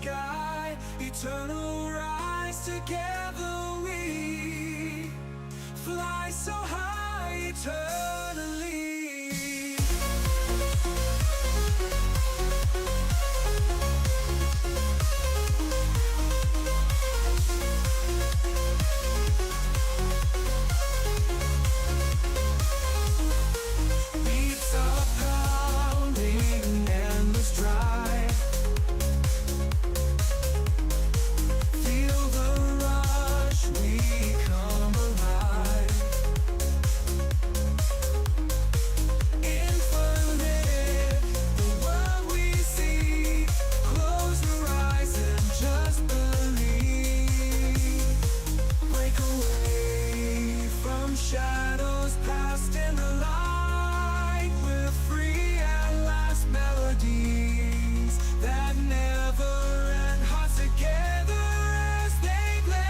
sky, eternal rise. Together we fly so high eternally. Beats are pounding, endless drive. Feel the rush, we come alive. Infinite, the world we see. Close your eyes and just believe. Break away from shadows past in the light. We're free at last, melodies that never end. Hearts together as they blend.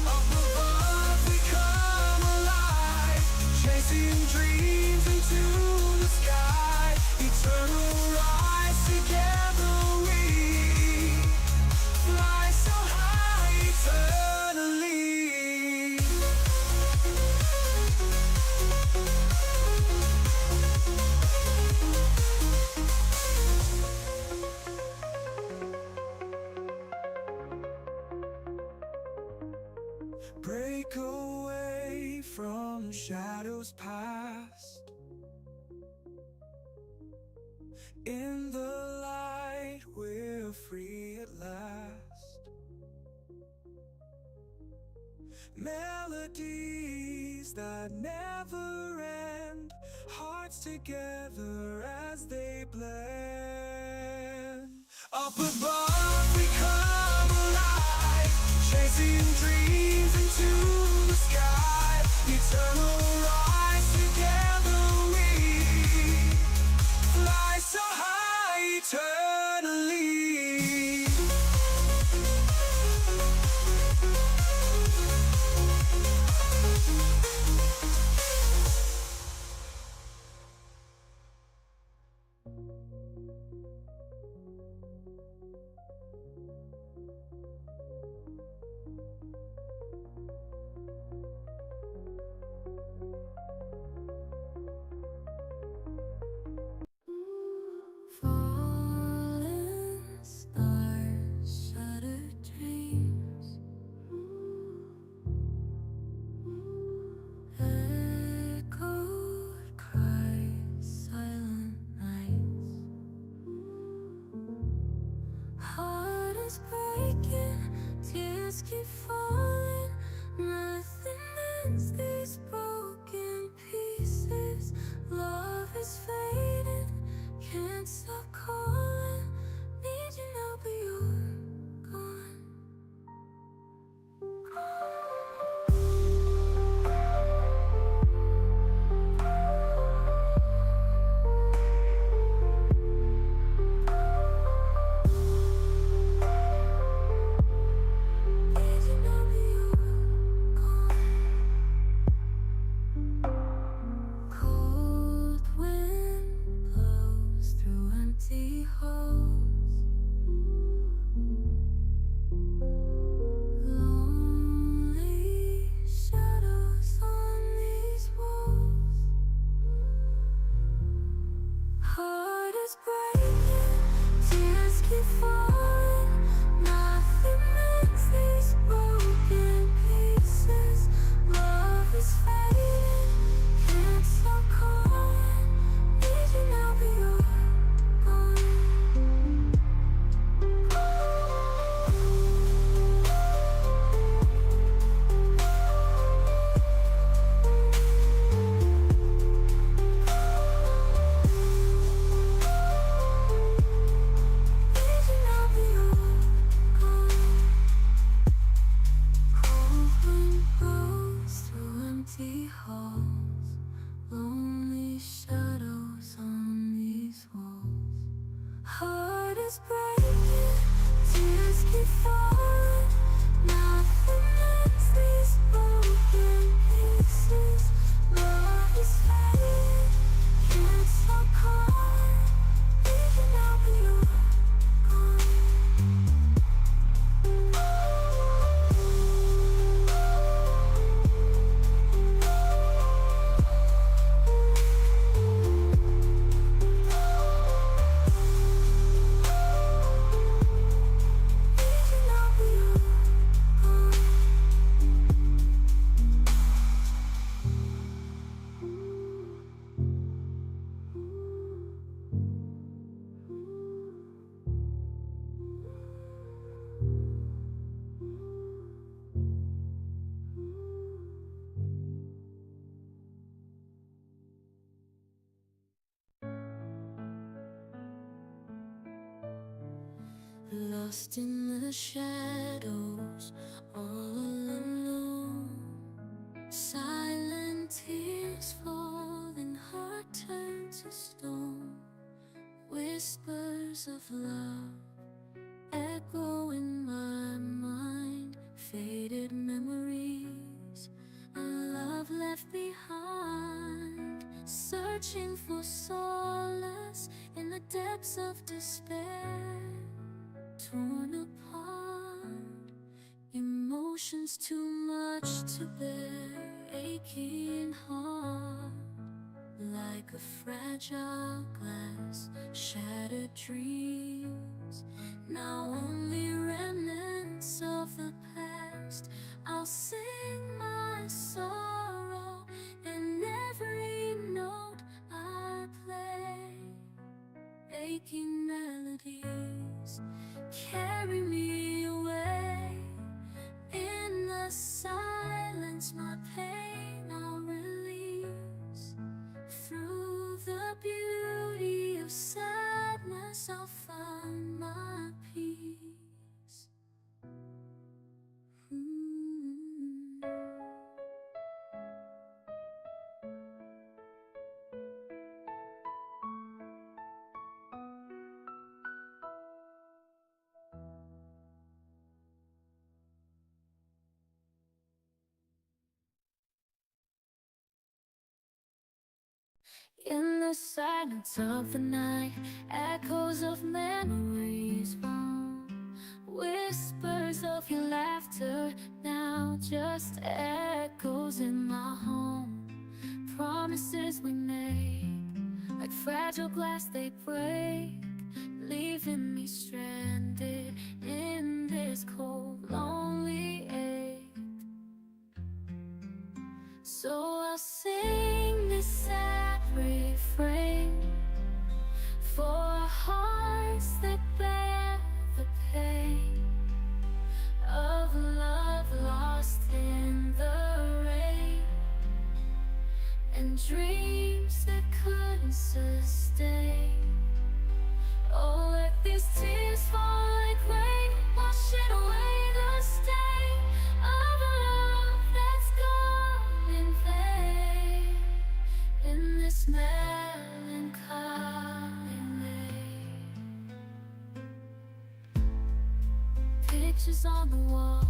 Up above we come alive, chasing dreams into the sky. Eternal rise, together we fly so high eternally. Break away from shadows past. In the light we're free at last. Melodies that never end. Hearts together as they blend. Up above we come alive, chasing dreams into the sky. Eternal rise, together we fly so high eternally. Fallen stars, shattered dreams, echoed cries, silent nights. Heart is breaking, tears keep falling. Nothing ends these broken pieces. Love is fading, can't stop calling. Need you now, but you're gone. Need you now, but you're gone. Cold wind blows through empty halls. Lonely shadows on these walls. Heart is breaking, tears keep falling. Nothing mends these broken pieces. Love is fading, can't stop calling. Need you now, but you're gone. lost in the shadows, all alone. Silent tears falling, heart turned to stone. Whispers of love echo in my mind, faded memories, a love left behind. Searching for solace in the depths of despair, torn apart, emotions too much to bear, aching heart, like a fragile glass, shattered dreams, now only remnants of the past. I'll sing my sorrow in every note I play. Aching melodies carry me away. In the silence, my pain I'll release. Through the beauty of sadness, I'll find my peace. In the silence of the night, echoes of memories roam. Whispers of your laughter, now just echoes in my home. Promises we made, like fragile glass they break, leaving me stranded in this cold, lonely ache. So I'll sing this sad refrain for hearts that bear the pain of love lost in the rain, and dreams that couldn't sustain. Oh, let these tears fall like rain, washing away the stain of a love that's gone in vain. In this melancholy lane, pictures on the wall,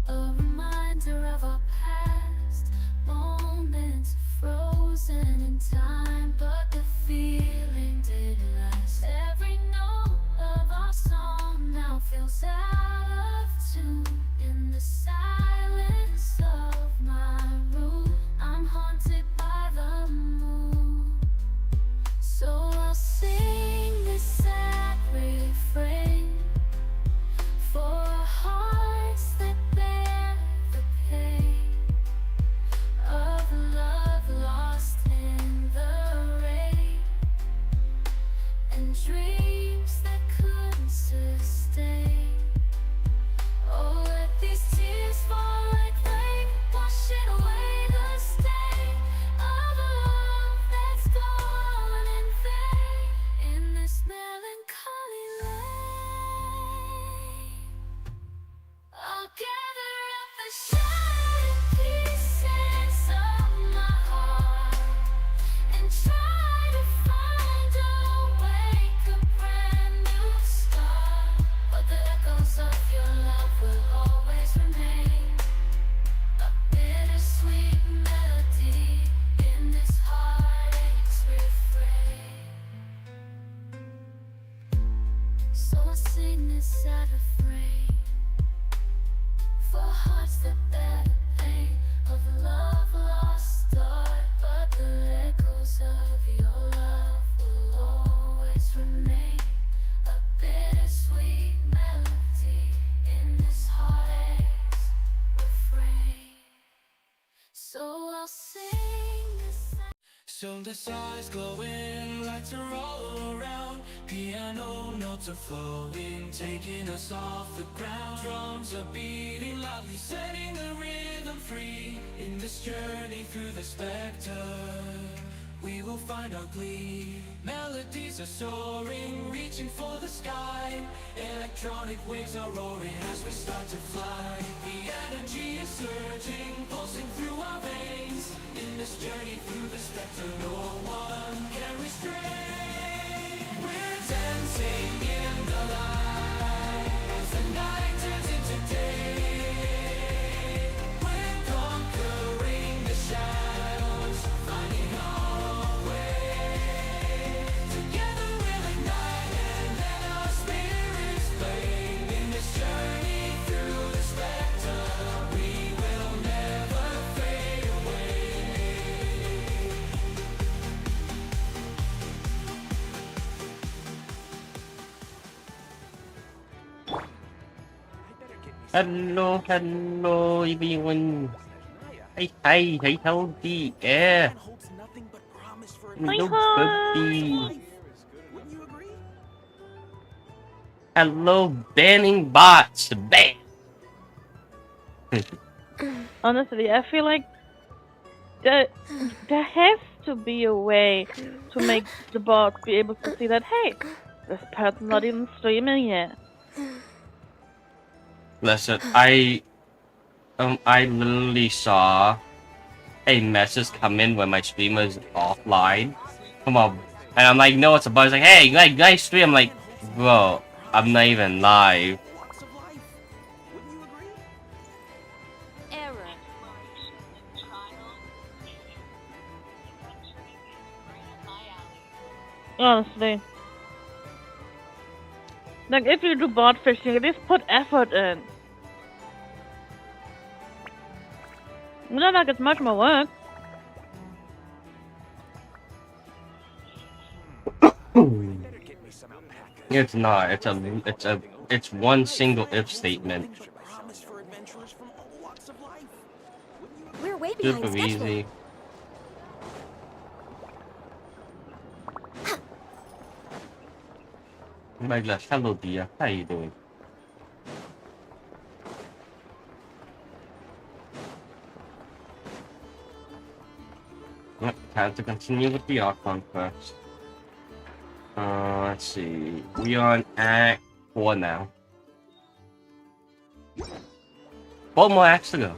a reminder of our past. Moments frozen in time, but the feeling did last. Every note of our song now feels out of tune. In the silence of my room, I'm haunted by the moon. So I'll sing this sad refrain for hearts that bear the pain of love lost in the rain, and dreams that couldn't sustain. Oh, let these tears fall like rain, washing away the stain of a love that's gone in vain. In this melancholy lane, I'll gather up the shattered pieces of my heart and try to find a wake, a brand new start. But the echoes of your love will always remain, a bittersweet melody in this heartache's refrain. So I'll sing this sad refrain for hearts that bear the pain of love lost start. But the echoes of your love will always remain, a bittersweet melody in this heartache's refrain. So I'll sing this. So the stars glowing, lights are all around. Piano notes are flowing, taking us off the ground. Drums are beating loudly, setting the rhythm free. In this journey through the spectre, we will find our glee. Melodies are soaring, reaching for the sky. Electronic waves are roaring as we start to fly. The energy is surging, pulsing through our veins. In this journey through the spectre, no one can restrain. We're dancing in the light as the night turns into day. We're conquering the shadows, finding our own way. Together we'll ignite and let our spirits flame. In this journey through the spectre, we will never fade away. Hello, hello, everyone. Hi, howdy, yeah. Hello, puppy. Hello, banning bots, ban. Honestly, I feel like there has to be a way to make the bots be able to see that, hey, this person's not even streaming yet. Listen, I literally saw a message come in when my stream was offline. Come on, and I'm like, no, it's a bug. It's like, hey, guys, stream. I'm like, bro, I'm not even live. Error. Honestly. Like, if you do bot fishing, at least put effort in. It's not like it's much more work. It's not. It's one single if statement. We're way behind Super schedule. easy. My gosh, hello dear. How you doing? Yep, time to continue with the art conquest. Let's see. We are on Act 4 now. 4 more acts to go.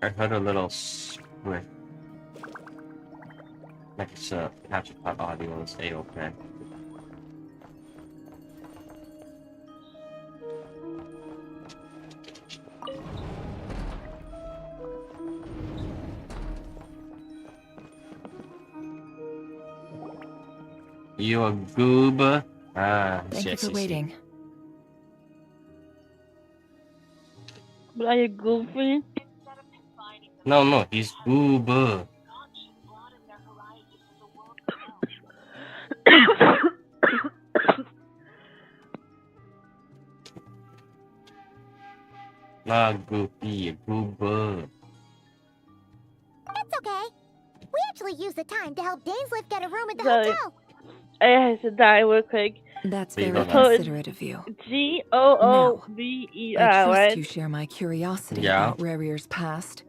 I heard a little squish. Like it's capture card audio will stay okay. You a goober? Ah, Thank you for waiting. But are you goofy? No, he's goober. Not goofy, goober. That's okay. We actually used the time to help Dainsliff get a room at the Sorry. hotel. I have to die real quick. That's Please very don't die. considerate of you. Goober, I trust right? you share my curiosity Yeah. about Rarier's past,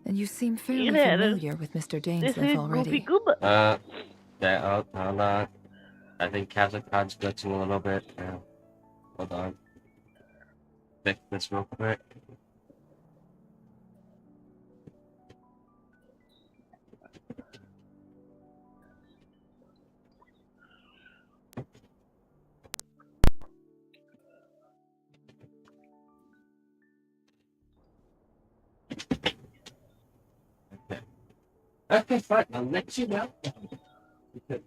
and you seem fairly Yeah, familiar with Mr. This Dainsliff is already. Goofy Goober. Hold on. I think capture card's glitching a little bit. Yeah. Hold on. Fix this real quick. Okay, fine. I'll let you know. Okay.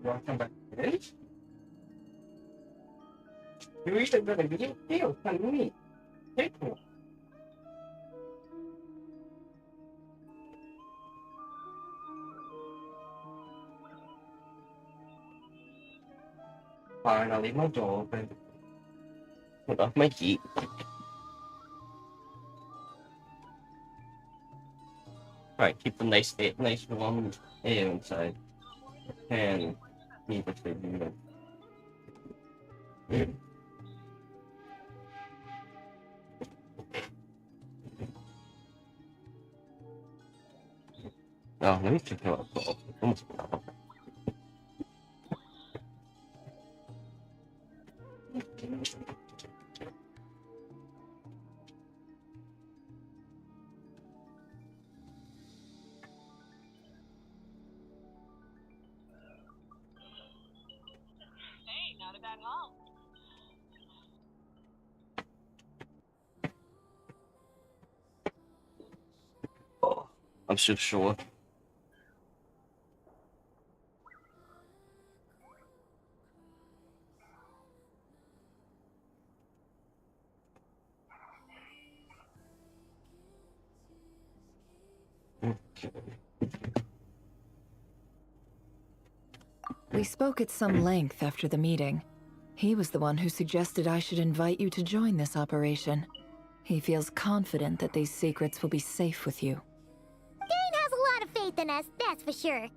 Welcome back. Finally, my door open. Put off my heat. Right, keep the nice warm air inside. And keep it to you. Oh, let me check out. Almost. Oh, I'm so sure. We spoke at some length after the meeting. He was the one who suggested I should invite you to join this operation. He feels confident that these secrets will be safe with you. Dane has a lot of faith in us, that's for sure.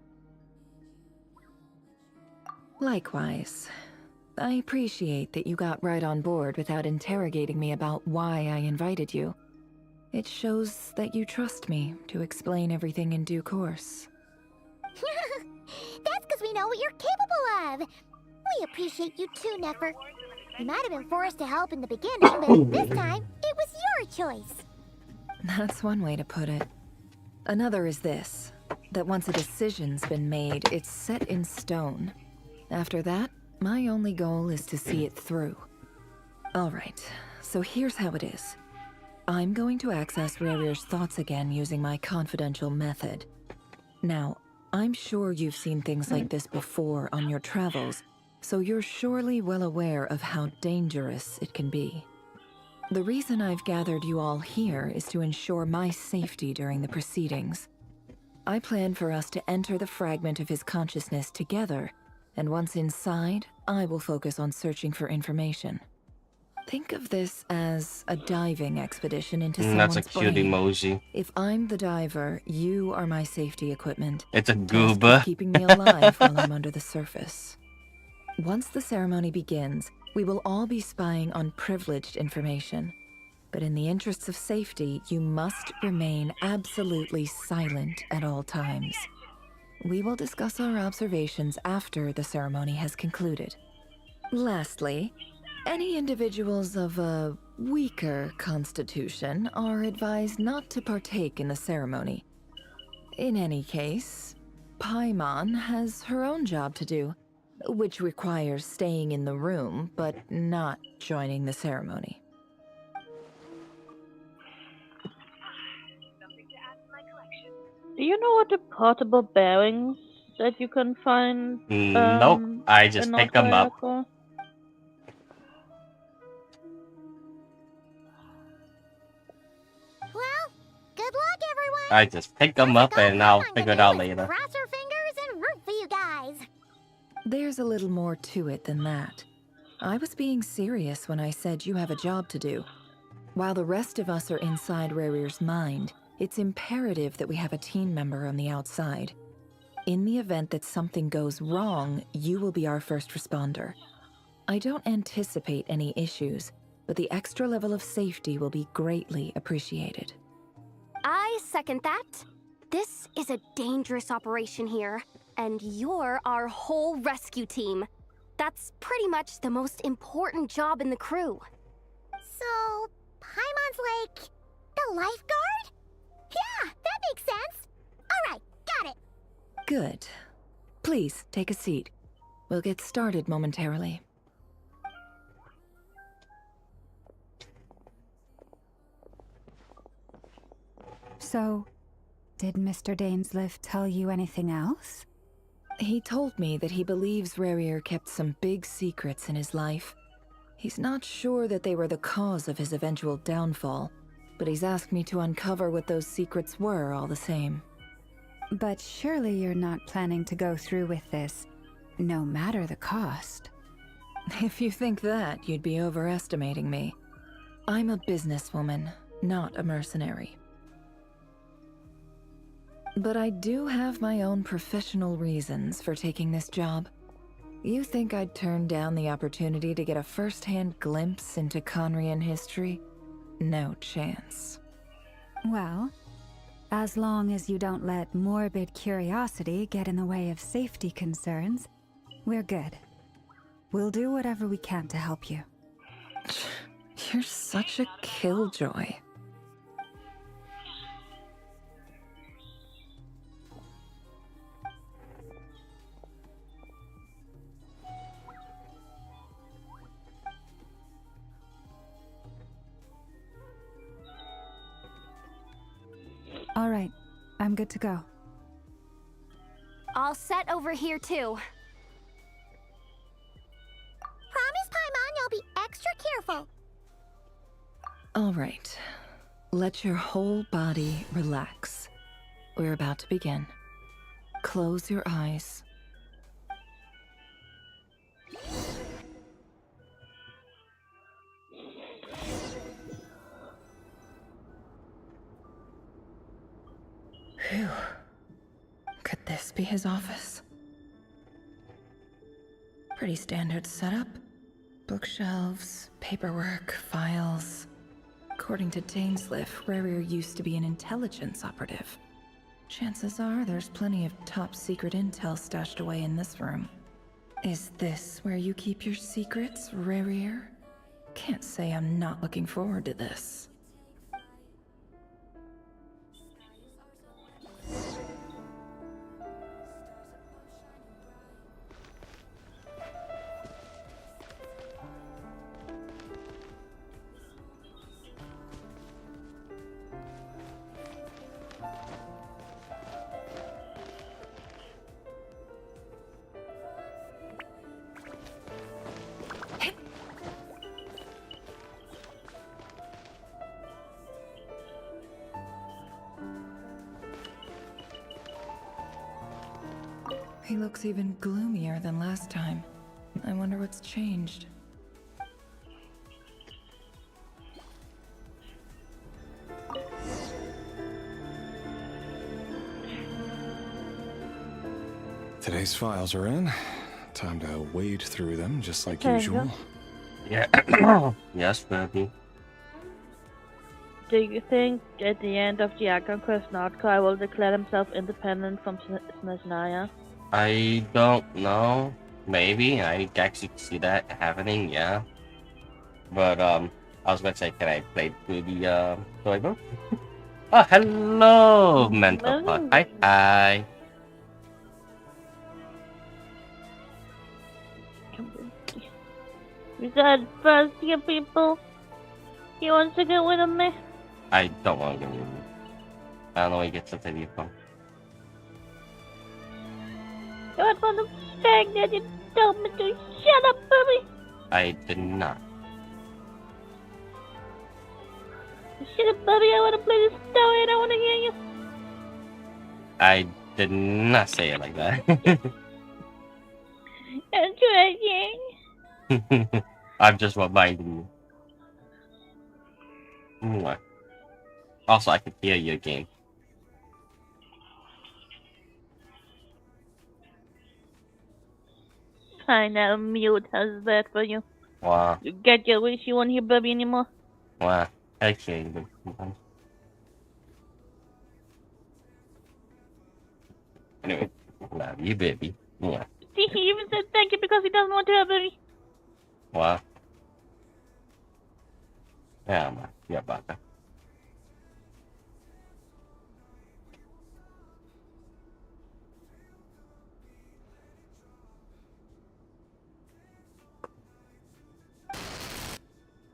Likewise. I appreciate that you got right on board without interrogating me about why I invited you. It shows that you trust me to explain everything in due course. That's because we know what you're capable of. We appreciate you too, Nefer. You might have been forced to help in the beginning, but this time, it was your choice. That's one way to put it. Another is this, that once a decision's been made, it's set in stone. After that, my only goal is to see it through. Alright, so here's how it is. I'm going to access Rarier's thoughts again using my confidential method. Now, I'm sure you've seen things like this before on your travels, so you're surely well aware of how dangerous it can be. The reason I've gathered you all here is to ensure my safety during the proceedings. I plan for us to enter the fragment of his consciousness together, and once inside, I will focus on searching for information. Think of this as a diving expedition into someone's That's a cute brain. emoji. If I'm the diver, you are my safety equipment. It's a Task is gooba. keeping me alive while I'm under the surface. Once the ceremony begins, we will all be spying on privileged information. But in the interests of safety, you must remain absolutely silent at all times. We will discuss our observations after the ceremony has concluded. Lastly, any individuals of a weaker constitution are advised not to partake in the ceremony. In any case, Paimon has her own job to do, which requires staying in the room but not joining the ceremony. Do you know what the portable bearings that you can find Nope, I just in pick them up. North Well, good luck, everyone. I just pick them up and I'll figure it out later. Cross our fingers and root for you guys. There's a little more to it than that. I was being serious when I said you have a job to do. While the rest of us are inside Rarier's mind, it's imperative that we have a team member on the outside. In the event that something goes wrong, you will be our first responder. I don't anticipate any issues, but the extra level of safety will be greatly appreciated. I second that. This is a dangerous operation here, and you're our whole rescue team. That's pretty much the most important job in the crew. So, Paimon's like the lifeguard? Yeah, that makes sense. All right, got it. Good. Please, take a seat. We'll get started momentarily. So, did Mr. Dainsleif tell you anything else? He told me that he believes Rarier kept some big secrets in his life. He's not sure that they were the cause of his eventual downfall, but he's asked me to uncover what those secrets were all the same. But surely you're not planning to go through with this, no matter the cost. If you think that, you'd be overestimating me. I'm a businesswoman, not a mercenary. But I do have my own professional reasons for taking this job. You think I'd turn down the opportunity to get a first-hand glimpse into Conrian history? No chance. Well, as long as you don't let morbid curiosity get in the way of safety concerns, we're good. We'll do whatever we can to help you. You're such a killjoy. All right, I'm good to go. All set over here, too. Promise, Paimon, you'll be extra careful. All right. Let your whole body relax. We're about to begin. Close your eyes. Phew. Could this be his office? Pretty standard setup. Bookshelves, paperwork, files. According to Dainsliff, Rarier used to be an intelligence operative. Chances are there's plenty of top secret intel stashed away in this room. Is this where you keep your secrets, Rarier? Can't say I'm not looking forward to this. He looks even gloomier than last time. I wonder what's changed. Today's files are in. Time to wade through them just like There you usual. go. Yeah. Yes, baby. Do you think at the end of the Archon Quest Nordkai will declare himself independent from Snezhnaya? I don't know. Maybe. I actually see that happening, yeah. But, I was going to say, can I play through the, storybook? Oh, hello, mental fuck. Hi, hi. You said first year people. You want to get with me? I don't want to go with you. I don't know where you get such a view from. You want from the fact that you told me to shut up, baby? I did not. Shut up, baby. I want to play this story and I want to hear you. I did not say it like that. I'm trying. I'm just reminding you. Mwah. Also, I can hear you again. Fine, I'll mute. How's that for you? Wow. You get your wish, you won't hear baby anymore? Wow. I can't even. Anyway, love you, baby. Mwah. See, he even said thank you because he doesn't want to hear baby. Wow. Yeah, man. Yeah, about that.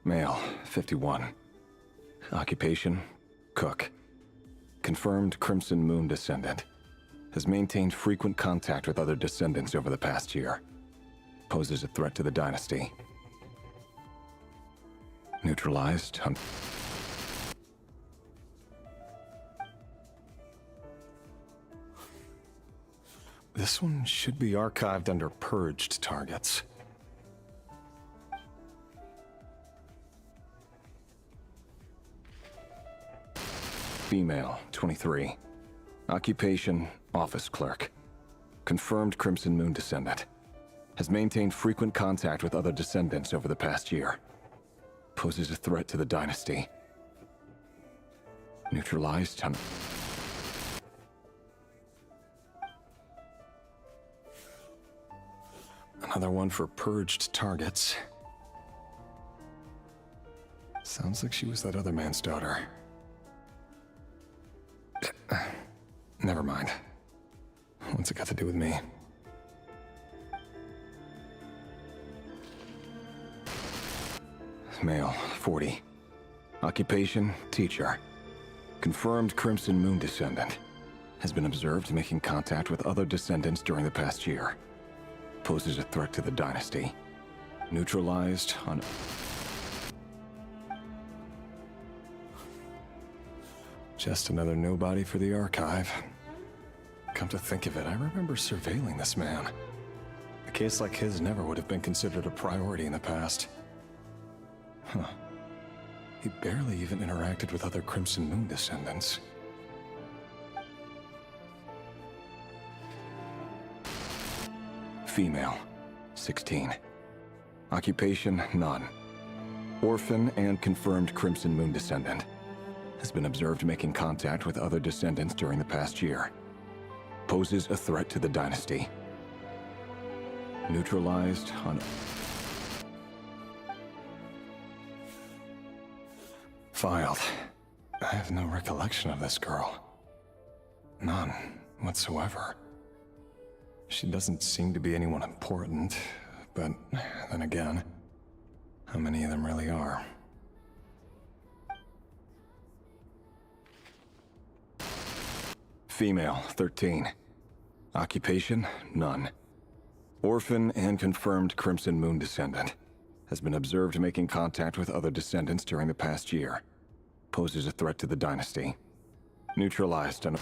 Male, 51. Occupation, cook. Confirmed Crimson Moon descendant. Has maintained frequent contact with other descendants over the past year. Poses a threat to the dynasty. Neutralized. This one should be archived under purged targets. Female, 23. Occupation, office clerk. Confirmed Crimson Moon descendant. Has maintained frequent contact with other descendants over the past year. Poses a threat to the dynasty. Neutralized. Another one for purged targets. Sounds like she was that other man's daughter. Never mind. What's it got to do with me? Male, 40. Occupation, teacher. Confirmed Crimson Moon descendant. Has been observed making contact with other descendants during the past year. Poses a threat to the dynasty. Neutralized on... Just another nobody for the archive. Come to think of it, I remember surveilling this man. A case like his never would have been considered a priority in the past. Huh. He barely even interacted with other Crimson Moon descendants. Female, 16. Occupation, none. Orphan and confirmed Crimson Moon descendant. Has been observed making contact with other descendants during the past year. Poses a threat to the dynasty. Neutralized on... Filed. I have no recollection of this girl. None whatsoever. She doesn't seem to be anyone important, but then again, how many of them really are? Female, 13. Occupation, none. Orphan and confirmed Crimson Moon descendant. Has been observed making contact with other descendants during the past year. Poses a threat to the dynasty. Neutralized on...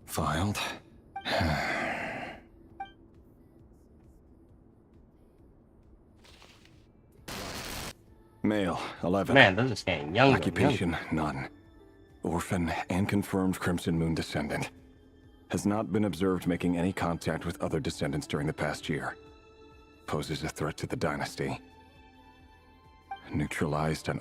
Filed. Male, 11. Man, those are getting younger. Occupation, none. Orphan and confirmed Crimson Moon descendant. Has not been observed making any contact with other descendants during the past year. Poses a threat to the dynasty. Neutralized on...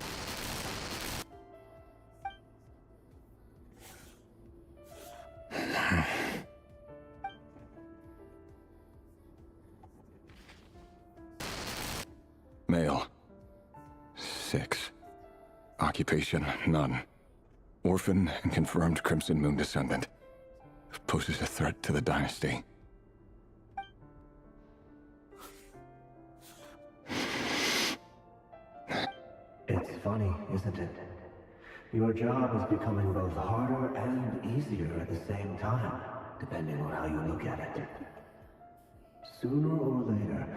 Male. 6. Occupation, none. Orphan and confirmed Crimson Moon descendant. Poses a threat to the dynasty. It's funny, isn't it? Your job is becoming both harder and easier at the same time, depending on how you look at it. Sooner or later,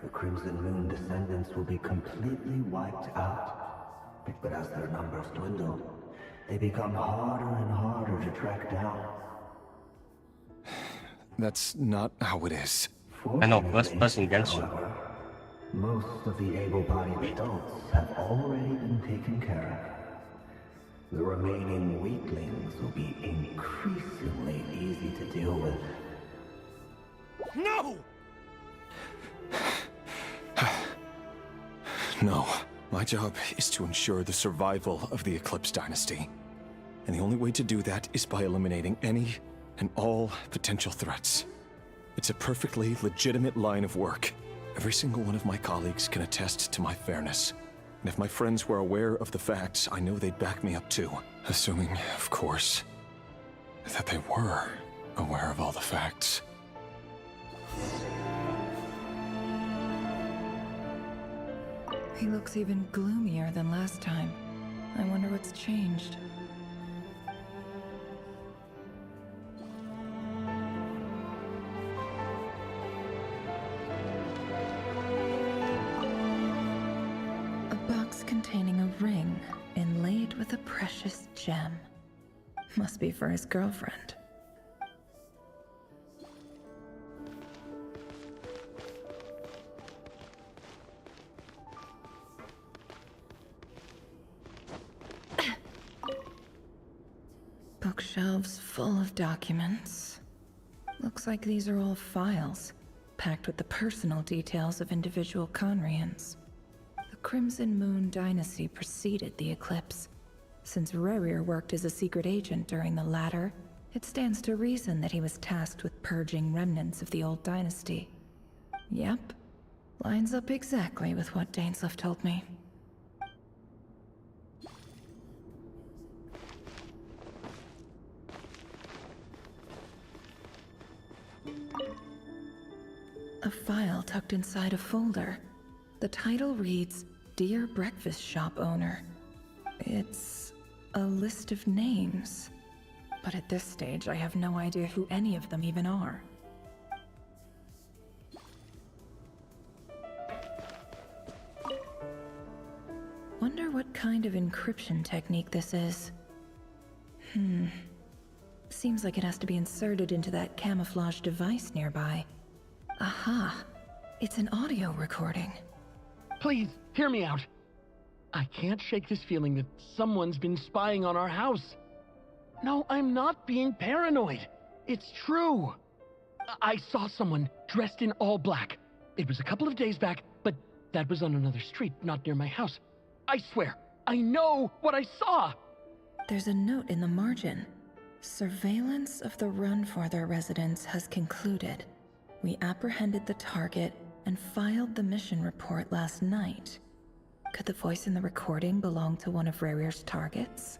the Crimson Moon descendants will be completely wiped out. But as their numbers dwindle, they become harder and harder to track down. That's not how it is. I know, first person Genshin. However, most of the able-bodied adults have already been taken care of. The remaining weaklings will be increasingly easy to deal with. No! No. My job is to ensure the survival of the Eclipse Dynasty. And the only way to do that is by eliminating any and all potential threats. It's a perfectly legitimate line of work. Every single one of my colleagues can attest to my fairness. And if my friends were aware of the facts, I know they'd back me up too. Assuming, of course, that they were aware of all the facts. He looks even gloomier than last time. I wonder what's changed. containing a ring inlaid with a precious gem. Must be for his girlfriend. Bookshelves full of documents. Looks like these are all files, packed with the personal details of individual Conrians. The Crimson Moon dynasty preceded the eclipse. Since Rerir worked as a secret agent during the latter, it stands to reason that he was tasked with purging remnants of the old dynasty. Yep, lines up exactly with what Dainsleif told me. A file tucked inside a folder. The title reads, Dear Breakfast Shop Owner. It's a list of names. But at this stage, I have no idea who any of them even are. Wonder what kind of encryption technique this is. Seems like it has to be inserted into that camouflage device nearby. Aha! It's an audio recording. Please, hear me out. I can't shake this feeling that someone's been spying on our house. No, I'm not being paranoid. It's true. I saw someone dressed in all black. It was a couple of days back, but that was on another street, not near my house. I swear, I know what I saw! There's a note in the margin. Surveillance of the Runforther residence has concluded. We apprehended the target and filed the mission report last night. Could the voice in the recording belong to one of Rerir's targets?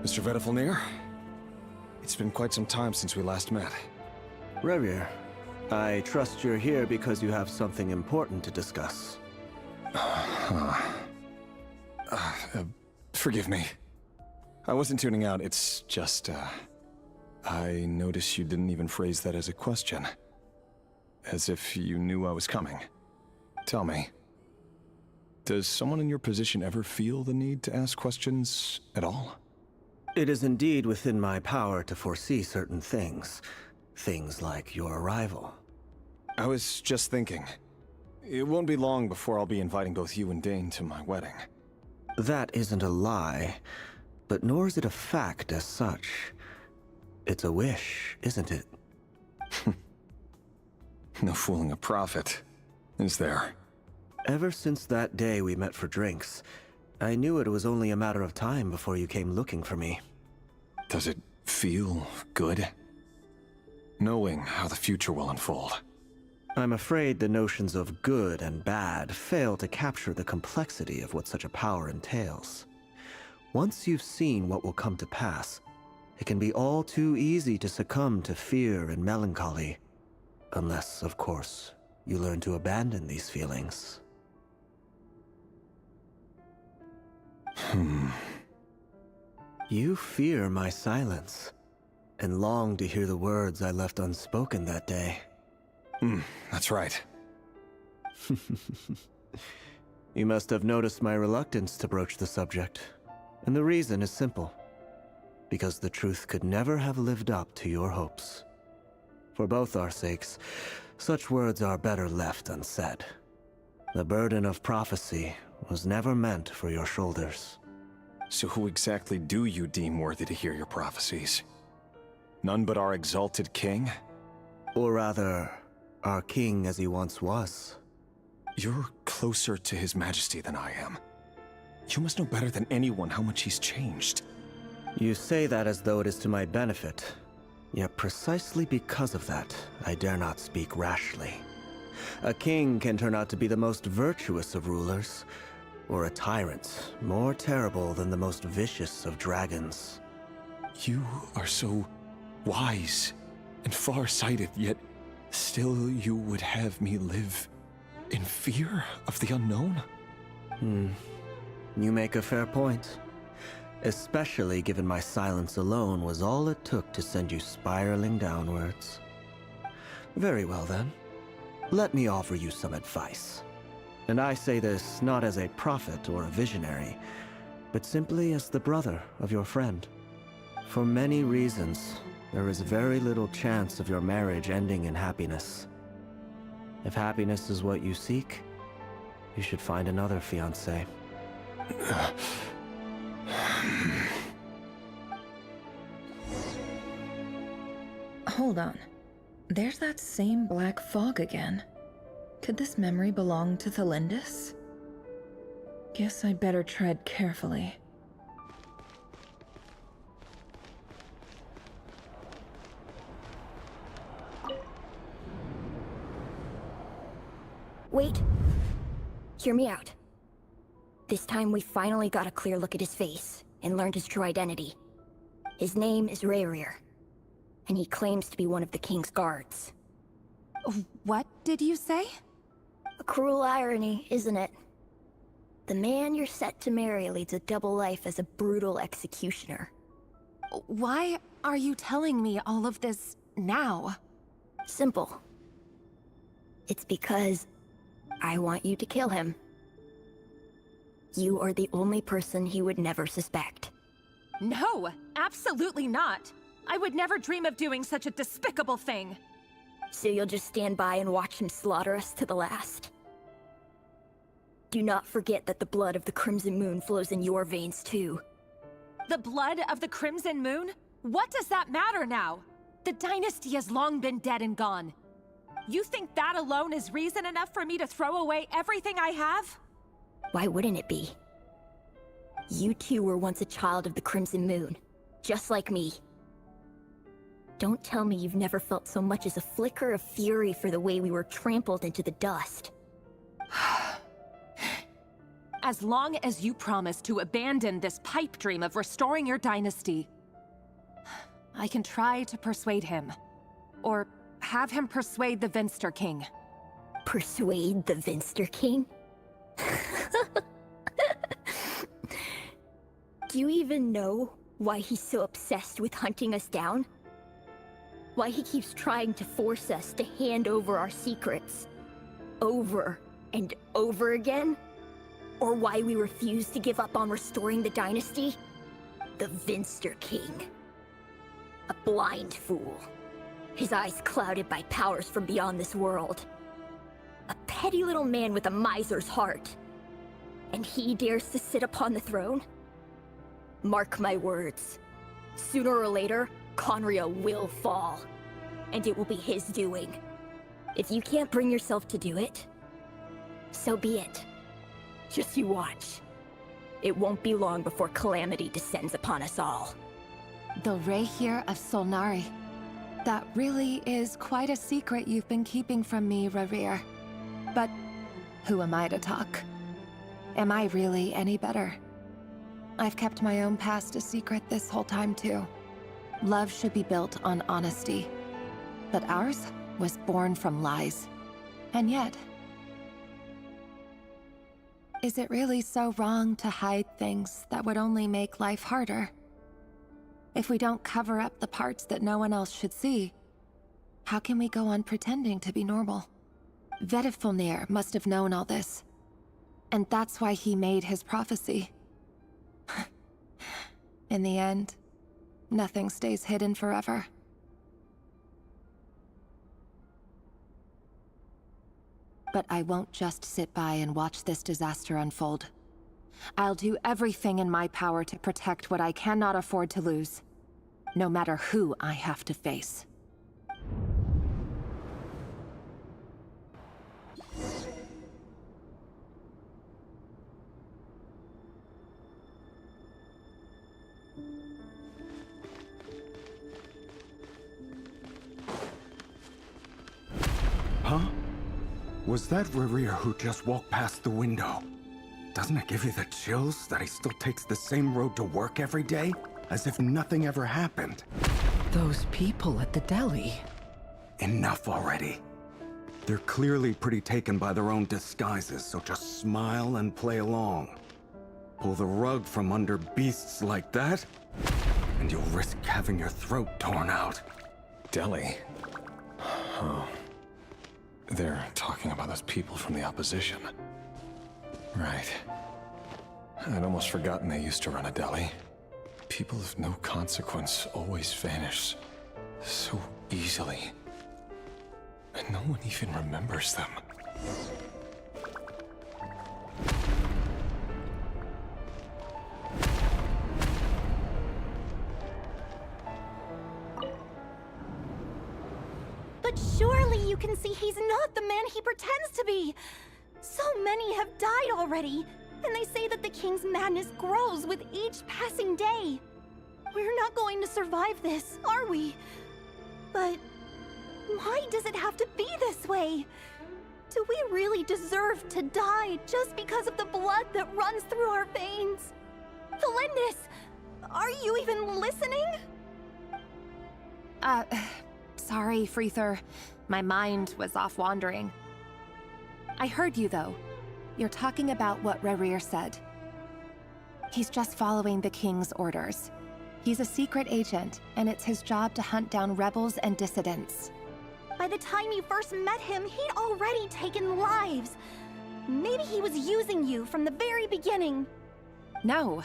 Mr. Vedifalnir? It's been quite some time since we last met. Rerir, I trust you're here because you have something important to discuss. Forgive me. I wasn't tuning out, it's just, I noticed you didn't even phrase that as a question. As if you knew I was coming. Tell me, does someone in your position ever feel the need to ask questions at all? It is indeed within my power to foresee certain things. Things like your arrival. I was just thinking. It won't be long before I'll be inviting both you and Dane to my wedding. That isn't a lie, but nor is it a fact as such. It's a wish, isn't it? No fooling a prophet, is there? Ever since that day we met for drinks, I knew it was only a matter of time before you came looking for me. Does it feel good? Knowing how the future will unfold. I'm afraid the notions of good and bad fail to capture the complexity of what such a power entails. Once you've seen what will come to pass, it can be all too easy to succumb to fear and melancholy. Unless, of course, you learn to abandon these feelings. You fear my silence, and long to hear the words I left unspoken that day. That's right. You must have noticed my reluctance to broach the subject, and the reason is simple. Because the truth could never have lived up to your hopes. For both our sakes, such words are better left unsaid. The burden of prophecy was never meant for your shoulders. So who exactly do you deem worthy to hear your prophecies? None but our exalted king? Or rather, our king as he once was. You're closer to His Majesty than I am. You must know better than anyone how much he's changed. You say that as though it is to my benefit. Yet precisely because of that, I dare not speak rashly. A king can turn out to be the most virtuous of rulers, or a tyrant more terrible than the most vicious of dragons. You are so wise and far-sighted, yet still you would have me live in fear of the unknown? You make a fair point. Especially given my silence alone was all it took to send you spiraling downwards. Very well then. Let me offer you some advice. And I say this not as a prophet or a visionary, but simply as the brother of your friend. For many reasons, there is very little chance of your marriage ending in happiness. If happiness is what you seek, you should find another fiancé. Hold on. There's that same black fog again. Could this memory belong to Thelindis? Guess I'd better tread carefully. Wait. Hear me out. This time we finally got a clear look at his face and learned his true identity. His name is Rayrir, and he claims to be one of the king's guards. What did you say? A cruel irony, isn't it? The man you're set to marry leads a double life as a brutal executioner. Why are you telling me all of this now? Simple. It's because I want you to kill him. You are the only person he would never suspect. No, absolutely not. I would never dream of doing such a despicable thing. So you'll just stand by and watch him slaughter us to the last? Do not forget that the blood of the Crimson Moon flows in your veins too. The blood of the Crimson Moon? What does that matter now? The dynasty has long been dead and gone. You think that alone is reason enough for me to throw away everything I have? Why wouldn't it be? You two were once a child of the Crimson Moon, just like me. Don't tell me you've never felt so much as a flicker of fury for the way we were trampled into the dust. As long as you promise to abandon this pipe dream of restoring your dynasty, I can try to persuade him. Or have him persuade the Vinster King. Persuade the Vinster King? Do you even know why he's so obsessed with hunting us down? Why he keeps trying to force us to hand over our secrets over and over again? Or why we refuse to give up on restoring the dynasty? The Vinster King. A blind fool. His eyes clouded by powers from beyond this world. A petty little man with a miser's heart. And he dares to sit upon the throne? Mark my words. Sooner or later, Conria will fall. And it will be his doing. If you can't bring yourself to do it, so be it. Just you watch. It won't be long before calamity descends upon us all. The Rayrir of Solnari. That really is quite a secret you've been keeping from me, Rayrir. But who am I to talk? Am I really any better? I've kept my own past a secret this whole time too. Love should be built on honesty. But ours was born from lies. And yet, is it really so wrong to hide things that would only make life harder? If we don't cover up the parts that no one else should see, how can we go on pretending to be normal? Vedifulnir must have known all this. And that's why he made his prophecy. In the end, nothing stays hidden forever. But I won't just sit by and watch this disaster unfold. I'll do everything in my power to protect what I cannot afford to lose. no matter who I have to face. Huh? Was that Rerir who just walked past the window? Doesn't it give you the chills that he still takes the same road to work every day? As if nothing ever happened. Those people at the deli. Enough already. They're clearly pretty taken by their own disguises, so just smile and play along. Pull the rug from under beasts like that, and you'll risk having your throat torn out. Deli? Oh. They're talking about those people from the opposition. Right. I'd almost forgotten they used to run a deli. People of no consequence always vanish so easily. And no one even remembers them. But surely you can see he's not the man he pretends to be! So many have died already, and they say that the king's madness grows with each passing day. We're not going to survive this, are we? But why does it have to be this way? Do we really deserve to die just because of the blood that runs through our veins? Felindis, are you even listening? Sorry, Freether. My mind was off wandering. I heard you, though. You're talking about what Rerir said. He's just following the king's orders. He's a secret agent, and it's his job to hunt down rebels and dissidents. By the time you first met him, he'd already taken lives. Maybe he was using you from the very beginning. No.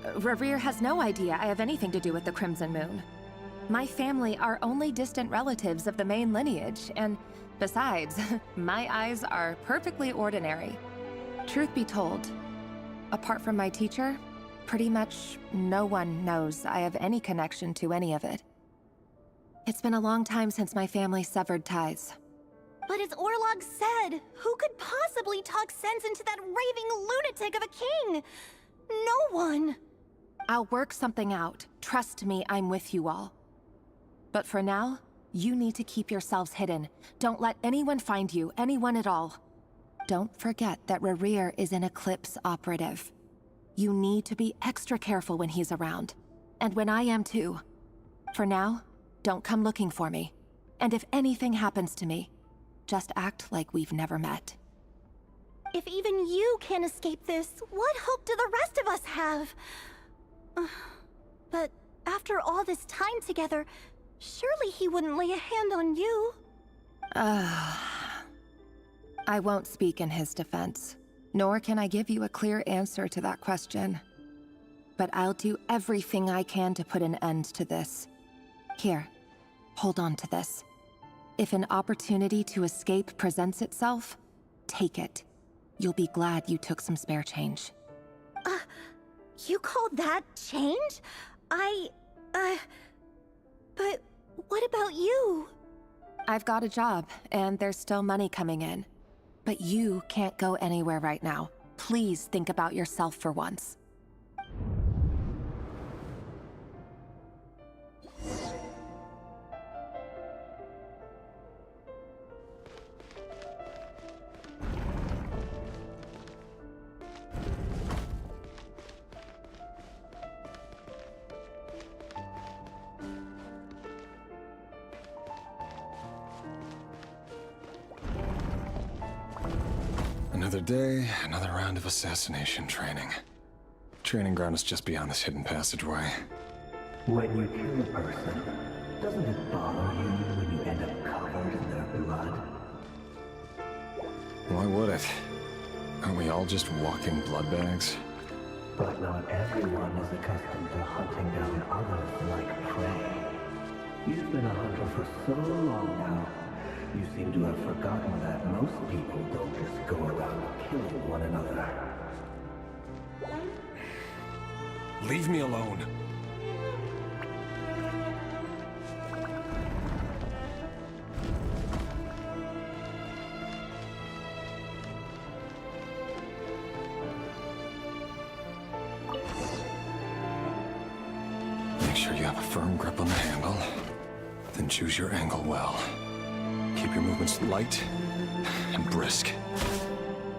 Rerir has no idea I have anything to do with the Crimson Moon. My family are only distant relatives of the main lineage, and besides, my eyes are perfectly ordinary. Truth be told, apart from my teacher, pretty much no one knows I have any connection to any of it. It's been a long time since my family severed ties. But as Orlog said, who could possibly talk sense into that raving lunatic of a king? No one. I'll work something out. Trust me, I'm with you all. But for now, you need to keep yourselves hidden. Don't let anyone find you, anyone at all. Don't forget that Rerir is an Eclipse operative. You need to be extra careful when he's around. And when I am too. For now, don't come looking for me. And if anything happens to me, just act like we've never met. If even you can't escape this, what hope do the rest of us have? But after all this time together, surely he wouldn't lay a hand on you. I won't speak in his defense, nor can I give you a clear answer to that question. But I'll do everything I can to put an end to this. Here, hold on to this. If an opportunity to escape presents itself, take it. You'll be glad you took some spare change. You call that change? But what about you? I've got a job, and there's still money coming in. But you can't go anywhere right now. Please think about yourself for once. Another day, another round of assassination training. Training ground is just beyond this hidden passageway. When you kill a person, doesn't it bother you when you end up covered in their blood? Why would it? Aren't we all just walking blood bags? But not everyone is accustomed to hunting down others like prey. You've been a hunter for so long now, you seem to have forgotten that most people don't just go around killing one another. Leave me alone. sure you have a firm grip on the handle. Then choose your angle well. Keep your movements light and brisk.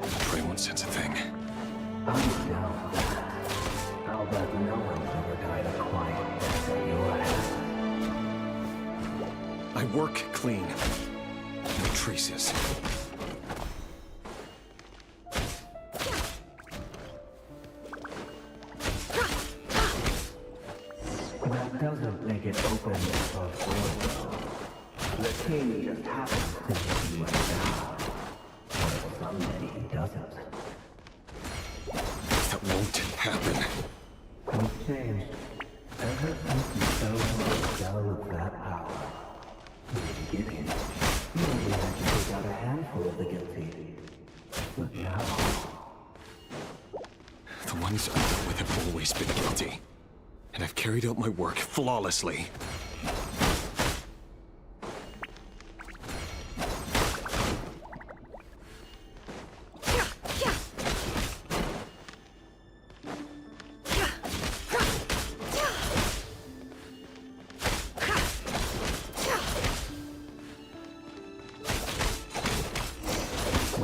Pray won't sense a thing. I doubt that. I'll bet no one's ever died a quiet death at your hands. I work clean. No traces. That doesn't make it open above board, though. The king just happens to make you down. But someday he doesn't. That won't happen. You've changed. Ever since you fell into the spell of that power. In the beginning, you only had to take out a handful of the guilty. But now... The ones I dealt with have always been guilty. And I've carried out my work flawlessly.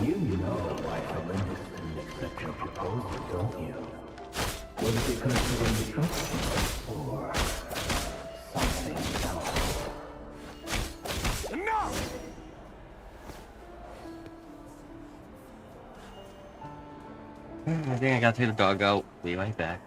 You know why Olympus didn't accept your proposal, don't you? Was it because you didn't trust you? Or something else? Enough! I think I got to the dog out. Be right back.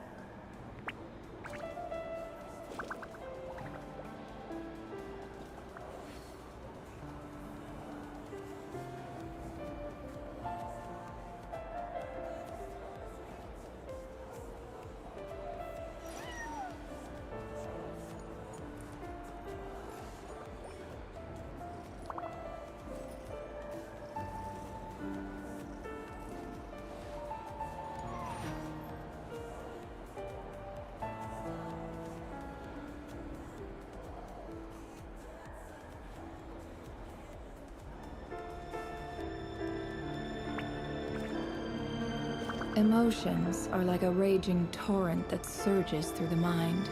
Emotions are like a raging torrent that surges through the mind.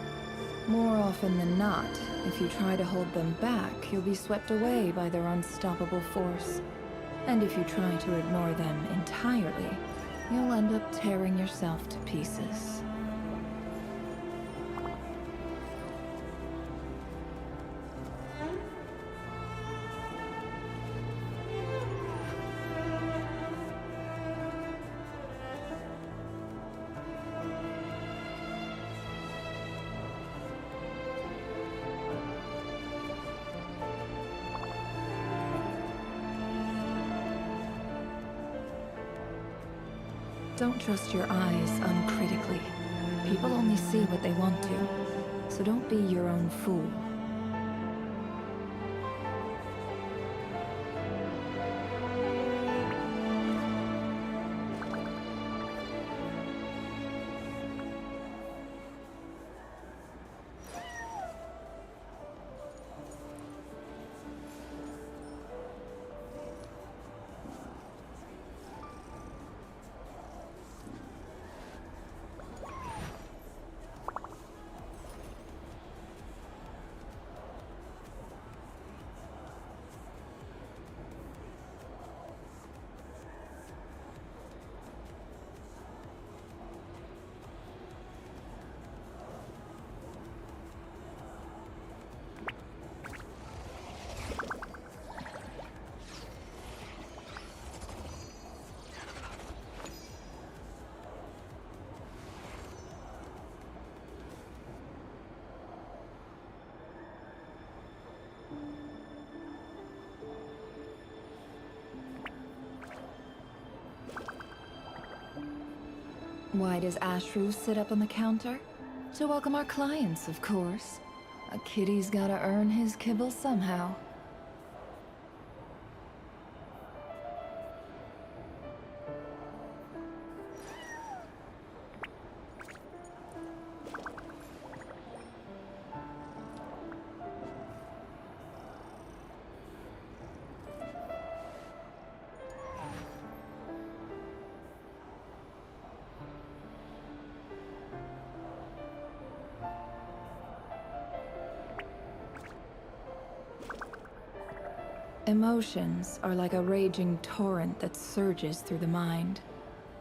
More often than not, if you try to hold them back, you'll be swept away by their unstoppable force. And if you try to ignore them entirely, you'll end up tearing yourself to pieces. Don't trust your eyes uncritically. People only see what they want to, so don't be your own fool. Why does Ashru sit up on the counter? To welcome our clients, of course. A kitty's gotta earn his kibble somehow. Emotions are like a raging torrent that surges through the mind.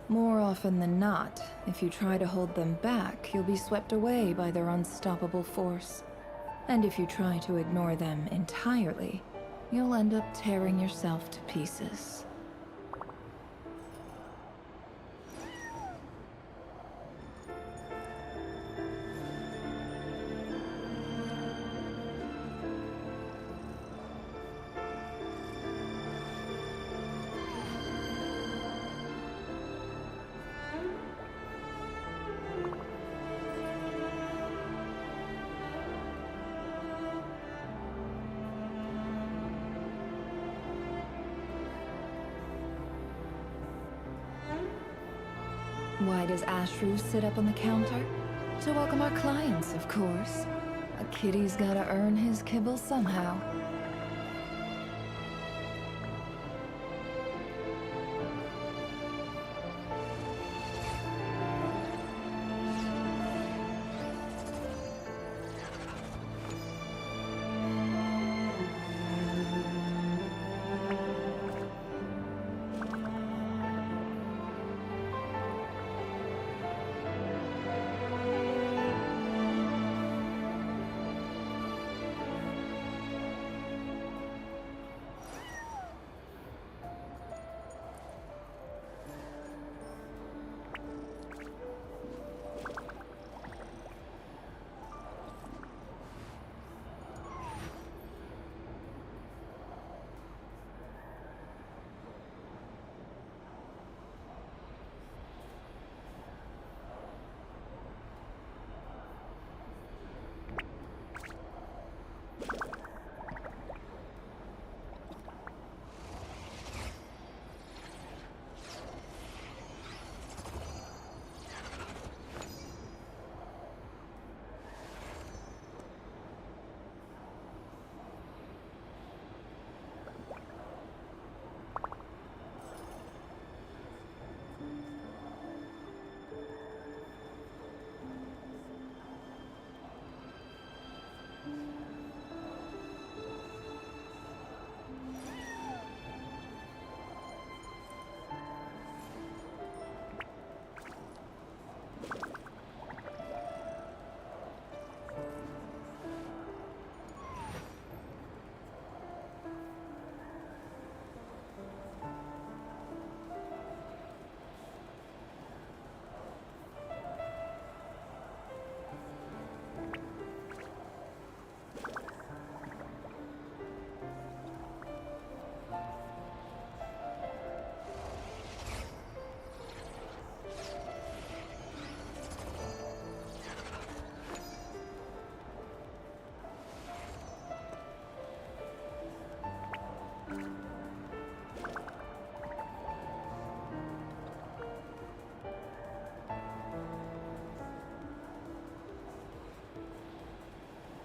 More often than not, if you try to hold them back, you'll be swept away by their unstoppable force. And if you try to ignore them entirely, you'll end up tearing yourself to pieces. Why does Ashru sit up on the counter? To welcome our clients, of course. A kitty's gotta earn his kibble somehow.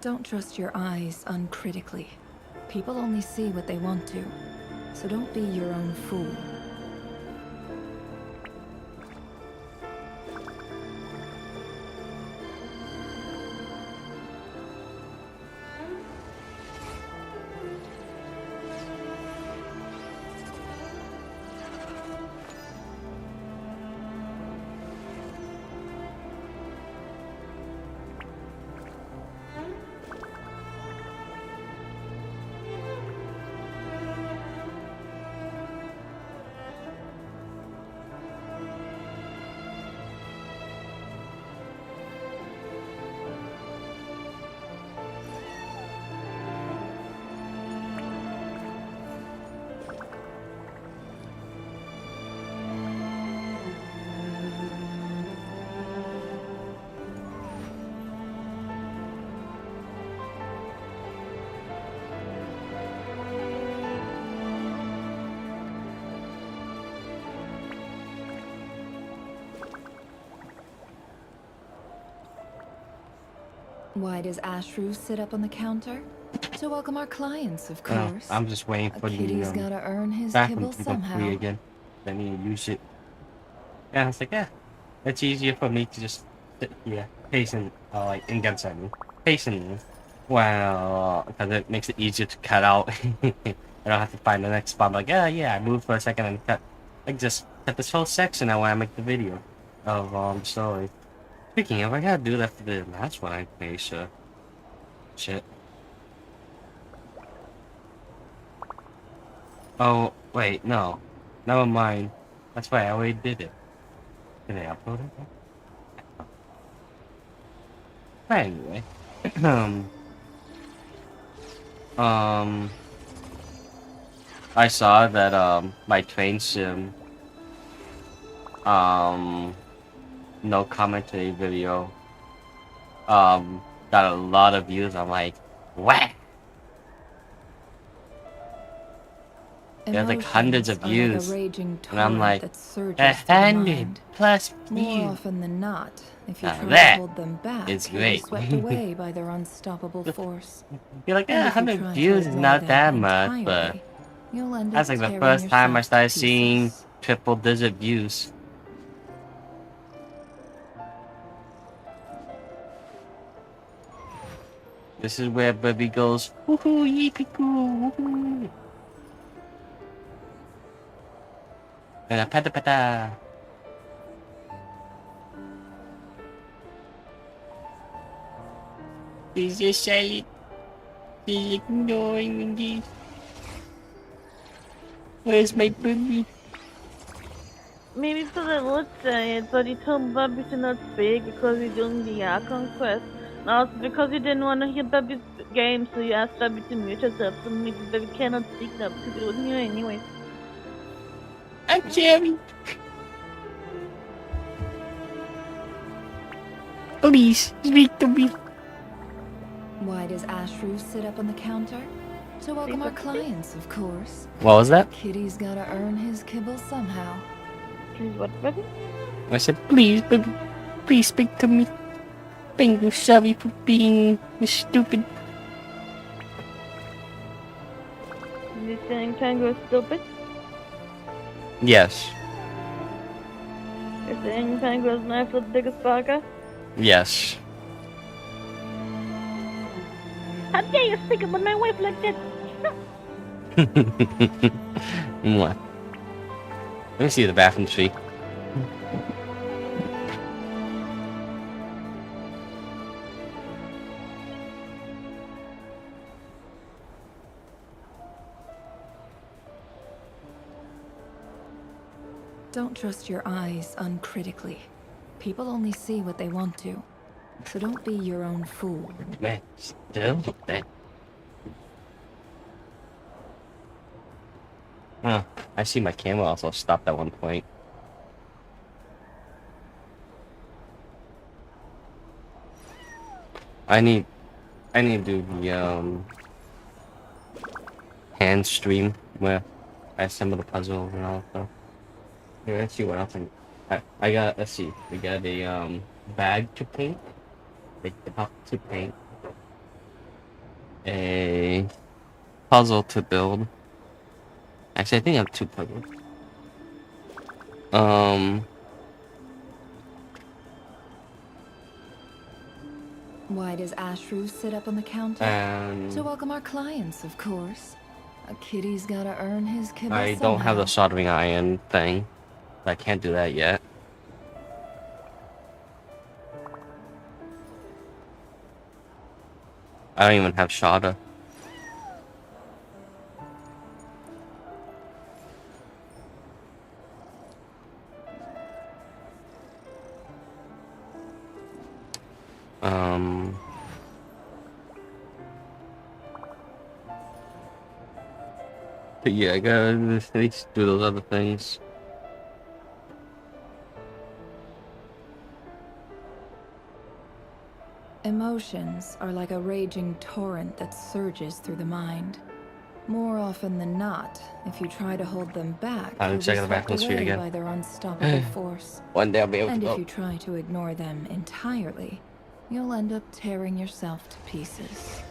Don't trust your eyes uncritically. People only see what they want to, so don't be your own fool. Why does Ashru sit up on the counter? To welcome our clients, of course. I'm just waiting for the kitty's gotta earn his bathroom kibble to become somehow. free again. Then you use it. Yeah, it's like, yeah, it's easier for me to just sit here, pacing, like in Genshin, pacing. Well, because it makes it easier to cut out I don't have to find the next spot. I'm like, yeah, I moved for a second and cut. Like, just cut this whole section out when I make the video of the story. Speaking of, I gotta do that for the last one I made, so. Shit. Oh, wait, no. Never mind. That's why I already did it. Did I upload it? But anyway. I saw that, my train sim, no commentary video, got a lot of views. I'm like, what? There's like hundreds of views, and I'm like, 100+ More views. often than not, if you Now try to that hold them back, is you'll be great. swept away by their unstoppable force. You're like, And if you 100 try to views is ignore not them that much, but entirely, you'll end that's up like the tearing first time I yourself to started seeing pieces. triple-digit views. This is where Bubby goes, woohoo, yippee-coo, woohoo. And a pata-pata. He's just silent. He's ignoring me. Where's my Bubby? Maybe for the would say it, but he told Bubby to not speak because he's doing the conquest. Now it's because you didn't want to hear Bubby's game, so you asked Bubby to mute yourself, so maybe Bubby cannot speak now because he wouldn't hear anyway. I'm sorry. Please, speak to me. Why does Ashru sit up on the counter? To welcome our clients, of course. What was that? Kitty's gotta earn his kibble somehow. Please, what, Bubby? I said, please, baby, please speak to me. I'm sorry for being stupid. Is he saying Tango is stupid? Yes. Is saying Tango's knife the biggest bugger? Yes. How dare you speak about my wife like that? Mwah. Let me see the bathroom tree. Don't trust your eyes uncritically. People only see what they want to. So don't be your own fool. Man, still? Huh. I see my camera also stopped at one point. I need to do the hand stream where I assemble the puzzle and all that stuff. Here, let's see what else I got. Let's see. We got a bag to paint, a cup to paint, a puzzle to build. Actually, I think I have 2 puzzles. Why does Ashru sit up on the counter? To welcome our clients, of course. A kitty's gotta earn his kibble I don't have the soldering iron thing. I can't do that yet. I don't even have solder. But yeah, I gotta at least do those other things. Emotions are like a raging torrent that surges through the mind. More often than not, if you try to hold them back, I'm you'll be checking the swept back history away again. by their unstoppable force. One day I'll be able And to if go. you try to ignore them entirely, you'll end up tearing yourself to pieces.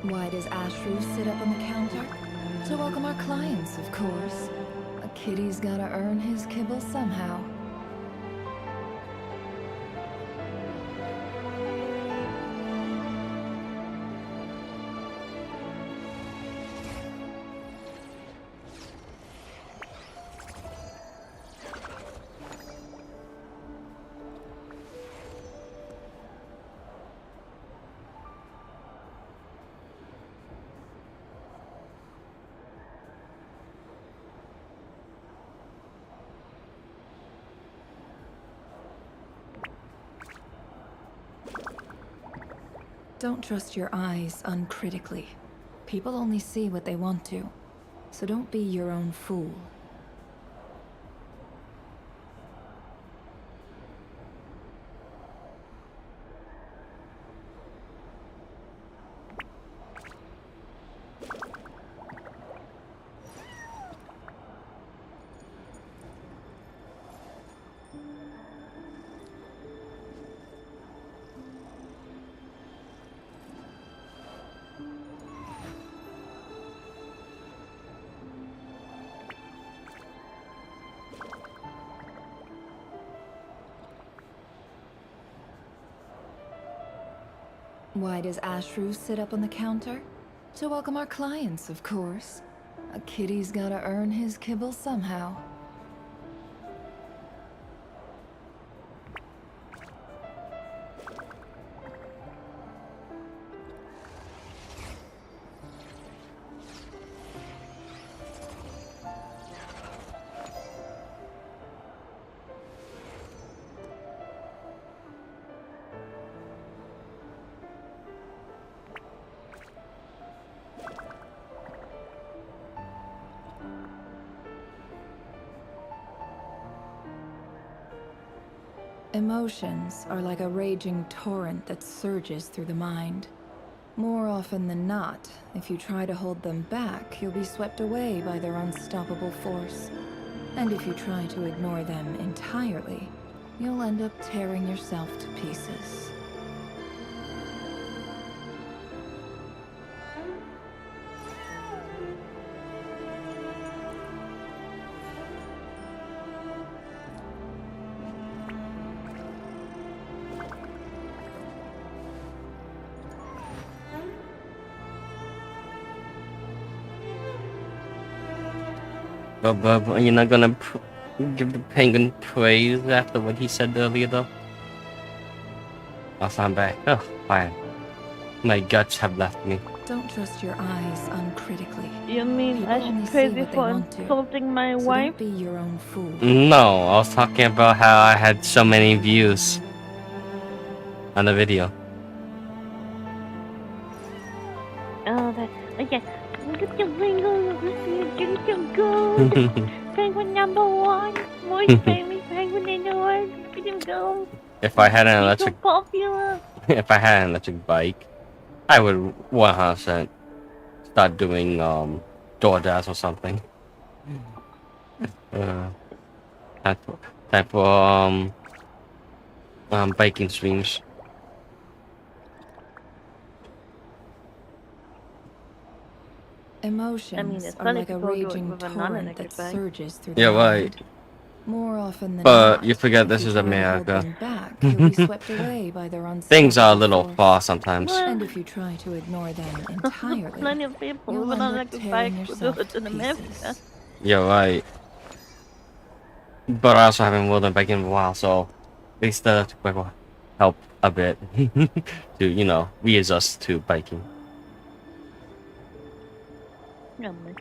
Why does Ashru sit up on the counter? To welcome our clients, of course. A kitty's gotta earn his kibble somehow. Don't trust your eyes uncritically. People only see what they want to, so don't be your own fool. Why does Ashru sit up on the counter? To welcome our clients, of course. A kitty's gotta earn his kibble somehow. Emotions are like a raging torrent that surges through the mind. More often than not, if you try to hold them back, you'll be swept away by their unstoppable force. And if you try to ignore them entirely, you'll end up tearing yourself to pieces. But you're not gonna give the penguin praise after what he said earlier, though? Also, I'm back. Oh, fine. My guts have left me. Don't trust your eyes uncritically. You mean People I only should see praise you what they for want to. insulting my So wife? don't be your own fool. No, I was talking about how I had so many views on the video. Oh, that. Okay. Look at your fingers. Look at your gold. Penguin number one. Most famous penguin in the world. Look at him go. If I had an He's electric, so popular. if I had an electric bike, I would 100% start doing DoorDash or something. Type for biking streams. Emotions it's are funny like a people do it raging with a torrent non-electric that bike. surges through Yeah, the right. mind. More often than But not, you forget if this you is try to hold America. them back, you'll be swept away by their Things are a unstoppable little force. far sometimes. And if you try to ignore them entirely, Plenty of people you'll with an end up electric tearing bike who do yourself it to in America. pieces. You're right. But I also haven't ridden a bike in a while, so at least the electric bike will help a bit to, you know, readjust to biking. No, man.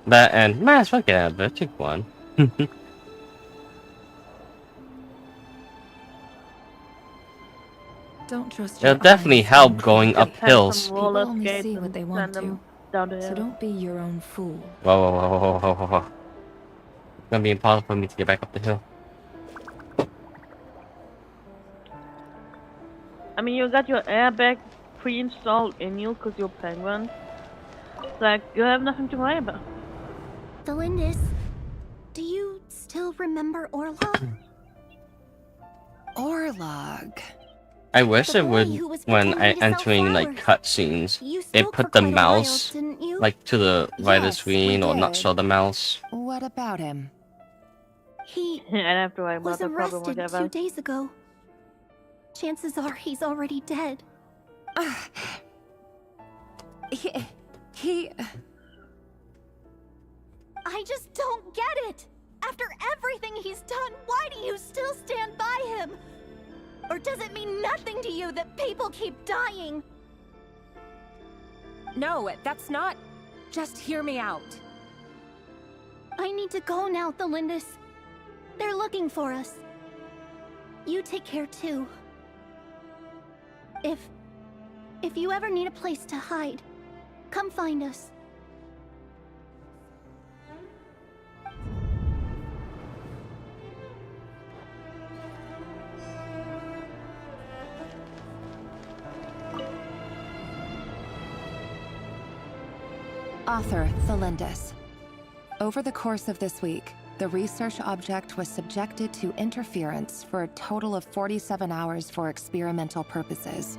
That and might as well get an electric one. Don't trust It'll your definitely eyes help going up uncritically. hills. Roller People only skates see what and they send want to. them down the So hill. don't be your own fool. Whoa, whoa, whoa, whoa, whoa, whoa, whoa. It's gonna be impossible for me to get back up the hill. I mean, you got your airbag pre-installed in you because you're penguin. It's like, you have nothing to worry about. Valindis, do you still remember Orlog? Orlog. I wish The it boy would, who was when pretending to sell entering like flowers. cutscenes, You it spoke put for the quite a while, mouse didn't you? like to the right of the Yes, screen, we or not did. show the mouse. What about him? He I'd have to worry was about the problem arrested whatever. 2 days ago. Chances are he's already dead. He... I just don't get it! After everything he's done, why do you still stand by him? Or does it mean nothing to you that people keep dying? No, that's not... Just hear me out. I need to go now, Thelindis. They're looking for us. You take care too. If you ever need a place to hide, come find us. Author Thelindis. Over the course of this week, the research object was subjected to interference for a total of 47 hours for experimental purposes.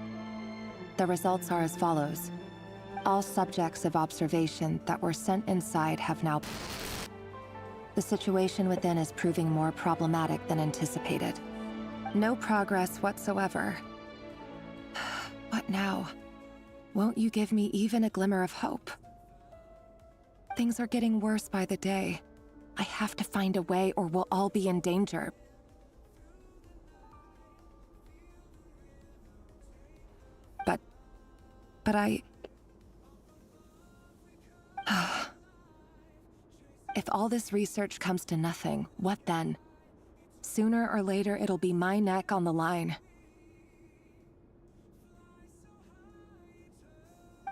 The results are as follows. All subjects of observation that were sent inside have now... The situation within is proving more problematic than anticipated. No progress whatsoever. What now? Won't you give me even a glimmer of hope? Things are getting worse by the day. I have to find a way or we'll all be in danger. But I... If all this research comes to nothing, what then? Sooner or later, it'll be my neck on the line.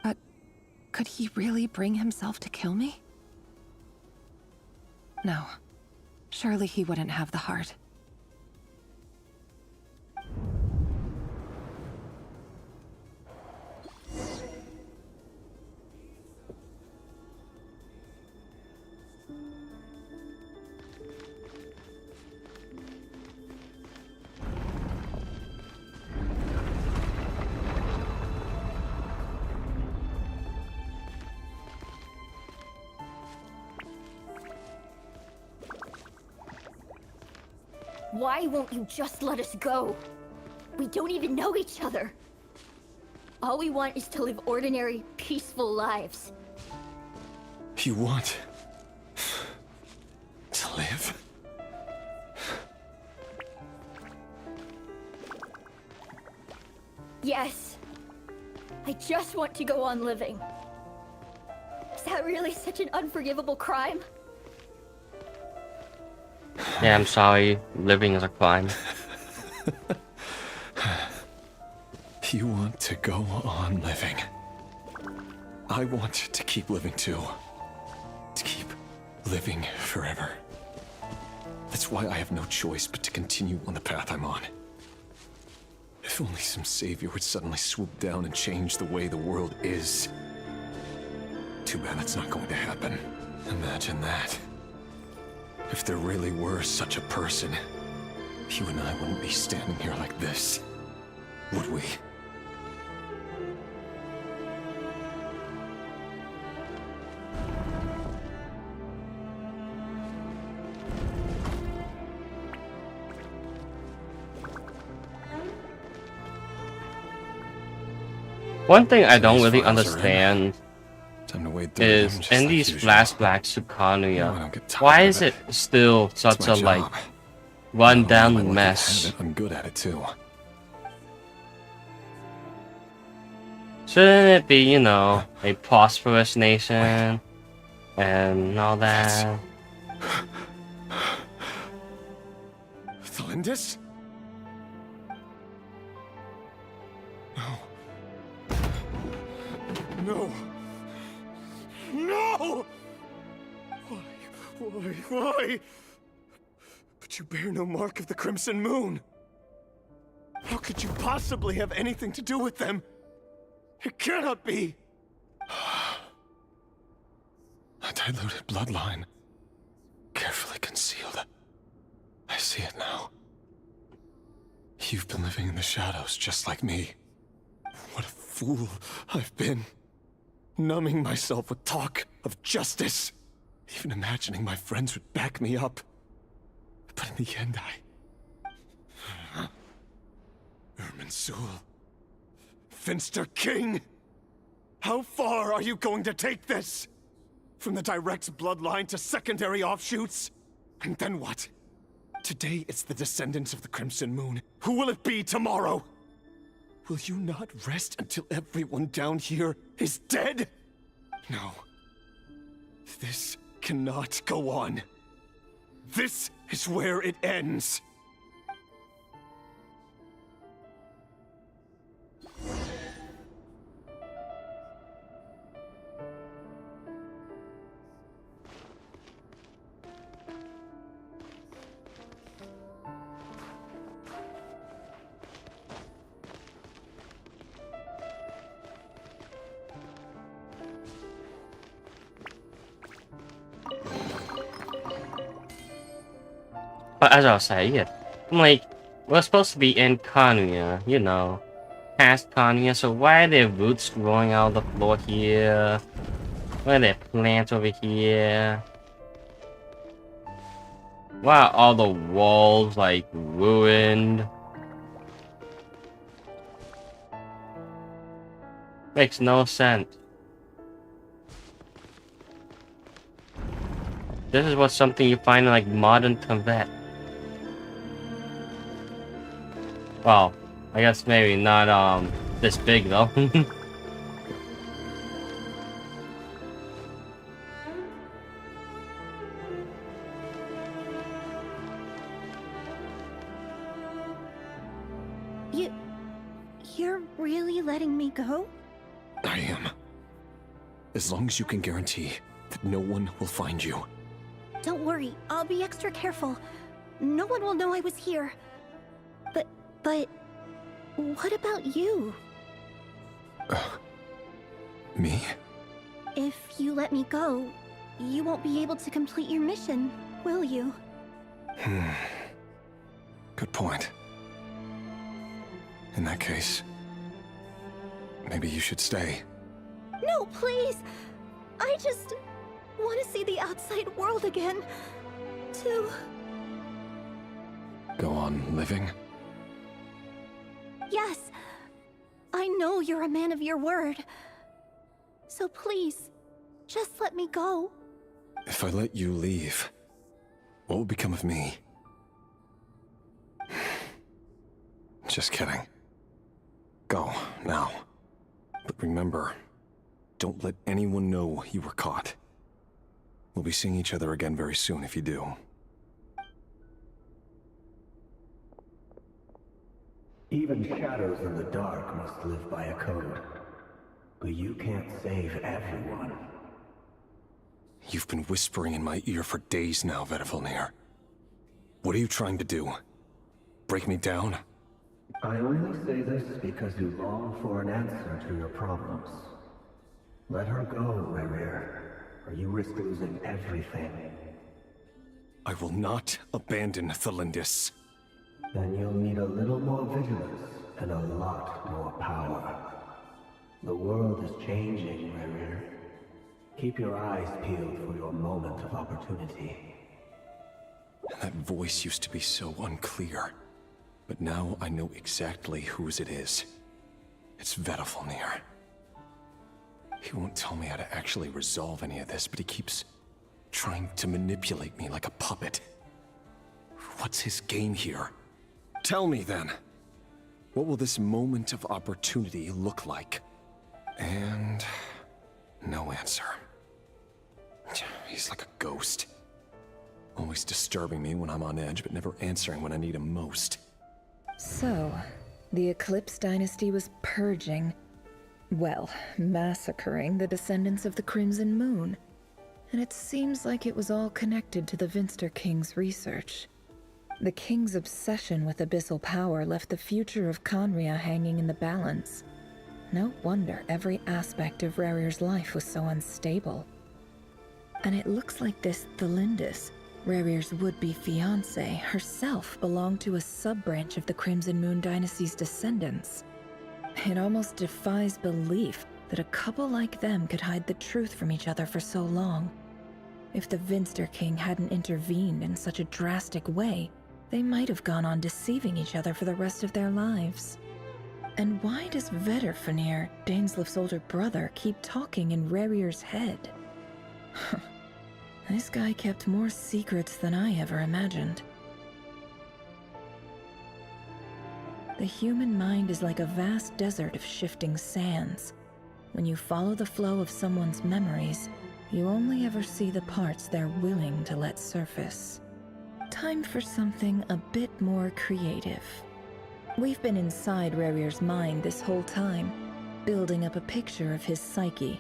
But could he really bring himself to kill me? No. Surely he wouldn't have the heart. Why won't you just let us go? We don't even know each other. All we want is to live ordinary, peaceful lives. You want to live? Yes. I just want to go on living. Is that really such an unforgivable crime? Yeah, I'm sorry. Living is a crime. You want to go on living. I want to keep living too. To keep living forever. That's why I have no choice but to continue on the path I'm on. If only some savior would suddenly swoop down and change the way the world is. Too bad that's not going to happen. Imagine that. If there really were such a person, you and I wouldn't be standing here like this, would we? One thing I don't These really files are in. understand Time to wade through is them just in like these usual. flashbacks to No, I Kanuya, don't get tired why of is it still such It's my a like job. run Oh, down I like to mess? have it. I'm good at it too. Shouldn't it be, you know, a prosperous nation and all that? Thelindis? No. No! Why? But you bear no mark of the Crimson Moon. How could you possibly have anything to do with them? It cannot be! A diluted bloodline. Carefully concealed. I see it now. You've been living in the shadows just like me. What a fool I've been. Numbing myself with talk of justice. Even imagining my friends would back me up. But in the end, Irminsul. Finster King! How far are you going to take this? From the direct bloodline to secondary offshoots? And then what? Today it's the descendants of the Crimson Moon. Who will it be tomorrow? Will you not rest until everyone down here is dead? No. This cannot go on. This is where it ends. But as I was saying, I'm like, we're supposed to be in Conria, you know, past Conria, so why are there roots growing out of the floor here? Why are there plants over here? Why are all the walls, like, ruined? Makes no sense. This is something you find in, like, modern Tibet. Well, I guess maybe not, this big, though. You're really letting me go? I am. As long as you can guarantee that no one will find you. Don't worry, I'll be extra careful. No one will know I was here. But what about you? Me? If you let me go, you won't be able to complete your mission, will you? Good point. In that case, maybe you should stay. No, please! I just want to see the outside world again. To... Go on living? Yes. I know you're a man of your word. So please, just let me go. If I let you leave, what will become of me? Just kidding. Go, now. But remember, don't let anyone know you were caught. We'll be seeing each other again very soon if you do. Even shadows in the dark must live by a code. But you can't save everyone. You've been whispering in my ear for days now, Vedifalnir. What are you trying to do? Break me down? I only say this because you long for an answer to your problems. Let her go, Rerir, or you risk losing everything. I will not abandon Thelindis. Then you'll need a little more vigilance and a lot more power. The world is changing, Rerir. Keep your eyes peeled for your moment of opportunity. That voice used to be so unclear. But now I know exactly whose it is. It's Vedifalnir. He won't tell me how to actually resolve any of this, but he keeps trying to manipulate me like a puppet. What's his game here? Tell me then. What will this moment of opportunity look like? And no answer. He's like a ghost. Always disturbing me when I'm on edge, but never answering when I need him most. So, the Eclipse Dynasty was purging, well, massacring the descendants of the Crimson Moon. And it seems like it was all connected to the Finster King's research. The King's obsession with abyssal power left the future of Conria hanging in the balance. No wonder every aspect of Rerir's life was so unstable. And it looks like this Thelindis, Rerir's would-be fiancée herself belonged to a sub-branch of the Crimson Moon Dynasty's descendants. It almost defies belief that a couple like them could hide the truth from each other for so long. If the Vinster King hadn't intervened in such a drastic way, they might have gone on deceiving each other for the rest of their lives. And why does Vedderfanir, Daneslif's older brother, keep talking in Rerir's head? This guy kept more secrets than I ever imagined. The human mind is like a vast desert of shifting sands. When you follow the flow of someone's memories, you only ever see the parts they're willing to let surface. Time for something a bit more creative. We've been inside Rerir's mind this whole time, building up a picture of his psyche.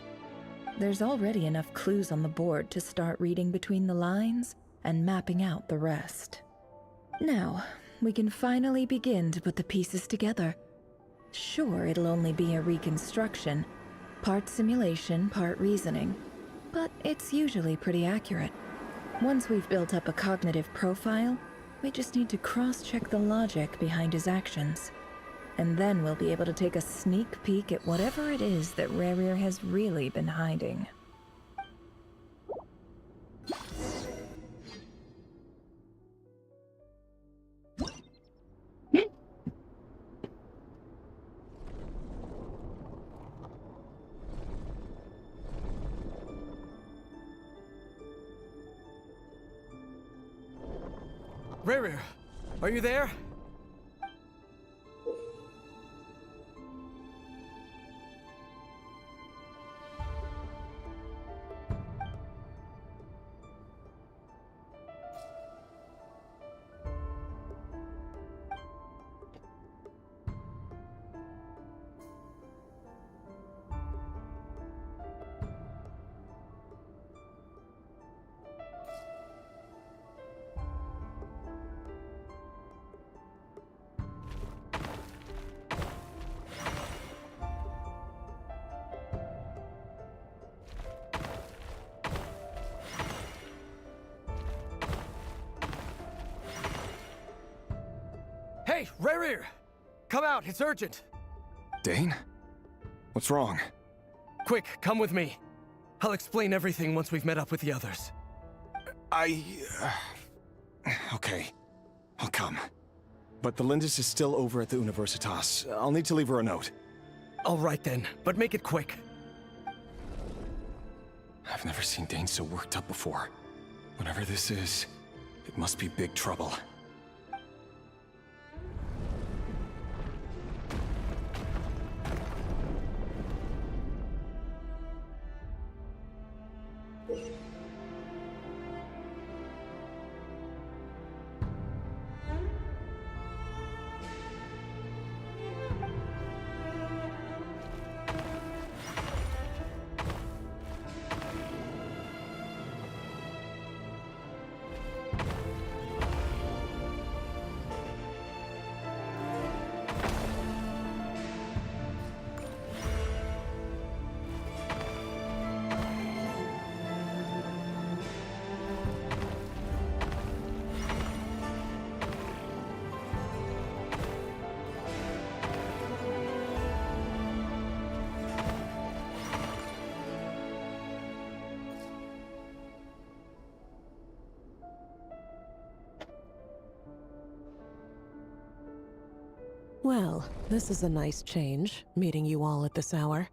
There's already enough clues on the board to start reading between the lines and mapping out the rest. Now, we can finally begin to put the pieces together. Sure, it'll only be a reconstruction, part simulation, part reasoning, but it's usually pretty accurate. Once we've built up a cognitive profile, we just need to cross-check the logic behind his actions. And then we'll be able to take a sneak peek at whatever it is that Rerir has really been hiding. Rerir, are you there? Hey, Rerir! Come out, it's urgent! Dane? What's wrong? Quick, come with me. I'll explain everything once we've met up with the others. Okay. I'll come. But the Lindis is still over at the Universitas. I'll need to leave her a note. All right then, but make it quick. I've never seen Dane so worked up before. Whatever this is, it must be big trouble. Well, this is a nice change, meeting you all at this hour.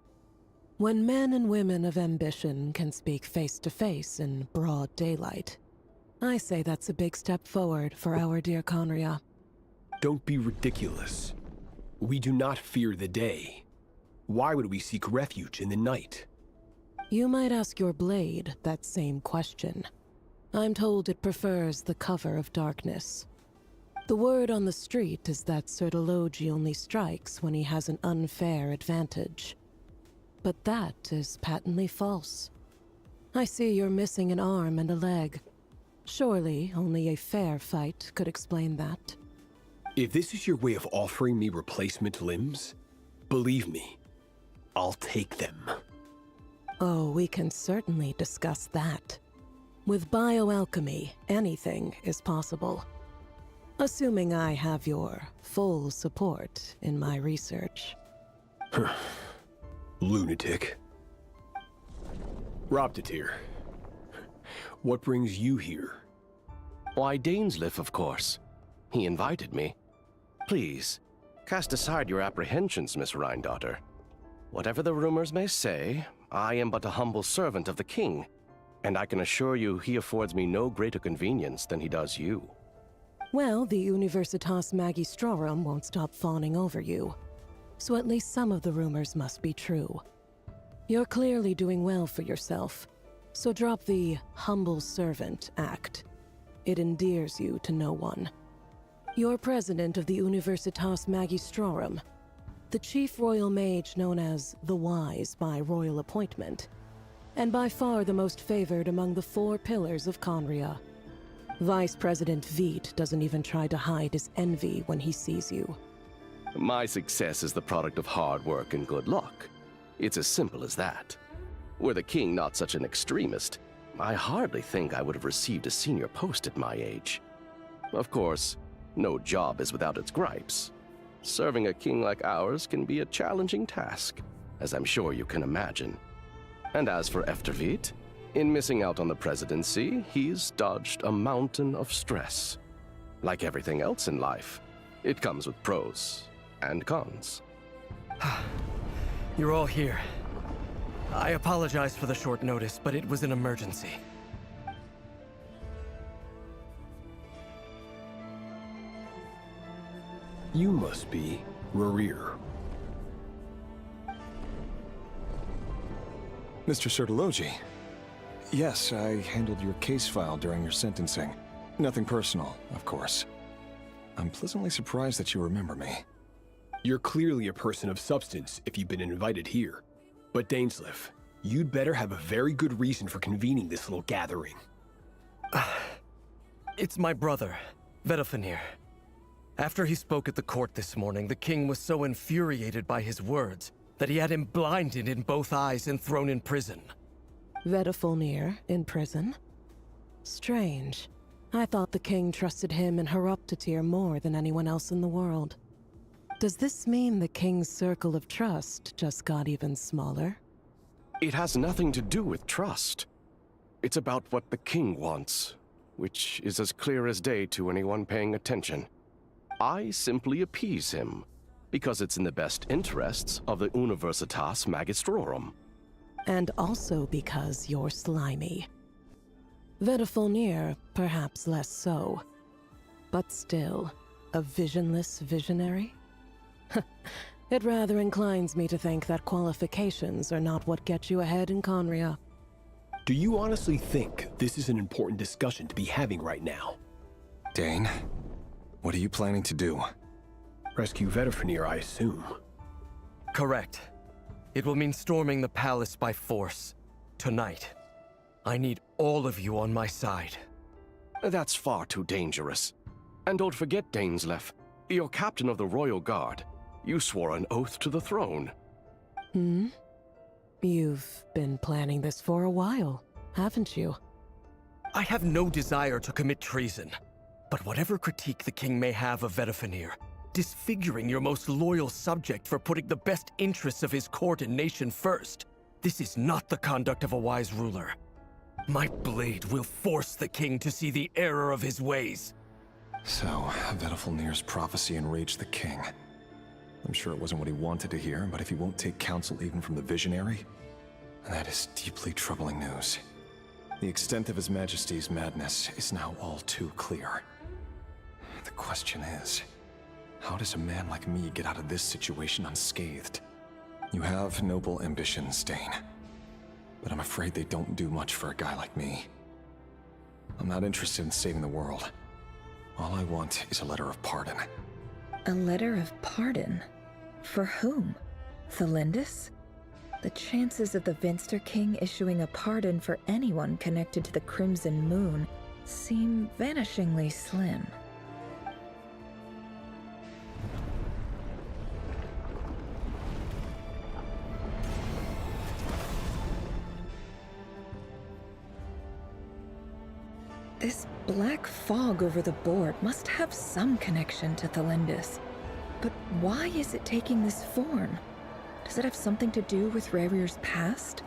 When men and women of ambition can speak face to face in broad daylight, I say that's a big step forward for our dear Conria. Don't be ridiculous. We do not fear the day. Why would we seek refuge in the night? You might ask your blade that same question. I'm told it prefers the cover of darkness. The word on the street is that Sertologi only strikes when he has an unfair advantage. But that is patently false. I see you're missing an arm and a leg. Surely only a fair fight could explain that. If this is your way of offering me replacement limbs, believe me, I'll take them. Oh, we can certainly discuss that. With bioalchemy, anything is possible. Assuming I have your full support in my research. Lunatic. Robtatir. What brings you here? Why, Dainsleif, of course. He invited me. Please, cast aside your apprehensions, Miss Rhindaughter. Whatever the rumors may say, I am but a humble servant of the king, and I can assure you he affords me no greater convenience than he does you. Well, the Universitas Magistrorum won't stop fawning over you, so at least some of the rumors must be true. You're clearly doing well for yourself, so drop the humble servant act. It endears you to no one. You're president of the Universitas Magistrorum, the chief royal mage known as the Wise by royal appointment, and by far the most favored among the 4 pillars of Conria. Vice President Veit doesn't even try to hide his envy when he sees you. My success is the product of hard work and good luck. It's as simple as that. Were the king not such an extremist, I hardly think I would have received a senior post at my age. Of course, no job is without its gripes. Serving a king like ours can be a challenging task, as I'm sure you can imagine. And as for Efterveit, in missing out on the presidency, he's dodged a mountain of stress. Like everything else in life, it comes with pros and cons. You're all here. I apologize for the short notice, but it was an emergency. You must be Rarir. Mr. Sertologi. Yes, I handled your case file during your sentencing. Nothing personal, of course. I'm pleasantly surprised that you remember me. You're clearly a person of substance if you've been invited here. But Dainsleif, you'd better have a very good reason for convening this little gathering. It's my brother, Vedofenir. After he spoke at the court this morning, the king was so infuriated by his words that he had him blinded in both eyes and thrown in prison. Vedofenir in prison? Strange. I thought the king trusted him and Horoptatir more than anyone else in the world. Does this mean the king's circle of trust just got even smaller? It has nothing to do with trust. It's about what the king wants, which is as clear as day to anyone paying attention. I simply appease him, because it's in the best interests of the Universitas Magistrorum. And also because you're slimy. Vedofenir, perhaps less so. But still, a visionless visionary? It rather inclines me to think that qualifications are not what get you ahead in Conria. Do you honestly think this is an important discussion to be having right now? Dane, what are you planning to do? Rescue Vedofenir, I assume. Correct. It will mean storming the palace by force. Tonight. I need all of you on my side. That's far too dangerous. And don't forget, Dainsleif, you're captain of the Royal Guard. You swore an oath to the throne. You've been planning this for a while, haven't you? I have no desire to commit treason. But whatever critique the king may have of Vedofenir, disfiguring your most loyal subject for putting the best interests of his court and nation first, this is not the conduct of a wise ruler. My blade will force the king to see the error of his ways. So, Vedofenir's prophecy enraged the king. I'm sure it wasn't what he wanted to hear, but if he won't take counsel even from the visionary, that is deeply troubling news. The extent of His Majesty's madness is now all too clear. The question is, how does a man like me get out of this situation unscathed? You have noble ambitions, Dane, but I'm afraid they don't do much for a guy like me. I'm not interested in saving the world. All I want is a letter of pardon. A letter of pardon? For whom? Thelindis? The chances of the Vinster King issuing a pardon for anyone connected to the Crimson Moon seem vanishingly slim. This black fog over the board must have some connection to Thelindis. But why is it taking this form? Does it have something to do with Rarir's past?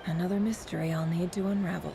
Another mystery I'll need to unravel.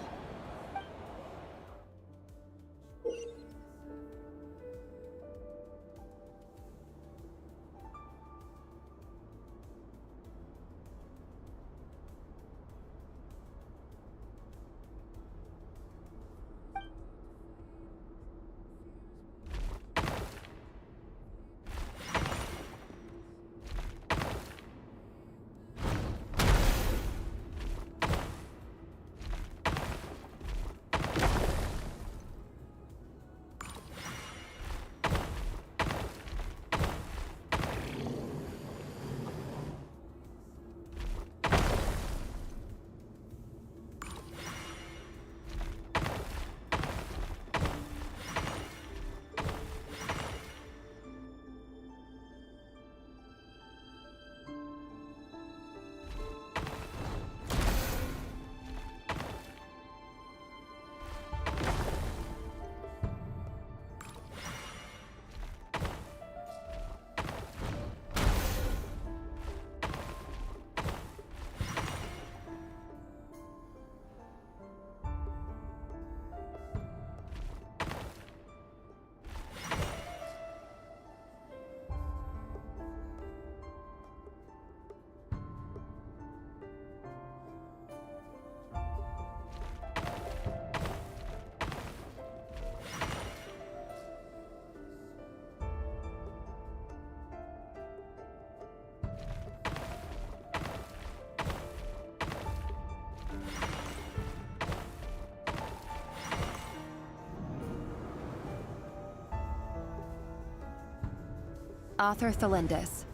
Author Thelindis.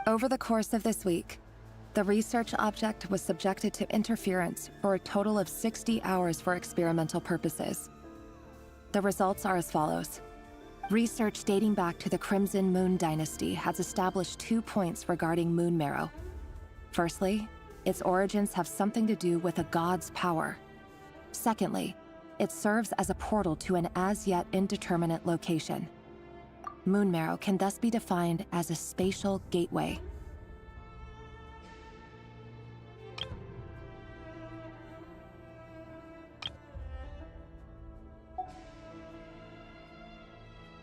Over the course of this week, the research object was subjected to interference for a total of 60 hours for experimental purposes. The results are as follows. Research dating back to the Crimson Moon Dynasty has established 2 points regarding moon marrow. Firstly, its origins have something to do with a god's power. Secondly, it serves as a portal to an as-yet indeterminate location. Moon marrow can thus be defined as a spatial gateway.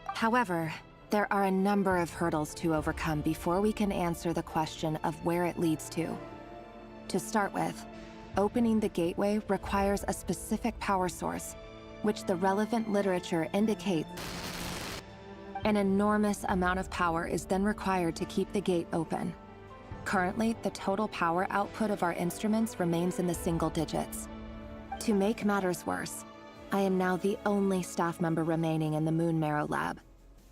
However, there are a number of hurdles to overcome before we can answer the question of where it leads to. To start with, opening the gateway requires a specific power source, which the relevant literature indicates. An enormous amount of power is then required to keep the gate open. Currently, the total power output of our instruments remains in the single digits. To make matters worse, I am now the only staff member remaining in the Moon Marrow lab.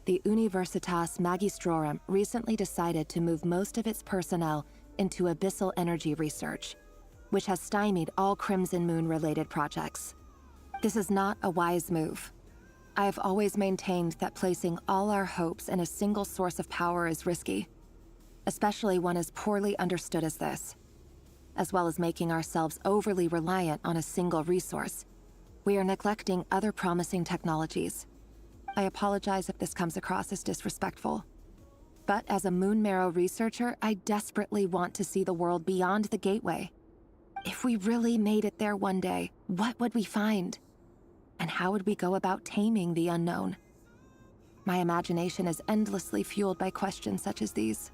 The Universitas Magistrorum recently decided to move most of its personnel into abyssal energy research, which has stymied all Crimson Moon-related projects. This is not a wise move. I have always maintained that placing all our hopes in a single source of power is risky, especially one as poorly understood as this. As well as making ourselves overly reliant on a single resource, we are neglecting other promising technologies. I apologize if this comes across as disrespectful. But as a Moon Marrow researcher, I desperately want to see the world beyond the gateway. If we really made it there one day, what would we find? And how would we go about taming the unknown? My imagination is endlessly fueled by questions such as these.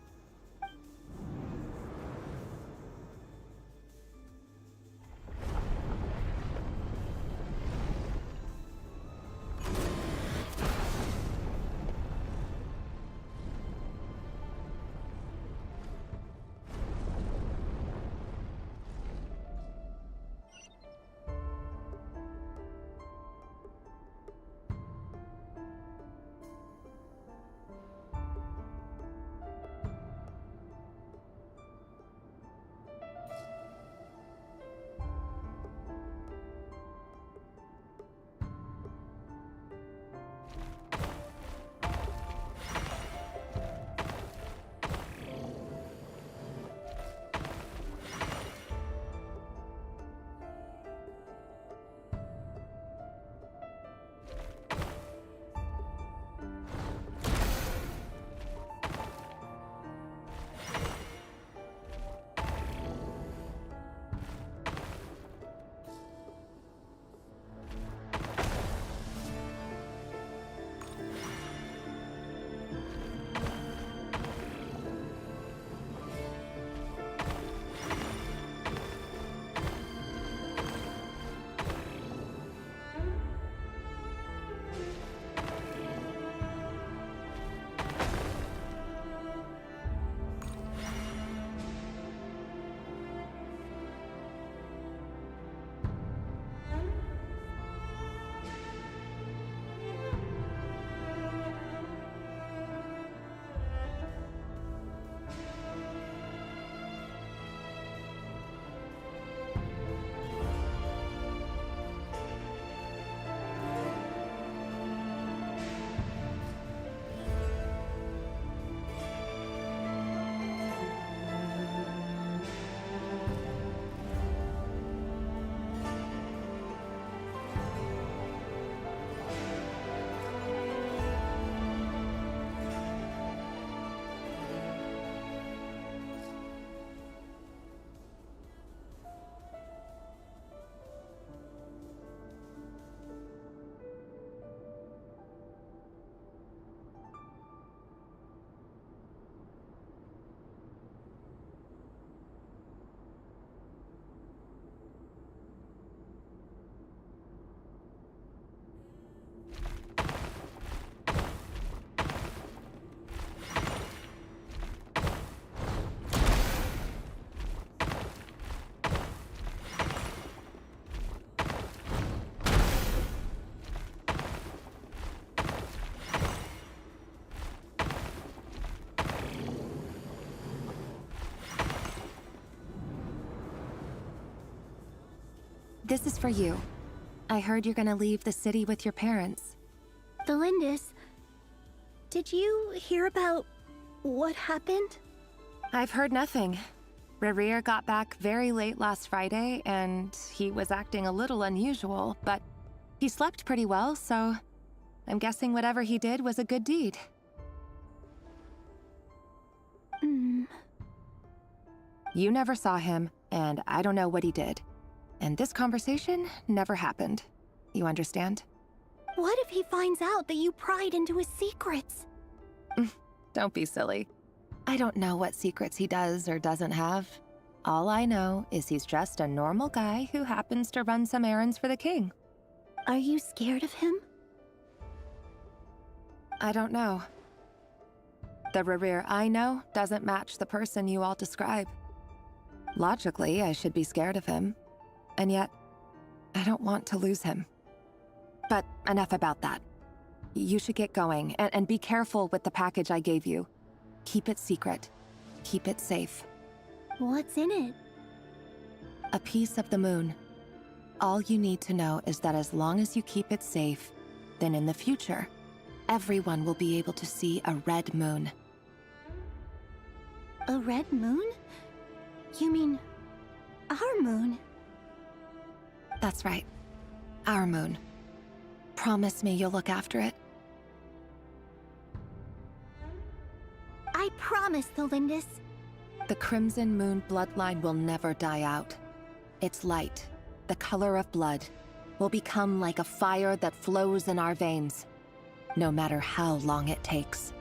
This is for you. I heard you're gonna leave the city with your parents. Delindis, did you hear about what happened? I've heard nothing. Rerir got back very late last Friday, and he was acting a little unusual, but he slept pretty well, so I'm guessing whatever he did was a good deed. You never saw him, and I don't know what he did. And this conversation never happened. You understand? What if he finds out that you pried into his secrets? Don't be silly. I don't know what secrets he does or doesn't have. All I know is he's just a normal guy who happens to run some errands for the king. Are you scared of him? I don't know. The Rerir I know doesn't match the person you all describe. Logically, I should be scared of him. And yet, I don't want to lose him. But enough about that. You should get going, and be careful with the package I gave you. Keep it secret. Keep it safe. What's in it? A piece of the moon. All you need to know is that as long as you keep it safe, then in the future, everyone will be able to see a red moon. A red moon? You mean our moon? That's right. Our moon. Promise me you'll look after it. I promise, Delindis. The Crimson Moon bloodline will never die out. Its light, the color of blood, will become like a fire that flows in our veins, no matter how long it takes.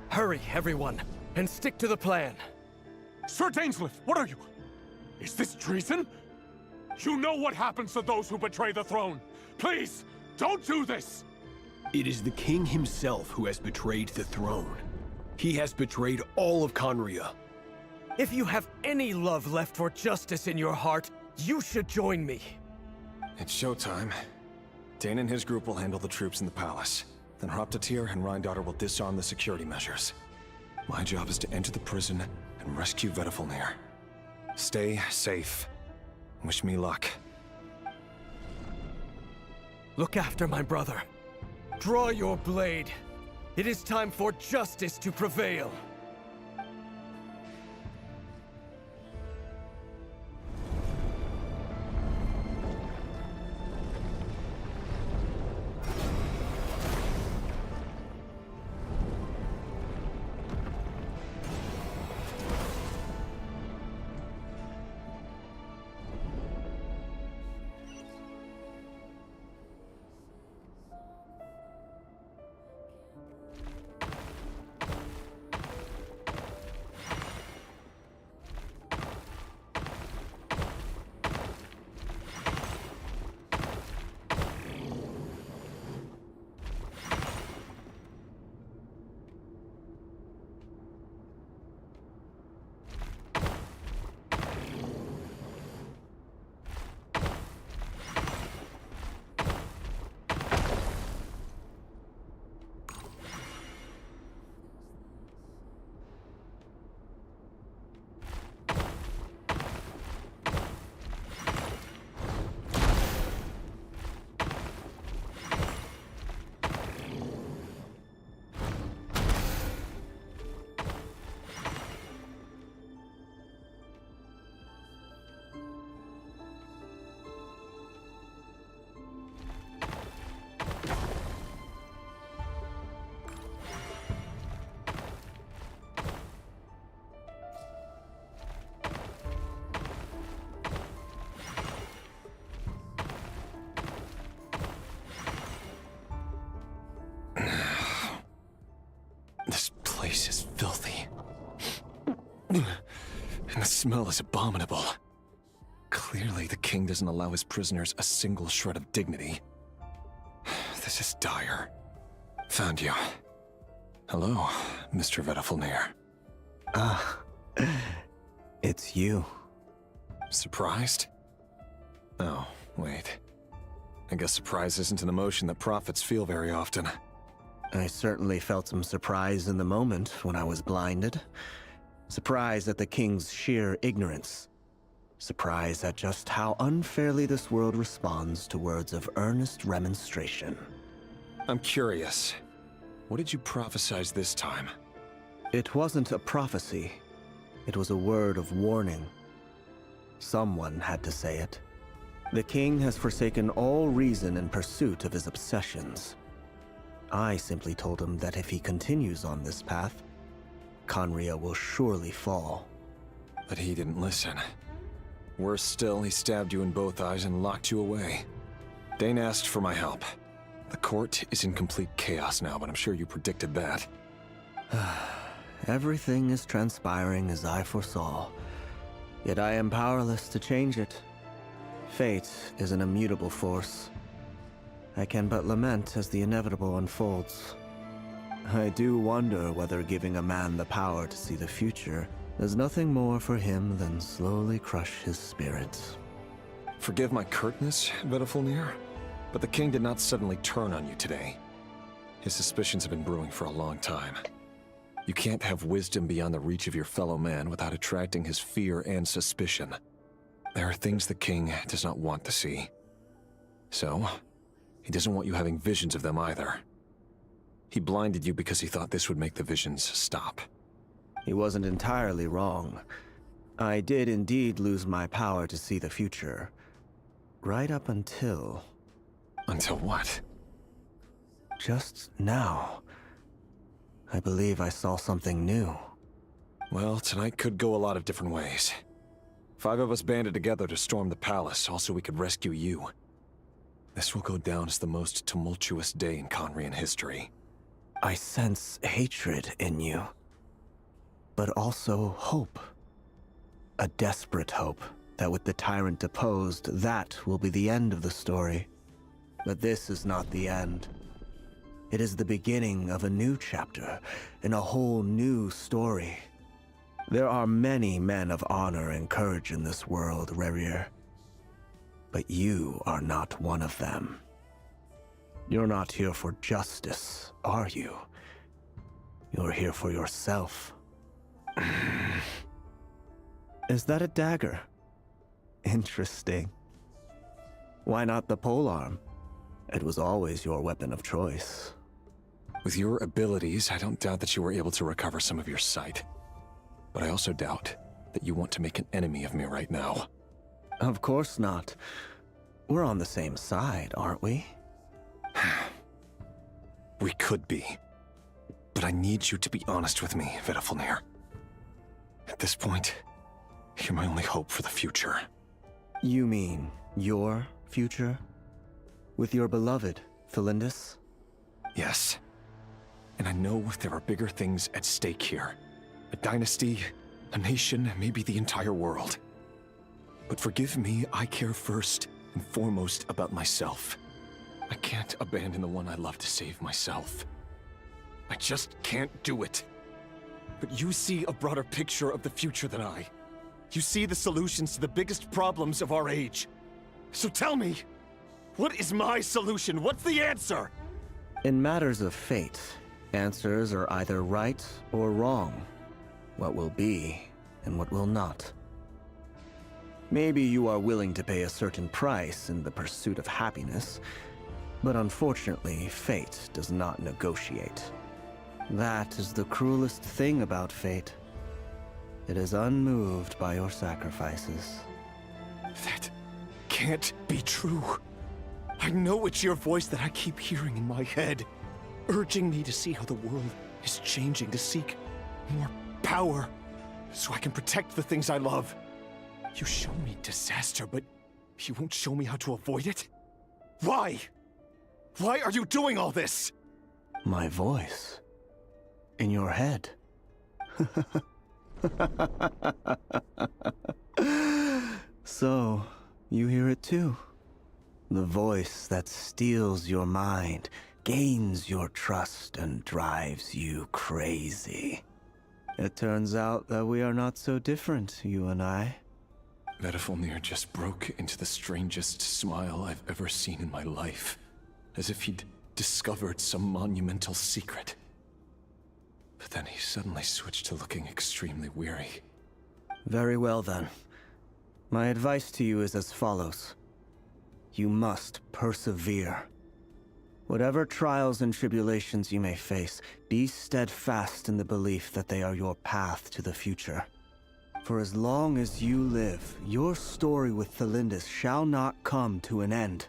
Hurry, everyone, and stick to the plan. Sir Dainsleif, what are you? Is this treason? You know what happens to those who betray the throne. Please, don't do this! It is the king himself who has betrayed the throne. He has betrayed all of Conria. If you have any love left for justice in your heart, you should join me. It's showtime. Dane and his group will handle the troops in the palace. Then Hraptatir and Rhindaughter will disarm the security measures. My job is to enter the prison and rescue Vedifalnir. Stay safe. Wish me luck. Look after my brother. Draw your blade. It is time for justice to prevail. This place is filthy. And the smell is abominable. Clearly, the king doesn't allow his prisoners a single shred of dignity. This is dire. Found you. Hello, Mr. Vedafilnir. Ah, it's you. Surprised? Oh, wait. I guess surprise isn't an emotion that prophets feel very often. I certainly felt some surprise in the moment when I was blinded. Surprise at the king's sheer ignorance. Surprise at just how unfairly this world responds to words of earnest remonstration. I'm curious. What did you prophesize this time? It wasn't a prophecy. It was a word of warning. Someone had to say it. The king has forsaken all reason in pursuit of his obsessions. I simply told him that if he continues on this path, Conria will surely fall. But he didn't listen. Worse still, he stabbed you in both eyes and locked you away. Dane asked for my help. The court is in complete chaos now, but I'm sure you predicted that. Everything is transpiring as I foresaw, yet I am powerless to change it. Fate is an immutable force. I can but lament as the inevitable unfolds. I do wonder whether giving a man the power to see the future does nothing more for him than slowly crush his spirit. Forgive my curtness, Vedafilnir, but the king did not suddenly turn on you today. His suspicions have been brewing for a long time. You can't have wisdom beyond the reach of your fellow man without attracting his fear and suspicion. There are things the king does not want to see. So, he doesn't want you having visions of them either. He blinded you because he thought this would make the visions stop. He wasn't entirely wrong. I did indeed lose my power to see the future. Right up until... Until what? Just now. I believe I saw something new. Well, tonight could go a lot of different ways. 5 of us banded together to storm the palace, also we could rescue you. This will go down as the most tumultuous day in Conrian history. I sense hatred in you, but also hope. A desperate hope that with the tyrant deposed, that will be the end of the story. But this is not the end. It is the beginning of a new chapter, in a whole new story. There are many men of honor and courage in this world, Rerir. But you are not one of them. You're not here for justice, are you? You're here for yourself. Is that a dagger? Interesting. Why not the polearm? It was always your weapon of choice. With your abilities, I don't doubt that you were able to recover some of your sight. But I also doubt that you want to make an enemy of me right now. Of course not. We're on the same side, aren't we? We could be. But I need you to be honest with me, Vedafilnir. At this point, you're my only hope for the future. You mean your future? With your beloved, Felindis? Yes. And I know there are bigger things at stake here. A dynasty, a nation, maybe the entire world. But forgive me, I care first and foremost about myself. I can't abandon the one I love to save myself. I just can't do it. But you see a broader picture of the future than I. You see the solutions to the biggest problems of our age. So tell me, what is my solution? What's the answer? In matters of fate, answers are either right or wrong. What will be and what will not. Maybe you are willing to pay a certain price in the pursuit of happiness, but unfortunately, fate does not negotiate. That is the cruelest thing about fate. It is unmoved by your sacrifices. That can't be true. I know it's your voice that I keep hearing in my head, urging me to see how the world is changing, to seek more power, so I can protect the things I love. You show me disaster, but you won't show me how to avoid it? Why? Why are you doing all this? My voice. In your head. So, you hear it too? The voice that steals your mind, gains your trust, and drives you crazy. It turns out that we are not so different, you and I. Vedafilnir just broke into the strangest smile I've ever seen in my life, as if he'd discovered some monumental secret. But then he suddenly switched to looking extremely weary. Very well then. My advice to you is as follows. You must persevere. Whatever trials and tribulations you may face, be steadfast in the belief that they are your path to the future. For as long as you live, your story with Felindis shall not come to an end.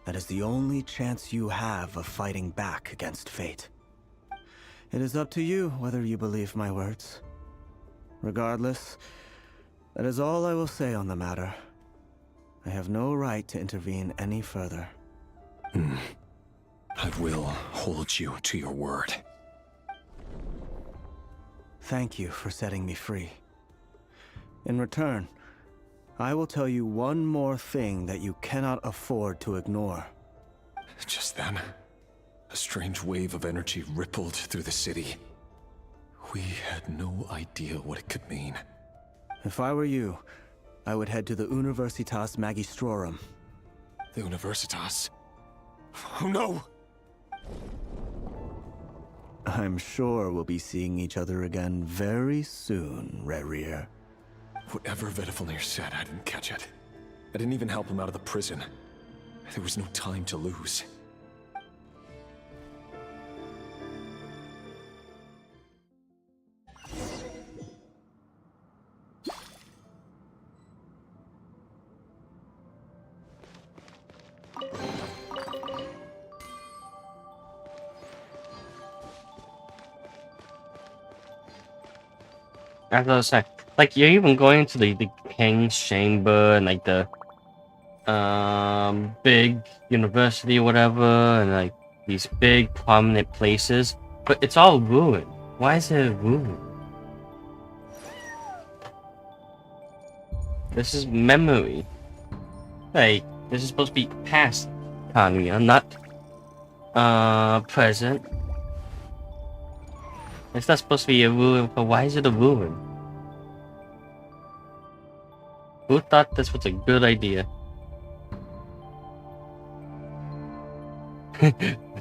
That is the only chance you have of fighting back against fate. It is up to you whether you believe my words. Regardless, that is all I will say on the matter. I have no right to intervene any further. I will hold you to your word. Thank you for setting me free. In return, I will tell you one more thing that you cannot afford to ignore. Just then, a strange wave of energy rippled through the city. We had no idea what it could mean. If I were you, I would head to the Universitas Magistrorum. The Universitas? Oh no! I'm sure we'll be seeing each other again very soon, Rerir. Whatever Vedafilnir said, I didn't catch it. I didn't even help him out of the prison. There was no time to lose. As I was saying, like you're even going to the king's chamber and like the big university or whatever, and like these big prominent places, but it's all ruined. Why is it ruined? This is memory. Like this is supposed to be past, Tanya, not present. It's not supposed to be a ruin, but why is it a ruin? Who thought this was a good idea?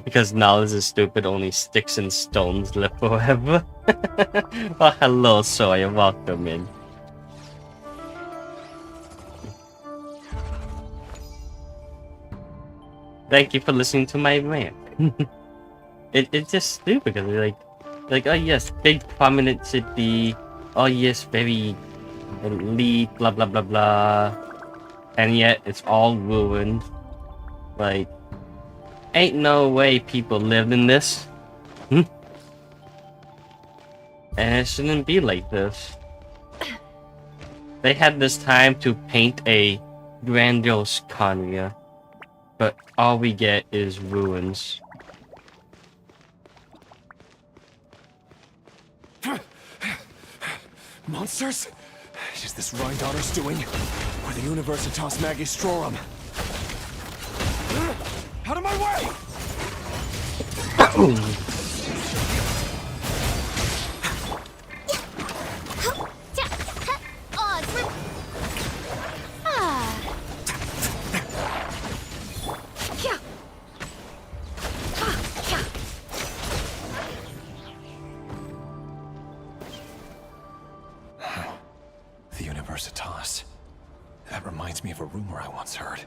Because knowledge is stupid, only sticks and stones live forever. Oh, hello, Sawyer, welcome in. Thank you for listening to my rant. It's just stupid because they're like, oh yes, big prominent city, oh yes, very elite, blah blah blah blah, and yet it's all ruined. Like, ain't no way people live in this. And it shouldn't be like this. They had this time to paint a grandiose Kanye, but all we get is ruins. Monsters? Is this Rhindaughter's doing? Or the Universitas Magistrorum? Out of my way! The Universitas. That reminds me of a rumor I once heard.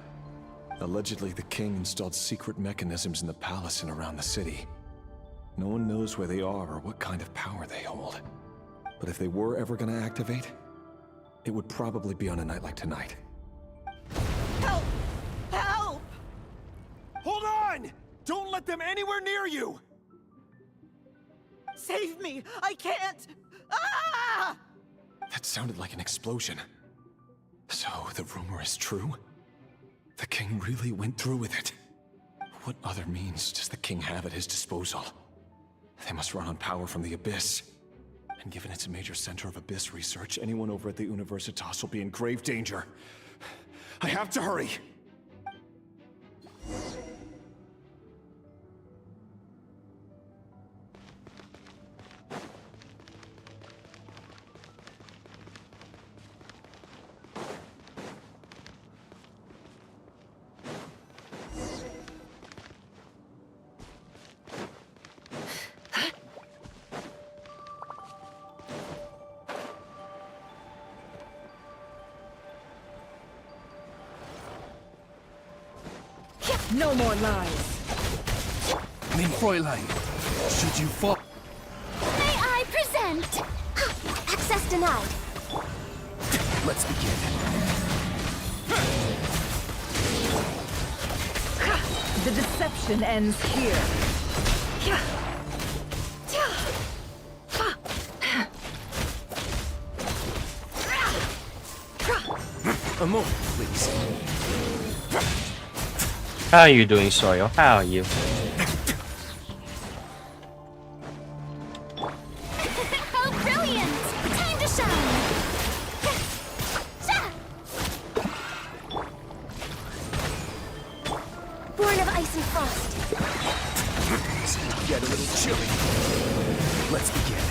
Allegedly, the king installed secret mechanisms in the palace and around the city. No one knows where they are or what kind of power they hold. But if they were ever gonna activate, it would probably be on a night like tonight. Help! Help! Hold on! Don't let them anywhere near you! Save me! I can't! Ah! That sounded like an explosion. So, the rumor is true? The king really went through with it? What other means does the king have at his disposal? They must run on power from the Abyss. And given it's a major center of Abyss research, anyone over at the Universitas will be in grave danger. I have to hurry! No more lies. Mein Fräulein, should you fall... May I present? Access denied. Let's begin. The deception ends here. A moment, please. How are you doing, Sawyer? How are you? Oh, brilliant! Time to shine! Born of ice and frost. Get a little chilly. Let's begin.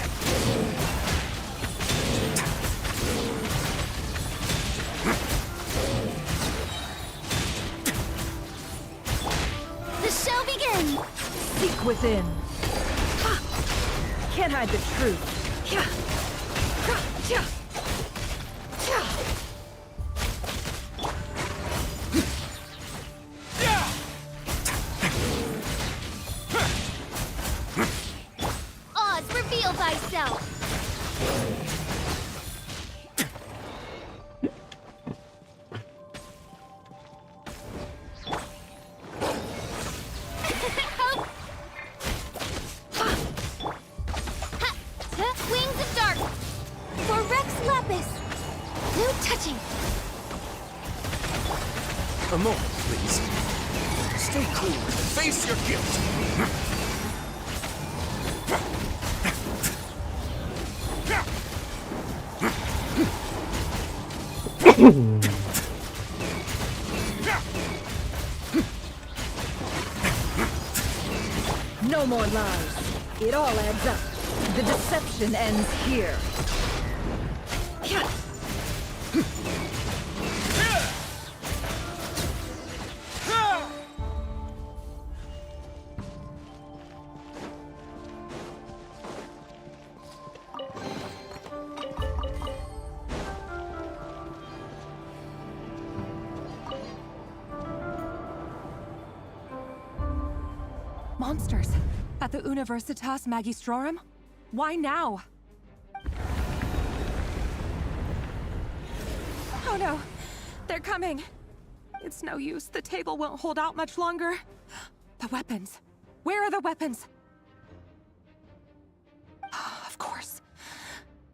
The show begins! Seek within. Can't hide the truth. Oz, reveal thyself! Wings of Dark! For Rex Lapis! No touching! A moment, please. Stay cool and face your guilt. No more lies. It all adds up. The deception ends here. Monsters. At the Universitas Magistrorum? Why now? Oh no! They're coming! It's no use. The table won't hold out much longer. The weapons. Where are the weapons? Of course.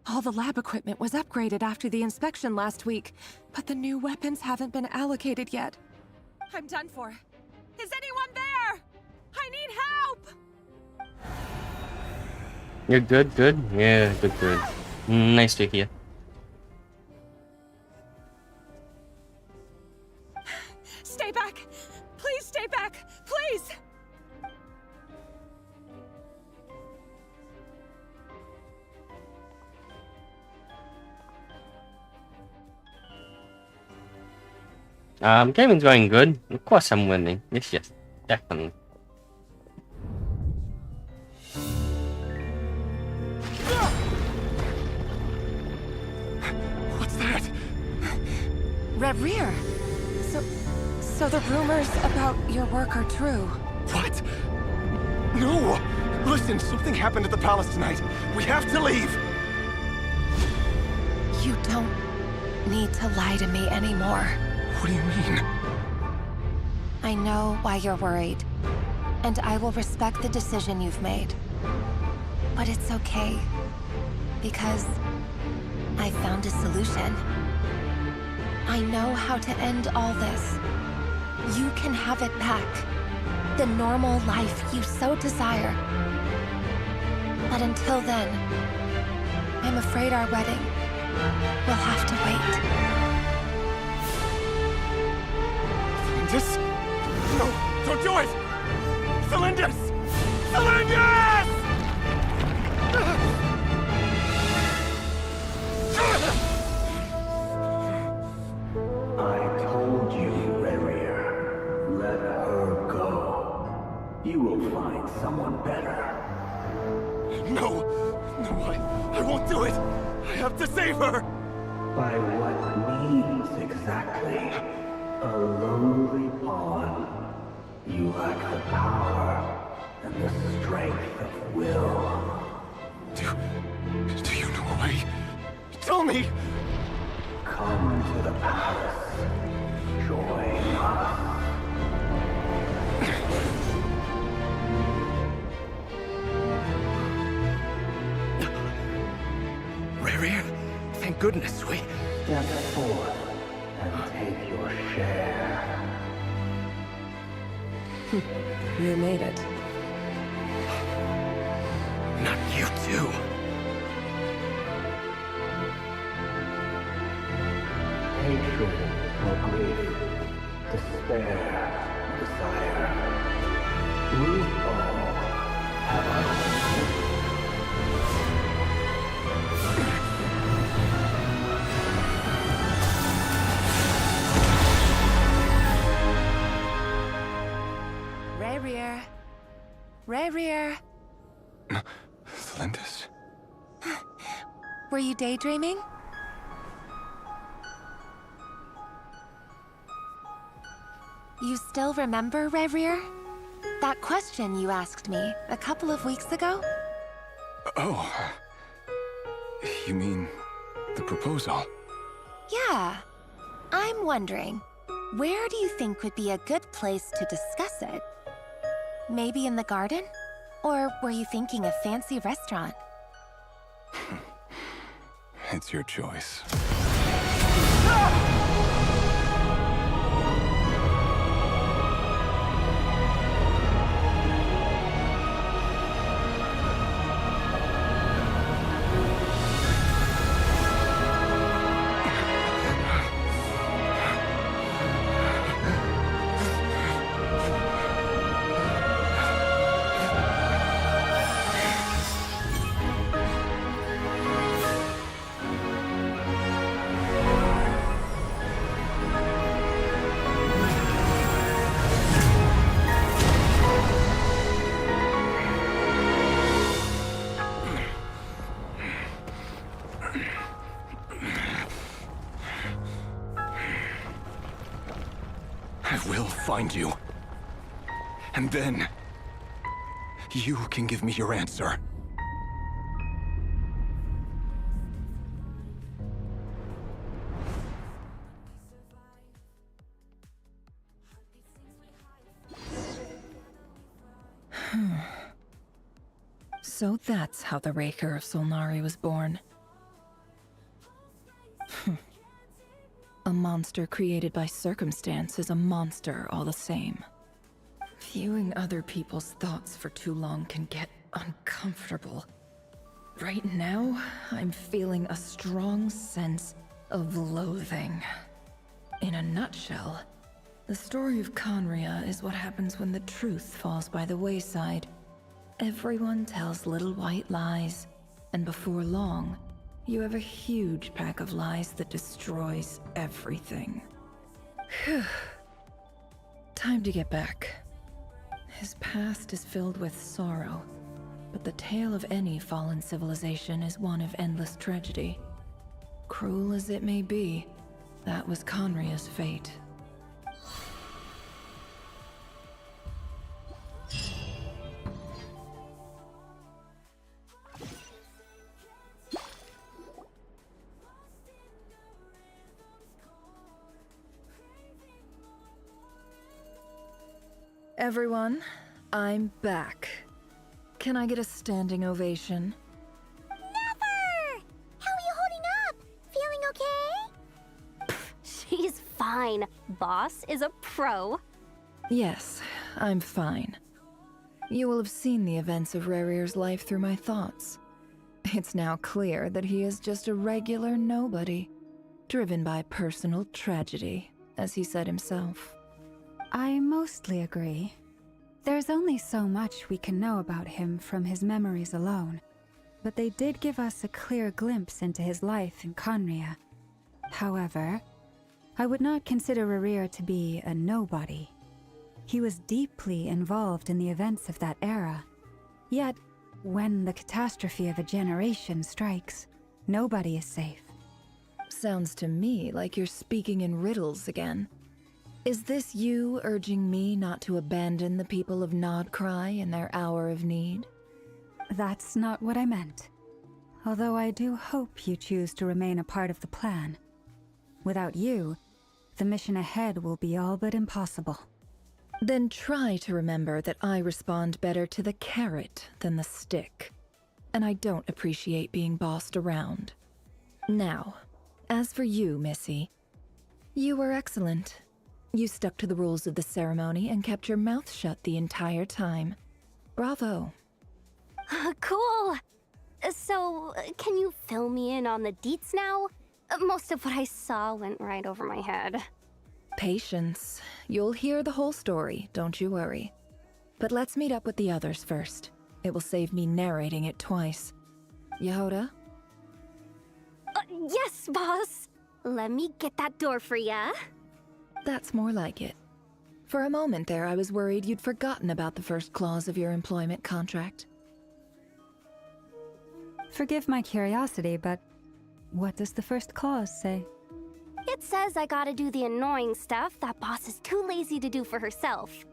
All the lab equipment was upgraded after the inspection last week, but the new weapons haven't been allocated yet. I'm done for. Is anyone there? I need help! You're good, good? Yeah, good, good. Nice to hear. Stay back! Please stay back! Please! Gaming's going good. Of course I'm winning. Yes, yes. Definitely. What's that? Reverie! So the rumors about your work are true. What? No! Listen, something happened at the palace tonight. We have to leave! You don't need to lie to me anymore. What do you mean? I know why you're worried, and I will respect the decision you've made. But it's okay, because I found a solution. I know how to end all this. You can have it back. The normal life you so desire. But until then, I'm afraid our wedding will have to wait. Cylindus? No, don't do it! Cylindus! Cylindus! I told you, Reverie. Let her go. You will find someone better. No! No, I won't do it! I have to save her! By what means exactly? A lowly pawn. You lack the power and the strength of will. Do you know a way? Tell me! Come to the palace. Join us. Reverie, thank goodness we... Step forth and take your share. You made it. Not you too. Hatred or grief, despair, desire. We all have our own. Reverie. Cylindus? Were you daydreaming? You still remember, Reverie? That question you asked me a couple of weeks ago? Oh. You mean the proposal? Yeah. I'm wondering, where do you think would be a good place to discuss it? Maybe in the garden? Or were you thinking a fancy restaurant? It's your choice. I will find you. And then... you can give me your answer. So that's how the Raker of Solnari was born. A monster created by circumstance is a monster all the same. Viewing other people's thoughts for too long can get uncomfortable. Right now, I'm feeling a strong sense of loathing. In a nutshell, the story of Conria is what happens when the truth falls by the wayside. Everyone tells little white lies, and before long, you have a huge pack of lies that destroys everything. Phew. Time to get back. His past is filled with sorrow, but the tale of any fallen civilization is one of endless tragedy. Cruel as it may be, that was Conria's fate. Everyone, I'm back. Can I get a standing ovation? Never! How are you holding up? Feeling okay? She's fine. Boss is a pro. Yes, I'm fine. You will have seen the events of Rerir's life through my thoughts. It's now clear that he is just a regular nobody, driven by personal tragedy, as he said himself. I mostly agree. There's only so much we can know about him from his memories alone, but they did give us a clear glimpse into his life in Conria. However, I would not consider Rerir to be a nobody. He was deeply involved in the events of that era. Yet, when the catastrophe of a generation strikes, nobody is safe. Sounds to me like you're speaking in riddles again. Is this you urging me not to abandon the people of Nodcry in their hour of need? That's not what I meant. Although I do hope you choose to remain a part of the plan. Without you, the mission ahead will be all but impossible. Then try to remember that I respond better to the carrot than the stick. And I don't appreciate being bossed around. Now, as for you, Missy, you were excellent. You stuck to the rules of the ceremony and kept your mouth shut the entire time. Bravo. Cool! So, can you fill me in on the deets now? Most of what I saw went right over my head. Patience. You'll hear the whole story, don't you worry. But let's meet up with the others first. It will save me narrating it twice. Yehoda? Yes, boss! Let me get that door for ya. That's more like it. For a moment there, I was worried you'd forgotten about the first clause of your employment contract. Forgive my curiosity, but what does the first clause say? It says I gotta do the annoying stuff that boss is too lazy to do for herself.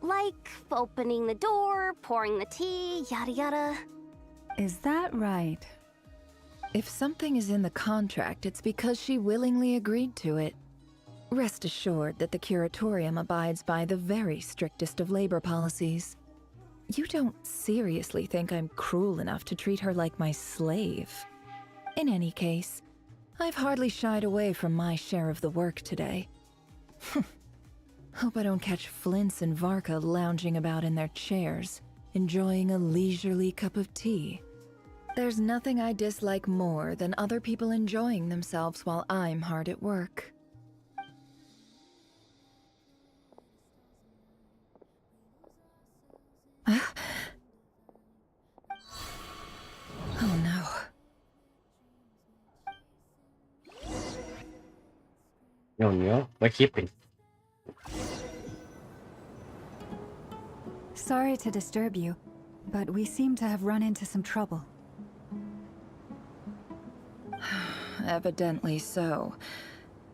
Like opening the door, pouring the tea, yada yada. Is that right? If something is in the contract, it's because she willingly agreed to it. Rest assured that the Curatorium abides by the very strictest of labor policies. You don't seriously think I'm cruel enough to treat her like my slave? In any case, I've hardly shied away from my share of the work today. Hope I don't catch Flintz and Varka lounging about in their chairs, enjoying a leisurely cup of tea. There's nothing I dislike more than other people enjoying themselves while I'm hard at work. Oh no. Oh no, what happened? Sorry to disturb you, but we seem to have run into some trouble. Evidently so.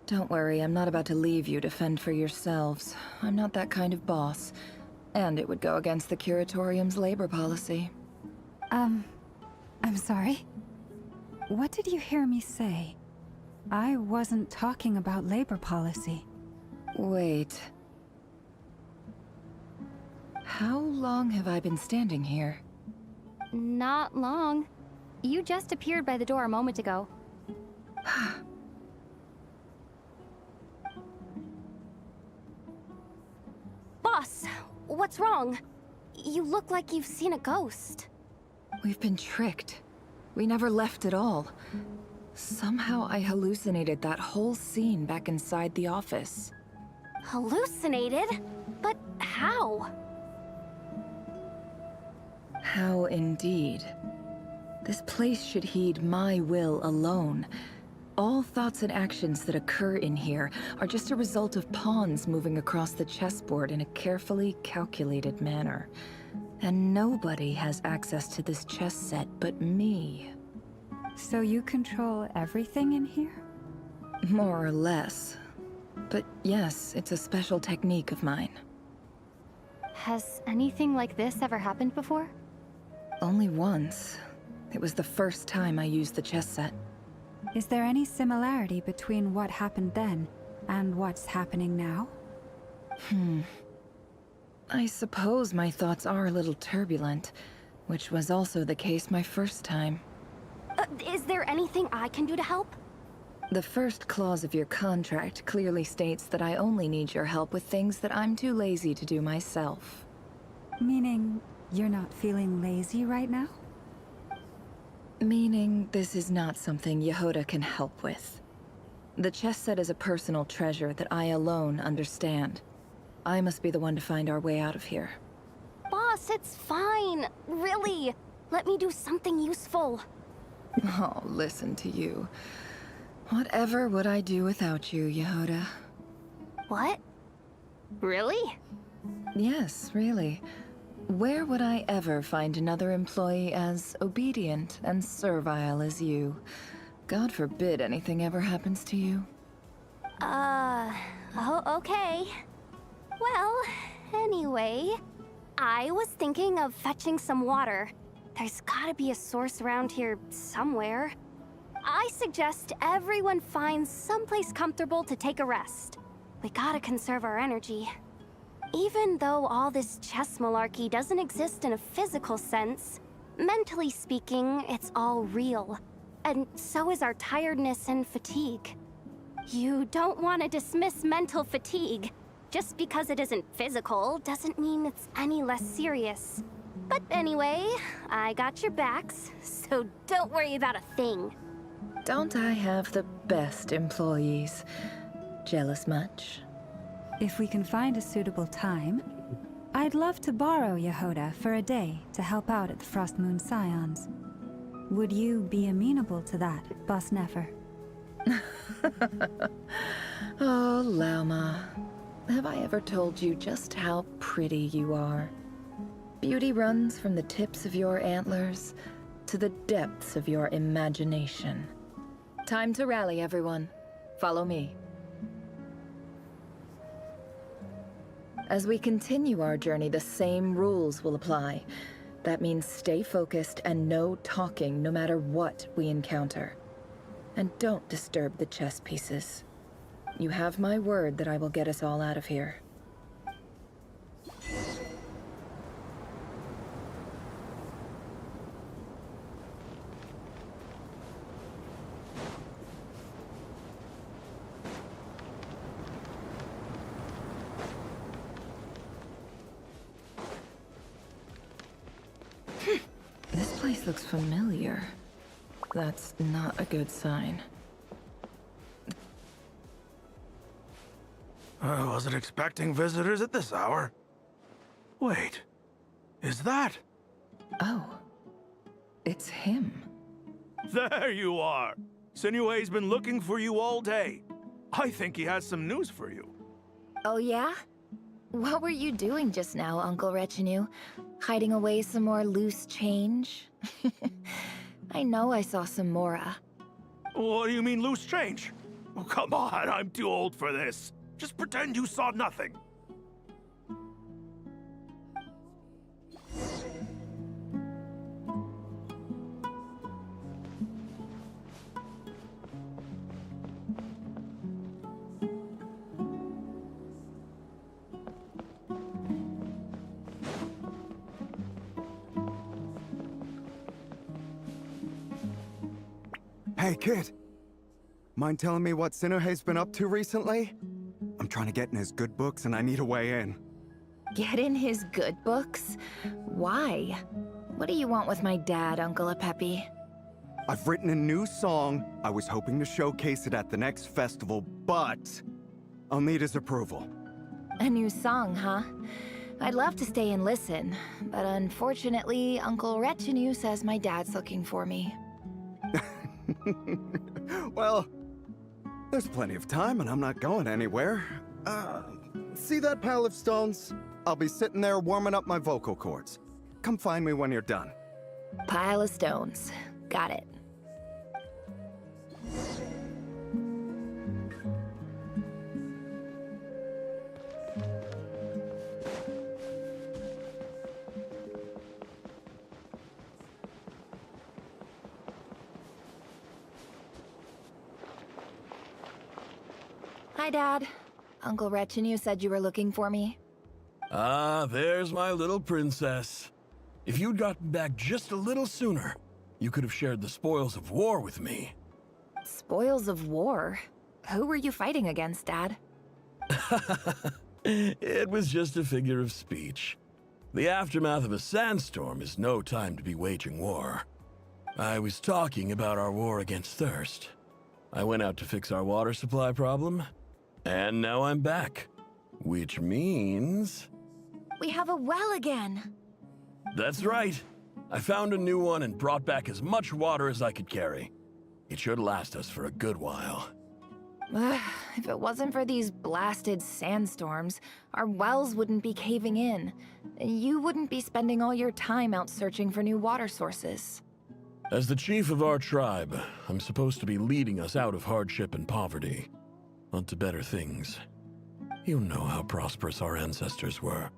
Don't worry, I'm not about to leave you to fend for yourselves. I'm not that kind of boss. And it would go against the Curatorium's labor policy. I'm sorry? What did you hear me say? I wasn't talking about labor policy. Wait. How long have I been standing here? Not long. You just appeared by the door a moment ago. Boss, what's wrong? You look like you've seen a ghost. We've been tricked. We never left at all. Somehow I hallucinated that whole scene back inside the office. Hallucinated? But how? How indeed. This place should heed my will alone. All thoughts and actions that occur in here are just a result of pawns moving across the chessboard in a carefully calculated manner. And nobody has access to this chess set but me. So you control everything in here? More or less. But yes, it's a special technique of mine. Has anything like this ever happened before? Only once. It was the first time I used the chess set. Is there any similarity between what happened then and what's happening now? I suppose my thoughts are a little turbulent, which was also the case my first time. Is there anything I can do to help? The first clause of your contract clearly states that I only need your help with things that I'm too lazy to do myself. Meaning, you're not feeling lazy right now? Meaning, this is not something Yehoda can help with. The chess set is a personal treasure that I alone understand. I must be the one to find our way out of here. Boss, it's fine. Really. Let me do something useful. Oh, listen to you. Whatever would I do without you, Yehoda? What? Really? Yes, really. Where would I ever find another employee as obedient and servile as you? God forbid anything ever happens to you. Oh, okay. Well, anyway, I was thinking of fetching some water. There's gotta be a source around here somewhere. I suggest everyone finds someplace comfortable to take a rest. We gotta conserve our energy. Even though all this chess malarkey doesn't exist in a physical sense, mentally speaking, it's all real. And so is our tiredness and fatigue. You don't want to dismiss mental fatigue. Just because it isn't physical doesn't mean it's any less serious. But anyway, I got your backs, so don't worry about a thing. Don't I have the best employees? Jealous much? If we can find a suitable time, I'd love to borrow Yehoda for a day to help out at the Frost Moon Scions. Would you be amenable to that, Boss Nefer? Oh, Lauma. Have I ever told you just how pretty you are? Beauty runs from the tips of your antlers to the depths of your imagination. Time to rally, everyone. Follow me. As we continue our journey, the same rules will apply. That means stay focused and no talking no matter what we encounter. And don't disturb the chess pieces. You have my word that I will get us all out of here. This place looks familiar. That's not a good sign. I wasn't expecting visitors at this hour. Wait, is that? Oh, it's him. There you are! Sinue's been looking for you all day. I think he has some news for you. Oh yeah? What were you doing just now, Uncle Retinue? Hiding away some more loose change? I know I saw some Mora. What do you mean, loose change? Oh, come on, I'm too old for this. Just pretend you saw nothing. Hey, kid. Mind telling me what Sinuhe's been up to recently? I'm trying to get in his good books and I need a way in. Get in his good books? Why? What do you want with my dad, Uncle Apepi? I've written a new song. I was hoping to showcase it at the next festival, but I'll need his approval. A new song, huh? I'd love to stay and listen, but unfortunately, Uncle Retinue says my dad's looking for me. Well, there's plenty of time and I'm not going anywhere. See that pile of stones? I'll be sitting there warming up my vocal cords. Come find me when you're done. Pile of stones. Got it. Hi, Dad. Uncle Retinue said you were looking for me. Ah, there's my little princess. If you'd gotten back just a little sooner, you could have shared the spoils of war with me. Spoils of war? Who were you fighting against, Dad? It was just a figure of speech. The aftermath of a sandstorm is no time to be waging war. I was talking about our war against thirst. I went out to fix our water supply problem, and now I'm back. Which means... We have a well again! That's right. I found a new one and brought back as much water as I could carry. It should last us for a good while. If it wasn't for these blasted sandstorms, our wells wouldn't be caving in. You wouldn't be spending all your time out searching for new water sources. As the chief of our tribe, I'm supposed to be leading us out of hardship and poverty, onto better things. You know how prosperous our ancestors were.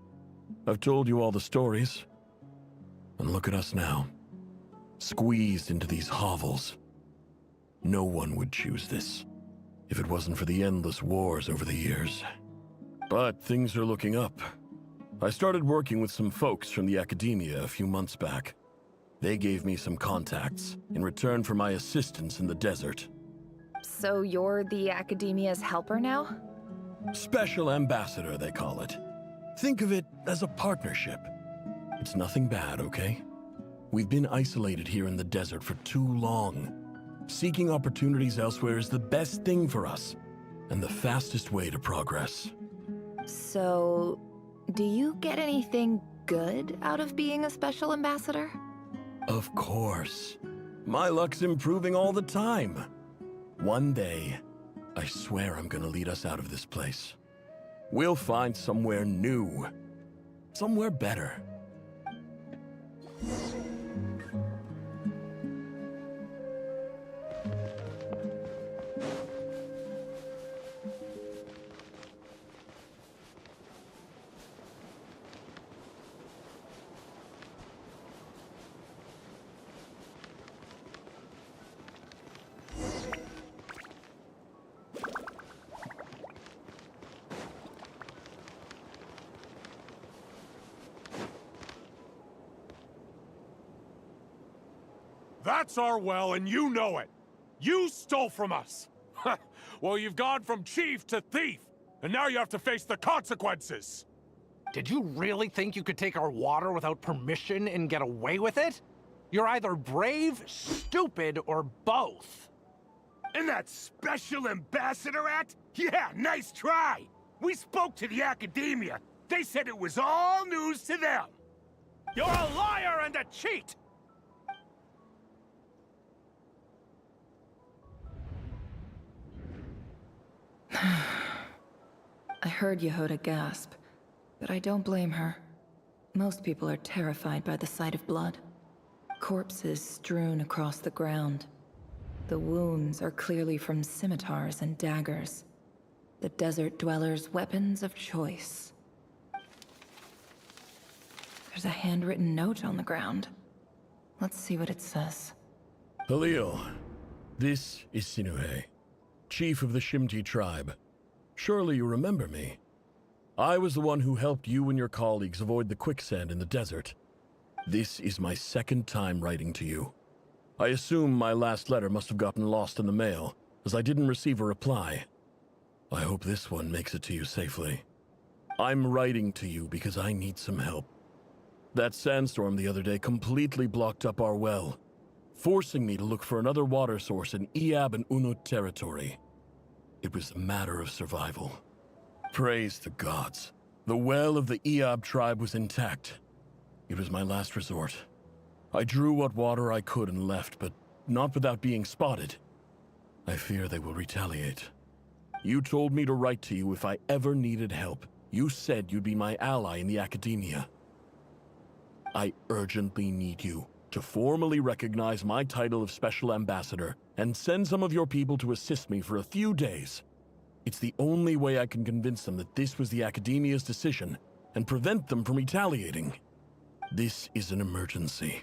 I've told you all the stories. And look at us now, squeezed into these hovels. No one would choose this, if it wasn't for the endless wars over the years. But things are looking up. I started working with some folks from the academia a few months back. They gave me some contacts in return for my assistance in the desert. So you're the academia's helper now? Special ambassador, they call it. Think of it as a partnership. It's nothing bad, okay? We've been isolated here in the desert for too long. Seeking opportunities elsewhere is the best thing for us, and the fastest way to progress. So, do you get anything good out of being a special ambassador? Of course. My luck's improving all the time. One day, I swear I'm gonna lead us out of this place. We'll find somewhere new. Somewhere better. That's our well, and you know it. You stole from us. Well, you've gone from chief to thief, and now you have to face the consequences. Did you really think you could take our water without permission and get away with it? You're either brave, stupid, or both. And that Special Ambassador Act? Yeah, nice try! We spoke to the academia. They said it was all news to them. You're a liar and a cheat! I heard Yehuda gasp, but I don't blame her. Most people are terrified by the sight of blood. Corpses strewn across the ground. The wounds are clearly from scimitars and daggers. The desert dwellers' weapons of choice. There's a handwritten note on the ground. Let's see what it says. Halil, this is Sinuhe, chief of the Shimti tribe. Surely you remember me. I was the one who helped you and your colleagues avoid the quicksand in the desert. This is my second time writing to you. I assume my last letter must have gotten lost in the mail, as I didn't receive a reply. I hope this one makes it to you safely. I'm writing to you because I need some help. That sandstorm the other day completely blocked up our well, forcing me to look for another water source in Iab and Unut territory. It was a matter of survival. Praise the gods. The well of the Iab tribe was intact. It was my last resort. I drew what water I could and left, but not without being spotted. I fear they will retaliate. You told me to write to you if I ever needed help. You said you'd be my ally in the academia. I urgently need you to formally recognize my title of Special Ambassador and send some of your people to assist me for a few days. It's the only way I can convince them that this was the academia's decision and prevent them from retaliating. This is an emergency.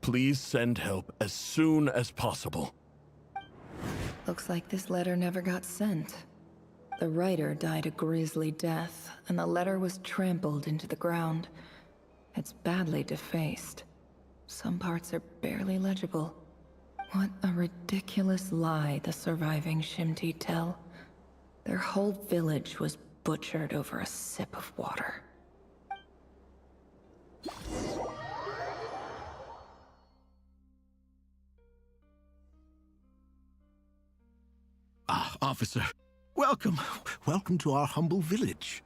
Please send help as soon as possible. Looks like this letter never got sent. The writer died a grisly death, and the letter was trampled into the ground. It's badly defaced. Some parts are barely legible. What a ridiculous lie the surviving Shimti tell. Their whole village was butchered over a sip of water. Ah, officer. Welcome. Welcome to our humble village.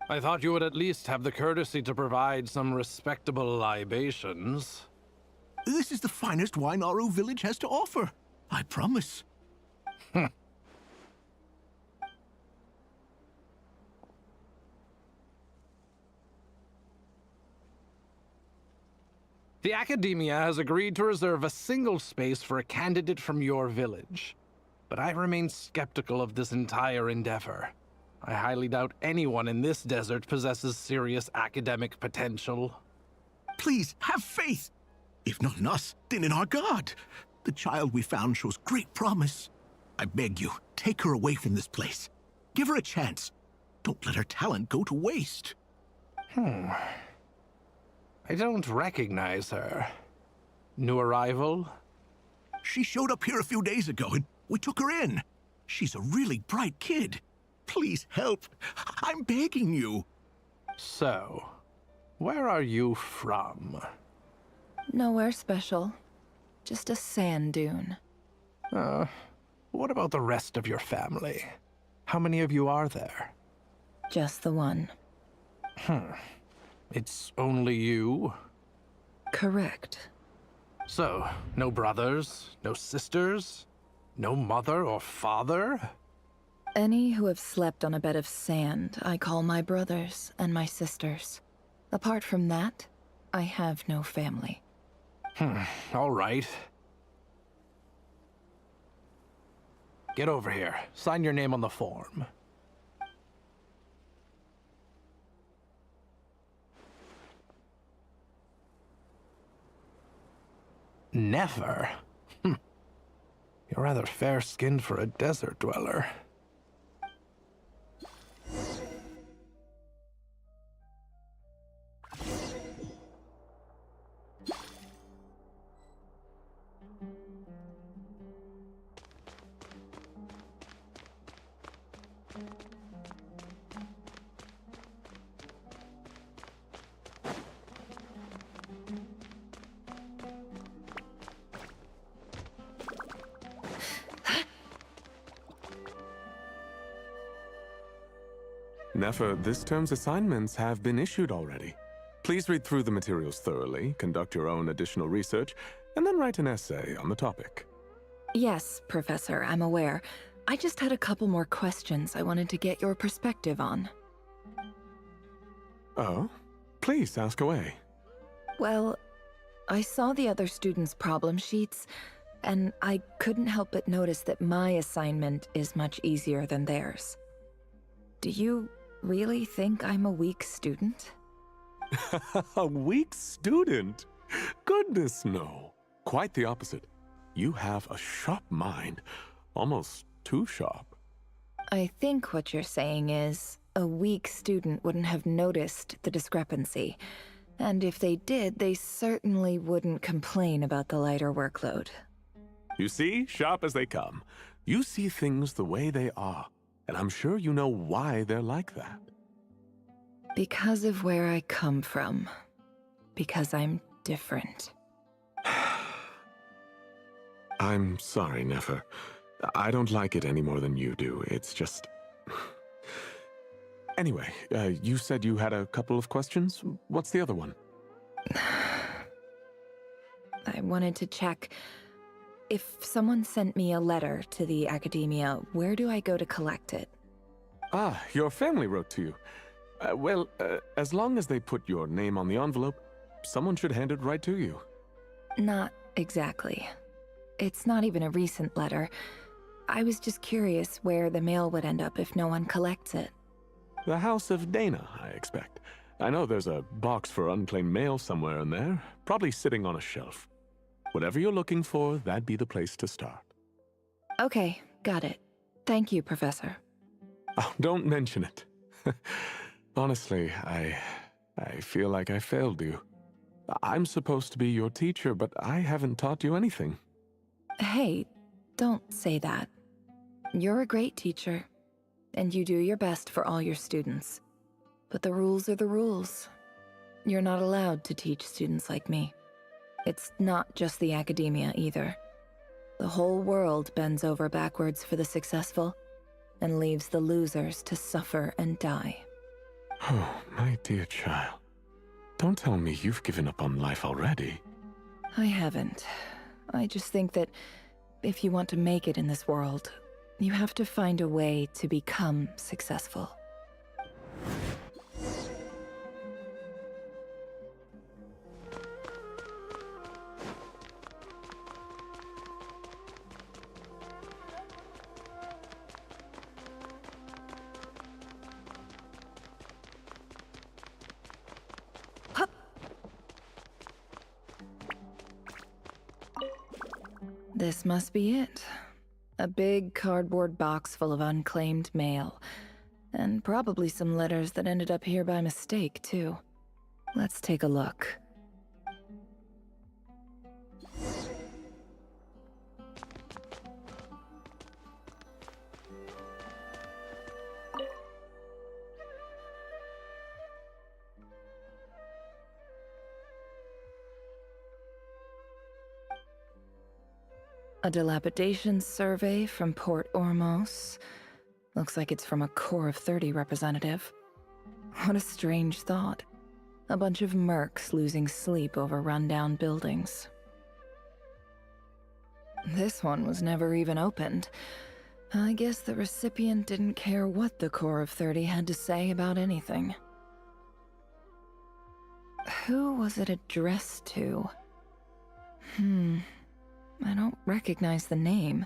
I thought you would at least have the courtesy to provide some respectable libations. This is the finest wine Aru village has to offer. I promise. The Academia has agreed to reserve a single space for a candidate from your village. But I remain skeptical of this entire endeavor. I highly doubt anyone in this desert possesses serious academic potential. Please, have faith. If not in us, then in our god. The child we found shows great promise. I beg you, take her away from this place. Give her a chance. Don't let her talent go to waste. I don't recognize her. New arrival? She showed up here a few days ago and we took her in. She's a really bright kid. Please help. I'm begging you. So, where are you from? Nowhere special. Just a sand dune. What about the rest of your family? How many of you are there? Just the one. It's only you? Correct. So, no brothers, no sisters, no mother or father? Any who have slept on a bed of sand, I call my brothers and my sisters. Apart from that, I have no family. All right. Get over here. Sign your name on the form. Never? You're rather fair-skinned for a desert dweller. Nefer, this term's assignments have been issued already. Please read through the materials thoroughly, conduct your own additional research, and then write an essay on the topic. Yes, Professor, I'm aware. I just had a couple more questions I wanted to get your perspective on. Oh? Please ask away. Well, I saw the other students' problem sheets, and I couldn't help but notice that my assignment is much easier than theirs. Do you really think I'm a weak student? A weak student? Goodness, no. Quite the opposite. You have a sharp mind. Almost too sharp. I think what you're saying is, a weak student wouldn't have noticed the discrepancy. And if they did, they certainly wouldn't complain about the lighter workload. You see, sharp as they come. You see things the way they are, and I'm sure you know why they're like that. Because of where I come from. Because I'm different. I'm sorry, Nefer. I don't like it any more than you do. It's just... Anyway, you said you had a couple of questions. What's the other one? I wanted to check. If someone sent me a letter to the academia, where do I go to collect it? Ah, your family wrote to you. Well, as long as they put your name on the envelope, someone should hand it right to you. Not exactly. It's not even a recent letter. I was just curious where the mail would end up if no one collects it. The House of Dana, I expect. I know there's a box for unclaimed mail somewhere in there, probably sitting on a shelf. Whatever you're looking for, that'd be the place to start. Okay, got it. Thank you, Professor. Oh, don't mention it. Honestly, I feel like I failed you. I'm supposed to be your teacher, but I haven't taught you anything. Hey, don't say that. You're a great teacher, and you do your best for all your students. But the rules are the rules. You're not allowed to teach students like me. It's not just the academia either. The whole world bends over backwards for the successful, and leaves the losers to suffer and die. Oh, my dear child. Don't tell me you've given up on life already. I haven't. I just think that if you want to make it in this world, you have to find a way to become successful. This must be it. A big cardboard box full of unclaimed mail. And probably some letters that ended up here by mistake, too. Let's take a look. A dilapidation survey from Port Ormos. Looks like it's from a Core of 30 representative. What a strange thought. A bunch of mercs losing sleep over rundown buildings. This one was never even opened. I guess the recipient didn't care what the Core of 30 had to say about anything. Who was it addressed to? I don't recognize the name,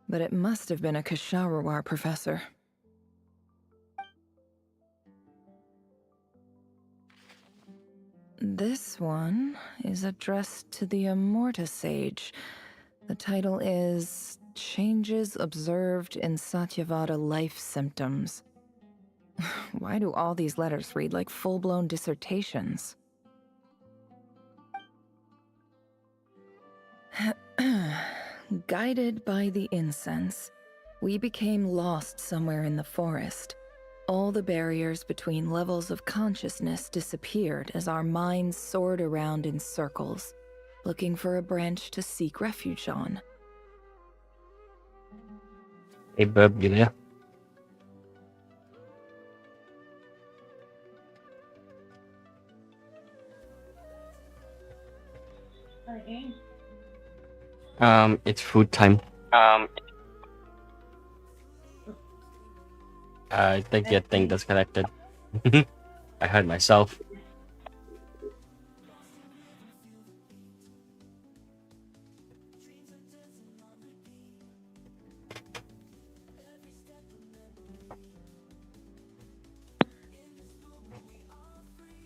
but it must have been a Kasharawar professor. This one is addressed to the Immorta Sage. The title is Changes Observed in Satyavada Life Symptoms. Why do all these letters read like full-blown dissertations? Guided by the incense, we became lost somewhere in the forest. All the barriers between levels of consciousness disappeared as our minds soared around in circles, looking for a branch to seek refuge on. Hey, bub, you there? It's food time. I think your thing disconnected. I heard myself.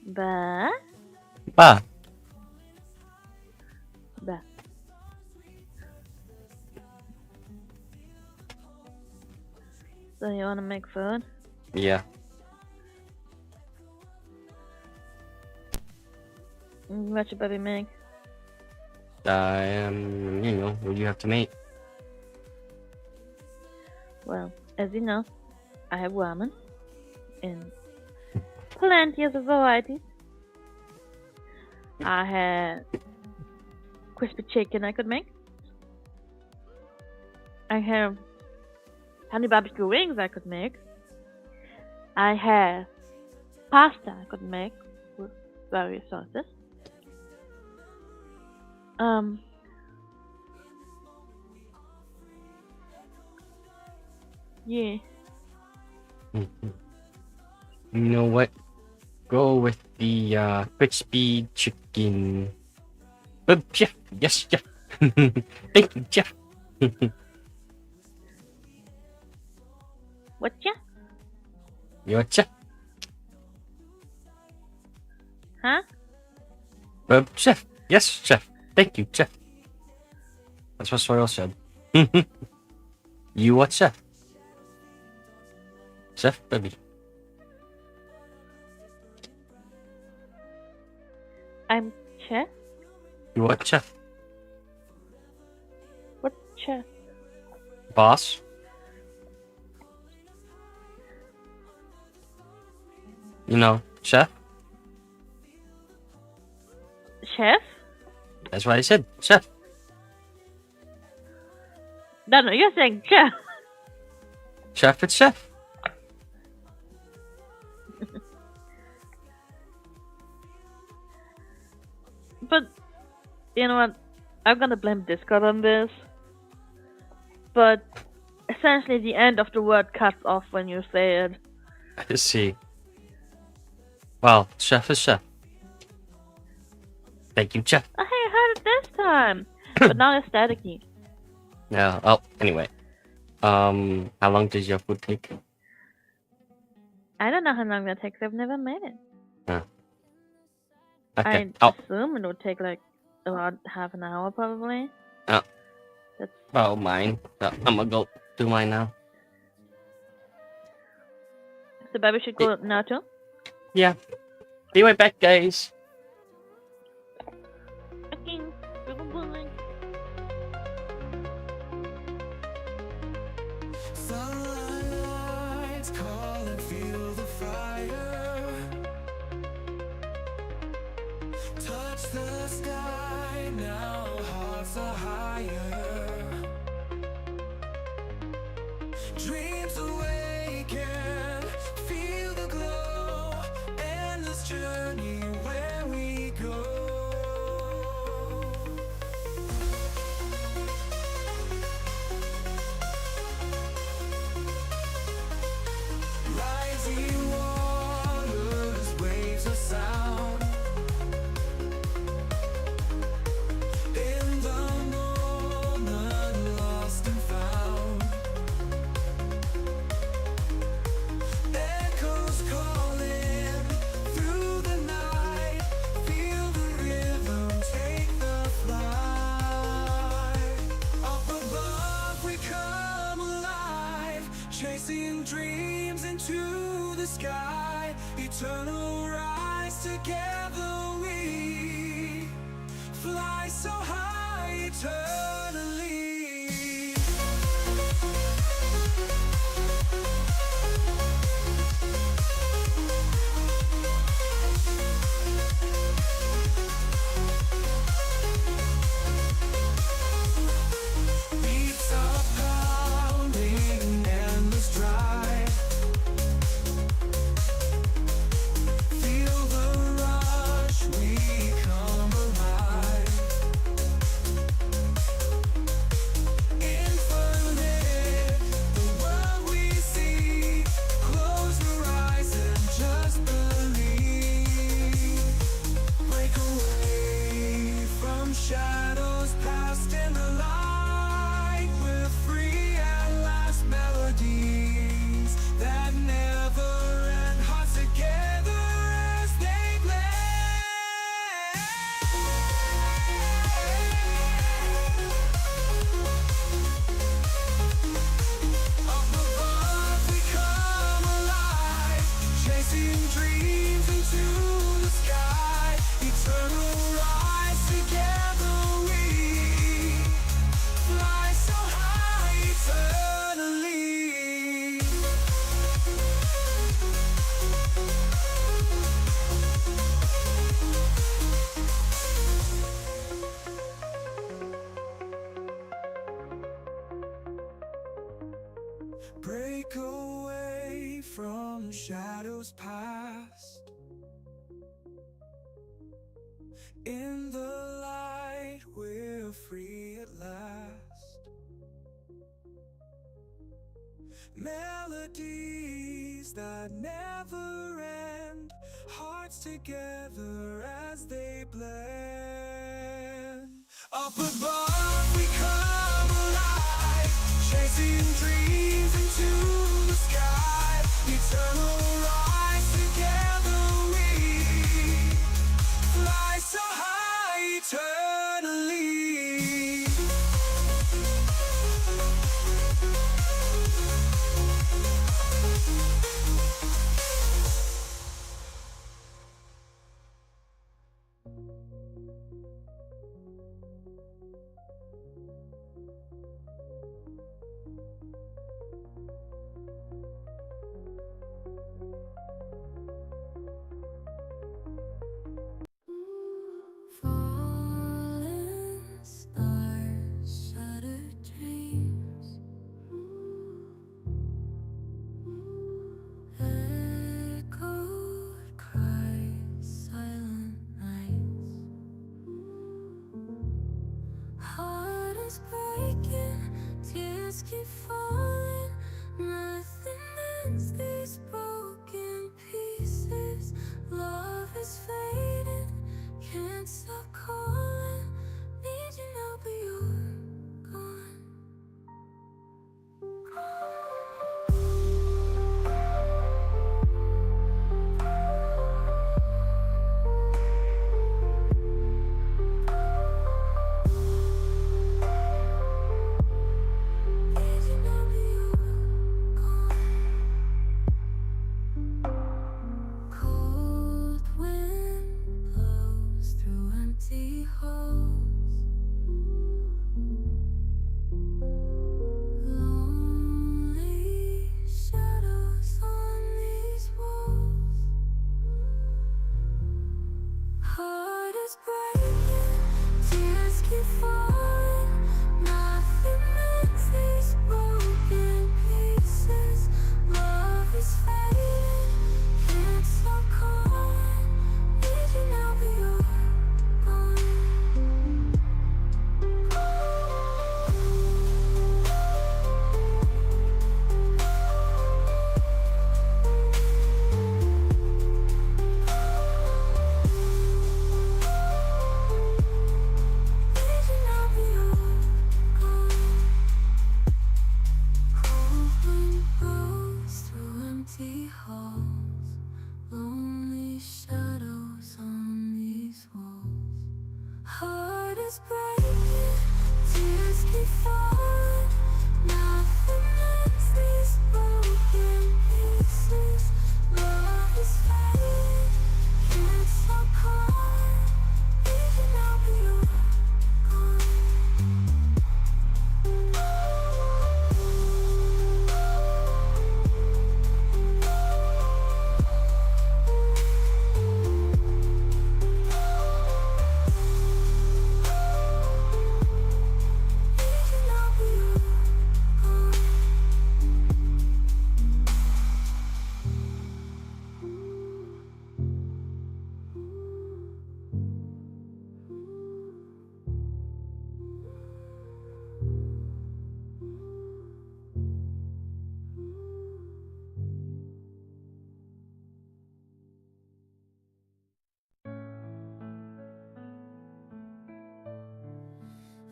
Ba? Ba. Ba. So you want to make food? Yeah. What should baby make? You know, what do you have to make? Well, as you know, I have ramen in plenty of varieties. I had crispy chicken I could make. I have honey barbecue wings I could make. I have pasta I could make with various sauces. Yeah. You know what? Go with the crispy chicken. Chef. Yes, chef. Thank you, chef. What ya? You're chef. Huh? Chef. Yes, chef. Thank you, chef. That's what Soil said. You what, chef? Chef, baby. I'm chef? You what, chef? What chef? Boss? You know, chef? Chef? That's what I said, chef. No, you're saying chef. Chef, it's chef. But, you know what? I'm gonna blame Discord on this. But, essentially the end of the word cuts off when you say it. I see. Well, chef is chef. Thank you, chef. Oh, hey, I heard it this time. But now it's staticky. Yeah, oh, anyway. How long does your food take? I don't know how long that takes. I've never made it. Huh. Okay. I assume it would take like about half an hour probably. Oh. That's... Oh, mine. I'm gonna go do mine now. So baby should go now too? Yeah. Be right back, guys. Okay. Sunlight, call and feel the fire. Touch the sky, now hearts are higher. Dreams awaken, feel the glow, endless journey where we go. Rising waters, waves of sound. In the moment, lost and found. Echoes calling through the night. Feel the rhythm, take the flight. Up above we come alive, chasing dreams into the sky. Eternal rise, together we fly so high eternally. Beats are pounding, endless drive. Feel the rush, we come alive. shadows past. In the light, we're free at last. Melodies that never end, hearts together as they blend. Up above we come alive, chasing dreams into the sky. Eternal rise, together we fly so high eternally. Fallen stars, shattered dreams, echoed cries, silent nights. Heart is breaking, tears keep falling. Nothing ends these broken pieces. Love is fading, can't stop calling. Need you now, but you're gone. Need you now, but you're gone. Cold wind blows through empty halls. Lonely shadows on these walls. Heart is breaking, tears keep falling. Nothing mends these broken pieces. Love is fading, can't stop calling. Need you now, but you're gone. Need you now, but you're gone. Cold wind blows through empty halls. Lonely shadows on these walls. Heart is breaking, tears keep falling. Nothing mends these broken pieces. Love is fading, can't stop calling. Need you now, but you're gone. Need you now, but you're gone.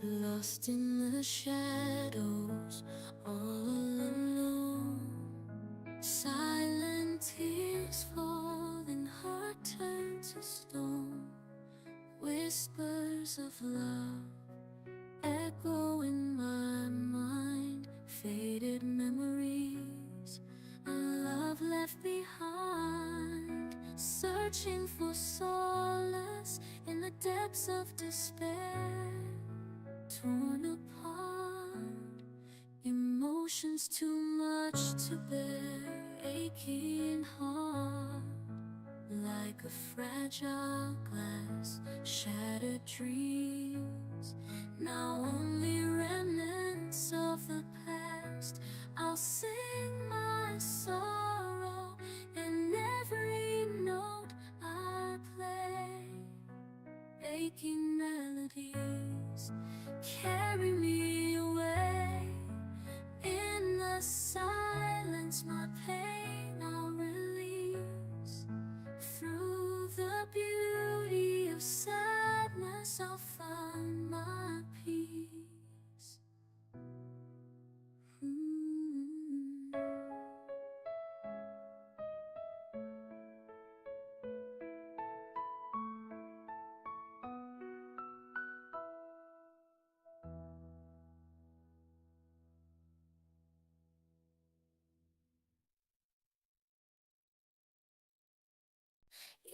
Lost in the shadows, all alone. Silent tears falling, heart turned to stone. Whispers of love echo in my mind. Faded memories, a love left behind. Searching for solace in the depths of despair. Torn apart, emotions too much to bear. Aching heart, like a fragile glass, shattered dreams. Now only remnants of the past. I'll sing my sorrow in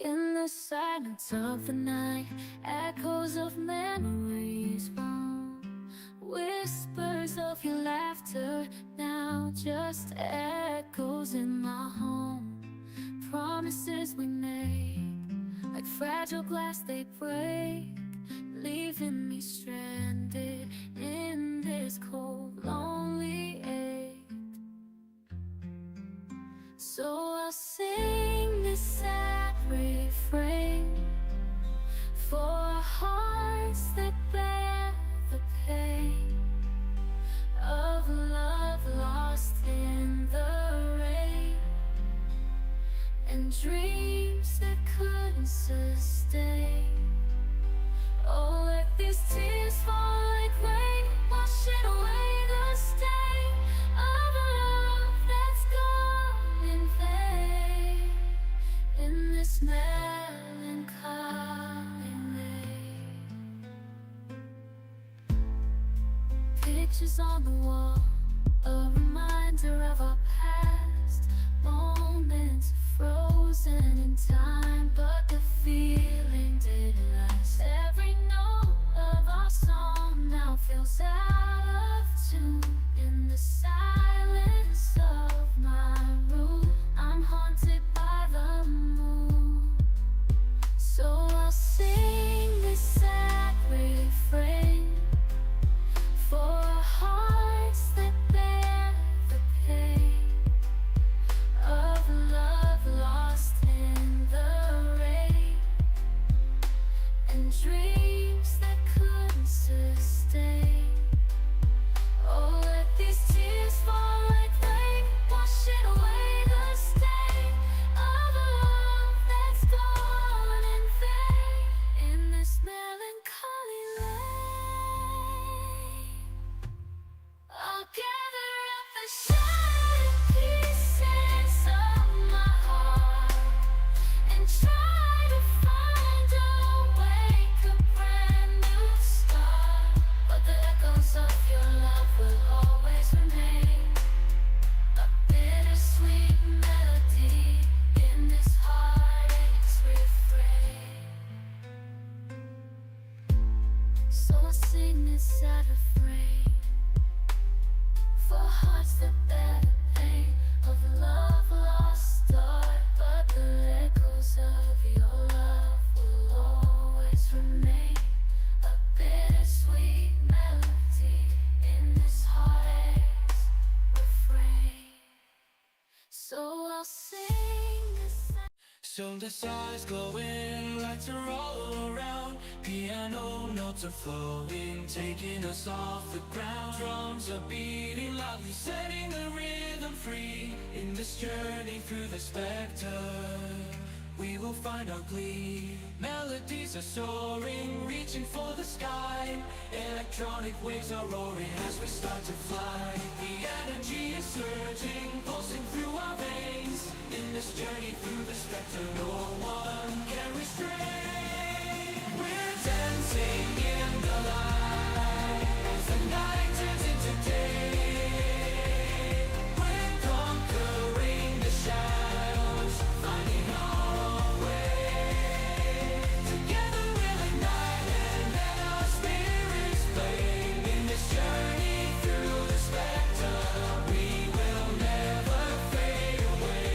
In the silence of the night, echoes of memories roam. Whispers of your laughter now just echoes in my home. Promises we made, like fragile glass they break, leaving me stranded in this cold, lonely ache. So I'll sing this sad refrain for hearts that bear the pain of love lost in the rain, and dreams that couldn't sustain. Oh, let these tears fall like rain, washing away the stain of a love that's gone in vain. In this melancholy lane, pictures on the wall, a reminder of our past, moments frozen in time, but the feeling didn't last. Every note of our song now feels out of tune. In the silence of my room, I'm haunted by the moon. So I'll sing this sad refrain for hearts that bear the pain of love lost in the rain, and dreams that couldn't sustain. Oh, let these tears fall like rain, washing away the stain of a love that's gone in vain. In this melancholy lane, I'll gather up the shattered pieces of my heart and try to find a wake, a brand new start. But the echoes of your love will always remain, a bittersweet melody in this heartache's refrain. So I'll sing this sad refrain for hearts that bear the pain of love lost start, but the echoes of your love will always remain, a bittersweet melody in this heartache's refrain. So I'll sing this. So the stars glowing, lights are all around, piano notes are flowing, taking us off the ground. Drums are beating loudly, setting the rhythm free. In this journey through the spectre, we will find our glee. Melodies are soaring, reaching for the sky. Electronic waves are roaring as we start to fly. The energy is surging, pulsing through our veins. In this journey through the spectre, no one can restrain. We're dancing in the light as the night turns into day. We're conquering the shadows, finding our own way. Together we'll ignite and let our spirits flame. In this journey through the spectre, we will never fade away.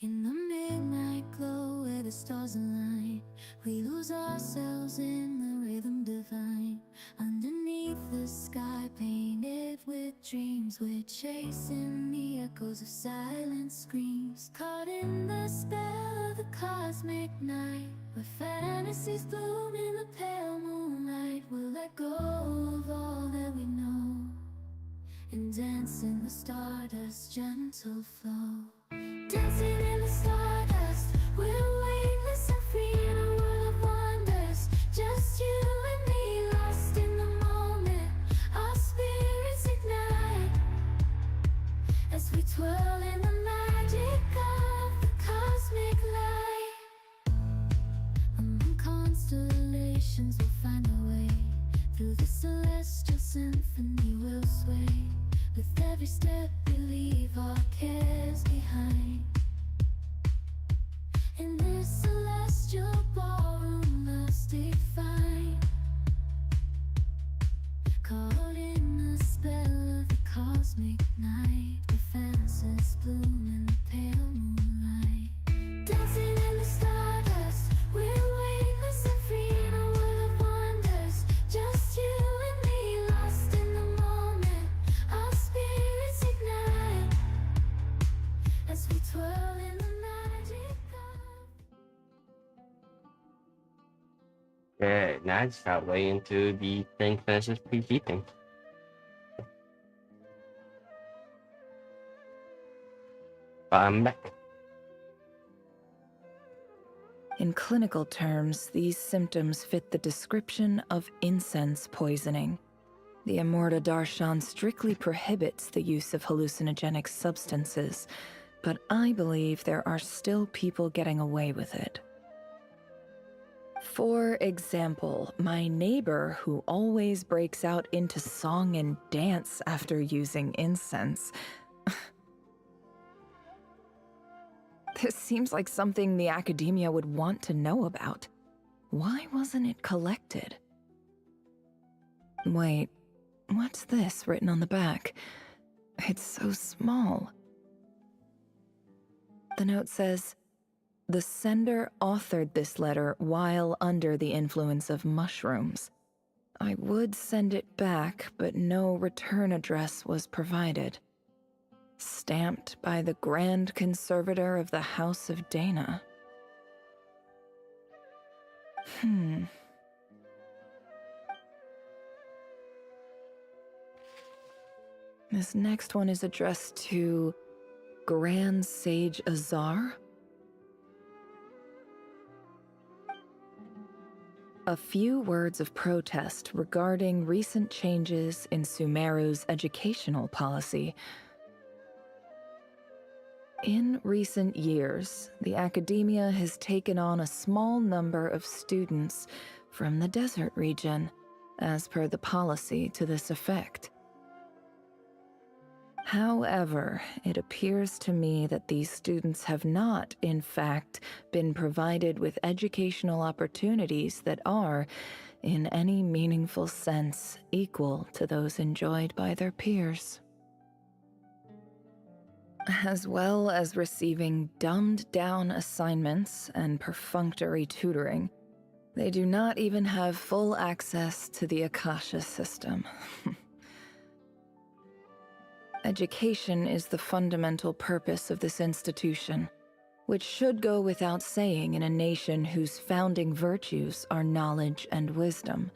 In the midnight glow where the stars align, we lose ourselves in the rhythm divine. Underneath the sky painted with dreams. We're chasing the echoes of silent screams, caught in the spell of the cosmic night, where fantasies bloom in the pale moonlight. We'll let go of all that we know and dance in the stardust's gentle flow. Dancing in the stardust, we're weightless and free in a world of wonders. Just you and me, lost in the moment. Our spirits ignite as we twirl in the magic of the cosmic light. Among constellations we'll find our way, through the celestial symphony we'll sway. With every step we leave our cares behind. In this celestial ballroom love's defined, caught in the spell of the cosmic night, where fantasies bloom in the pale moonlight. Dancing in the stardust, we're weightless and free in a world of wonders. Just you and me, lost in the moment. Our spirits ignite as we twirl in the magic of... Okay, now I just got way into the thing finishes PvP thing. I'm back. In clinical terms, these symptoms fit the description of incense poisoning. The Immorta Darshan strictly prohibits the use of hallucinogenic substances, but I believe there are still people getting away with it. For example, my neighbor who always breaks out into song and dance after using incense. This seems like something the academia would want to know about. Why wasn't it collected? Wait, what's this written on the back? It's so small. The note says, "The sender authored this letter while under the influence of mushrooms. I would send it back, but no return address was provided. Stamped by the Grand Conservator of the House of Dana." This next one is addressed to Grand Sage Azar. A few words of protest regarding recent changes in Sumeru's educational policy. In recent years, the academia has taken on a small number of students from the desert region, as per the policy to this effect. However, it appears to me that these students have not, in fact, been provided with educational opportunities that are, in any meaningful sense, equal to those enjoyed by their peers. As well as receiving dumbed-down assignments and perfunctory tutoring, they do not even have full access to the Akasha system. Education is the fundamental purpose of this institution, which should go without saying in a nation whose founding virtues are knowledge and wisdom.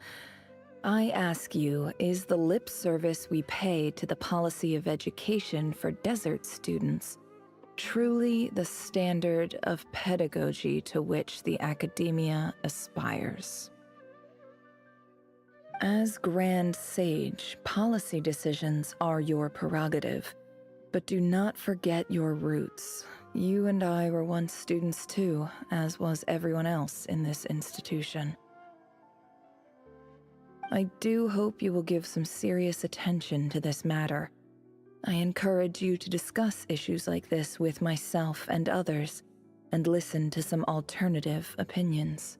I ask you, is the lip service we pay to the policy of education for desert students truly the standard of pedagogy to which the academia aspires? As Grand Sage, policy decisions are your prerogative, but do not forget your roots. You and I were once students too, as was everyone else in this institution. I do hope you will give some serious attention to this matter. I encourage you to discuss issues like this with myself and others, and listen to some alternative opinions.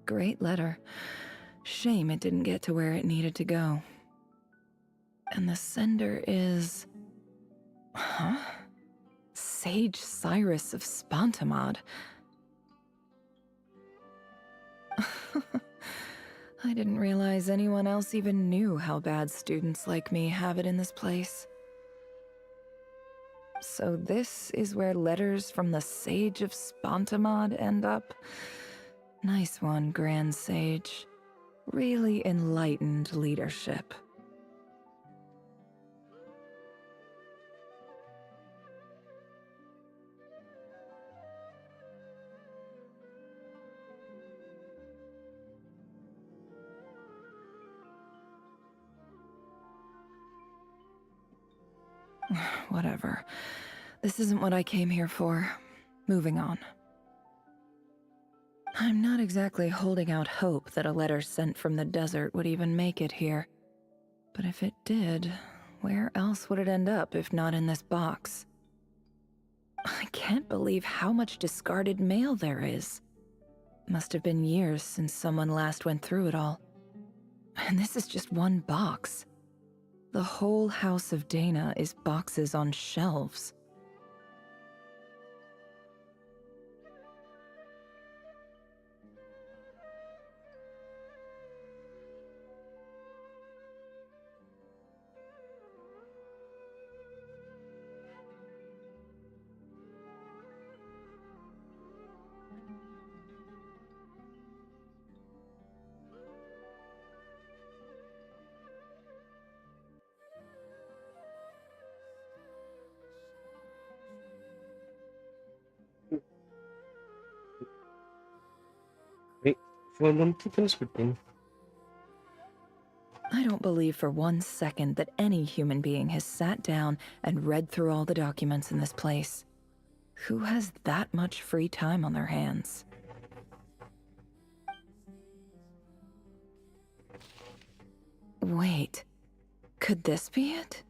Great letter. Shame it didn't get to where it needed to go. And the sender is... Huh? Sage Cyrus of Spantamad. I didn't realize anyone else even knew how bad students like me have it in this place. So this is where letters from the Sage of Spontamod end up? Nice one, Grand Sage. Really enlightened leadership. Whatever. This isn't what I came here for. Moving on. I'm not exactly holding out hope that a letter sent from the desert would even make it here. But if it did, where else would it end up if not in this box? I can't believe how much discarded mail there is. Must have been years since someone last went through it all. And this is just one box. The whole House of Dana is boxes on shelves. Wait for them to finish with me. I don't believe for one second that any human being has sat down and read through all the documents in this place. Who has that much free time on their hands? Wait, could this be it?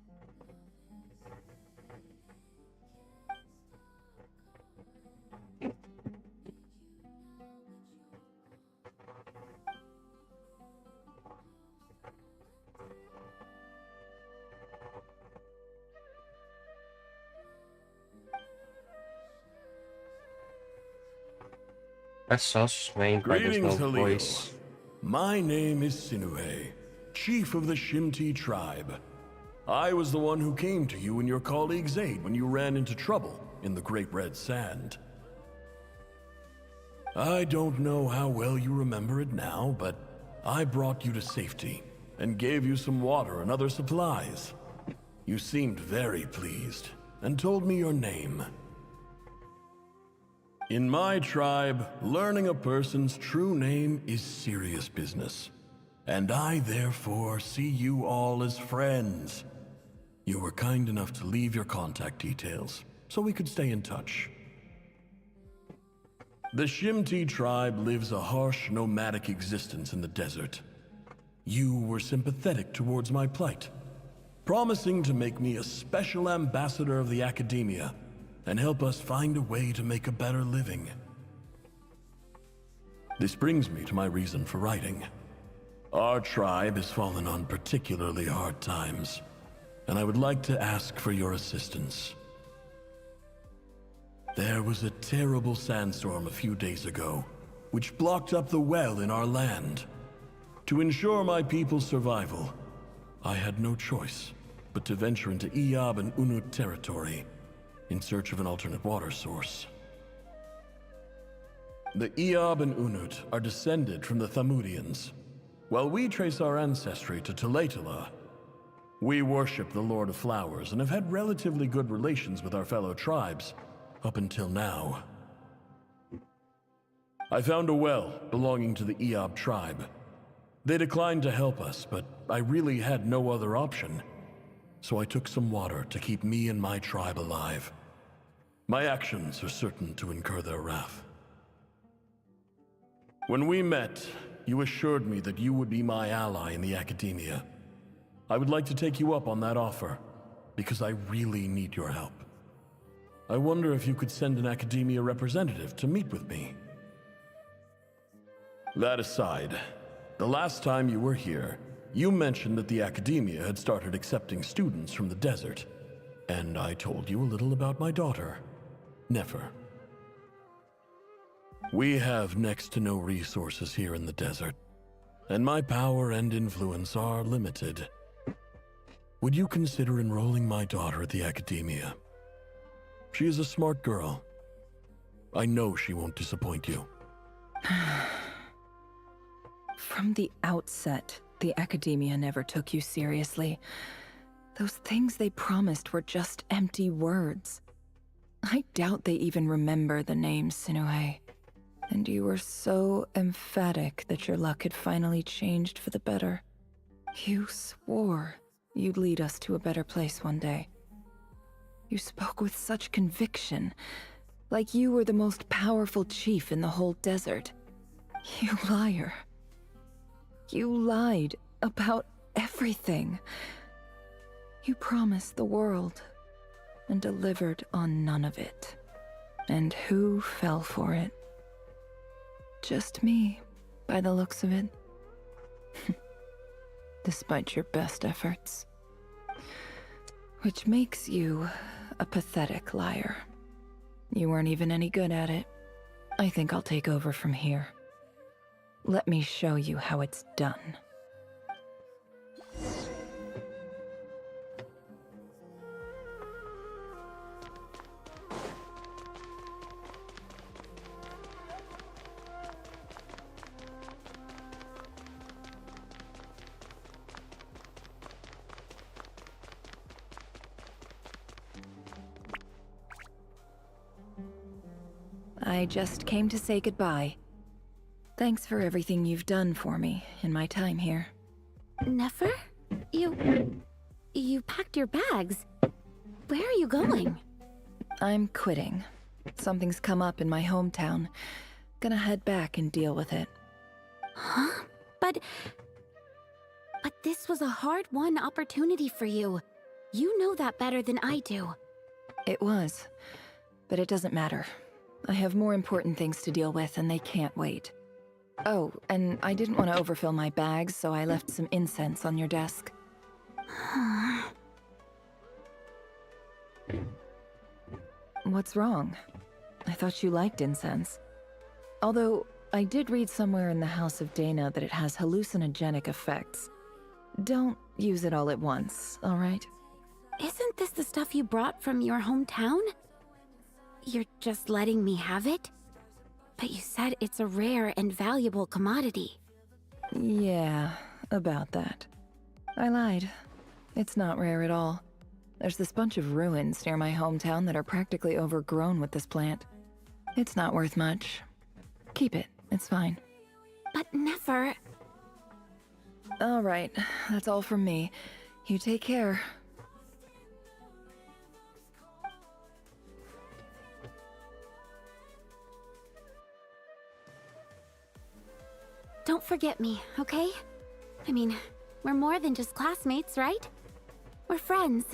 That's so strange, but there's no Greetings, Halil. voice. My name is Sinue, chief of the Shimti tribe. I was the one who came to you and your colleague's aid when you ran into trouble in the Great Red Sand. I don't know how well you remember it now, but I brought you to safety and gave you some water and other supplies. You seemed very pleased and told me your name. In my tribe, learning a person's true name is serious business, and I therefore see you all as friends. You were kind enough to leave your contact details, so we could stay in touch. The Shimti tribe lives a harsh, nomadic existence in the desert. You were sympathetic towards my plight, promising to make me a special ambassador of the Academia and help us find a way to make a better living. This brings me to my reason for writing. Our tribe has fallen on particularly hard times, and I would like to ask for your assistance. There was a terrible sandstorm a few days ago, which blocked up the well in our land. To ensure my people's survival, I had no choice but to venture into Iyab and Unut territory in search of an alternate water source. The Iyab and Unut are descended from the Thamudians. While we trace our ancestry to Tulatala, we worship the Lord of Flowers and have had relatively good relations with our fellow tribes up until now. I found a well belonging to the Iyab tribe. They declined to help us, but I really had no other option, so I took some water to keep me and my tribe alive. My actions are certain to incur their wrath. When we met, you assured me that you would be my ally in the Academia. I would like to take you up on that offer, because I really need your help. I wonder if you could send an Academia representative to meet with me. That aside, the last time you were here, you mentioned that the Academia had started accepting students from the desert, and I told you a little about my daughter, Nefer. We have next to no resources here in the desert. and my power and influence are limited. Would you consider enrolling my daughter at the Academia? She is a smart girl. I know she won't disappoint you. From the outset, the Academia never took you seriously. Those things they promised were just empty words. I doubt they even remember the name Sinuhe. And you were so emphatic that your luck had finally changed for the better. You swore you'd lead us to a better place one day. You spoke with such conviction, like you were the most powerful chief in the whole desert. You liar. You lied about everything. You promised the world and delivered on none of it. And who fell for it? Just me, by the looks of it. Despite your best efforts. Which makes you a pathetic liar. You weren't even any good at it. I think I'll take over from here. Let me show you how it's done. I just came to say goodbye. Thanks for everything you've done for me in my time here. Nefer? You packed your bags. Where are you going? I'm quitting. Something's come up in my hometown. Gonna head back and deal with it. Huh? But this was a hard-won opportunity for you. You know that better than I do. It was. But it doesn't matter. I have more important things to deal with, and they can't wait. Oh, and I didn't want to overfill my bags, so I left some incense on your desk. What's wrong? I thought you liked incense. Although, I did read somewhere in the House of Dana that it has hallucinogenic effects. Don't use it all at once, all right? Isn't this the stuff you brought from your hometown? You're just letting me have it? But you said it's a rare and valuable commodity. Yeah, about that. I lied. It's not rare at all. There's this bunch of ruins near my hometown that are practically overgrown with this plant. It's not worth much. Keep it, it's fine. But Nefer... All right, that's all from me. You take care. Don't forget me, okay? I mean, we're more than just classmates, right? We're friends.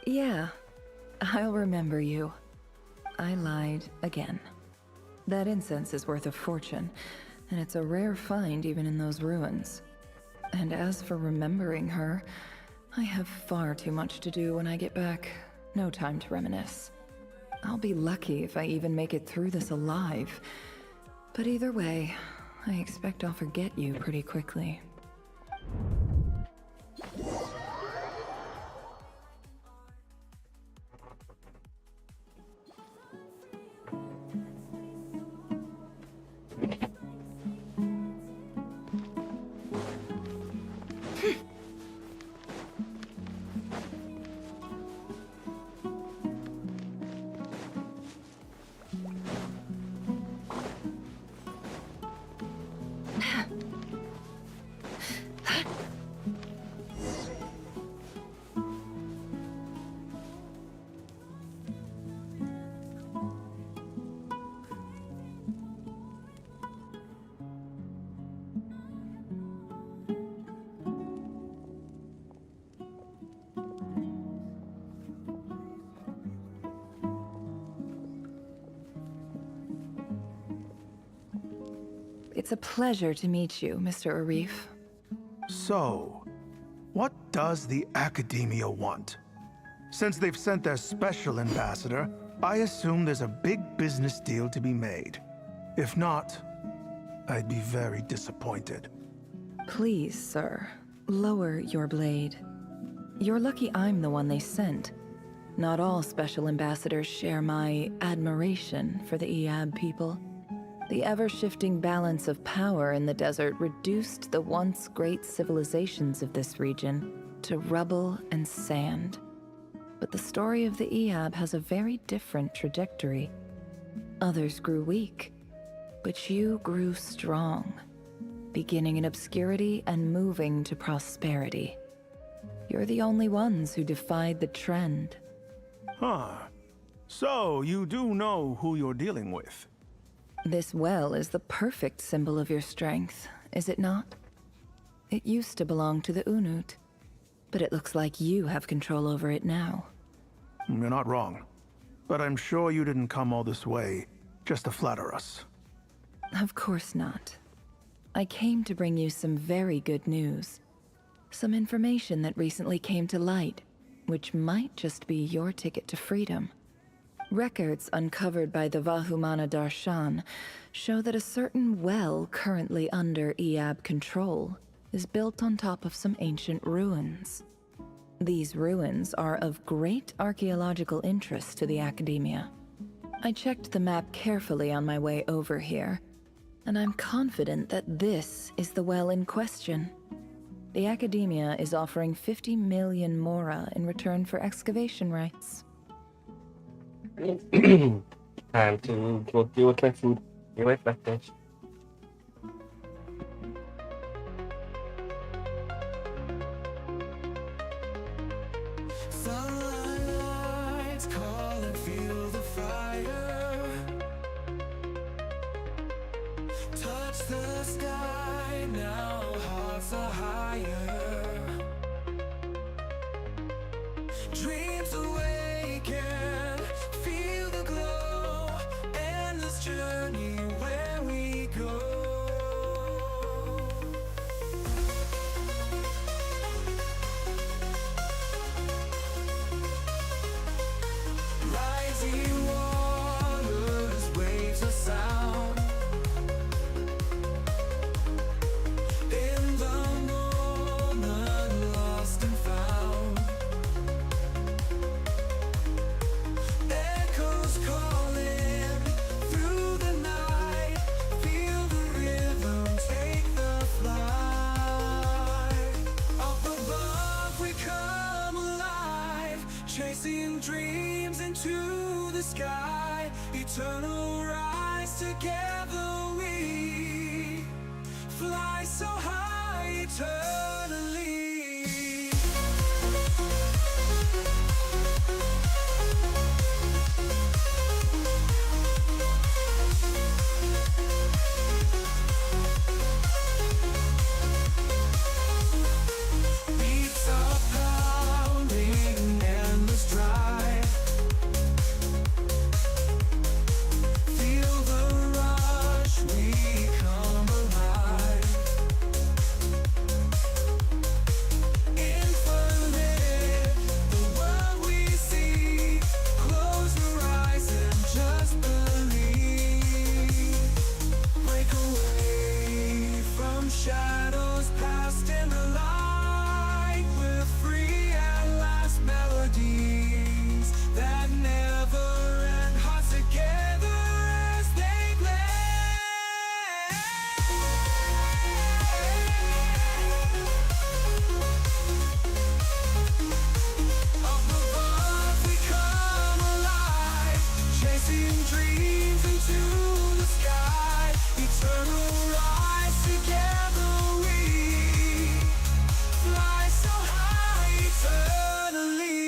Yeah, I'll remember you. I lied again. That incense is worth a fortune, and it's a rare find even in those ruins. And as for remembering her, I have far too much to do when I get back. No time to reminisce. I'll be lucky if I even make it through this alive. But either way, I expect I'll forget you pretty quickly. It's a pleasure to meet you, Mr. Arif. So, what does the Academia want? Since they've sent their special ambassador, I assume there's a big business deal to be made. If not, I'd be very disappointed. Please, sir, lower your blade. You're lucky I'm the one they sent. Not all special ambassadors share my admiration for the Eab people. The ever-shifting balance of power in the desert reduced the once great civilizations of this region to rubble and sand. But the story of the Eab has a very different trajectory. Others grew weak, but you grew strong, beginning in obscurity and moving to prosperity. You're the only ones who defied the trend. Huh. So, you do know who you're dealing with? This well is the perfect symbol of your strength, is it not? It used to belong to the Unut, but it looks like you have control over it now. You're not wrong. But I'm sure you didn't come all this way just to flatter us. Of course not. I came to bring you some very good news. Some information that recently came to light, which might just be your ticket to freedom. Records uncovered by the Vahumana Darshan show that a certain well currently under Eab control is built on top of some ancient ruins. These ruins are of great archaeological interest to the Academia. I checked the map carefully on my way over here, and I'm confident that this is the well in question. The Academia is offering 50 million mora in return for excavation rights. Time to go deal with my food. Be right back, guys. Sunlights call and feel the fire. Touch the sky, now hearts are higher. Dreams awaken, feel the glow, endless journey where we go. Rising waters, waves of sound. In the moment, lost and found. Echoes calling through the night. Feel the rhythm, take the flight. Up above we come alive, chasing dreams into the sky. Eternal rise, together we fly so high eternally. Beats are pounding, endless drive. Feel the rush, we come alive. Infinite, the world we see. Close your eyes and just believe. Break away from shadows past in the light. We're free at last, melodies that never end. Hearts together as they blend. Up above we come alive, chasing dreams into the sky. Eternal rise, together we fly so high eternally.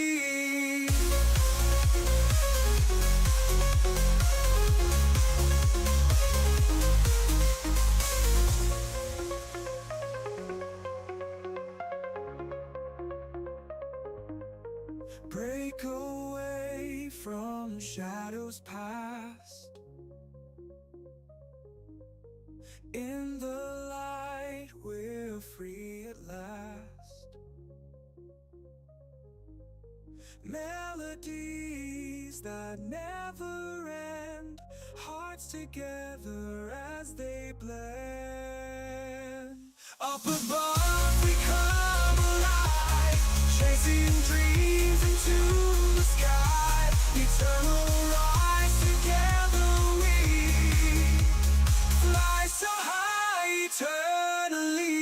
Break away from shadows past. In the light, we're free at last. Melodies that never end. Hearts together as they blend. Up Up above we come alive, chasing dreams into the sky. Eternal rise, together we fly so high eternally.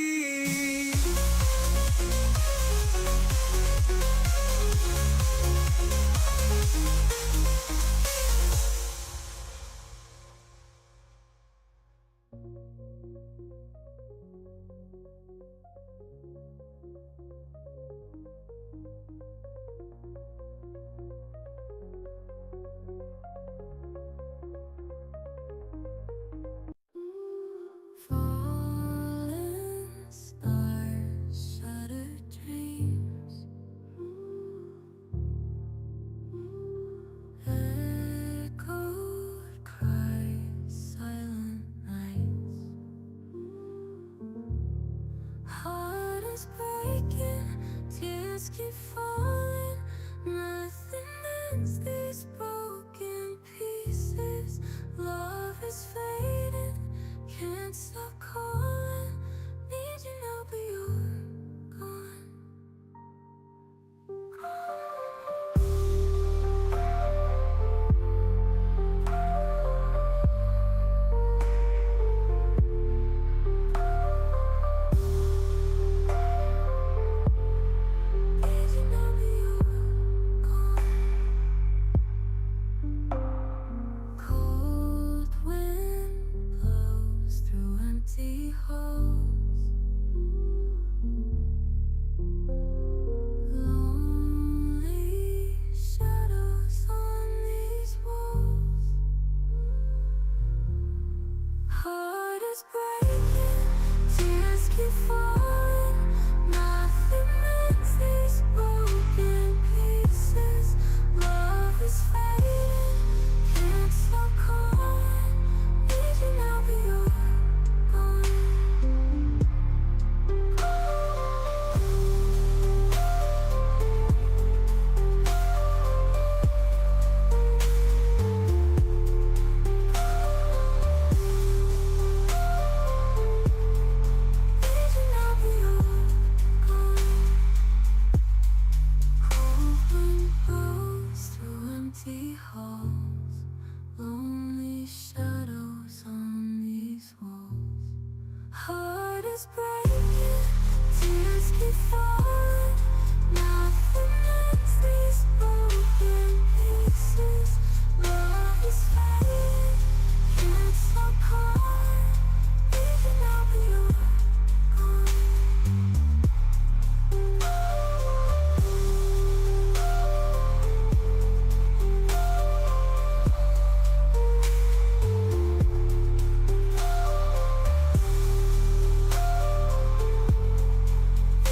Fallen stars, shattered dreams, echoed cries, silent nights. Heart is breaking, tears keep falling. Nothing ends these broken pieces. Love is fading, can't stop calling. Need you now, but you're gone. Need you now, but you're gone. Cold wind blows through empty halls. Lonely shadows on these walls. Heart is breaking, tears keep falling. Nothing mends these broken pieces. Love is fading, can't stop calling. Need you now, but you're gone. Need you now, but you're gone. Cold wind blows through empty halls. Lonely shadows on these walls. Heart is breaking, tears keep falling. Nothing ends these broken pieces. Love is fading, can't stop calling. Need you now, but you're gone. Need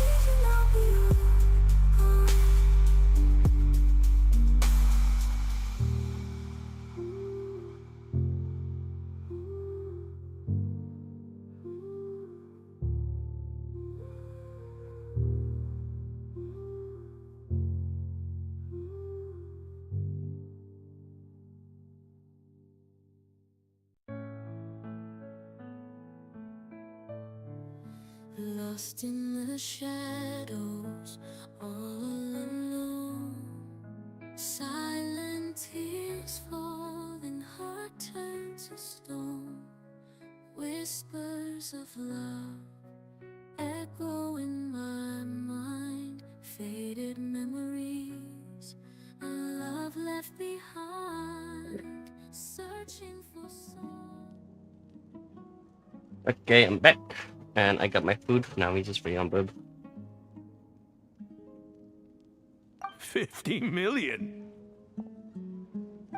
you now, but you're gone. Lost in the shadows, all alone. Silent tears falling, heart turned to stone. Whispers of love echo in my mind. Faded memories, a love left behind. Searching for soul. Okay, I'm back. And I got my food. Now we just free on boob. 50 million?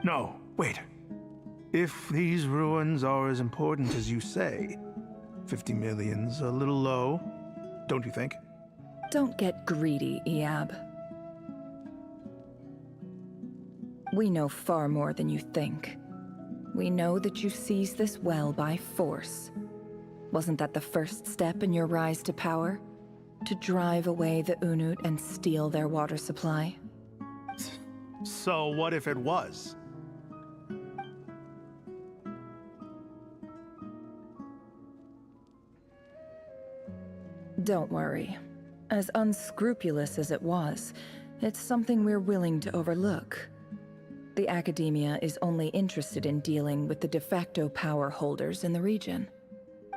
No, wait. If these ruins are as important as you say, 50 million's a little low, don't you think? Don't get greedy, Iab. We know far more than you think. We know that you seized this well by force. Wasn't that the first step in your rise to power? To drive away the Unut and steal their water supply? So what if it was? Don't worry. As unscrupulous as it was, it's something we're willing to overlook. The Academia is only interested in dealing with the de facto power holders in the region.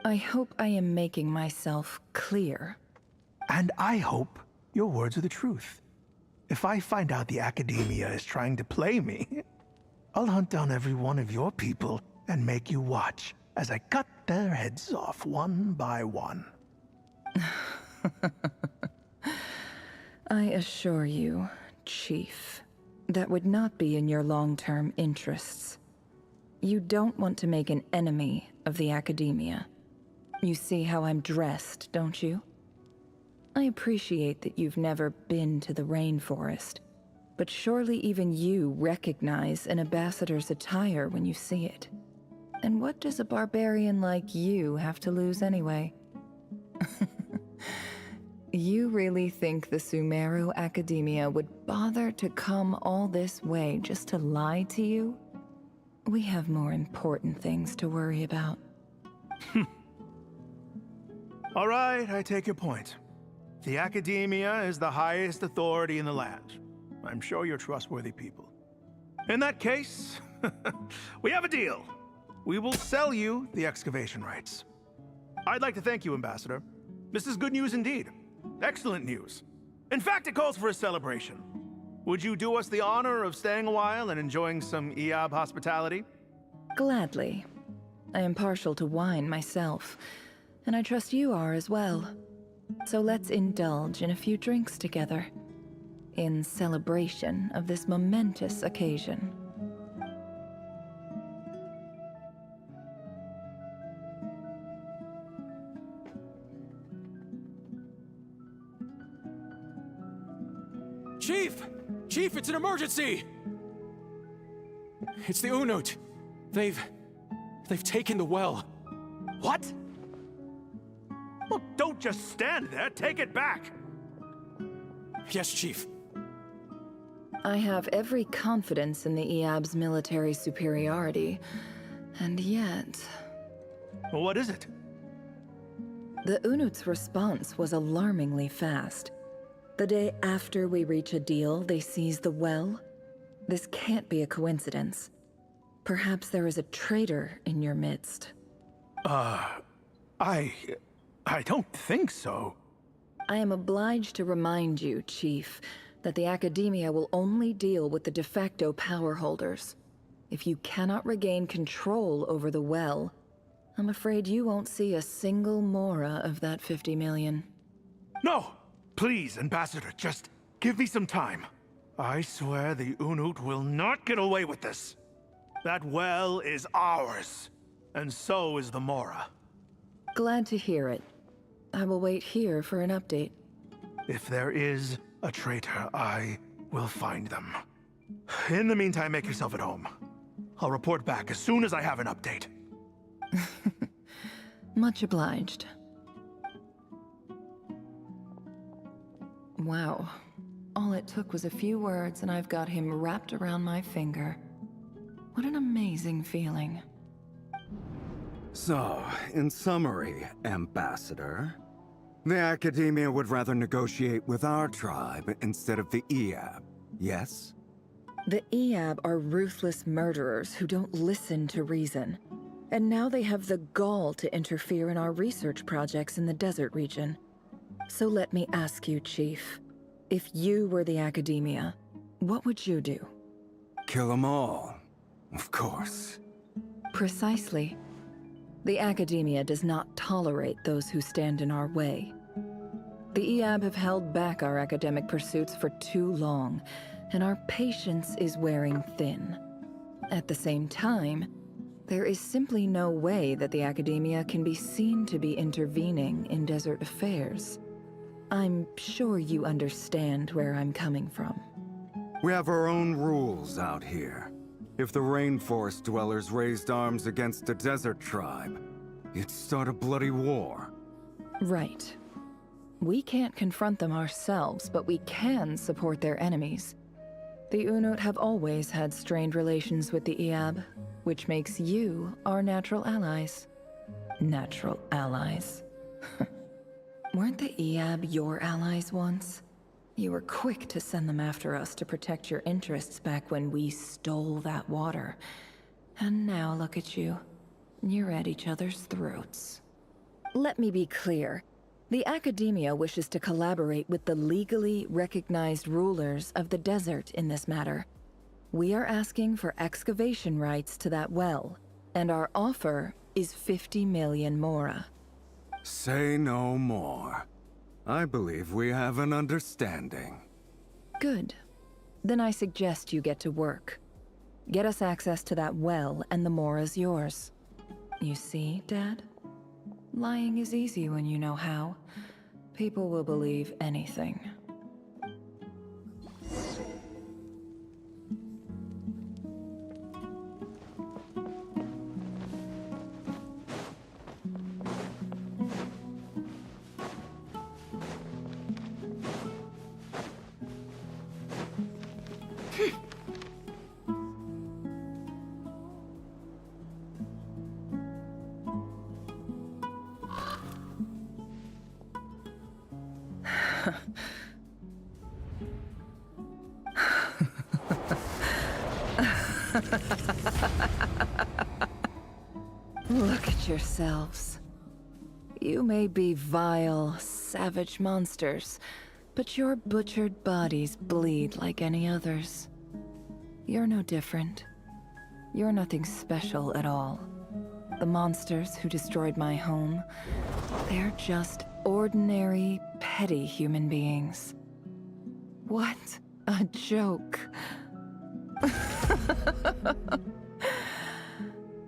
I hope I am making myself clear. And I hope your words are the truth. If I find out the Academia is trying to play me, I'll hunt down every one of your people and make you watch as I cut their heads off one by one. I assure you, Chief, that would not be in your long-term interests. You don't want to make an enemy of the Academia. You see how I'm dressed, don't you? I appreciate that you've never been to the rainforest, but surely even you recognize an ambassador's attire when you see it. And what does a barbarian like you have to lose anyway? You really think the Sumeru Academia would bother to come all this way just to lie to you? We have more important things to worry about. All right, I take your point. The Academia is the highest authority in the land. I'm sure you're trustworthy people. In that case, we have a deal. We will sell you the excavation rights. I'd like to thank you, Ambassador. This is good news indeed. Excellent news. In fact, it calls for a celebration. Would you do us the honor of staying a while and enjoying some EAB hospitality? Gladly. I am partial to wine myself, and I trust you are as well. So let's indulge in a few drinks together, in celebration of this momentous occasion. Chief! Chief, it's an emergency! It's the Unut. They've taken the well. What? Well, don't just stand there. Take it back. Yes, Chief. I have every confidence in the EAB's military superiority, and yet... What is it? The Unut's response was alarmingly fast. The day after we reach a deal, they seize the well. This can't be a coincidence. Perhaps there is a traitor in your midst. I don't think so. I am obliged to remind you, Chief, that the Academia will only deal with the de facto power holders. If you cannot regain control over the well, I'm afraid you won't see a single mora of that 50 million. No! Please, Ambassador, just give me some time. I swear the Unut will not get away with this. That well is ours, and so is the mora. Glad to hear it. I will wait here for an update. If there is a traitor, I will find them. In the meantime, make yourself at home. I'll report back as soon as I have an update. Much obliged. Wow. All it took was a few words and I've got him wrapped around my finger. What an amazing feeling. So, in summary, Ambassador, the Academia would rather negotiate with our tribe instead of the EAB, yes? The EAB are ruthless murderers who don't listen to reason. And now they have the gall to interfere in our research projects in the desert region. So let me ask you, Chief. If you were the Academia, what would you do? Kill them all, of course. Precisely. The Academia does not tolerate those who stand in our way. The EAB have held back our academic pursuits for too long, and our patience is wearing thin. At the same time, there is simply no way that the Academia can be seen to be intervening in desert affairs. I'm sure you understand where I'm coming from. We have our own rules out here. If the rainforest dwellers raised arms against a desert tribe, it'd start a bloody war. Right. We can't confront them ourselves, but we can support their enemies. The Unut have always had strained relations with the EAB, which makes you our natural allies. Natural allies. Weren't the Eab your allies once? You were quick to send them after us to protect your interests back when we stole that water. And now look at you. You're at each other's throats. Let me be clear. The Academia wishes to collaborate with the legally recognized rulers of the desert in this matter. We are asking for excavation rights to that well, and our offer is 50 million mora. Say no more. I believe we have an understanding. Good. Then I suggest you get to work. Get us access to that well, and the mora's yours. You see, Dad? Lying is easy when you know how. People will believe anything. Look at yourselves. You may be vile, savage monsters, but your butchered bodies bleed like any others. You're no different. You're nothing special at all. The monsters who destroyed my home, they're just ordinary, petty human beings. What a joke.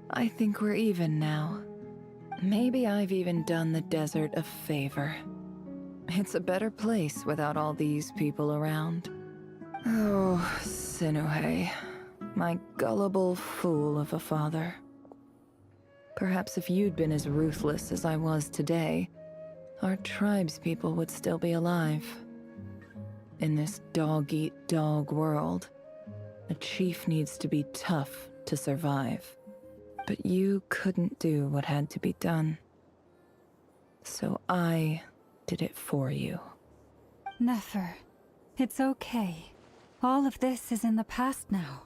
I think we're even now. Maybe I've even done the desert a favor. It's a better place without all these people around. Oh, Sinuhe, my gullible fool of a father. Perhaps if you'd been as ruthless as I was today, our tribespeople would still be alive. In this dog-eat-dog world, a chief needs to be tough to survive. But you couldn't do what had to be done. So I did it for you. Nefer, it's okay. All of this is in the past now.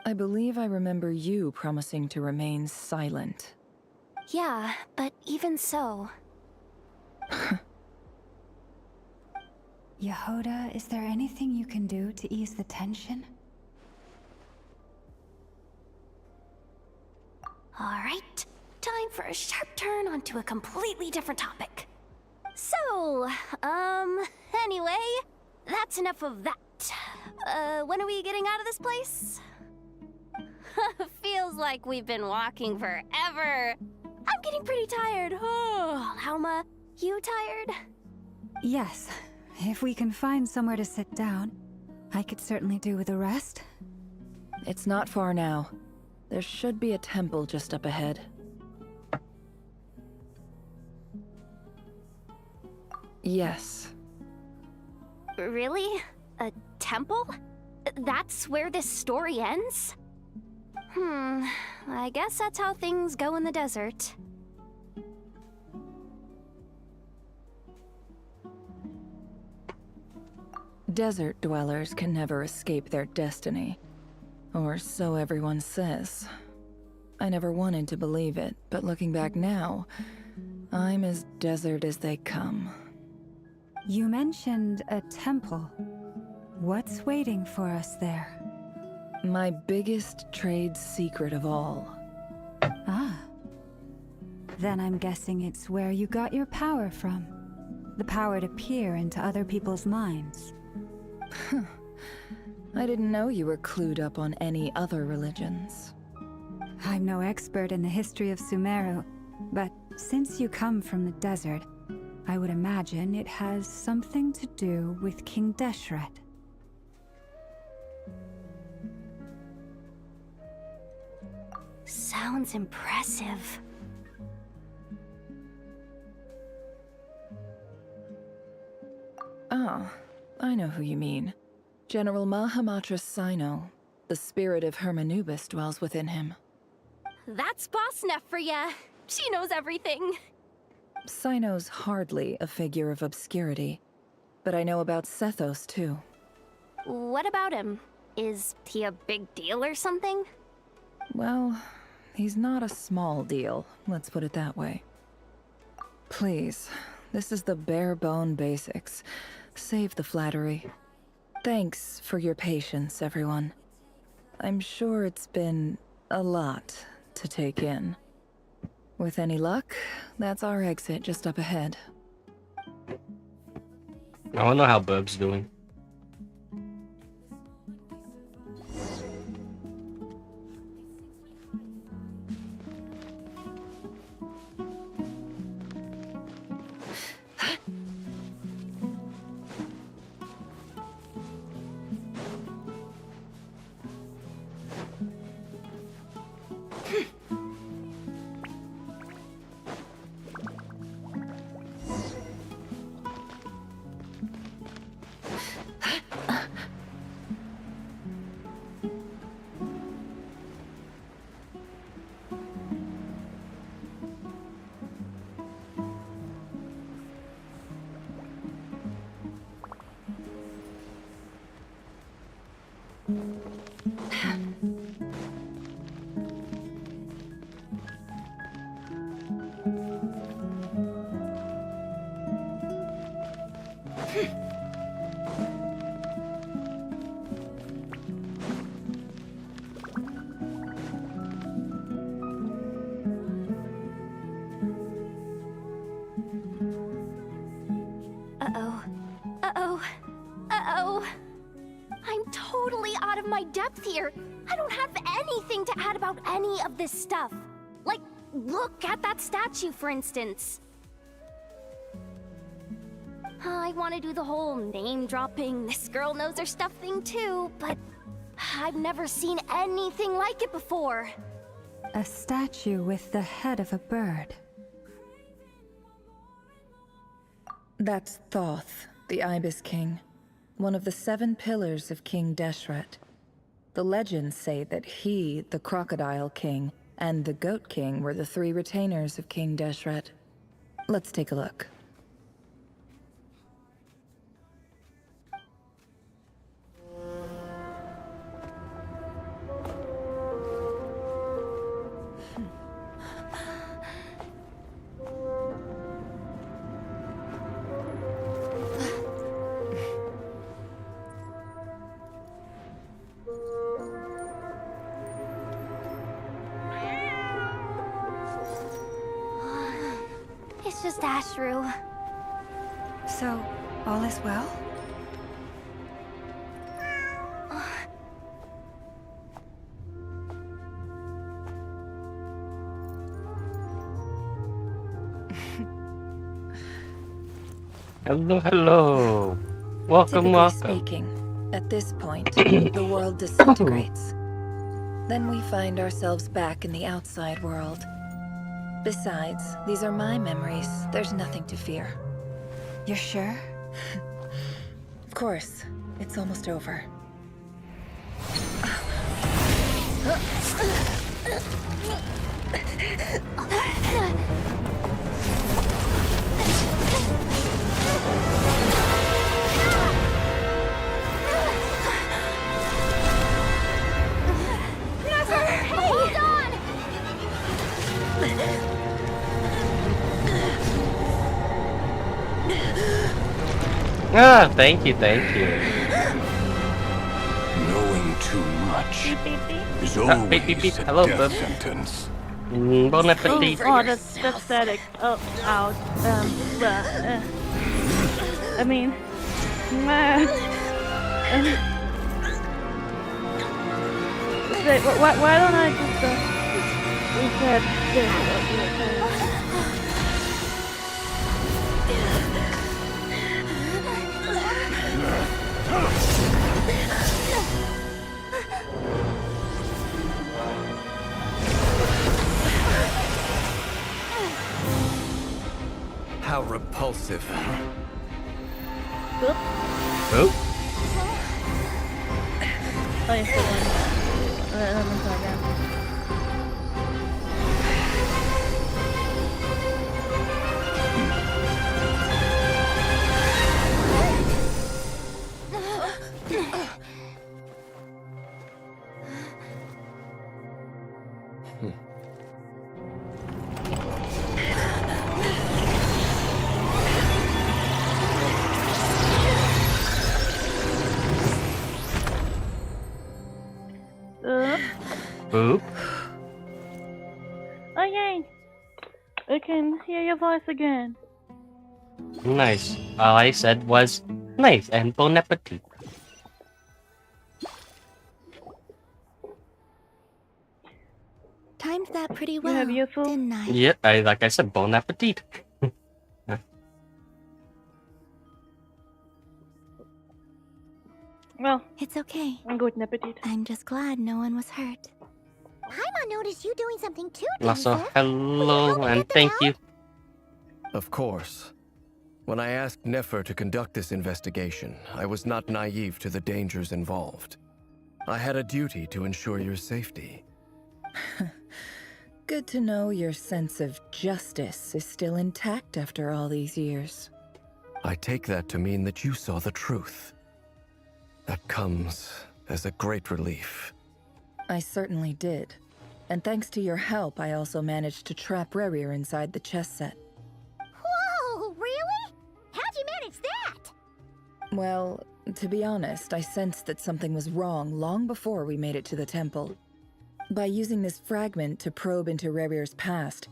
I believe I remember you promising to remain silent. Yeah, but even so... Yehoda, is there anything you can do to ease the tension? Alright, time for a sharp turn onto a completely different topic. So, anyway, that's enough of that. When are we getting out of this place? Feels like we've been walking forever. I'm getting pretty tired. Oh, Lauma, you tired? Yes. If we can find somewhere to sit down, I could certainly do with a rest. It's not far now. There should be a temple just up ahead. Yes. Really? A temple? That's where this story ends? I guess that's how things go in the desert. Desert dwellers can never escape their destiny. Or so everyone says. I never wanted to believe it, but looking back now, I'm as desert as they come. You mentioned a temple. What's waiting for us there? My biggest trade secret of all. Ah. Then I'm guessing it's where you got your power from. The power to peer into other people's minds. I didn't know you were clued up on any other religions. I'm no expert in the history of Sumeru, but since you come from the desert, I would imagine it has something to do with King Deshret. Sounds impressive. Ah, I know who you mean. General Mahamatra Sino. The spirit of Hermanubis dwells within him. That's Boss Neff for ya. She knows everything. Sino's hardly a figure of obscurity, but I know about Sethos too. What about him? Is he a big deal or something? Well, he's not a small deal, let's put it that way. Please, this is the bare-bone basics. Save the flattery. Thanks for your patience, everyone. I'm sure it's been a lot to take in. With any luck, that's our exit just up ahead. I wonder how Burb's doing. Uh-oh. Uh-oh. Uh-oh. I'm totally out of my depth here. I don't have anything to add about any of this stuff. Like, look at that statue, for instance. I want to do the whole name-dropping, this girl knows her stuff thing too, but I've never seen anything like it before. A statue with the head of a bird. That's Thoth, the Ibis King, one of the 7 pillars of King Deshret. The legends say that he, the Crocodile King, and the Goat King were the 3 retainers of King Deshret. Let's take a look. It's just Ashru. So, all is well? Hello, hello. Welcome, Typically welcome. speaking, at this point, the world disintegrates. Then we find ourselves back in the outside world. Besides, these are my memories. There's nothing to fear. You're sure? Of course. It's almost over. Hold on! Ah, thank you, thank you. Knowing too much is beep, always beep, beep. a Hello, death bub. sentence. Bon appetit. Oh, that's static. Oh, ouch. I mean, why don't I just reset this? How repulsive. Oop. Oh. Oh, yes, let me try again. Boop. Oh yay! I can hear your voice again. Nice. All I said was nice and bon appetit. Timed that pretty You well, have your food? didn't I? Yep, like I said, bon appetit. Well, it's okay. Good appetit. I'm just glad no one was hurt. Paimon noticed you doing something too, Also, Joseph. hello and thank you. Of course. When I asked Nefer to conduct this investigation, I was not naive to the dangers involved. I had a duty to ensure your safety. Good to know your sense of justice is still intact after all these years. I take that to mean that you saw the truth. That comes as a great relief. I certainly did. And thanks to your help, I also managed to trap Rerir inside the chess set. Whoa, really? How'd you manage that? Well, to be honest, I sensed that something was wrong long before we made it to the temple. By using this fragment to probe into Rerir's past,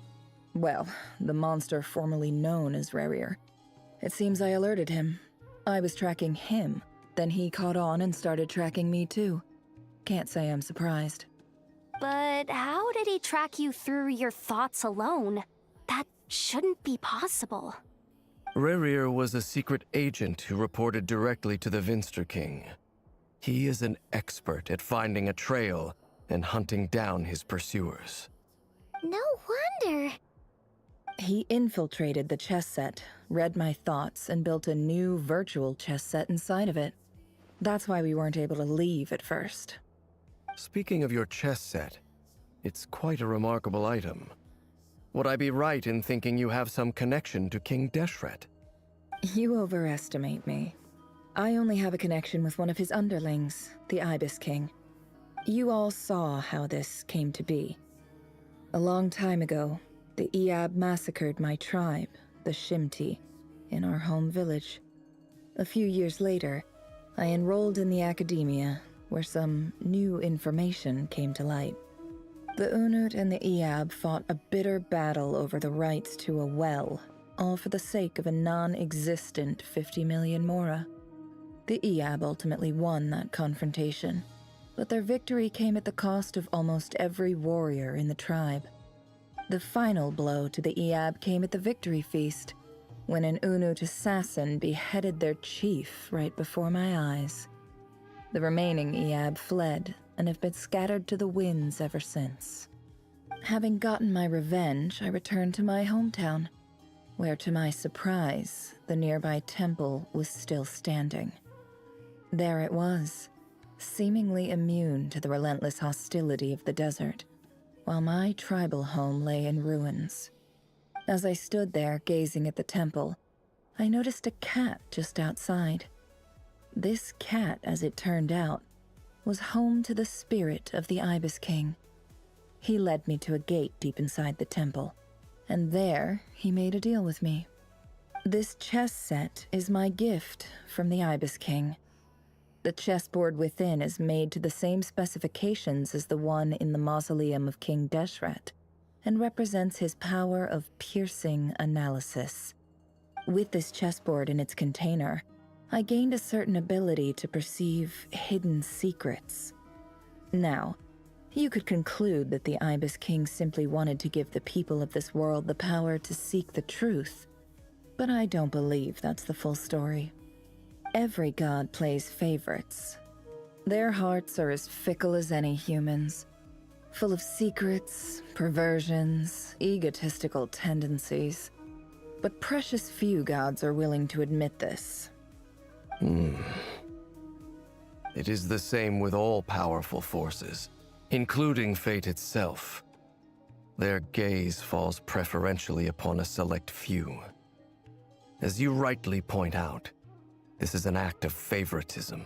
well, the monster formerly known as Rerir, it seems I alerted him. I was tracking him, then he caught on and started tracking me too. Can't say I'm surprised. But how did he track you through your thoughts alone? That shouldn't be possible. Rerir was a secret agent who reported directly to the Vinster King. He is an expert at finding a trail and hunting down his pursuers. No wonder. He infiltrated the chess set, read my thoughts, and built a new virtual chess set inside of it. That's why we weren't able to leave at first. Speaking of your chess set, it's quite a remarkable item. Would I be right in thinking you have some connection to King Deshret? You overestimate me. I only have a connection with one of his underlings, the Ibis King. You all saw how this came to be. A long time ago, the Iab massacred my tribe, the Shimti, in our home village. A few years later, I enrolled in the academia, where some new information came to light. The Unut and the Iab fought a bitter battle over the rights to a well, all for the sake of a non-existent 50 million Mora. The Iab ultimately won that confrontation, but their victory came at the cost of almost every warrior in the tribe. The final blow to the Iab came at the victory feast, when an Unut assassin beheaded their chief right before my eyes. The remaining Iab fled and have been scattered to the winds ever since. Having gotten my revenge, I returned to my hometown, where to my surprise, the nearby temple was still standing. There it was, seemingly immune to the relentless hostility of the desert, while my tribal home lay in ruins. As I stood there gazing at the temple, I noticed a cat just outside. This cat, as it turned out, was home to the spirit of the Ibis King. He led me to a gate deep inside the temple, and there he made a deal with me. This chess set is my gift from the Ibis King. The chessboard within is made to the same specifications as the one in the mausoleum of King Deshret, and represents his power of piercing analysis. With this chessboard in its container, I gained a certain ability to perceive hidden secrets. Now, you could conclude that the Ibis King simply wanted to give the people of this world the power to seek the truth, but I don't believe that's the full story. Every god plays favorites. Their hearts are as fickle as any human's, full of secrets, perversions, egotistical tendencies. But precious few gods are willing to admit this. It is the same with all powerful forces, including fate itself. Their gaze falls preferentially upon a select few. As you rightly point out, this is an act of favoritism.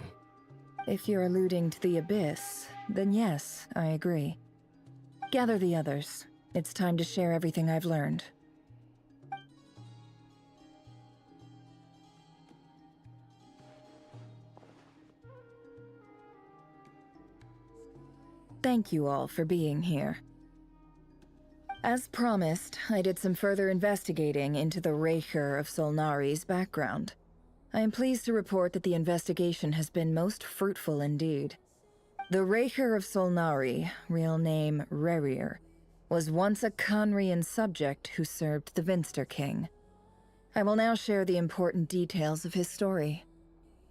If you're alluding to the Abyss, then yes, I agree. Gather the others. It's time to share everything I've learned. Thank you all for being here. As promised, I did some further investigating into the Raker of Solnari's background. I am pleased to report that the investigation has been most fruitful indeed. The Raker of Solnari, real name Rerir, was once a Conrian subject who served the Vinster King. I will now share the important details of his story.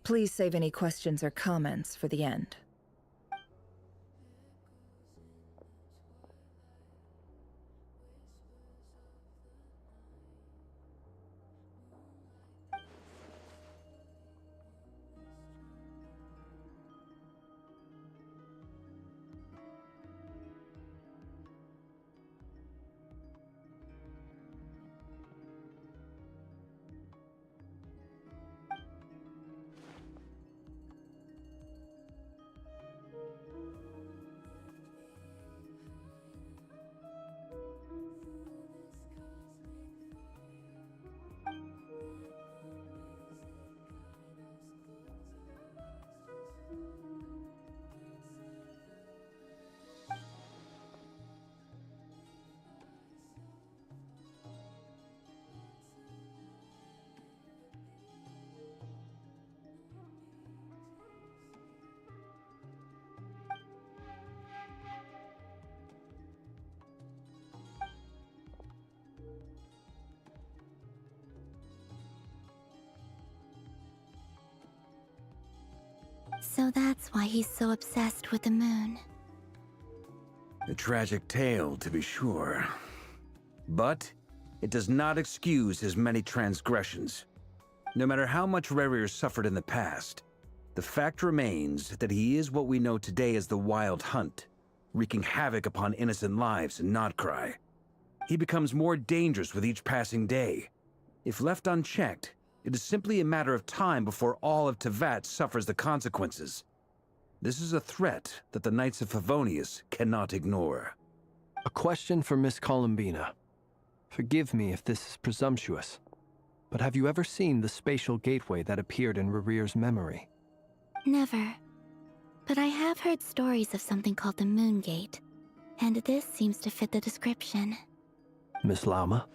Please save any questions or comments for the end. So that's why he's so obsessed with the moon. A tragic tale, to be sure. But it does not excuse his many transgressions. No matter how much Rerir suffered in the past, the fact remains that he is what we know today as the Wild Hunt, wreaking havoc upon innocent lives in Notcry. He becomes more dangerous with each passing day. If left unchecked, it is simply a matter of time before all of Tevat suffers the consequences. This is a threat that the Knights of Favonius cannot ignore. A question for Miss Columbina. Forgive me if this is presumptuous, but have you ever seen the spatial gateway that appeared in Rerir's memory? Never. But I have heard stories of something called the Moon Gate, and this seems to fit the description. Miss Lauma,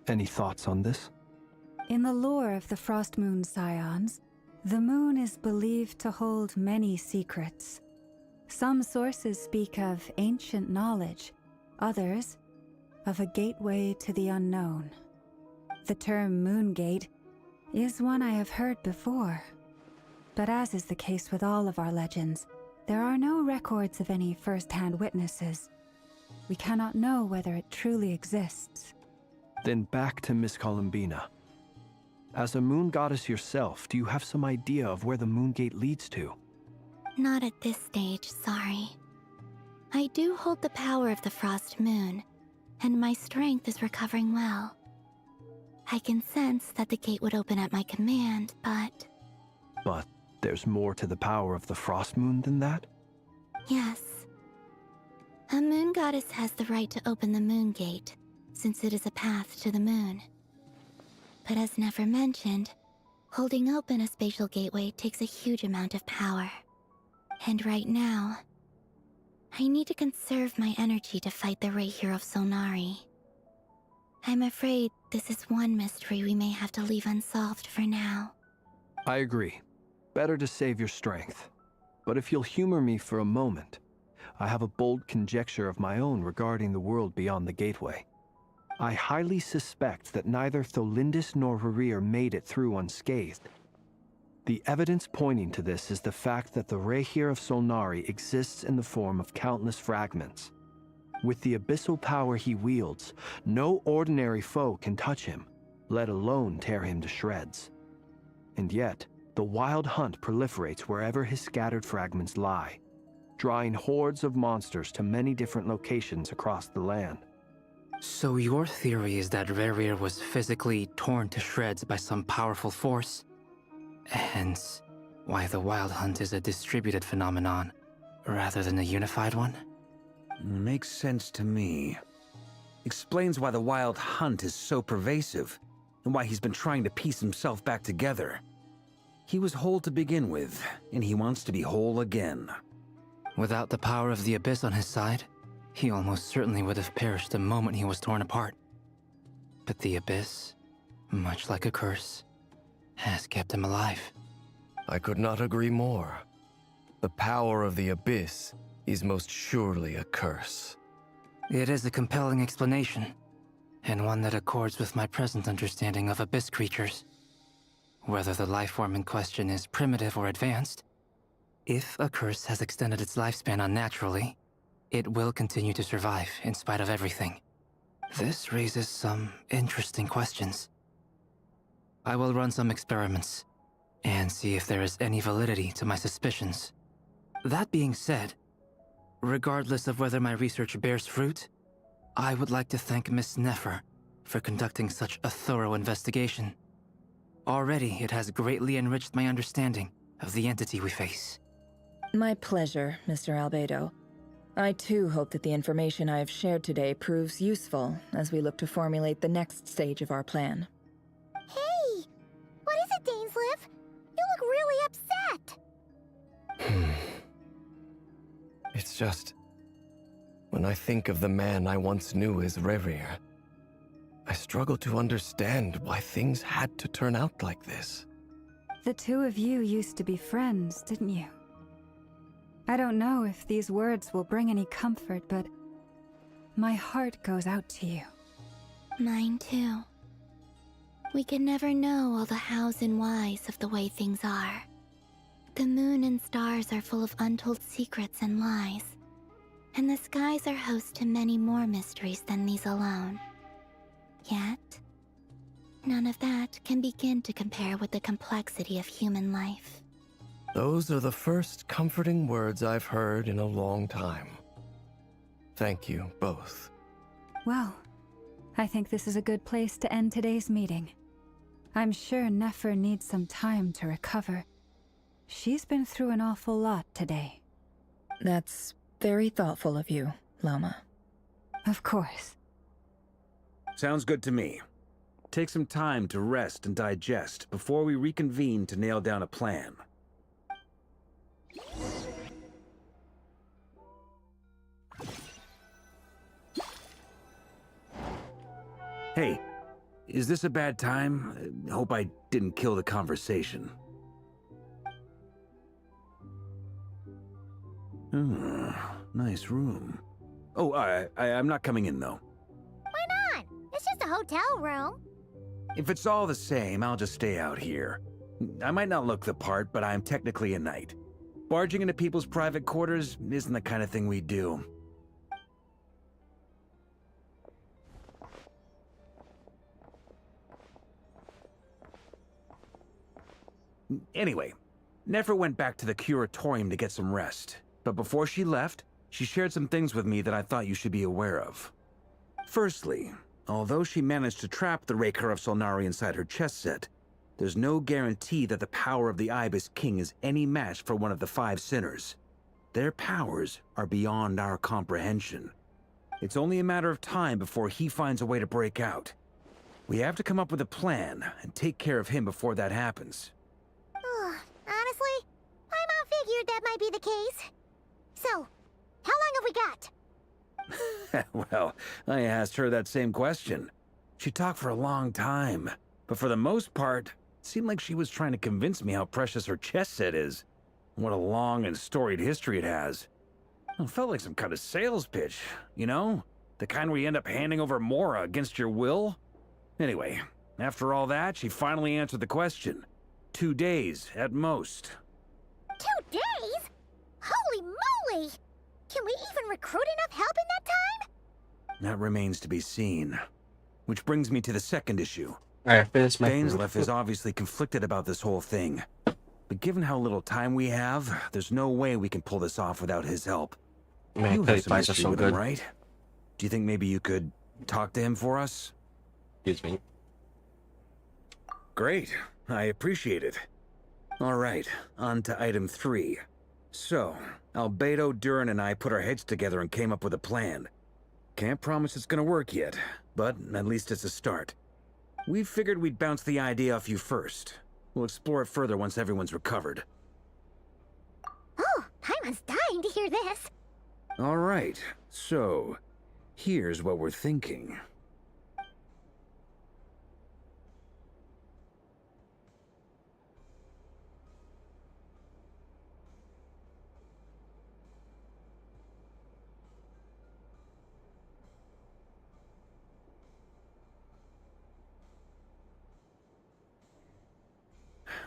any thoughts on this? In the lore of the Frost Moon Scions, the moon is believed to hold many secrets. Some sources speak of ancient knowledge, others of a gateway to the unknown. The term Moon Gate is one I have heard before. But as is the case with all of our legends, there are no records of any first-hand witnesses. We cannot know whether it truly exists. Then back to Miss Columbina. As a moon goddess yourself, do you have some idea of where the Moon Gate leads to? Not at this stage, sorry. I do hold the power of the Frost Moon, and my strength is recovering well. I can sense that the gate would open at my command, but... But there's more to the power of the Frost Moon than that? Yes. A moon goddess has the right to open the Moon Gate, since it is a path to the moon. But as never mentioned, holding open a spatial gateway takes a huge amount of power. And right now, I need to conserve my energy to fight the Raher of Solnari. I'm afraid this is one mystery we may have to leave unsolved for now. I agree. Better to save your strength. But if you'll humor me for a moment, I have a bold conjecture of my own regarding the world beyond the gateway. I highly suspect that neither Tholindis nor Rerir made it through unscathed. The evidence pointing to this is the fact that the Raher of Solnari exists in the form of countless fragments. With the abyssal power he wields, no ordinary foe can touch him, let alone tear him to shreds. And yet, the Wild Hunt proliferates wherever his scattered fragments lie, drawing hordes of monsters to many different locations across the land. So your theory is that Rerir was physically torn to shreds by some powerful force? Hence, why the Wild Hunt is a distributed phenomenon, rather than a unified one? Makes sense to me. Explains why the Wild Hunt is so pervasive, and why he's been trying to piece himself back together. He was whole to begin with, and he wants to be whole again. Without the power of the Abyss on his side, he almost certainly would have perished the moment he was torn apart. But the Abyss, much like a curse, has kept him alive. I could not agree more. The power of the Abyss is most surely a curse. It is a compelling explanation, and one that accords with my present understanding of Abyss creatures. Whether the life form in question is primitive or advanced, if a curse has extended its lifespan unnaturally, it will continue to survive in spite of everything. This raises some interesting questions. I will run some experiments and see if there is any validity to my suspicions. That being said, regardless of whether my research bears fruit, I would like to thank Miss Nefer for conducting such a thorough investigation. Already, it has greatly enriched my understanding of the entity we face. My pleasure, Mr. Albedo. I too hope that the information I have shared today proves useful as we look to formulate the next stage of our plan. Hey! What is it, Dainsleif? You look really upset! It's just... when I think of the man I once knew as Rerir, I struggle to understand why things had to turn out like this. The two of you used to be friends, didn't you? I don't know if these words will bring any comfort, but my heart goes out to you. Mine too. We can never know all the hows and whys of the way things are. The moon and stars are full of untold secrets and lies, and the skies are host to many more mysteries than these alone. Yet, none of that can begin to compare with the complexity of human life. Those are the first comforting words I've heard in a long time. Thank you, both. Well, I think this is a good place to end today's meeting. I'm sure Nefer needs some time to recover. She's been through an awful lot today. That's very thoughtful of you, Lama. Of course. Sounds good to me. Take some time to rest and digest before we reconvene to nail down a plan. Hey, is this a bad time? Hope I didn't kill the conversation. Nice room. Oh, I'm not coming in, though. Why not? It's just a hotel room. If it's all the same, I'll just stay out here. I might not look the part, but I'm technically a knight. Barging into people's private quarters isn't the kind of thing we do. Anyway, Nefer went back to the curatorium to get some rest. But before she left, she shared some things with me that I thought you should be aware of. Firstly, although she managed to trap the Raker of Solnari inside her chess set, there's no guarantee that the power of the Ibis King is any match for one of the 5 sinners. Their powers are beyond our comprehension. It's only a matter of time before he finds a way to break out. We have to come up with a plan and take care of him before that happens. Honestly, my mom figured that might be the case. So, how long have we got? Well, I asked her that same question. She talked for a long time, but for the most part, it seemed like she was trying to convince me how precious her chess set is. What a long and storied history it has. It felt like some kind of sales pitch, you know? The kind where you end up handing over Mora against your will? Anyway, after all that, she finally answered the question. 2 days, at most. 2 days? Holy moly! Can we even recruit enough help in that time? That remains to be seen. Which brings me to the second issue. Dainsleif is obviously conflicted about this whole thing. But given how little time we have, there's no way we can pull this off without his help. Man, You have some Clay Spice is history so with him, good. right? Do you think maybe you could talk to him for us? Excuse me. Great. I appreciate it. All right, on to item 3. So, Albedo, Durin, and I put our heads together and came up with a plan. Can't promise it's gonna work yet, but at least it's a start. We figured we'd bounce the idea off you first. We'll explore it further once everyone's recovered. Oh, Paimon's dying to hear this. All right, so here's what we're thinking.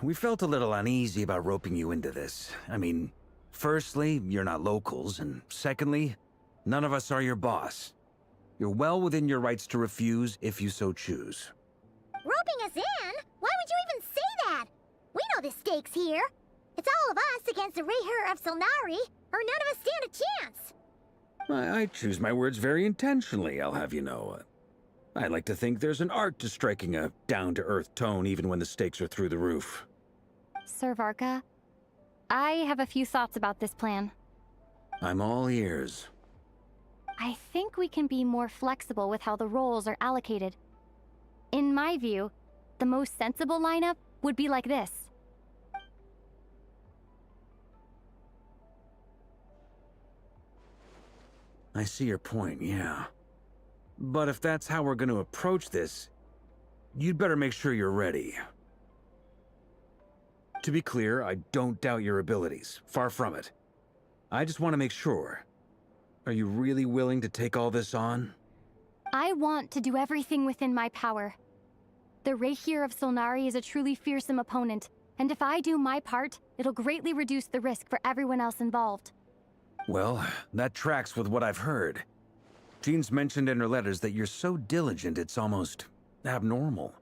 We felt a little uneasy about roping you into this. I mean, firstly, you're not locals, and secondly, none of us are your boss. You're well within your rights to refuse if you so choose. Roping us in? Why would you even say that? We know the stakes here. It's all of us against the Rayher of Solnari, or none of us stand a chance. I choose my words very intentionally, I'll have you know. I like to think there's an art to striking a down-to-earth tone even when the stakes are through the roof. Sir Varka, I have a few thoughts about this plan. I'm all ears. I think we can be more flexible with how the roles are allocated. In my view, the most sensible lineup would be like this. I see your point, yeah. But if that's how we're going to approach this, you'd better make sure you're ready. To be clear, I don't doubt your abilities. Far from it. I just want to make sure. Are you really willing to take all this on? I want to do everything within my power. The Rayher of Solnari is a truly fearsome opponent, and if I do my part, it'll greatly reduce the risk for everyone else involved. Well, that tracks with what I've heard. Jean's mentioned in her letters that you're so diligent it's almost abnormal.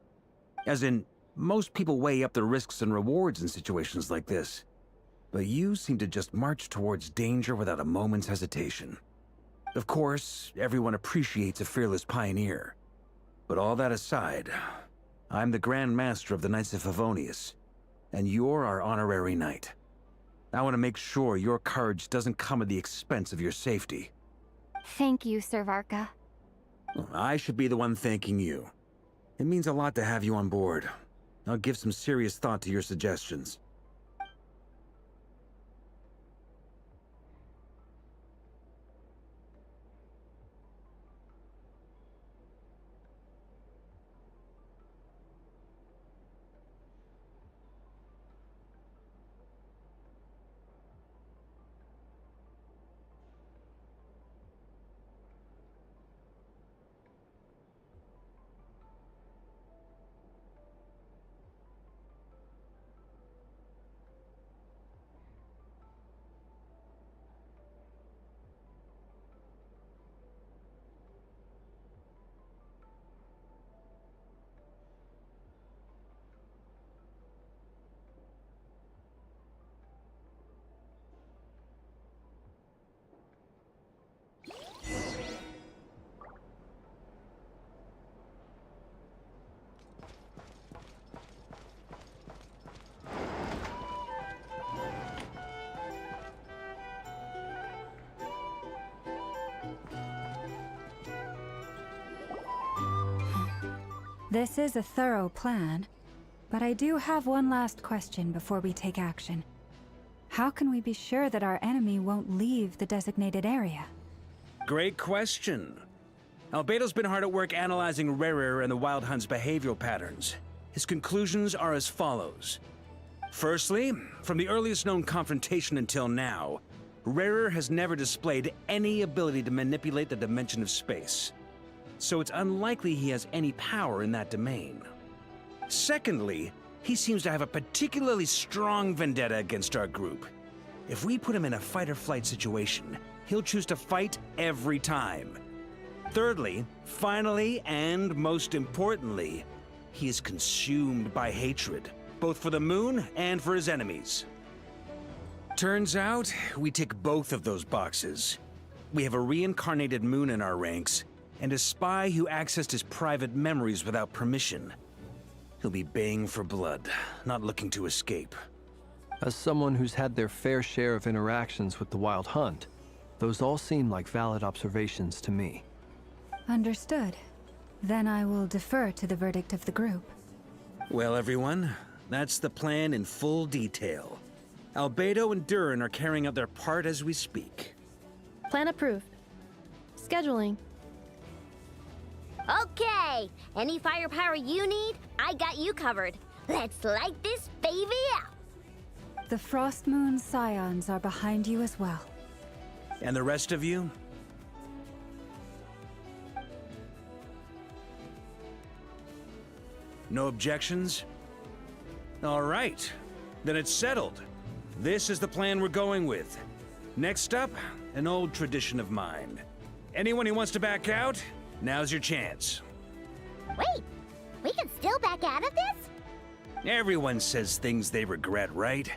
As in, most people weigh up the risks and rewards in situations like this. But you seem to just march towards danger without a moment's hesitation. Of course, everyone appreciates a fearless pioneer. But all that aside, I'm the Grand Master of the Knights of Favonius, and you're our honorary knight. I want to make sure your courage doesn't come at the expense of your safety. Thank you, Sir Varka. I should be the one thanking you. It means a lot to have you on board. I'll give some serious thought to your suggestions. This is a thorough plan, but I do have one last question before we take action. How can we be sure that our enemy won't leave the designated area? Great question. Albedo's been hard at work analyzing Rayher and the Wild Hunt's behavioral patterns. His conclusions are as follows. Firstly, from the earliest known confrontation until now, Rayher has never displayed any ability to manipulate the dimension of space. So it's unlikely he has any power in that domain. Secondly, he seems to have a particularly strong vendetta against our group. If we put him in a fight-or-flight situation, he'll choose to fight every time. Thirdly, finally, and most importantly, he is consumed by hatred, both for the moon and for his enemies. Turns out, we tick both of those boxes. We have a reincarnated moon in our ranks, and a spy who accessed his private memories without permission. He'll be baying for blood, not looking to escape. As someone who's had their fair share of interactions with the Wild Hunt, those all seem like valid observations to me. Understood. Then I will defer to the verdict of the group. Well, everyone, that's the plan in full detail. Albedo and Durin are carrying out their part as we speak. Plan approved. Scheduling. Okay, any firepower you need, I got you covered. Let's light this baby out. The Frost Moon Scions are behind you as well. And the rest of you? No objections? All right, then it's settled. This is the plan we're going with. Next up, an old tradition of mine. Anyone who wants to back out, now's your chance. Wait, we can still back out of this? Everyone says things they regret, right?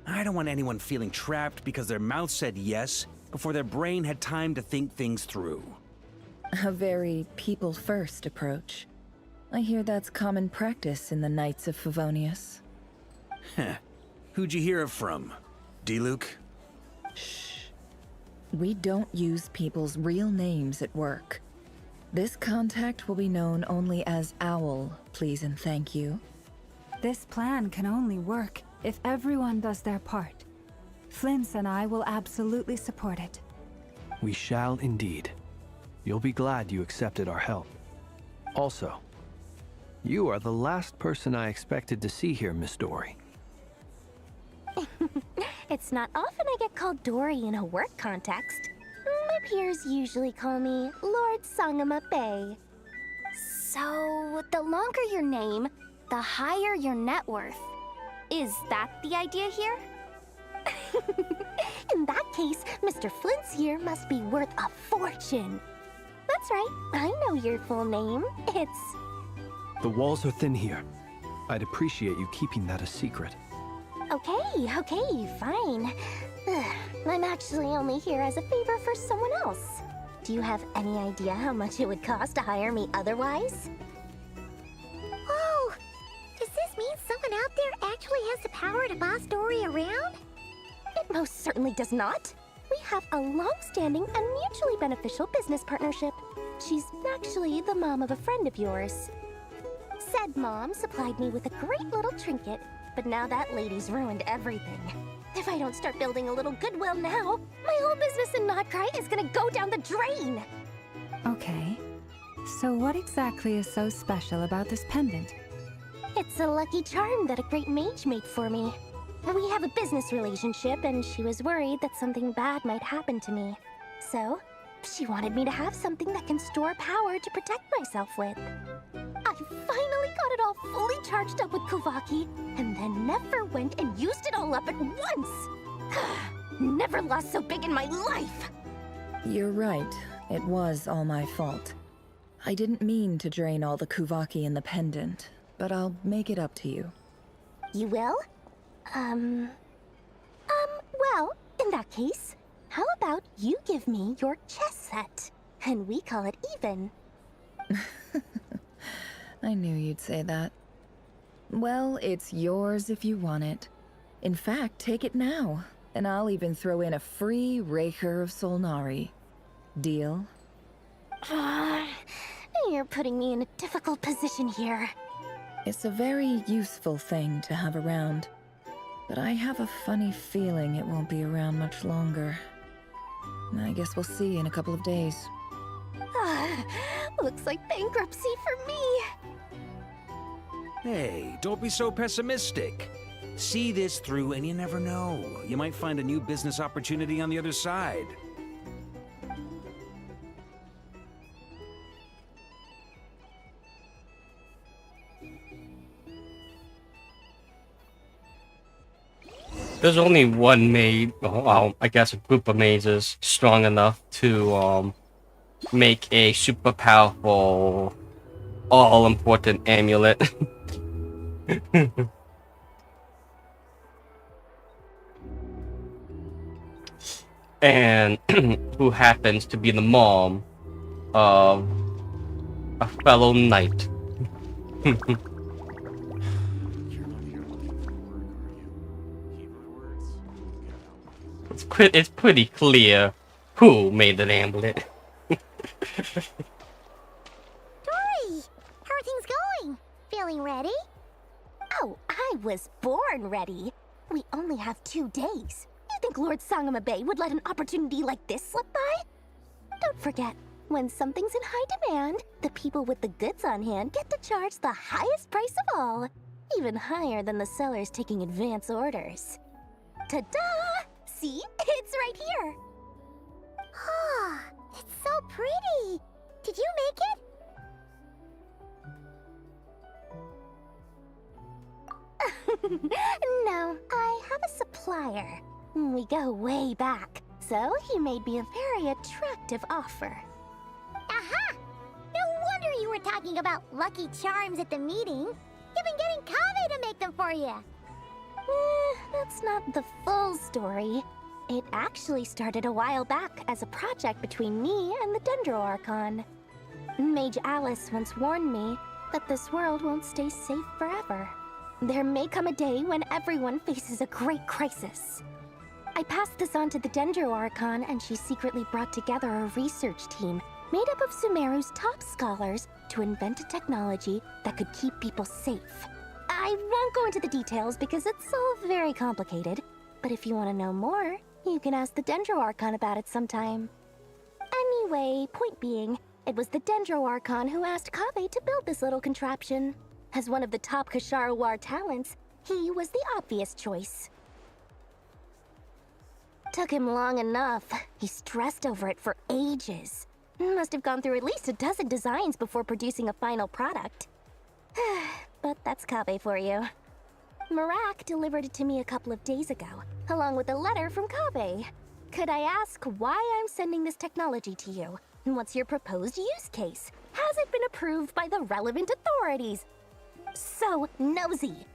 I don't want anyone feeling trapped because their mouth said yes before their brain had time to think things through. A very people-first approach. I hear that's common practice in the Knights of Favonius. Heh. Who'd you hear it from? D-Luke? Shh. We don't use people's real names at work. This contact will be known only as Owl, please and thank you. This plan can only work if everyone does their part. Flint's and I will absolutely support it. We shall indeed. You'll be glad you accepted our help. Also, you are the last person I expected to see here, Miss Dory. It's not often I get called Dory in a work context. My peers usually call me Lord Sangama Bay. So, the longer your name, the higher your net worth. Is that the idea here? In that case, Mr. Flint's here must be worth a fortune. That's right, I know your full name. It's... The walls are thin here. I'd appreciate you keeping that a secret. Okay, fine. I'm actually only here as a favor for someone else. Do you have any idea how much it would cost to hire me otherwise? Oh, does this mean someone out there actually has the power to boss Dory around? It most certainly does not. We have a long-standing and mutually beneficial business partnership. She's actually the mom of a friend of yours. Said mom supplied me with a great little trinket, but now that lady's ruined everything. If I don't start building a little goodwill now, my whole business in Notcry is gonna go down the drain! Okay. So what exactly is so special about this pendant? It's a lucky charm that a great mage made for me. We have a business relationship, and she was worried that something bad might happen to me. So, she wanted me to have something that can store power to protect myself with. I finally got it all fully charged up with Kuvaki, and then never went and used it all up at once! Never lost so big in my life! You're right. It was all my fault. I didn't mean to drain all the Kuvaki in the pendant, but I'll make it up to you. You will? Well, in that case, how about you give me your chess set, and we call it even? I knew you'd say that. Well, it's yours if you want it. In fact, take it now, and I'll even throw in a free Raker of Solnari. Deal? You're putting me in a difficult position here. It's a very useful thing to have around, but I have a funny feeling it won't be around much longer. I guess we'll see in a couple of days. Looks like bankruptcy for me. Hey, don't be so pessimistic. See this through and you never know. You might find a new business opportunity on the other side. There's only one maid, well, I guess a group of mazes strong enough to make a super powerful, all-important amulet. And who happens to be the mom of a fellow knight. It's pretty clear who made the amulet. Dory! How are things going? Feeling ready? Oh, I was born ready. We only have 2 days. You think Lord Sangamabe would let an opportunity like this slip by? Don't forget, when something's in high demand, the people with the goods on hand get to charge the highest price of all, even higher than the sellers taking advance orders. Ta-da! See? It's right here! Oh, it's so pretty! Did you make it? No, I have a supplier. We go way back, so he made me a very attractive offer. Aha! No wonder you were talking about Lucky Charms at the meeting. You've been getting Kaveh to make them for you. That's not the full story. It actually started a while back as a project between me and the Dendro Archon. Mage Alice once warned me that this world won't stay safe forever. There may come a day when everyone faces a great crisis. I passed this on to the Dendro Archon, and she secretly brought together a research team made up of Sumeru's top scholars to invent a technology that could keep people safe. I won't go into the details because it's all very complicated, but if you want to know more, you can ask the Dendro Archon about it sometime. Anyway, point being, it was the Dendro Archon who asked Kaveh to build this little contraption. As one of the top Kashara War talents, he was the obvious choice. Took him long enough. He stressed over it for ages. Must have gone through at least a dozen designs before producing a final product. But that's Kaveh for you. Marak delivered it to me a couple of days ago, along with a letter from Kaveh. Could I ask why I'm sending this technology to you? And what's your proposed use case? Has it been approved by the relevant authorities? So nosy.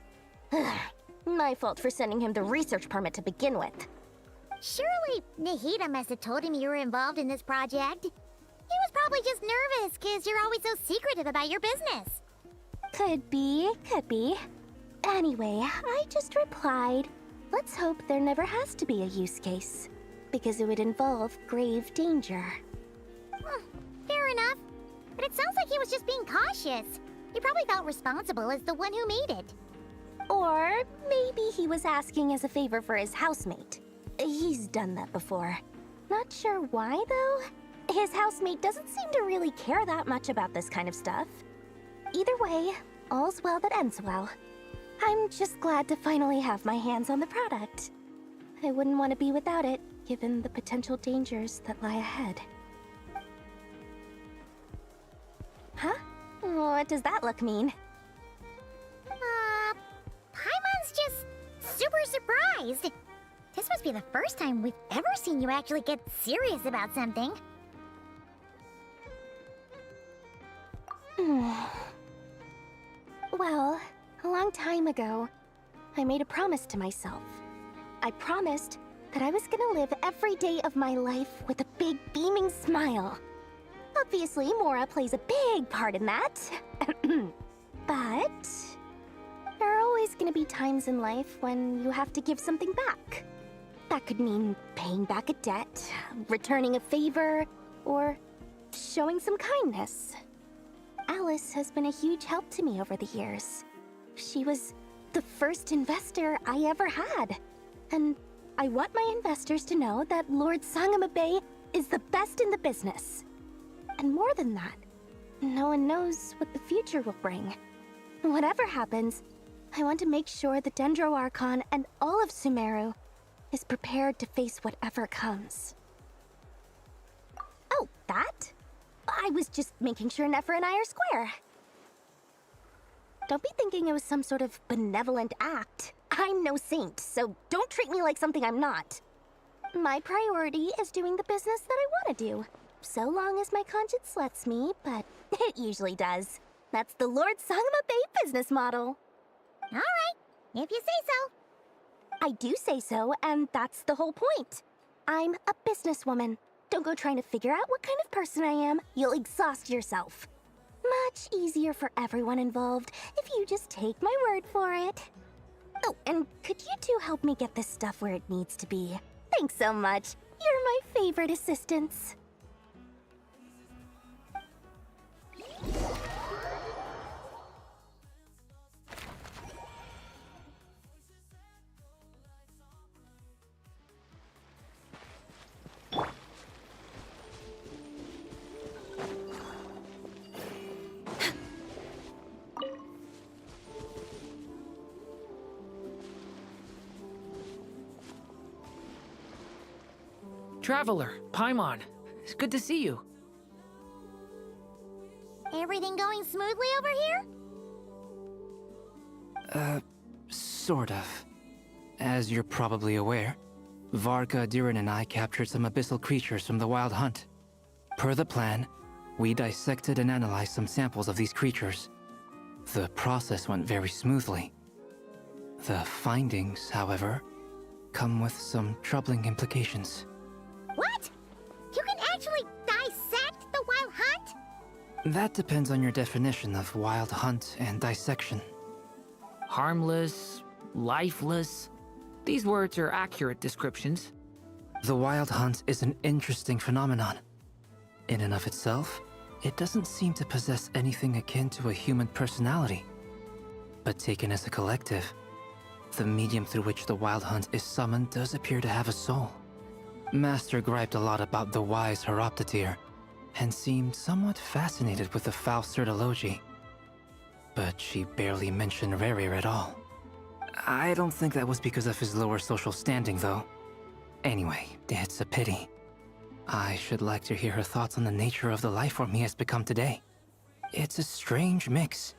My fault for sending him the research permit to begin with. Surely Nahida must have told him you were involved in this project. He was probably just nervous because you're always so secretive about your business. Could be, could be. Anyway, I just replied, let's hope there never has to be a use case, because it would involve grave danger. Fair enough. But it sounds like he was just being cautious. He probably felt responsible as the one who made it. Or maybe he was asking as a favor for his housemate. He's done that before. Not sure why, though. His housemate doesn't seem to really care that much about this kind of stuff. Either way, all's well that ends well. I'm just glad to finally have my hands on the product. I wouldn't want to be without it, given the potential dangers that lie ahead. Huh? What does that look mean? Paimon's just super surprised. This must be the first time we've ever seen you actually get serious about something. Well, a long time ago, I made a promise to myself. I promised that I was gonna live every day of my life with a big beaming smile. Obviously, Mora plays a big part in that. But there are always gonna be times in life when you have to give something back. That could mean paying back a debt, returning a favor, or showing some kindness. Alice has been a huge help to me over the years. She was the first investor I ever had. And I want my investors to know that Lord Sangamabe is the best in the business. And more than that, no one knows what the future will bring. Whatever happens, I want to make sure the Dendro Archon and all of Sumeru is prepared to face whatever comes. Oh, that? I was just making sure Nefer and I are square. Don't be thinking it was some sort of benevolent act. I'm no saint, so don't treat me like something I'm not. My priority is doing the business that I want to do, so long as my conscience lets me, but it usually does. That's the Lord Sangamabe business model. All right, if you say so. I do say so, and that's the whole point. I'm a businesswoman. Don't go trying to figure out what kind of person I am. You'll exhaust yourself. Much easier for everyone involved if you just take my word for it. Oh, and could you two help me get this stuff where it needs to be? Thanks so much. You're my favorite assistants. Traveler, Paimon. It's good to see you. Everything going smoothly over here? Sort of. As you're probably aware, Varka, Durin, and I captured some abyssal creatures from the Wild Hunt. Per the plan, we dissected and analyzed some samples of these creatures. The process went very smoothly. The findings, however, come with some troubling implications. What? You can actually dissect the Wild Hunt? That depends on your definition of Wild Hunt and dissection. Harmless, lifeless. These words are accurate descriptions. The Wild Hunt is an interesting phenomenon. In and of itself, it doesn't seem to possess anything akin to a human personality. But taken as a collective, the medium through which the Wild Hunt is summoned does appear to have a soul. Master griped a lot about the wise Horoptotire, and seemed somewhat fascinated with the foul Certology. But she barely mentioned Rerir at all. I don't think that was because of his lower social standing, though. Anyway, it's a pity. I should like to hear her thoughts on the nature of the life form he has become today. It's a strange mix.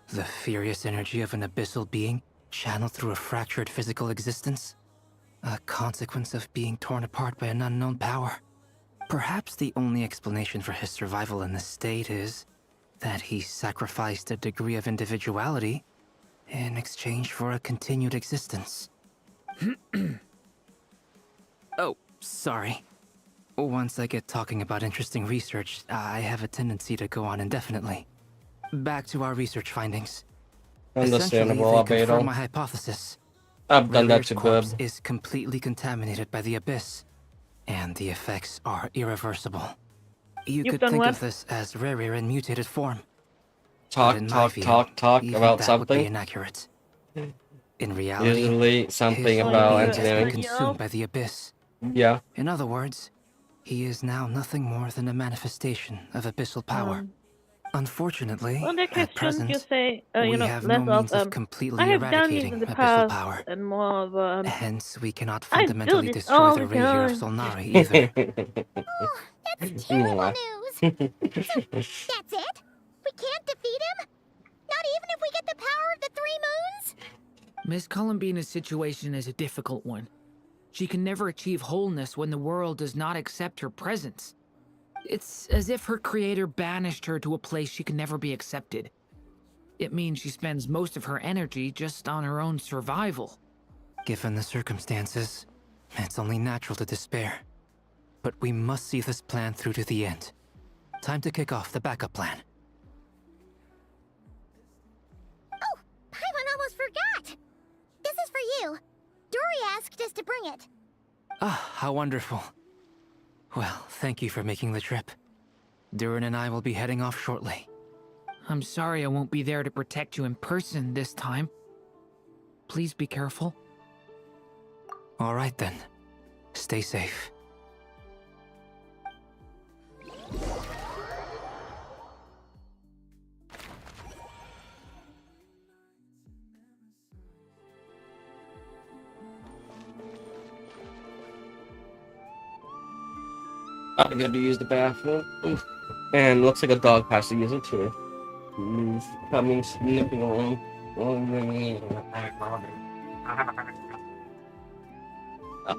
The furious energy of an abyssal being channeled through a fractured physical existence. A consequence of being torn apart by an unknown power. Perhaps the only explanation for his survival in this state is that he sacrificed a degree of individuality in exchange for a continued existence. Oh, sorry. Once I get talking about interesting research, I have a tendency to go on indefinitely. Back to our research findings. Understandable, Essentially, they confirm Albedo. my hypothesis. I've done that Revir's to corpse Bub. is completely contaminated by the abyss, and the effects are irreversible. You You've could done think what? of this as Rerir in mutated form. Talk, But in my talk, view, talk even about that would be something. inaccurate. In reality, Usually something his about being has been engineering. consumed by the abyss. Yeah. In other words, he is now nothing more than a manifestation of abyssal power. Unfortunately, On that at question, you present, say, we less have no means of I completely have done this eradicating in the abyssal past power. and more of Hence, we cannot I do fundamentally this destroy all the the Reir of time. Solnari either. That's terrible news! So, that's it? We can't defeat him? Not even if we get the power of the Three Moons? Miss Columbina's situation is a difficult one. She can never achieve wholeness when the world does not accept her presence. It's as if her creator banished her to a place she can never be accepted. It means she spends most of her energy just on her own survival. Given the circumstances, it's only natural to despair. But we must see this plan through to the end. Time to kick off the backup plan. Oh, Paimon almost forgot! This is for you. Dory asked us to bring it. Ah, how wonderful. Well, thank you for making the trip. Durin and I will be heading off shortly. I'm sorry I won't be there to protect you in person this time. Please be careful. All right then. Stay safe. I'm gonna use the bathroom. Oof. And looks like a dog has to use it too. He's coming sniffing around.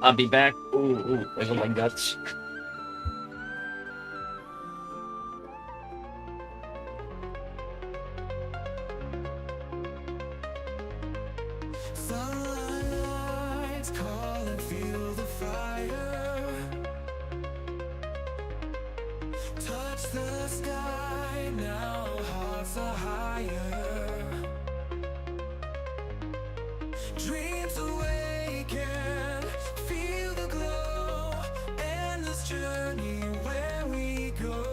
I'll be back. Ooh, there's my guts. Sunlight, call and feel the fire. Touch the sky, now hearts are higher. Dreams awaken, feel the glow, endless journey where we go.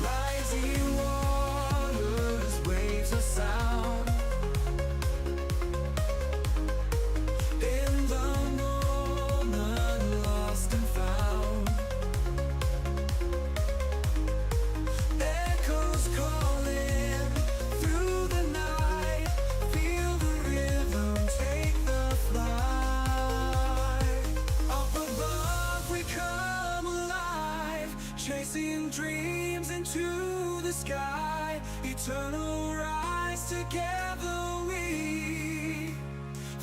Rising waters, waves of sound. In the moment the sky, eternal rise. Together we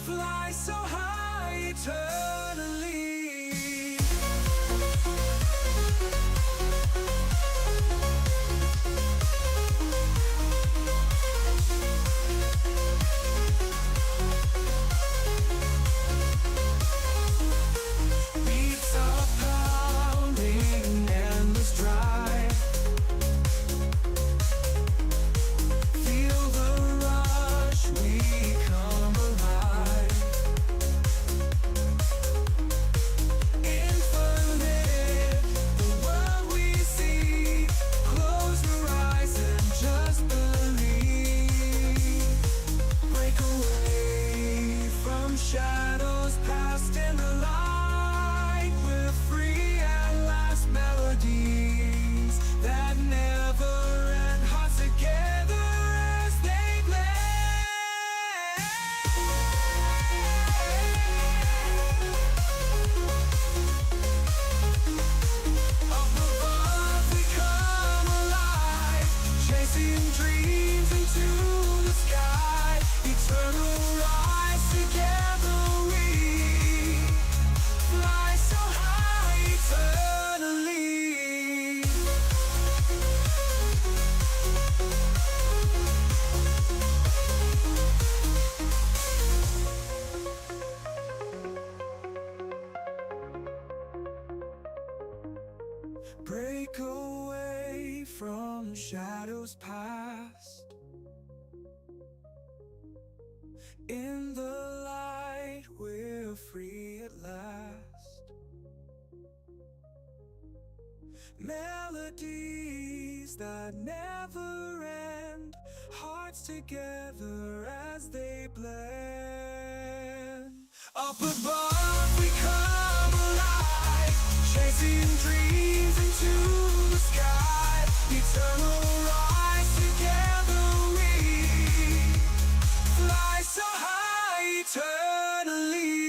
fly so high eternally. Beats are pounding, endless drive. Feel the rush, we come alive. Infinite, the world we see. Close your eyes and just believe. Break away from shadows past in the light. We're free at last, melodies that never end. Hearts together as they blend. Up above we come alive, chasing dreams into the sky. Eternal rise, together we fly so high eternally. Break away from shadows past. In the light, we're free at last. Melodies that never end. Hearts together as they blend. Up above we come alive, chasing dreams into the sky. Eternal rise, together we fly so high eternally.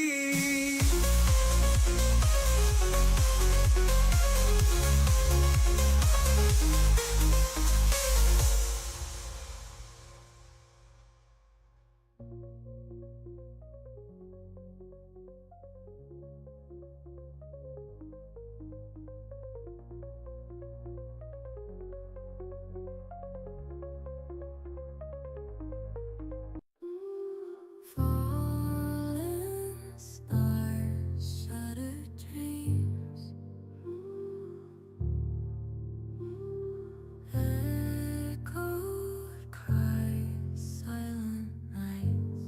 Fallen stars, shattered dreams. Echoed cries, silent nights.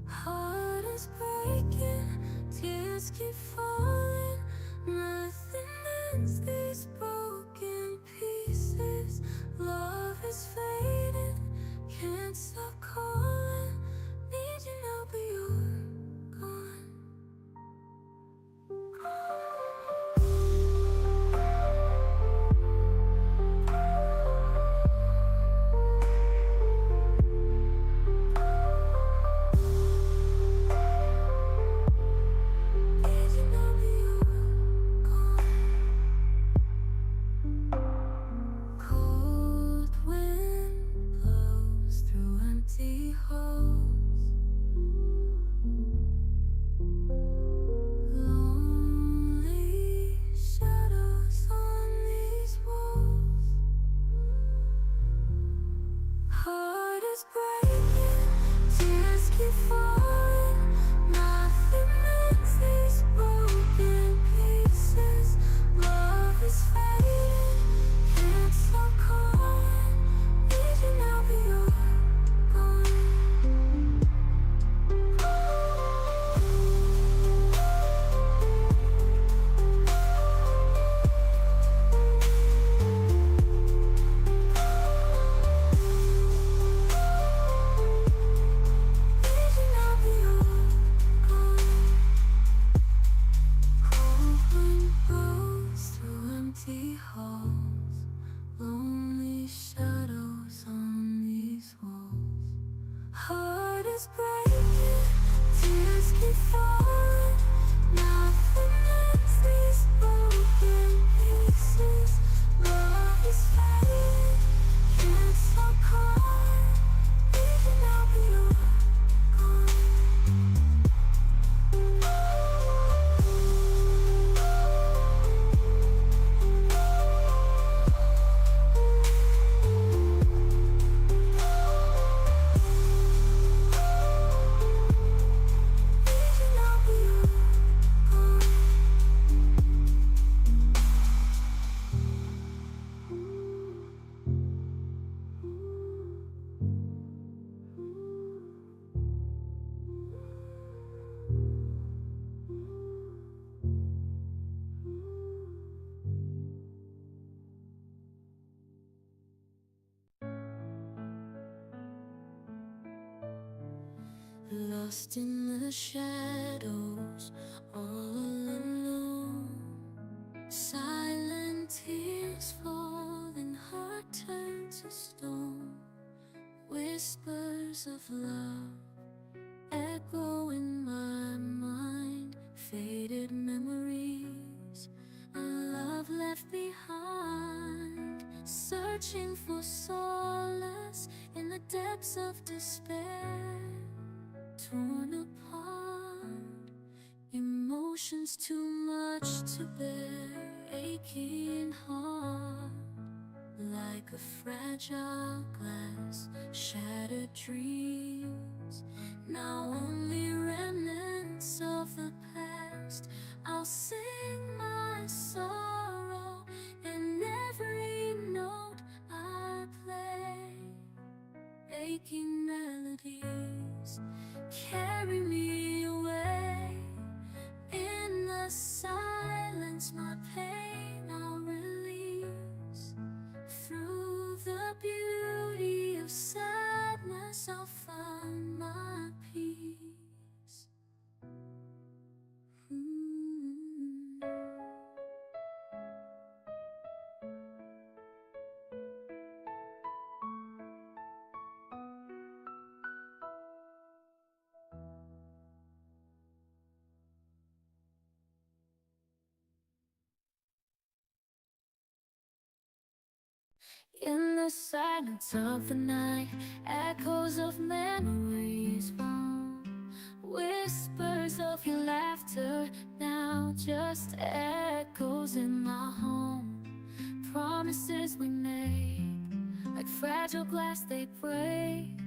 Heart is breaking, tears keep falling. Nothing ends these broken pieces. Love is fading, can't stop calling. Need you now, but you're gone. Need you now, but you're gone. lost in the shadows, all alone. Silent tears fall and heart turn to stone. Whispers of love echo in my mind. Faded memories, a love left behind. Searching for solace in the depths of despair. Torn apart, emotions too much to bear. Aching heart, like a fragile glass, shattered dreams. Now only remnants of the past. I'll sing my sorrow in every note I play. Aching melodies carry me away. In the silence, my pain I'll release. Through the beauty of sadness, I'll find my peace. In the silence of the night, echoes of memories fall. Whispers of your laughter, now just echoes in my home. Promises we made, like fragile glass they break,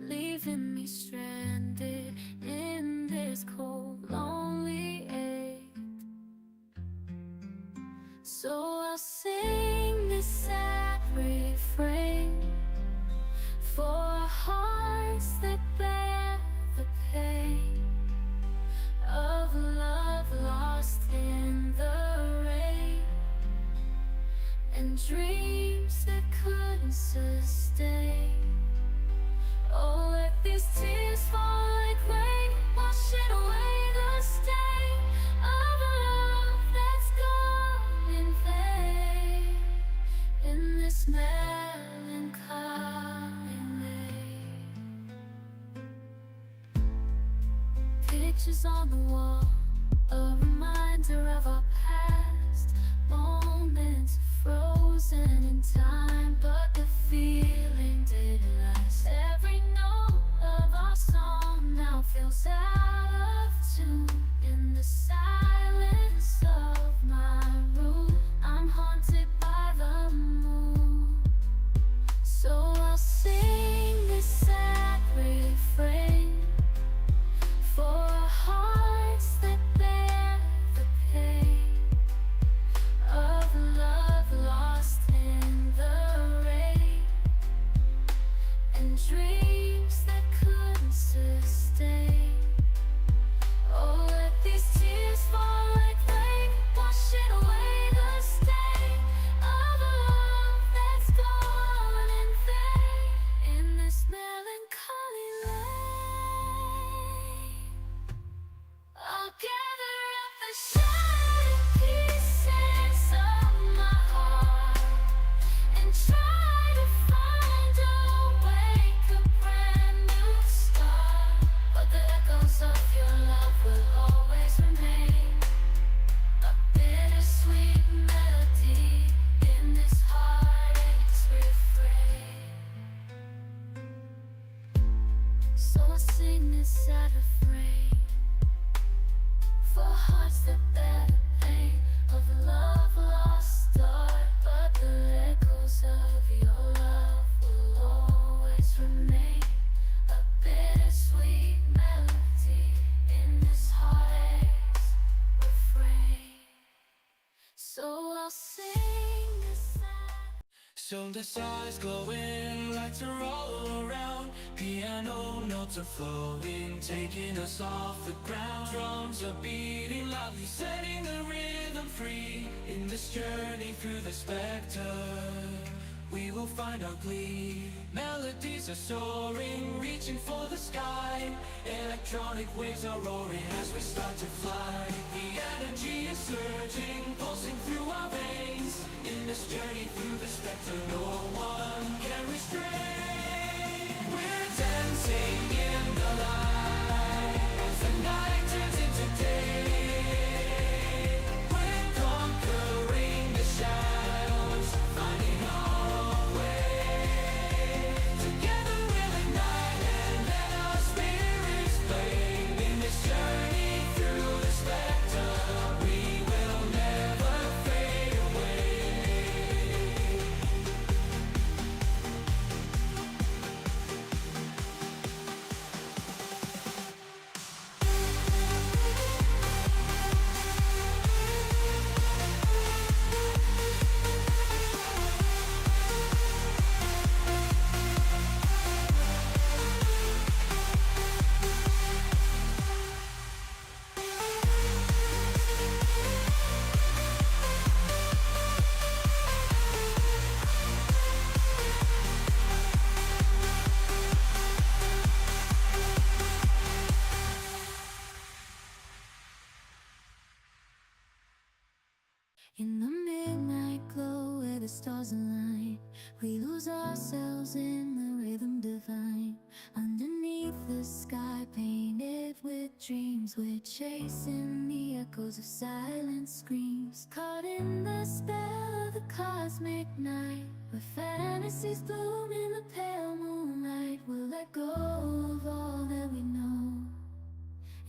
leaving me stranded in this cold, lonely ache. So I'll sing this sad refrain for hearts that bear the pain of love lost in the rain, and dreams that couldn't sustain. Oh, let these tears fall like rain, washing away the stain of a love that's gone in vain. In this melancholy lane, pictures on the wall, a reminder of our past. Moments frozen in time, but the feeling didn't last. Every note of our song now feels out of tune. In the silence of my room, I'm haunted by the moon. So I'll sing this sad refrain for hearts that bear the pain of love lost in the rain, and dreams that couldn't sustain. Oh, let these tears fall like rain, washing away the stain of a love that's gone in vain. In this melancholy lane, I'll gather up the shattered pieces of my heart and try to find a wake, a brand new start. But the echoes of your love will always remain, a bittersweet melody in this heartache's refrain. So I sing this sad refrain for hearts that bear the pain of love lost start. But the echoes of your love will always remain, a bittersweet melody in this heartache's refrain. So I'll sing this sad. So the stars glowing, lights are all around. Piano notes are flowing, taking us off the ground. Drums are beating loudly, setting the rhythm free. In this journey through the spectre, we will we'll find our glee. Melodies are soaring, reaching for the sky. Electronic waves are roaring as we start to fly. The energy is surging, pulsing through our veins. In this journey through the spectre, no one can restrain. We're dancing in the light as the night turns into day. We're conquering the shadows, finding our own way. Together we'll ignite and let our spirits flame. In this journey through the spectre, we will never fade away. In the midnight glow where the stars align, we lose ourselves in the rhythm divine. Underneath the sky painted with dreams, we're chasing the echoes of silent screams. Caught in the spell of the cosmic night, where fantasies bloom in the pale moonlight. We'll let go of all that we know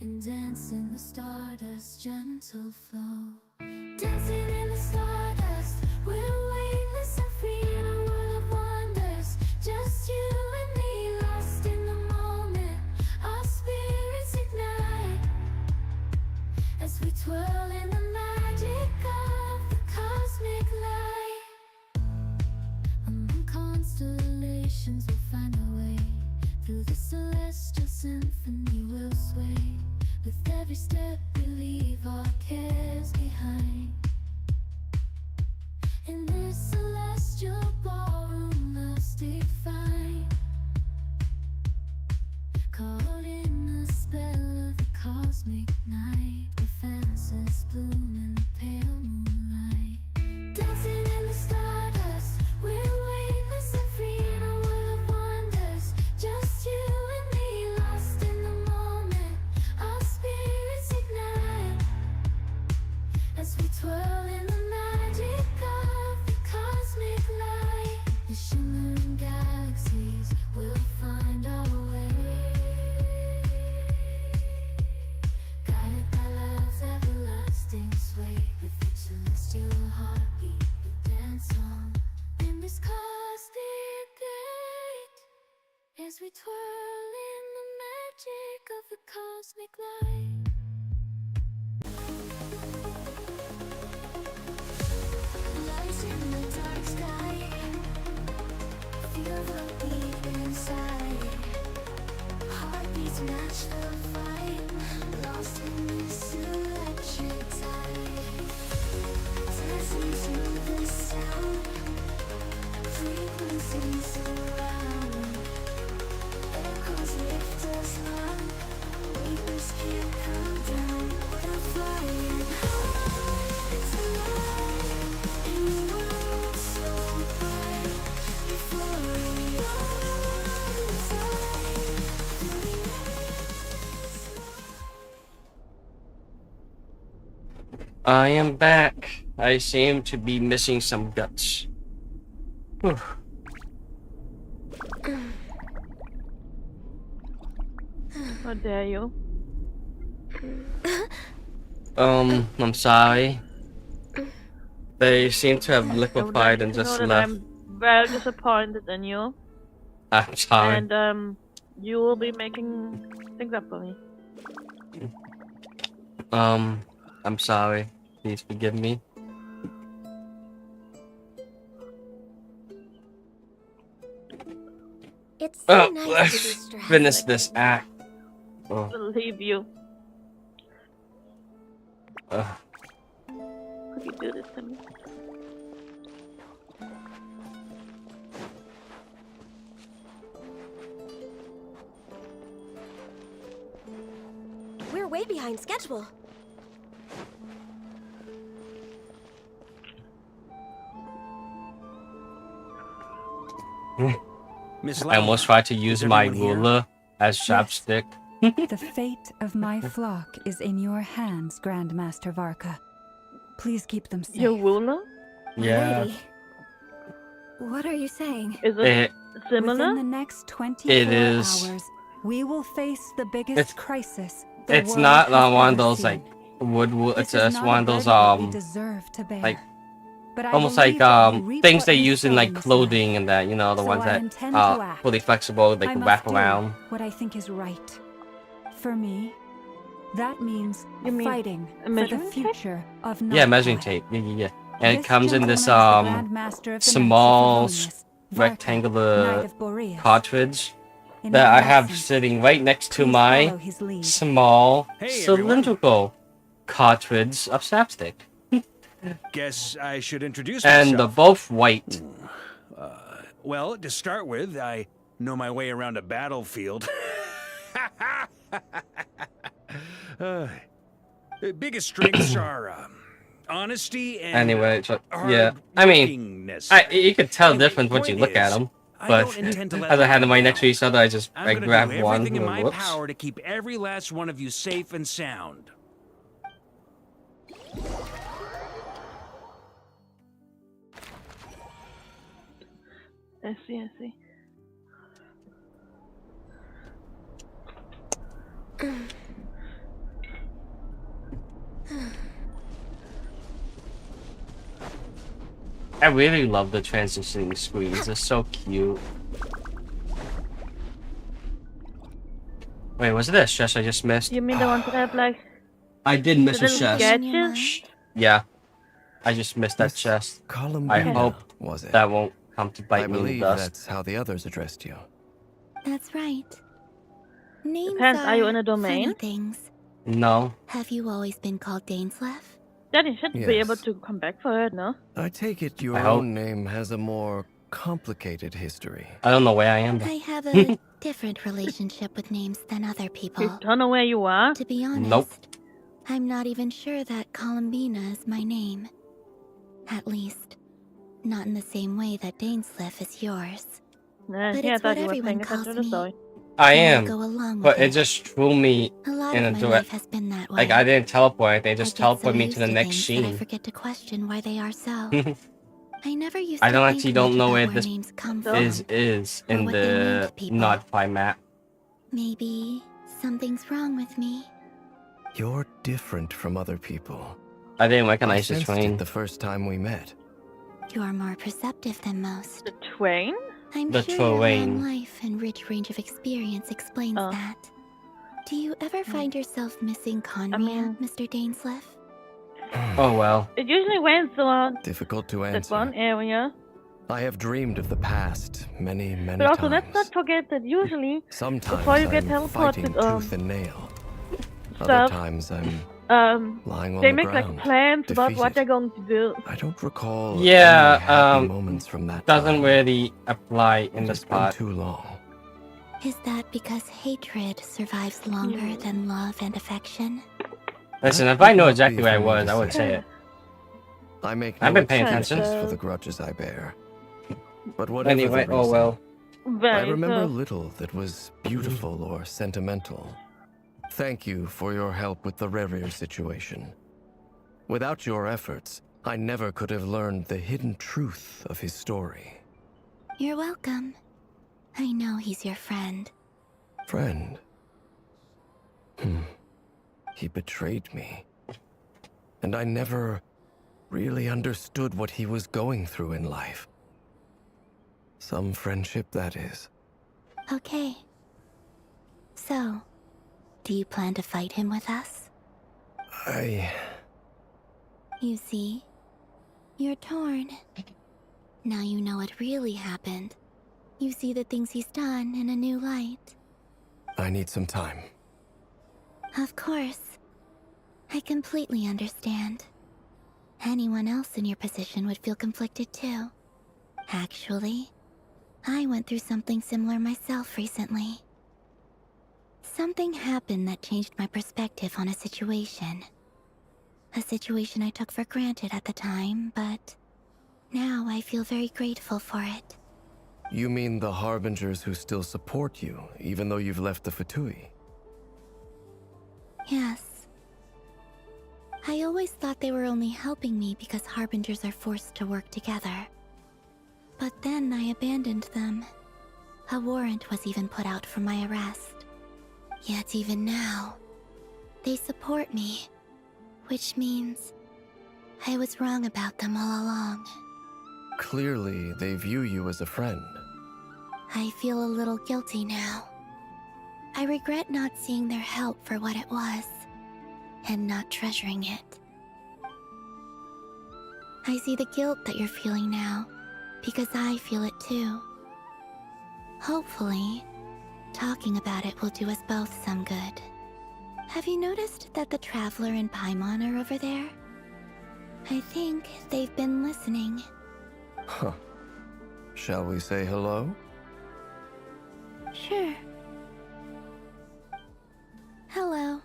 and dance in the stardust's gentle flow. Dancing in the stardust, we're weightless and free in a world of wonders. Just you and me, lost in the moment. Our spirits ignite as we twirl in the magic of the cosmic light. Among constellations, we'll find our way. Through the celestial symphony, we'll sway. With every step we leave our cares behind. In this celestial ballroom, love's defined. Caught in the spell of the cosmic night, where fantasies bloom in the pale moonlight. Dancing in the stardust, we're weightless and free in a world of wonders. Just you and me, lost in the moment. Our spirits ignite as we twirl in the magic of the cosmic light. The shimmering galaxies will find our way, guided by love's everlasting sway. With each celestial heartbeat, we dance on in this cosmic gate as we twirl in the magic of the cosmic light. Lights in the dark sky, feel the beat inside. Heartbeats match the fight, lost in this electric tide. Dancing to the sound, frequencies surround. Echoes lift us up, waves can't come down. We're flying high tonight, in a world so bright. Before I am back. I seem to be missing some guts. Whew. How dare you? I'm sorry. They seem to have liquefied and You know just that left. I'm very disappointed in you, I'm sorry. and you will be making things up for me. I'm sorry. Please forgive me. It's so nice to be Let's stressed. finish this act. Oh. Believe you. Could you do this to me? We're way behind schedule. Miss I almost tried to use my ruler as chapstick. The fate of my flock is in your hands, Grandmaster Varka. Please keep them safe. Your ruler? Yeah. Lady, what are you saying? Is it similar? Within the next 24 It is. hours, we will face the biggest crisis the It's world not has one of ever those seen. like wood. It's This is just not one a of those burden that we deserve to bear. like But I almost believe like that you reap things what they you use in sow like in this clothing life. and that, you know, the So ones I that intend to act. fully flexible, they I can must wrap do around. what I think is right. For me, that means You mean fighting a for the measuring tape? future of Yeah, Nightfall. measuring tape. Yeah. And it This comes in this gentleman is the Grandmaster of the small Knights of Favonius, Varka, rectangular Knight of Boreas. cartridge In that my I have absence, sitting right next to please my follow his lead. small Hey, everyone. cylindrical cartridge of sapstick. Guess I should introduce And they're myself. both white. Well, to start with, I know my way around a battlefield. Biggest strengths are honesty and Anyway, so, yeah. I mean, you could tell the difference once you look at them. But as I had them right next to each other, I I'm grabbed gonna do one. everything in And my whoops. power to keep every last one of you safe and sound. I see. I really love the transitioning screens. They're so cute. Wait, was it this chest I just missed? You mean the ones that have like I did miss the a little chest. gadgets? Yeah. I just missed that chest. I Columbina, hope was it? that won't come to bite I me in the believe dust. that's how the others addressed you. That's right. Names Depends, are you in a funny domain? things. No. Have you always been called Dainslev? Then you should be able Yes. to come back for it, no? I take it your I hope. own name has a more complicated history. I don't know where I am. I have a different relationship with names than other people. You don't know where you are? To be honest, Nope. I'm not even sure that Columbina is my name. At least, not in the same way that Dainslev is yours. Nah, But yeah, I it's thought what you were everyone paying attention calls to the me. story. I and am. I go along But with it just threw me A lot in of a my direct. life has been that way. Like, I didn't teleport anything, they just I get so teleported me used to the next things that I scene. forget to question why they are so. I never used I to don't think actually much don't know about where where this names come from. is or in what they mean the to people. Notify map. Maybe something's wrong with me. You're different from other people. I didn't I recognize the sensed train. it the first time we met. You're more perceptive than most. The twain? I'm The sure your long terrain. life and rich range of experience explains that. Do you ever find yourself missing Conria, Mr. Dainslev? Oh well. It usually rains around Difficult to that answer. one area. I have dreamed of the past many, many But also, times. let's not forget that usually, Sometimes before you get I'm fighting teleported, tooth and nail. stuff, Other times I'm lying on they the make ground, like plans about what defeated. they're going to do. I don't recall Yeah, any happy moments from that doesn't time. really apply in this It's been part. too long. Is that because hatred survives longer than love and affection? Listen, if That I would know not exactly be where I for me was, to I would say it. I make I've no been paying excuses attention. for the grudges I bear. But whatever Anyway, the oh reason, well. I remember so. little that was beautiful or sentimental. Thank you for your help with the Rerir situation. Without your efforts, I never could have learned the hidden truth of his story. You're welcome. I know he's your friend. Friend? He betrayed me. And I never really understood what he was going through in life. Some friendship, that is. Okay. So, do you plan to fight him with us? You see, you're torn. Now you know what really happened. You see the things he's done in a new light. I need some time. Of course. I completely understand. Anyone else in your position would feel conflicted too. Actually, I went through something similar myself recently. Something happened that changed my perspective on a situation. A situation I took for granted at the time, but now I feel very grateful for it. You mean the Harbingers who still support you, even though you've left the Fatui? Yes. I always thought they were only helping me because Harbingers are forced to work together. But then I abandoned them. A warrant was even put out for my arrest. Yet even now, they support me, which means I was wrong about them all along. Clearly, they view you as a friend. I feel a little guilty now. I regret not seeing their help for what it was, and not treasuring it. I see the guilt that you're feeling now, because I feel it too. Hopefully, talking about it will do us both some good. Have you noticed that the Traveler and Paimon are over there? I think they've been listening. Huh. Shall we say hello? Sure. Hello.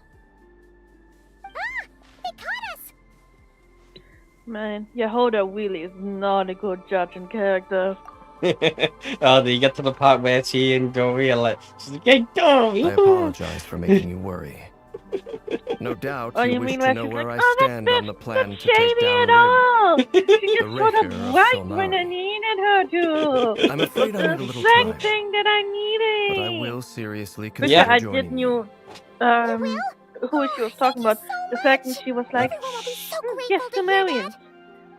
Man, Yehoda really is not a good judge in character. Oh, then you get to the part where she and Dory are like, she's like, hey, Dory! I apologize for making you worry. No doubt Oh, you you wish mean to where know she's where like, I oh, that stand bitch on the plan to shady take down at all! She just the showed up rapier of right when I Solnari. needed her to! I'm afraid I need a The little exact time, thing that I needed! but I will seriously Because consider I joining did knew, who she was talking about. The fact that she was like, yes, to Marion.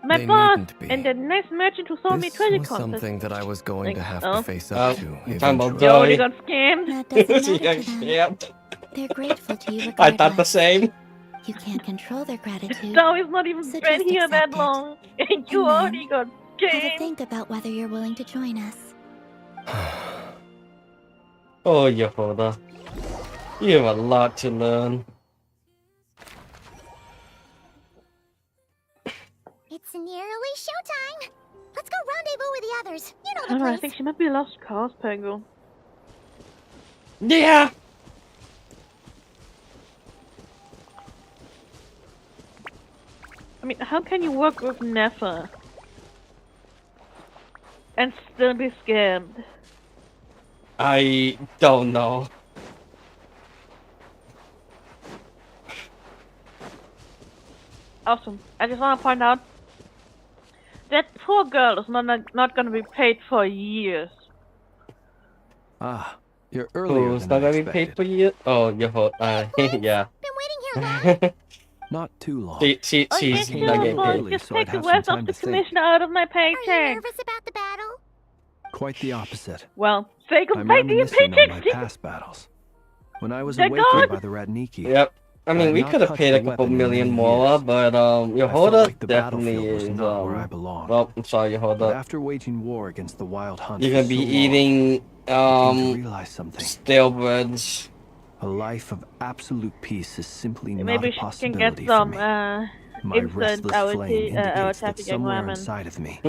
My They boss, needn't be. and the nice merchant who sold me This treasure was contest. something that I was going Like, to have oh. to face up to you're talking about eventually. Yo, they Dory. got scammed. That doesn't She matter got to them. scammed. They're grateful to you I regardless. thought the same. You can't control their gratitude. Dory's not even So been just here that accept it. long, and you And already got have a scammed. think about whether you're willing to join us. Oh, Yehoda. You have a lot to learn. It's nearly showtime. Let's go rendezvous with the others. You know I the don't know, I place. think she might be a lost cause, Penguin. Yeah! I mean, how can you work with Nefa and still be scammed? I don't know. Awesome. I just want to point out that poor girl is not gonna be paid for years. Ah, you're earlier Who's than not I gonna be expected. paid for you? Oh, Yehoda. Yeah. Not too long. She's I not came getting down paid. early Just so I'd take the have some rest of time the to think. commission out of my Are you paycheck. nervous about the battle? Quite the opposite. Well, say I'm goodbye to your reminiscing on my paycheck. past battles. When I was They're awakened gone. by the Radniki. Yep. I mean, had we not could have touched paid a a couple weapon in million many more, years. but I Yehoda felt like the definitely battlefield was is not where I belonged. well, I'm sorry, But Yehoda. after waging war against the Wild Hunt You're for gonna be so long, eating I came to realize something. stale breads. A life of absolute peace is simply not Maybe a she can possibility get for some me. My instant restless flame indicates that traffic somewhere ramen. inside of me,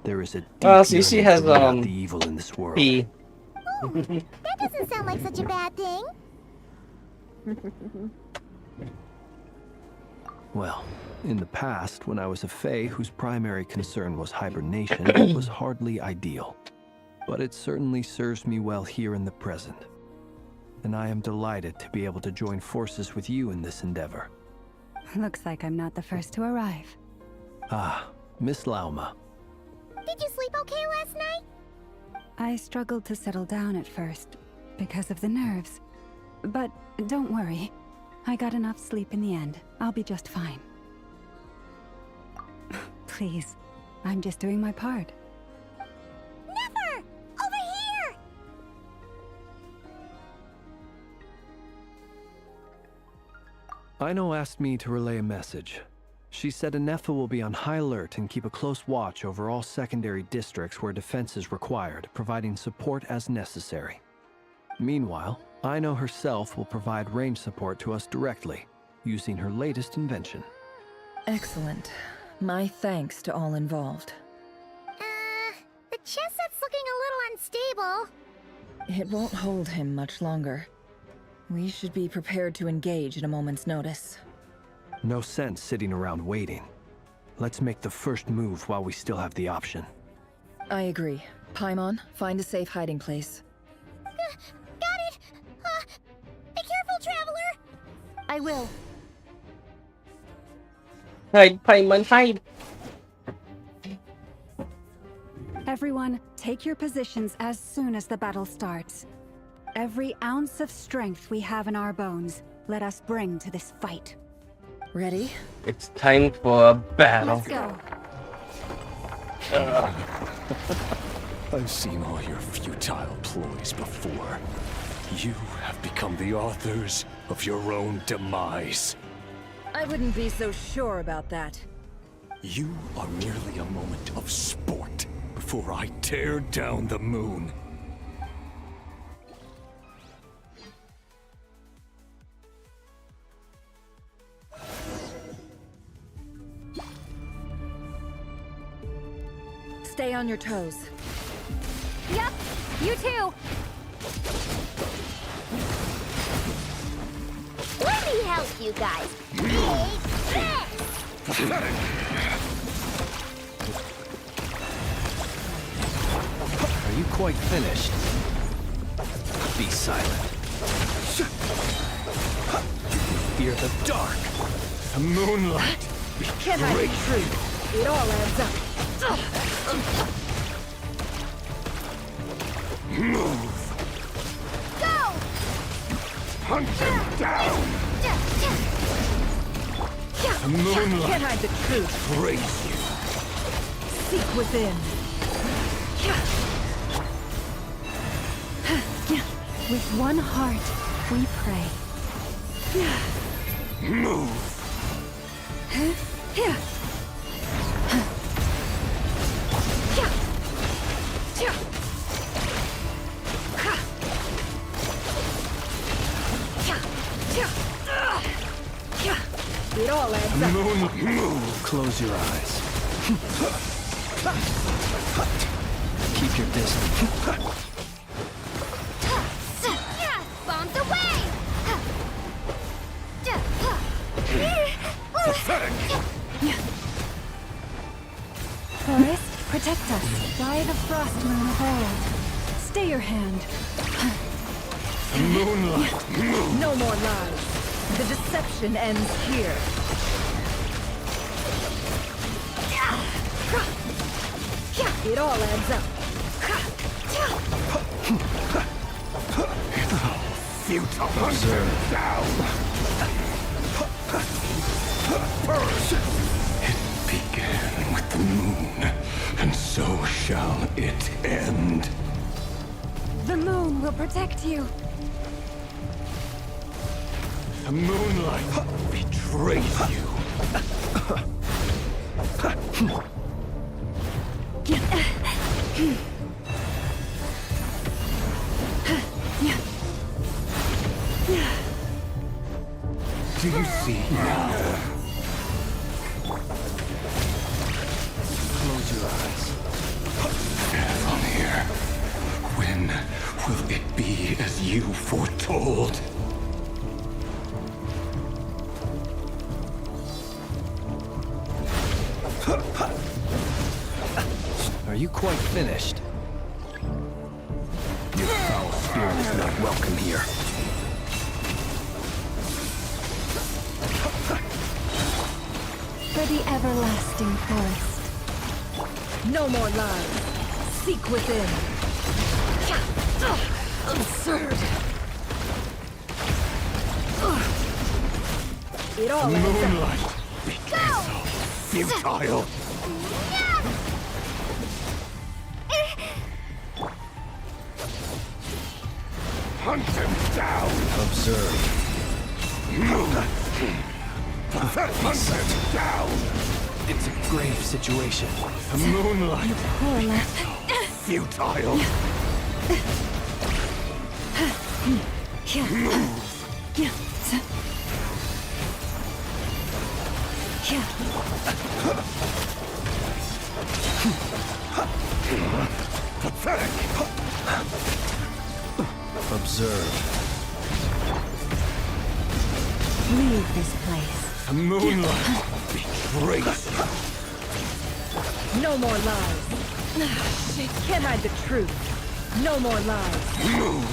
there is a deep Cece yearning has to root out the evil in this world. P. That doesn't sound like such a bad thing. Well, in the past, when I was a Fae whose primary concern was hibernation, it was hardly ideal. But it certainly serves me well here in the present. And I am delighted to be able to join forces with you in this endeavor. Looks like I'm not the first to arrive. Ah, Miss Lauma. Did you sleep okay last night? I struggled to settle down at first because of the nerves. But don't worry. I got enough sleep in the end. I'll be just fine. Please, I'm just doing my part. Never! Over here! Aino asked me to relay a message. She said Anefa will be on high alert and keep a close watch over all secondary districts where defense is required, providing support as necessary. Meanwhile, Aino herself will provide range support to us directly, using her latest invention. Excellent. My thanks to all involved. The chess set's looking a little unstable. It won't hold him much longer. We should be prepared to engage at a moment's notice. No sense sitting around waiting. Let's make the first move while we still have the option. I agree. Paimon, find a safe hiding place. Got it! Be careful, Traveler! I will. Hide, Paimon, hide! Everyone, take your positions as soon as the battle starts. Every ounce of strength we have in our bones, let us bring to this fight. Ready? It's time for a battle. Let's go. I've seen all your futile ploys before. You have become the authors of your own demise. I wouldn't be so sure about that. You are merely a moment of sport before I tear down the moon. Stay on your toes. Yep, you too. Let me help you guys. Are you quite finished? Be silent. Fear the dark. The moonlight. Can't hide the truth. It all adds up. Move! Go! Hunt them down! The moonlight. Can't hide the truth. Praise you. Seek within. With one heart, we pray. Move! It all adds The up. moonlight. Move! Close your eyes. Keep your distance. Bombs away! Pathetic! Forest, protect us. By the frost moon of old. Stay your hand. The moonlight. Move! No more lies. The deception ends here. It all adds up. Futile. Hunt them down! First, it began with the moon, and so shall it end. The moon will protect you. The moonlight betrays you. Do you see now? Close your eyes. From here, when will it be as you foretold? Are you quite finished? Your foul spirit is not welcome here. For the everlasting forest. No more lies. Seek within. Absurd. It all The adds up. moonlight betrays so futile. Hunt them down. Observe. Hunt them down. It's a grave situation. The moonlight Poor left. futile. Pathetic. Observe. Leave this place. The moonlight betrays you. No more lies. Can't hide the truth. No more lies. Move!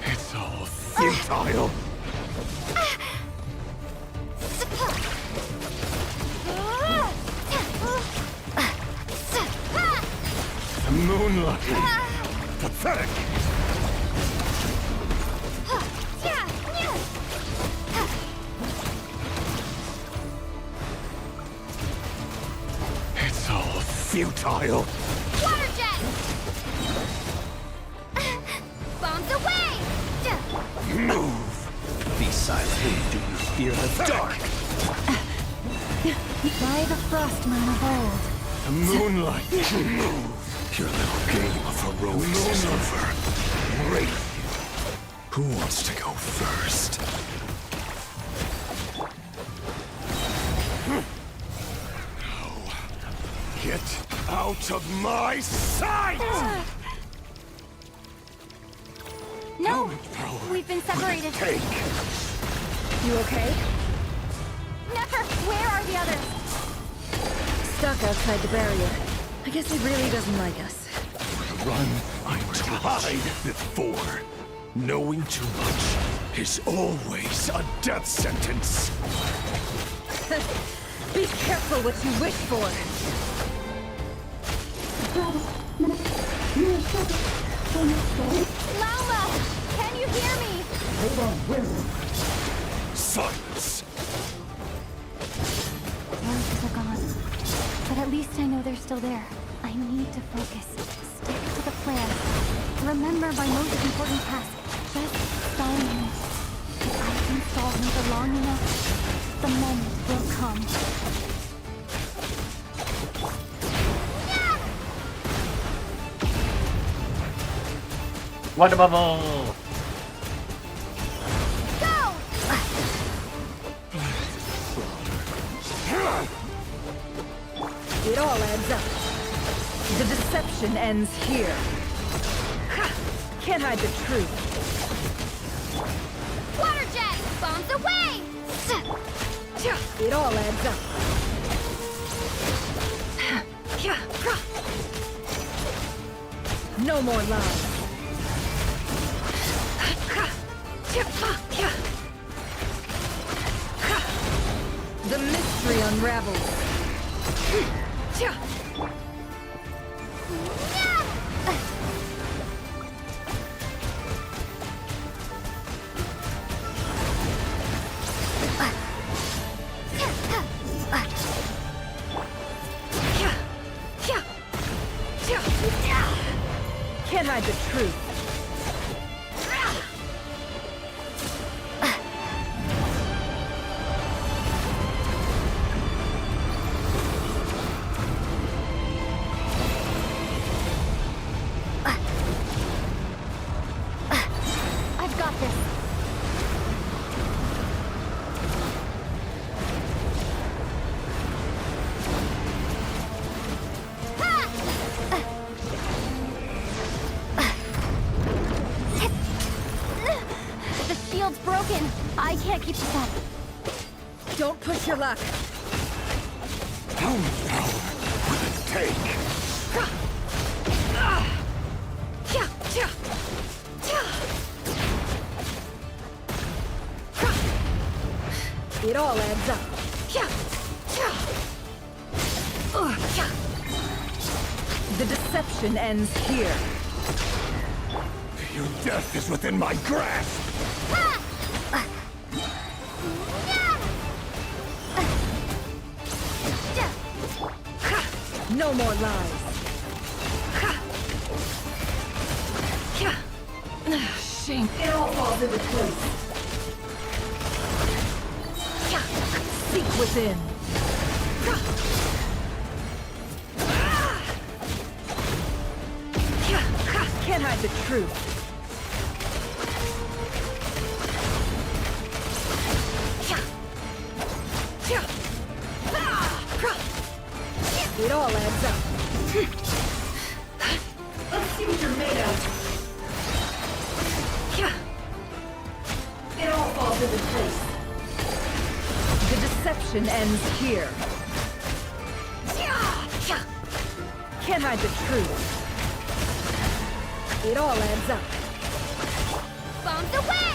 It's all futile. The moonlight. Pathetic. It's all futile. Water jet! Bombs away! Move! Be silent. Do you fear the dark? By the Frostman of old. The moonlight. Move! Your little game of heroics is over. Ready. Who wants to go first? Now, get out of my sight! No! We've been separated. Take. You okay? Never! Where are the others? Stuck outside the barrier. I guess he really doesn't like us. Run, I tried before. Knowing too much is always a death sentence. Be careful what you wish for. Lauma! Can you hear me? Hold on, women. Silence. The voices are gone. But at least I know they're still there. I need to focus. Stick to the plan. Remember my most important task. Just stall him. If I can stall him for long enough, the moment will come. Water bubble! Go! It all adds up. The deception ends here. Can't hide the truth. Water jet! Bombs away! It all adds up. No more lies. The mystery unravels. Can't hide the truth. I've got this. The shield's broken. I can't keep this up. Don't push your luck. How much power will it take? It all adds up. The deception ends here. Your death is within my grasp! No more lies. Shame. It all falls into place. Seek within. Can't hide the truth. It all adds up. see what you're made of. It all falls into place. The deception ends here. Can't hide the truth. It all adds up. Bombs away!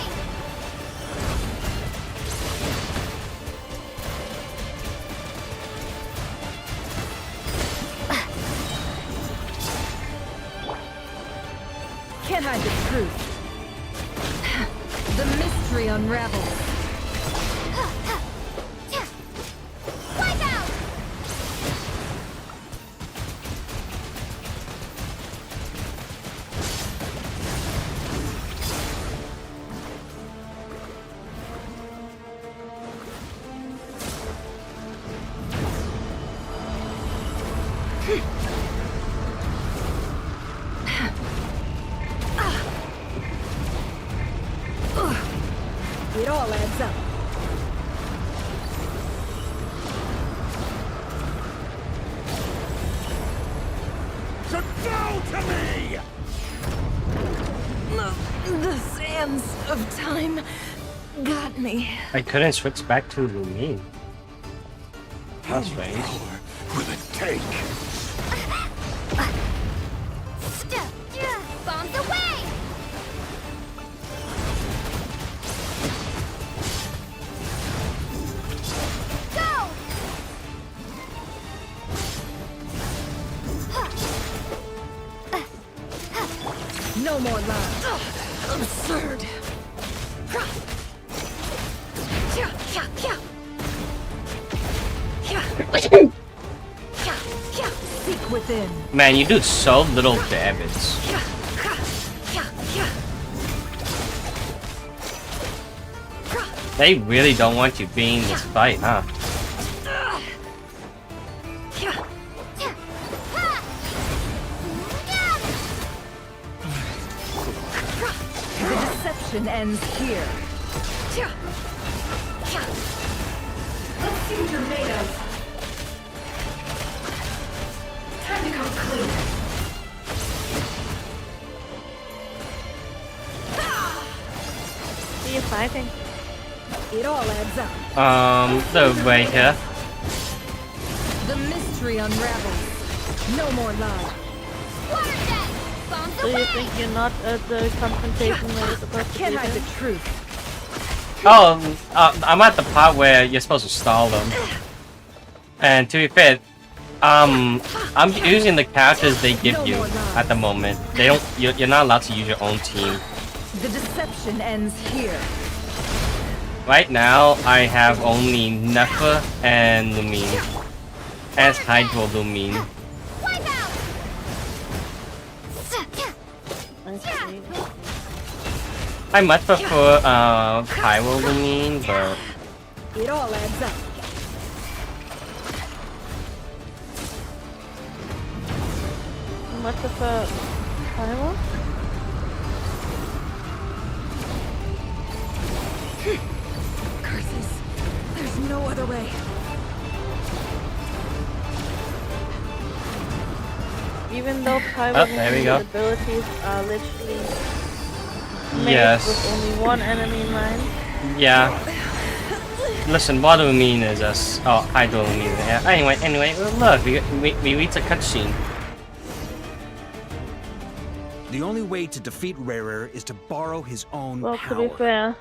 Can't hide the truth. The mystery unravels. Wipe out! It all adds up. So go to me! The sands of time got me. I couldn't switch back to Lumine. That's strange. Will it take? Bombs away! Go! No more lies. Absurd. Seek within. Man, you do so little damage. They really don't want you being in this fight, huh? The deception ends here. Let's see what you're made of. Time to come clean. See you fighting. It all adds up. The way here. The mystery unravels. No more lies. So you think you're not at the confrontation where you're supposed to Can't be hide there? the truth. Oh, I'm at the part where you're supposed to stall them. And to be fair, I'm using the characters they give you at the moment. They don't. You're not allowed to use your own team. The deception ends here. Right now, I have only Nefa and Lumine. As Hydro Lumine. I much prefer Pyro Lumine, but It all adds up. Much of a pyro? Curses. There's no other way. Even though pyro there we go. abilities are literally made Yes. with only one enemy in mind. yeah. Listen, Water Lumine is us. Oh, Hydro Lumine. Yeah. Anyway, look, we reach a cutscene. The only way to defeat Rarer is to borrow his own Well, to power. be fair.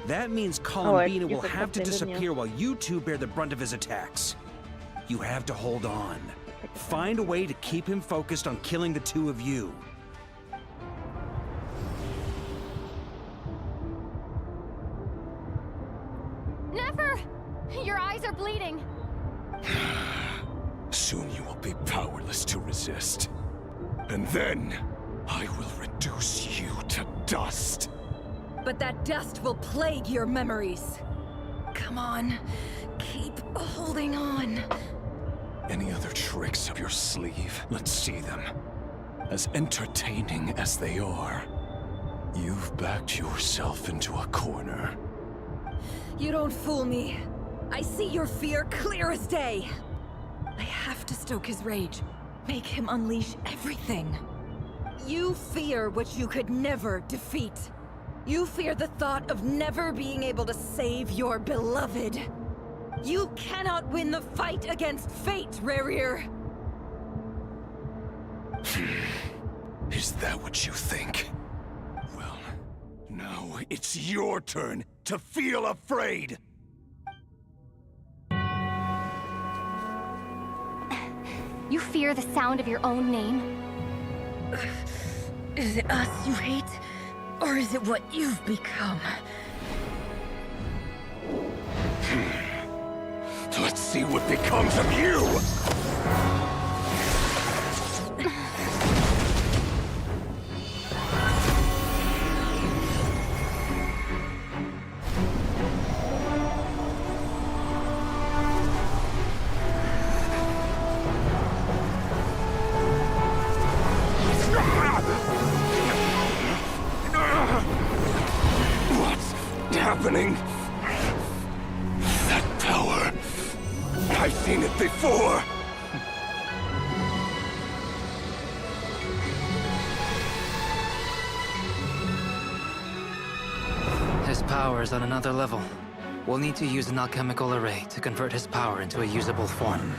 That means wait, Columbina you will said have to something, didn't you? disappear while you two bear the brunt of his attacks. You have to hold on. Find a way to keep him focused on killing the two of you. Never! Your eyes are bleeding. Soon you will be powerless to resist. And then, I will reduce you to dust. But that dust will plague your memories. Come on. Keep holding on. Any other tricks up your sleeve? Let's see them. As entertaining as they are, you've backed yourself into a corner. You don't fool me. I see your fear clear as day. I have to stoke his rage. Make him unleash everything. You fear what you could never defeat. You fear the thought of never being able to save your beloved. You cannot win the fight against fate, Rerir. Is that what you think? Well, now it's your turn to feel afraid! You fear the sound of your own name? Is it us you hate? Or is it what you've become? Let's see what becomes of you! What's happening? That power. I've seen it before. His power is on another level. We'll need to use an alchemical array to convert his power into a usable form.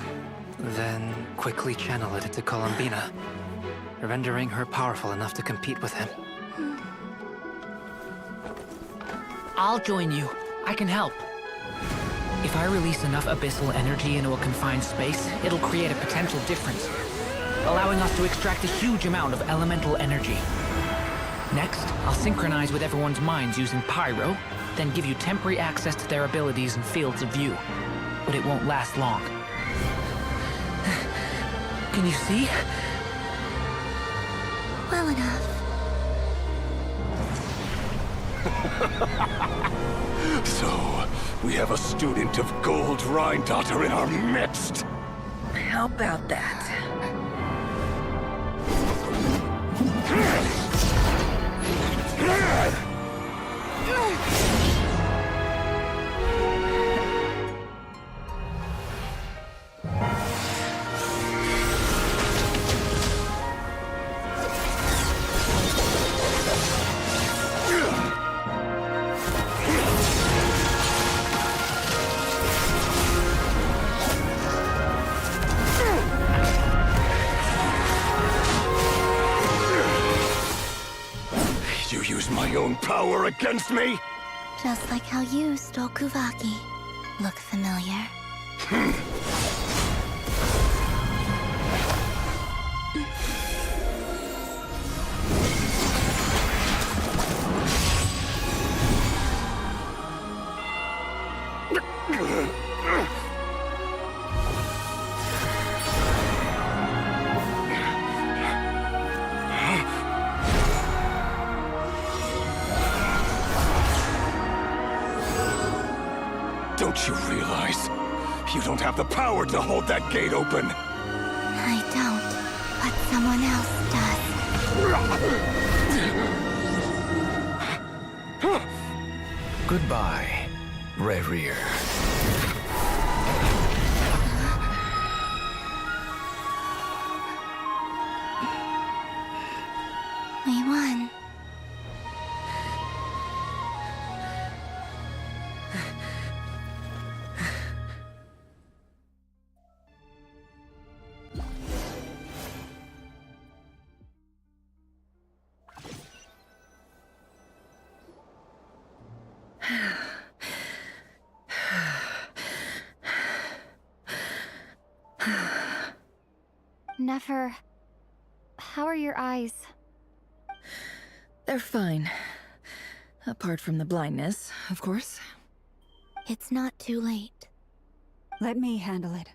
Then quickly channel it into Columbina, rendering her powerful enough to compete with him. I'll join you. I can help. If I release enough abyssal energy into a confined space, it'll create a potential difference, allowing us to extract a huge amount of elemental energy. Next, I'll synchronize with everyone's minds using Pyro, then give you temporary access to their abilities and fields of view. But it won't last long. Can you see? Well enough. So, we have a student of Gold Rhine-Daughter in our midst. How about that? You use my own power against me? Just like how you stole Kuvaki. Look familiar? Don't you realize? You don't have the power to hold that gate open. I don't, but someone else does. Goodbye, Rerir. We won. Nefer, how are your eyes? They're fine. Apart from the blindness, of course. It's not too late. Let me handle it.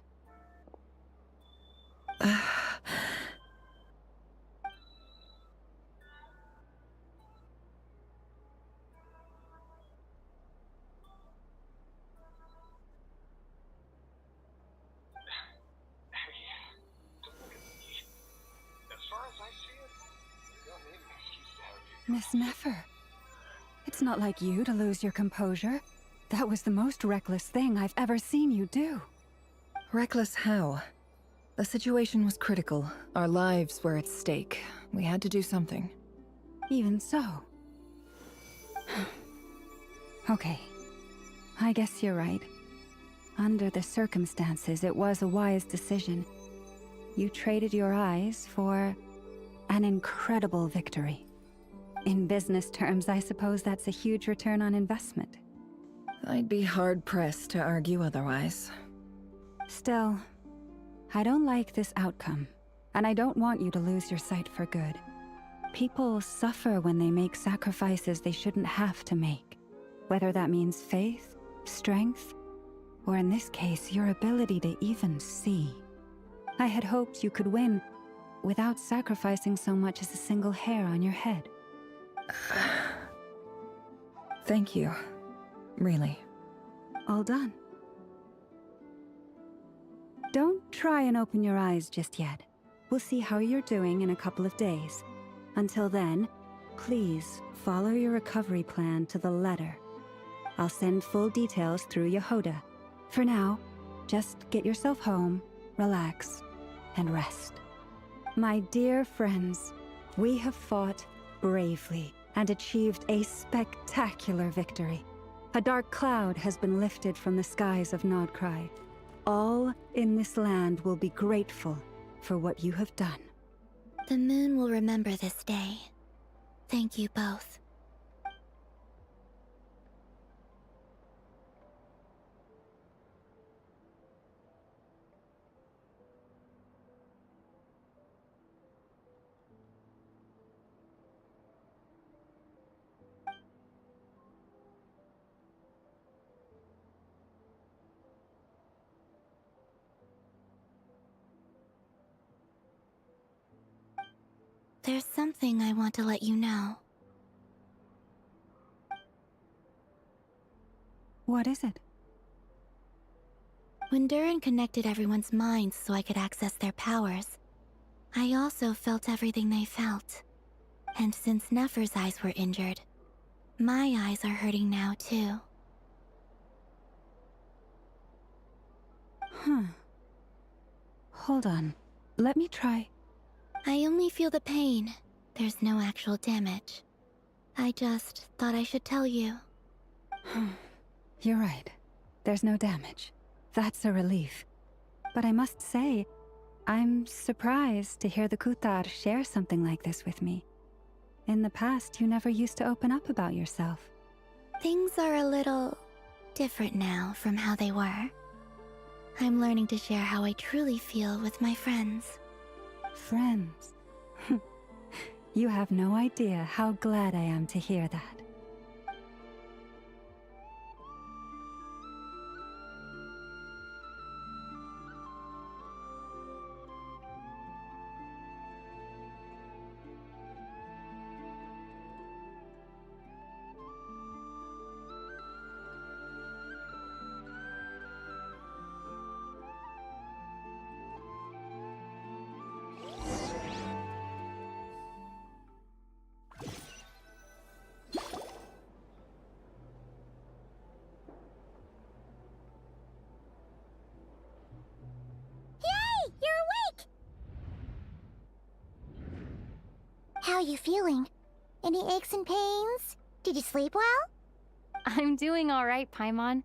Miss Nefer, it's not like you to lose your composure. That was the most reckless thing I've ever seen you do. Reckless how? The situation was critical. Our lives were at stake. We had to do something. Even so. Okay. I guess you're right. Under the circumstances, it was a wise decision. You traded your eyes for an incredible victory. In business terms, I suppose that's a huge return on investment. I'd be hard-pressed to argue otherwise. Still, I don't like this outcome, and I don't want you to lose your sight for good. People suffer when they make sacrifices they shouldn't have to make, whether that means faith, strength, or in this case, your ability to even see. I had hoped you could win without sacrificing so much as a single hair on your head. Thank you. Really. All done. Don't try and open your eyes just yet. We'll see how you're doing in a couple of days. Until then, please follow your recovery plan to the letter. I'll send full details through Yehoda. For now, just get yourself home, relax, and rest. My dear friends, we have fought bravely and achieved a spectacular victory. A dark cloud has been lifted from the skies of Nodcry. All in this land will be grateful for what you have done. The moon will remember this day. Thank you both. There's something I want to let you know. What is it? When Durin connected everyone's minds so I could access their powers, I also felt everything they felt. And since Nefer's eyes were injured, my eyes are hurting now too. Huh. Hold on. Let me try. I only feel the pain. There's no actual damage. I just thought I should tell you. You're right. There's no damage. That's a relief. But I must say, I'm surprised to hear the Kutar share something like this with me. In the past, you never used to open up about yourself. Things are a little different now from how they were. I'm learning to share how I truly feel with my friends. Friends? You have no idea how glad I am to hear that. How are you feeling? Any aches and pains? Did you sleep well? I'm doing all right, Paimon.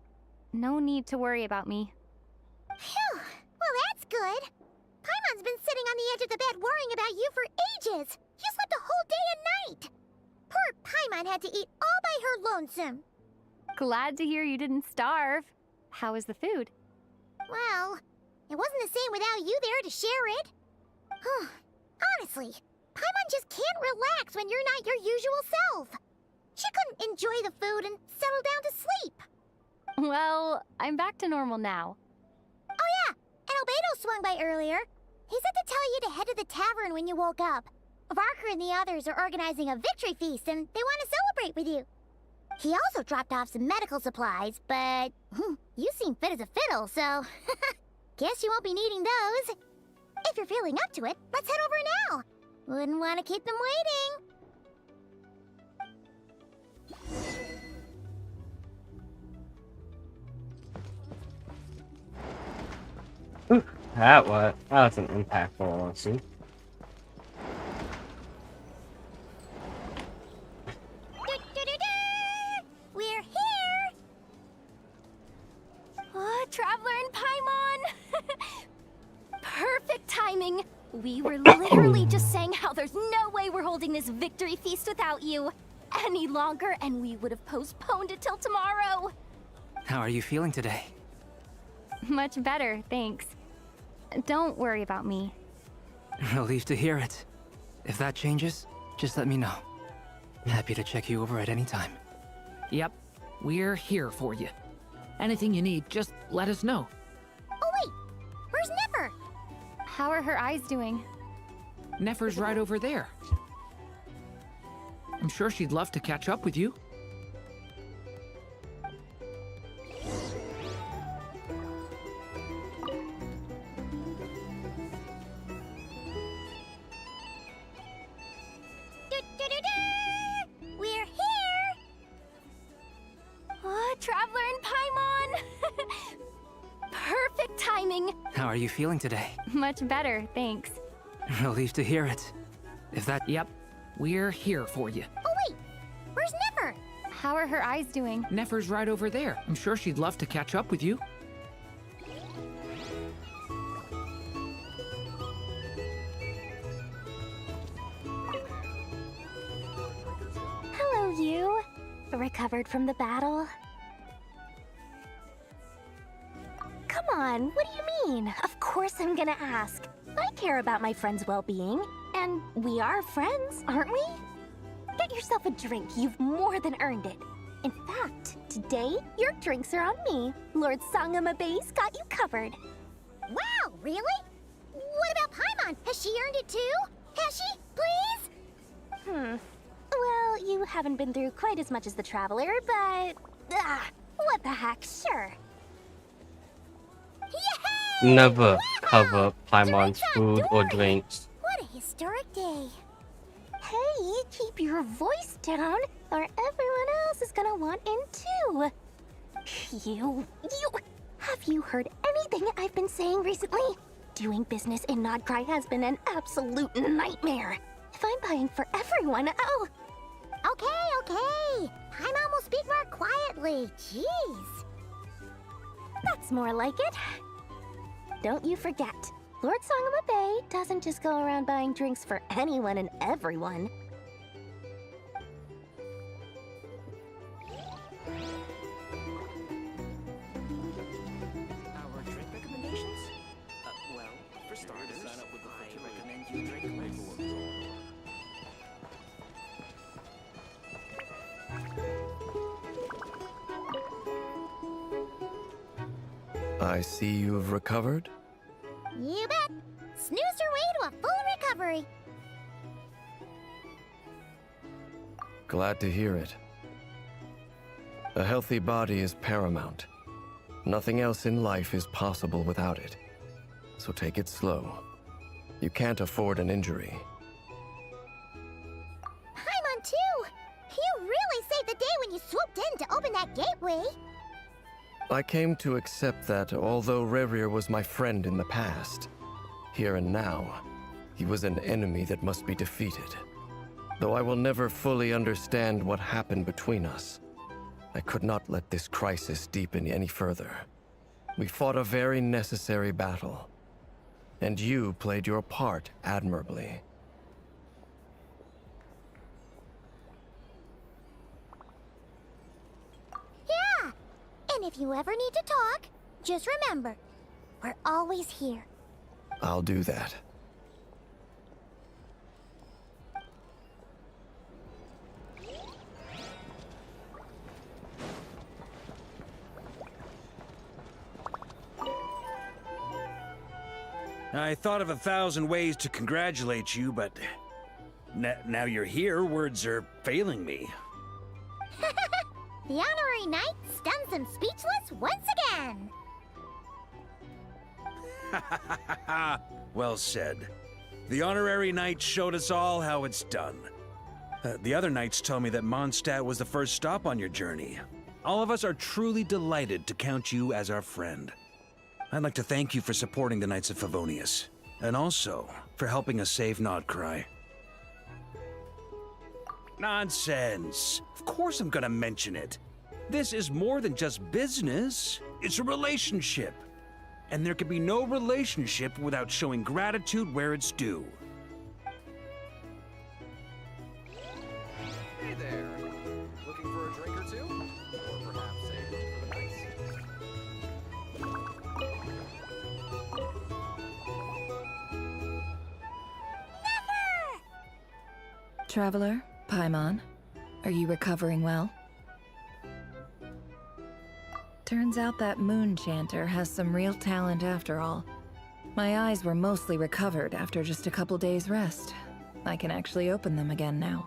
No need to worry about me. Phew! Well, that's good. Paimon's been sitting on the edge of the bed worrying about you for ages. You slept a whole day and night. Poor Paimon had to eat all by her lonesome. Glad to hear you didn't starve. How is the food? Well, it wasn't the same without you there to share it. Honestly, Paimon just can't relax when you're not your usual self. She couldn't enjoy the food and settle down to sleep. Well, I'm back to normal now. Oh yeah, and Albedo swung by earlier. He said to tell you to head to the tavern when you woke up. Varker and the others are organizing a victory feast and they want to celebrate with you. He also dropped off some medical supplies, but you seem fit as a fiddle, so guess you won't be needing those. If you're feeling up to it, let's head over now. Wouldn't want to keep them waiting. That was an impactful one, see? We're here! Oh, Traveler and Paimon! Perfect timing! We were literally just saying how there's no way we're holding this victory feast without you any longer, and we would have postponed it till tomorrow. How are you feeling today? Much better, thanks. Don't worry about me. Relieved to hear it. If that changes, just let me know. Happy to check you over at any time. Yep, we're here for you. Anything you need, just let us know. Oh wait, where's Nefer? How are her eyes doing? Nefer's right over there. I'm sure she'd love to catch up with you. We're here! Oh, Traveler and Paimon! Perfect timing! How are you feeling today? Much better, thanks. Relieved to hear it. If that... Yep, we're here for you. Oh wait, where's Nefer? How are her eyes doing? Nefer's right over there. I'm sure she'd love to catch up with you. Hello, you. Recovered from the battle? Come on, what do you mean? Of course I'm gonna ask. I care about my friend's well-being. And we are friends, aren't we? Get yourself a drink. You've more than earned it. In fact, today, your drinks are on me. Lord Sangama Bay's got you covered. Wow, really? What about Paimon? Has she earned it too? Has she? Please? Well, you haven't been through quite as much as the Traveler, but... what the heck, sure. Never cover Paimon's food or drinks. What a historic day. Hey, keep your voice down, or everyone else is gonna want in too. Have you heard anything I've been saying recently? Doing business in Nodcry has been an absolute nightmare. If I'm buying for everyone, oh... Okay. Paimon will speak more quietly. Jeez. That's more like it. Don't you forget, Lord Sangama Bay doesn't just go around buying drinks for anyone and everyone. Our drink recommendations? Well, for starters, sign up with the Fae recommend you drink I see you have recovered. You bet. Snoozed her way to a full recovery. Glad to hear it. A healthy body is paramount. Nothing else in life is possible without it. So take it slow. You can't afford an injury. Paimon too. You really saved the day when you swooped in to open that gateway. I came to accept that although Rerir was my friend in the past, here and now, he was an enemy that must be defeated. Though I will never fully understand what happened between us, I could not let this crisis deepen any further. We fought a very necessary battle, and you played your part admirably. Yeah. And if you ever need to talk, just remember, we're always here. I'll do that. I thought of 1,000 ways to congratulate you, but now you're here, words are failing me. The honorary knight stuns them speechless once again. Well said. The honorary knight showed us all how it's done. The other knights tell me that Mondstadt was the first stop on your journey. All of us are truly delighted to count you as our friend. I'd like to thank you for supporting the Knights of Favonius, and also for helping us save Nodcry. Nonsense! Of course I'm gonna mention it. This is more than just business. It's a relationship. And there can be no relationship without showing gratitude where it's due. Hey there. Looking for a drink or two? Or perhaps a look for the nice? Traveler, Paimon, are you recovering well? Turns out that moon chanter has some real talent after all. My eyes were mostly recovered after just a couple days rest. I can actually open them again now.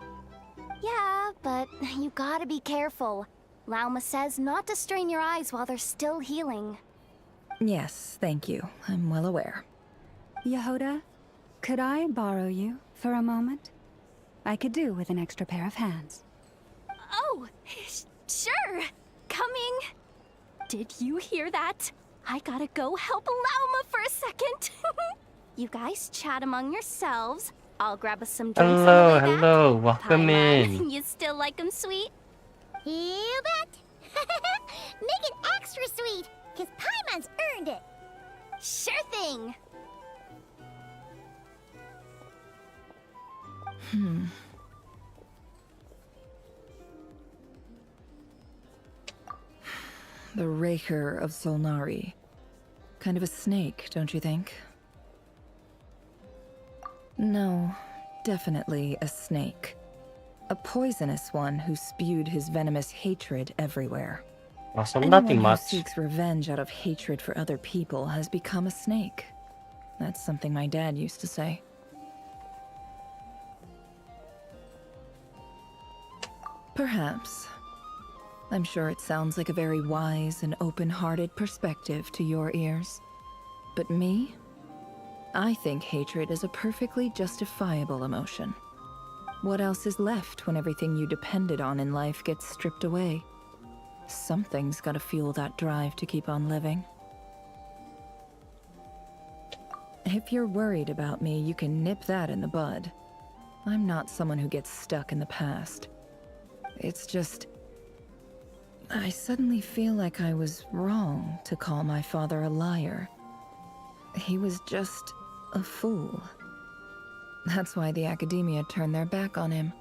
Yeah, but you gotta be careful. Lauma says not to strain your eyes while they're still healing. Yes, thank you. I'm well aware. Yehoda, could I borrow you for a moment? I could do with an extra pair of hands. Oh, sure. Coming. Did you hear that? I gotta go help Lauma for a second. You guys chat among yourselves. I'll grab us some drinks. Hello, welcome Paimon, in. you still like them sweet? You bet! Make it extra sweet, because Paimon's earned it. Sure thing. The Raker of Solnari. Kind of a snake, don't you think? No, definitely a snake. A poisonous one who spewed his venomous hatred everywhere. Also, Anyone nothing who much. seeks revenge out of hatred for other people has become a snake. That's something my dad used to say. Perhaps. I'm sure it sounds like a very wise and open-hearted perspective to your ears. But me? I think hatred is a perfectly justifiable emotion. What else is left when everything you depended on in life gets stripped away? Something's gotta fuel that drive to keep on living. If you're worried about me, you can nip that in the bud. I'm not someone who gets stuck in the past. It's just... I suddenly feel like I was wrong to call my father a liar. He was just a fool. That's why the Academia turned their back on him,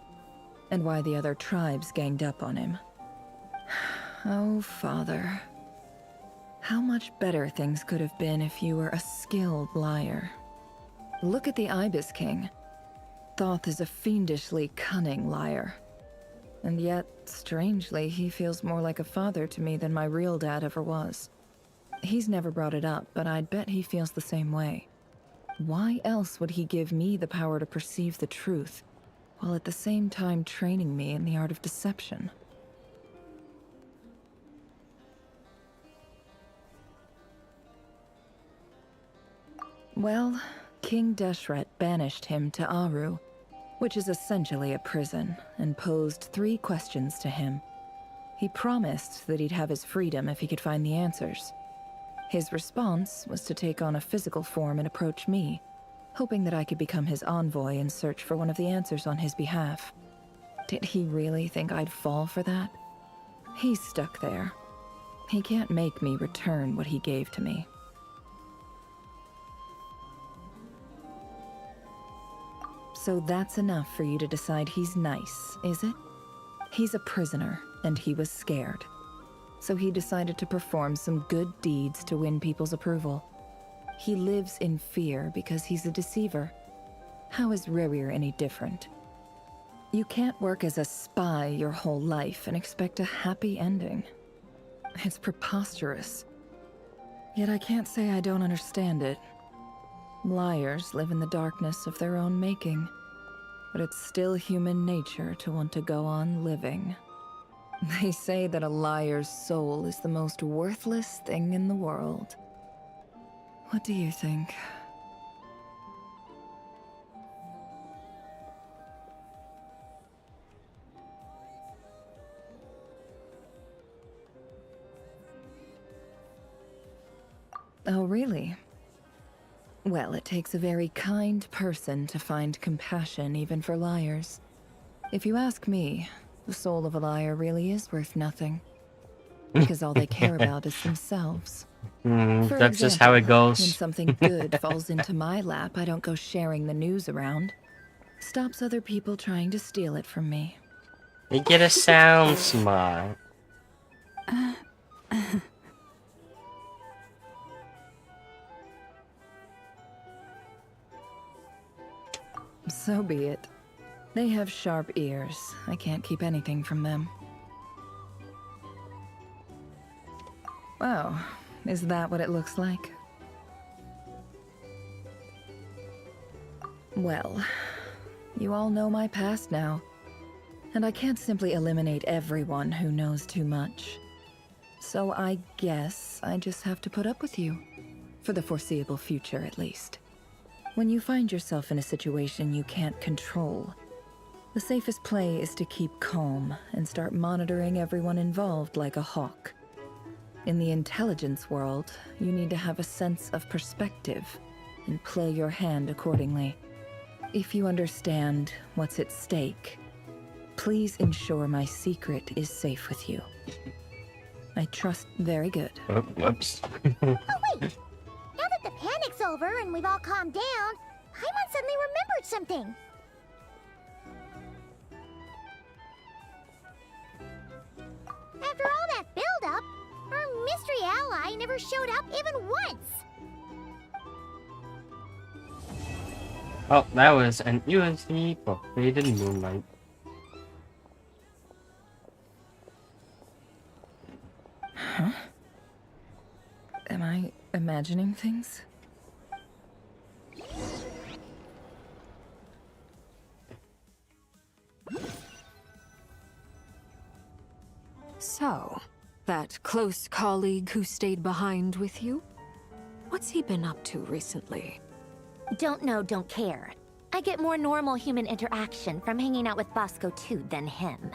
and why the other tribes ganged up on him. Oh, Father. How much better things could have been if you were a skilled liar. Look at the Ibis King. Thoth is a fiendishly cunning liar. And yet, strangely, he feels more like a father to me than my real dad ever was. He's never brought it up, but I'd bet he feels the same way. Why else would he give me the power to perceive the truth, while at the same time training me in the art of deception? Well, King Deshret banished him to Aru, which is essentially a prison, and posed 3 questions to him. He promised that he'd have his freedom if he could find the answers. His response was to take on a physical form and approach me, hoping that I could become his envoy and search for one of the answers on his behalf. Did he really think I'd fall for that? He's stuck there. He can't make me return what he gave to me. So that's enough for you to decide he's nice, is it? He's a prisoner, and he was scared. So he decided to perform some good deeds to win people's approval. He lives in fear because he's a deceiver. How is Rerir any different? You can't work as a spy your whole life and expect a happy ending. It's preposterous. Yet I can't say I don't understand it. Liars live in the darkness of their own making, but it's still human nature to want to go on living. They say that a liar's soul is the most worthless thing in the world. What do you think? Oh, really? Well, it takes a very kind person to find compassion even for liars. If you ask me, the soul of a liar really is worth nothing. Because all they care about is themselves. For That's just how it example, goes. when something good falls into my lap, I don't go sharing the news around. Stops other people trying to steal it from me. You get a sound smart. So be it. They have sharp ears. I can't keep anything from them. Wow, is that what it looks like? Well, you all know my past now, and I can't simply eliminate everyone who knows too much. So I guess I just have to put up with you, for the foreseeable future at least. When you find yourself in a situation you can't control, the safest play is to keep calm and start monitoring everyone involved like a hawk. In the intelligence world, you need to have a sense of perspective and play your hand accordingly. If you understand what's at stake, please ensure my secret is safe with you. I trust. Very good. Oh, whoops. Oh, wait! Now that the panic's over and we've all calmed down, Paimon suddenly remembered something. After all that build-up, our mystery ally never showed up even once. Oh, that was an USB for Faded Moonlight. Huh? Am I imagining things? So, that close colleague who stayed behind with you? What's he been up to recently? Don't know, don't care. I get more normal human interaction from hanging out with Bosco too than him.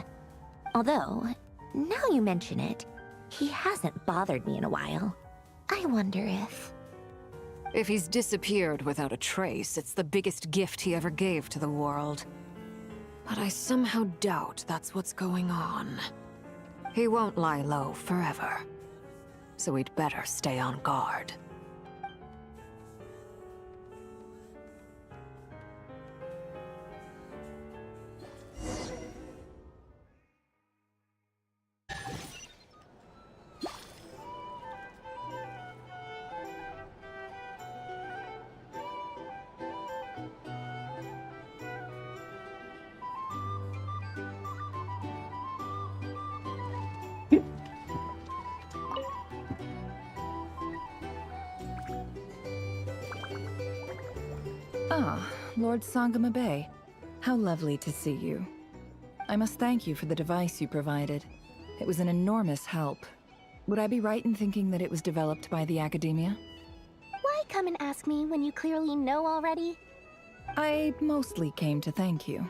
Although, now you mention it, he hasn't bothered me in a while. I wonder if... If he's disappeared without a trace, it's the biggest gift he ever gave to the world. But I somehow doubt that's what's going on. He won't lie low forever. So we'd better stay on guard. Ah, Lord Sangama Bay. How lovely to see you. I must thank you for the device you provided. It was an enormous help. Would I be right in thinking that it was developed by the Academia? Why come and ask me when you clearly know already? I mostly came to thank you.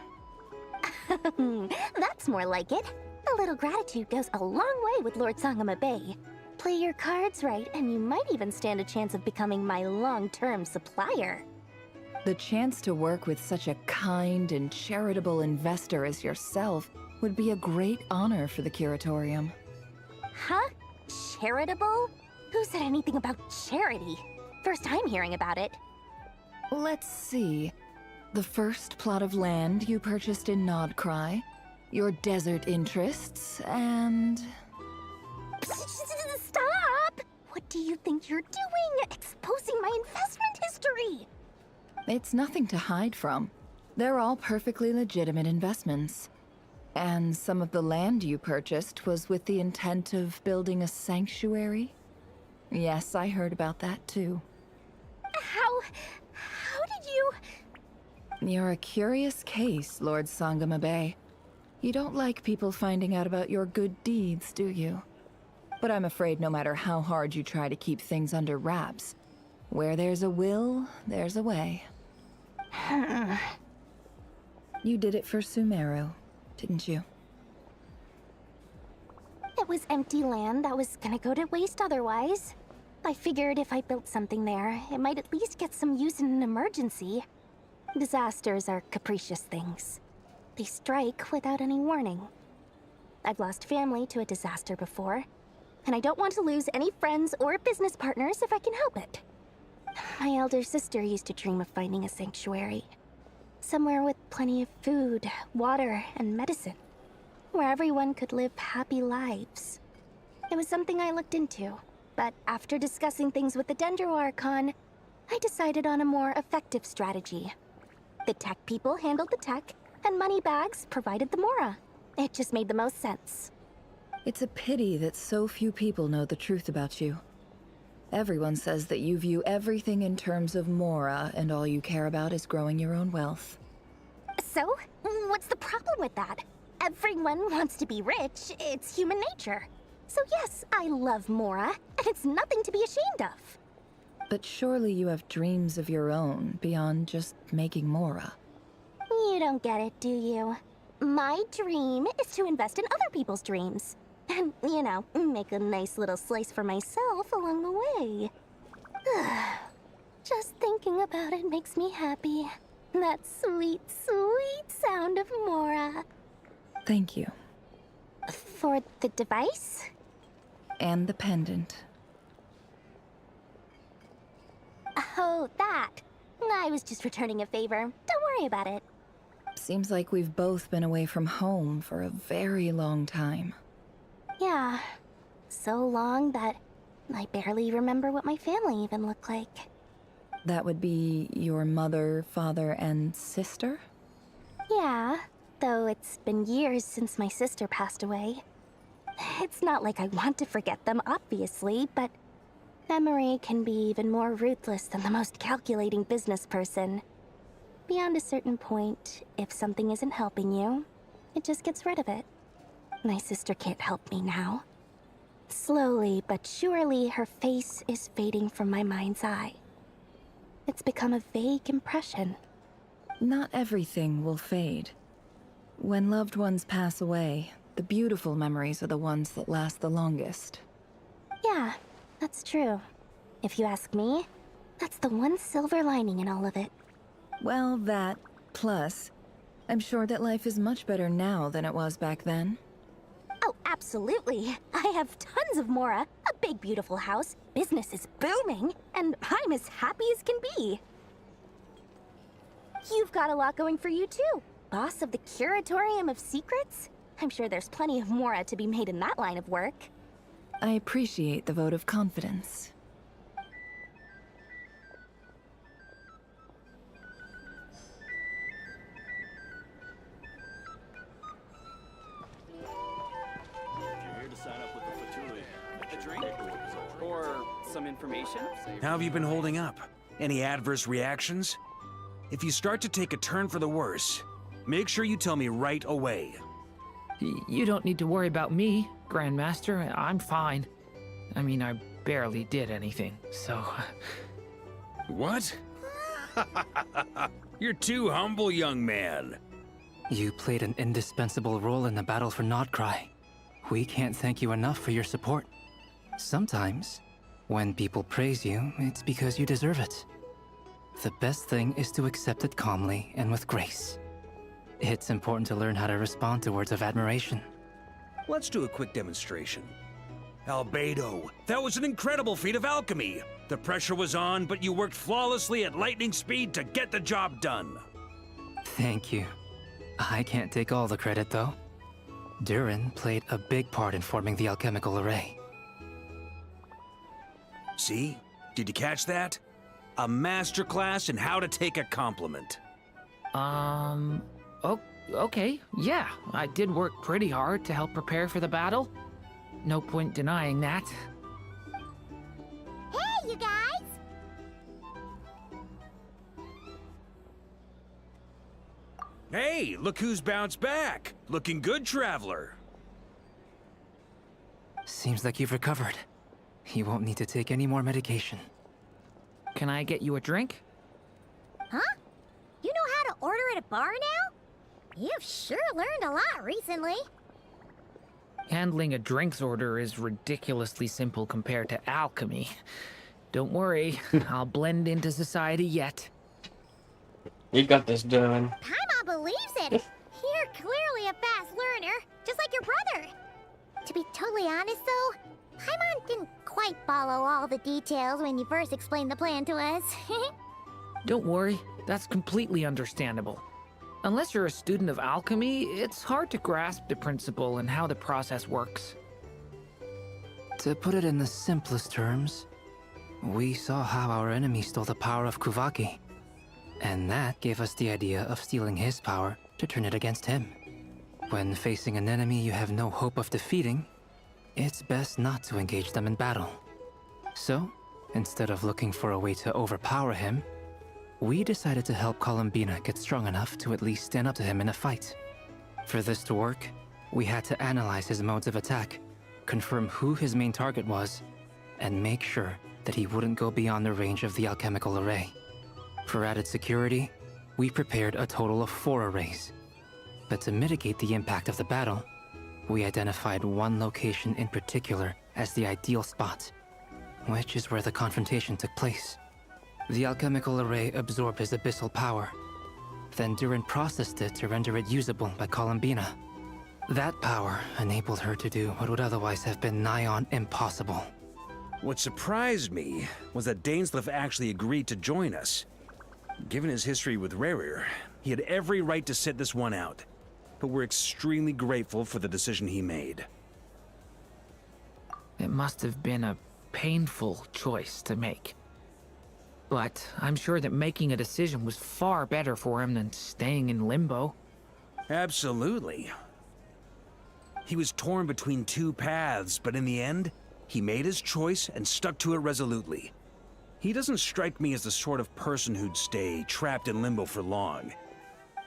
That's more like it. A little gratitude goes a long way with Lord Sangama Bay. Play your cards right, and you might even stand a chance of becoming my long-term supplier. The chance to work with such a kind and charitable investor as yourself would be a great honor for the Curatorium. Huh? Charitable? Who said anything about charity? First time hearing about it. Let's see. The first plot of land you purchased in Nodcry, your desert interests, and... Stop! What do you think you're doing? Exposing my investment history! It's nothing to hide from. They're all perfectly legitimate investments. And some of the land you purchased was with the intent of building a sanctuary? Yes, I heard about that too. How did you... You're a curious case, Lord Sangama Bay. You don't like people finding out about your good deeds, do you? But I'm afraid no matter how hard you try to keep things under wraps, where there's a will, there's a way. You did it for Sumeru, didn't you? It was empty land that was gonna go to waste otherwise. I figured if I built something there, it might at least get some use in an emergency. Disasters are capricious things. They strike without any warning. I've lost family to a disaster before, and I don't want to lose any friends or business partners if I can help it. My elder sister used to dream of finding a sanctuary. Somewhere with plenty of food, water, and medicine. Where everyone could live happy lives. It was something I looked into, but after discussing things with the Dendro Archon, I decided on a more effective strategy. The tech people handled the tech, and Moneybags provided the Mora. It just made the most sense. It's a pity that so few people know the truth about you. Everyone says that you view everything in terms of Mora, and all you care about is growing your own wealth. So, what's the problem with that? Everyone wants to be rich. It's human nature. So yes, I love Mora, and it's nothing to be ashamed of. But surely you have dreams of your own, beyond just making Mora. You don't get it, do you? My dream is to invest in other people's dreams. And, you know, make a nice little slice for myself along the way. Just thinking about it makes me happy. That sweet, sweet sound of Mora. Thank you. For the device? And the pendant. Oh, that. I was just returning a favor. Don't worry about it. Seems like we've both been away from home for a very long time. Yeah. So long that I barely remember what my family even looked like. That would be your mother, father, and sister? Yeah, though it's been years since my sister passed away. It's not like I want to forget them, obviously, but memory can be even more ruthless than the most calculating business person. Beyond a certain point, if something isn't helping you, it just gets rid of it. My sister can't help me now. Slowly but surely, her face is fading from my mind's eye. It's become a vague impression. Not everything will fade. When loved ones pass away, the beautiful memories are the ones that last the longest. Yeah, that's true. If you ask me, that's the one silver lining in all of it. Well, that, plus, I'm sure that life is much better now than it was back then. Oh, absolutely. I have tons of Mora, a big beautiful house, business is booming, and I'm as happy as can be. You've got a lot going for you too. Boss of the Curatorium of Secrets? I'm sure there's plenty of Mora to be made in that line of work. I appreciate the vote of confidence. Or some information? How have you been holding up? Any adverse reactions? If you start to take a turn for the worse, make sure you tell me right away. You don't need to worry about me, Grandmaster. I'm fine. I mean, I barely did anything, so... What? You're too humble, young man. You played an indispensable role in the battle for Notcry. We can't thank you enough for your support. Sometimes, when people praise you, it's because you deserve it. The best thing is to accept it calmly and with grace. It's important to learn how to respond to words of admiration. Let's do a quick demonstration. Albedo, that was an incredible feat of alchemy. The pressure was on, but you worked flawlessly at lightning speed to get the job done. Thank you. I can't take all the credit, though. Durin played a big part in forming the alchemical array. See? Did you catch that? A masterclass in how to take a compliment. Okay, yeah. I did work pretty hard to help prepare for the battle. No point denying that. Hey, you guys! Hey, look who's bounced back. Looking good, Traveler. Seems like you've recovered. You won't need to take any more medication. Can I get you a drink? Huh? You know how to order at a bar now? You've sure learned a lot recently. Handling a drinks order is ridiculously simple compared to alchemy. Don't worry, I'll blend into society yet. You got this done. Paimon believes it. You're clearly a fast learner, just like your brother. To be totally honest, though, Paimon didn't quite follow all the details when you first explained the plan to us. Don't worry, that's completely understandable. Unless you're a student of alchemy, it's hard to grasp the principle and how the process works. To put it in the simplest terms, we saw how our enemy stole the power of Kuvaki. And that gave us the idea of stealing his power to turn it against him. When facing an enemy you have no hope of defeating, it's best not to engage them in battle. So, instead of looking for a way to overpower him, we decided to help Columbina get strong enough to at least stand up to him in a fight. For this to work, we had to analyze his modes of attack, confirm who his main target was, and make sure that he wouldn't go beyond the range of the alchemical array. For added security, we prepared a total of 4 arrays. But to mitigate the impact of the battle, we identified one location in particular as the ideal spot, which is where the confrontation took place. The alchemical array absorbed his abyssal power. Then Durin processed it to render it usable by Columbina. That power enabled her to do what would otherwise have been nigh on impossible. What surprised me was that Dainsleif actually agreed to join us. Given his history with Rerir, he had every right to sit this one out. But we're extremely grateful for the decision he made. It must have been a painful choice to make. But I'm sure that making a decision was far better for him than staying in limbo. Absolutely. He was torn between 2 paths, but in the end, he made his choice and stuck to it resolutely. He doesn't strike me as the sort of person who'd stay trapped in limbo for long.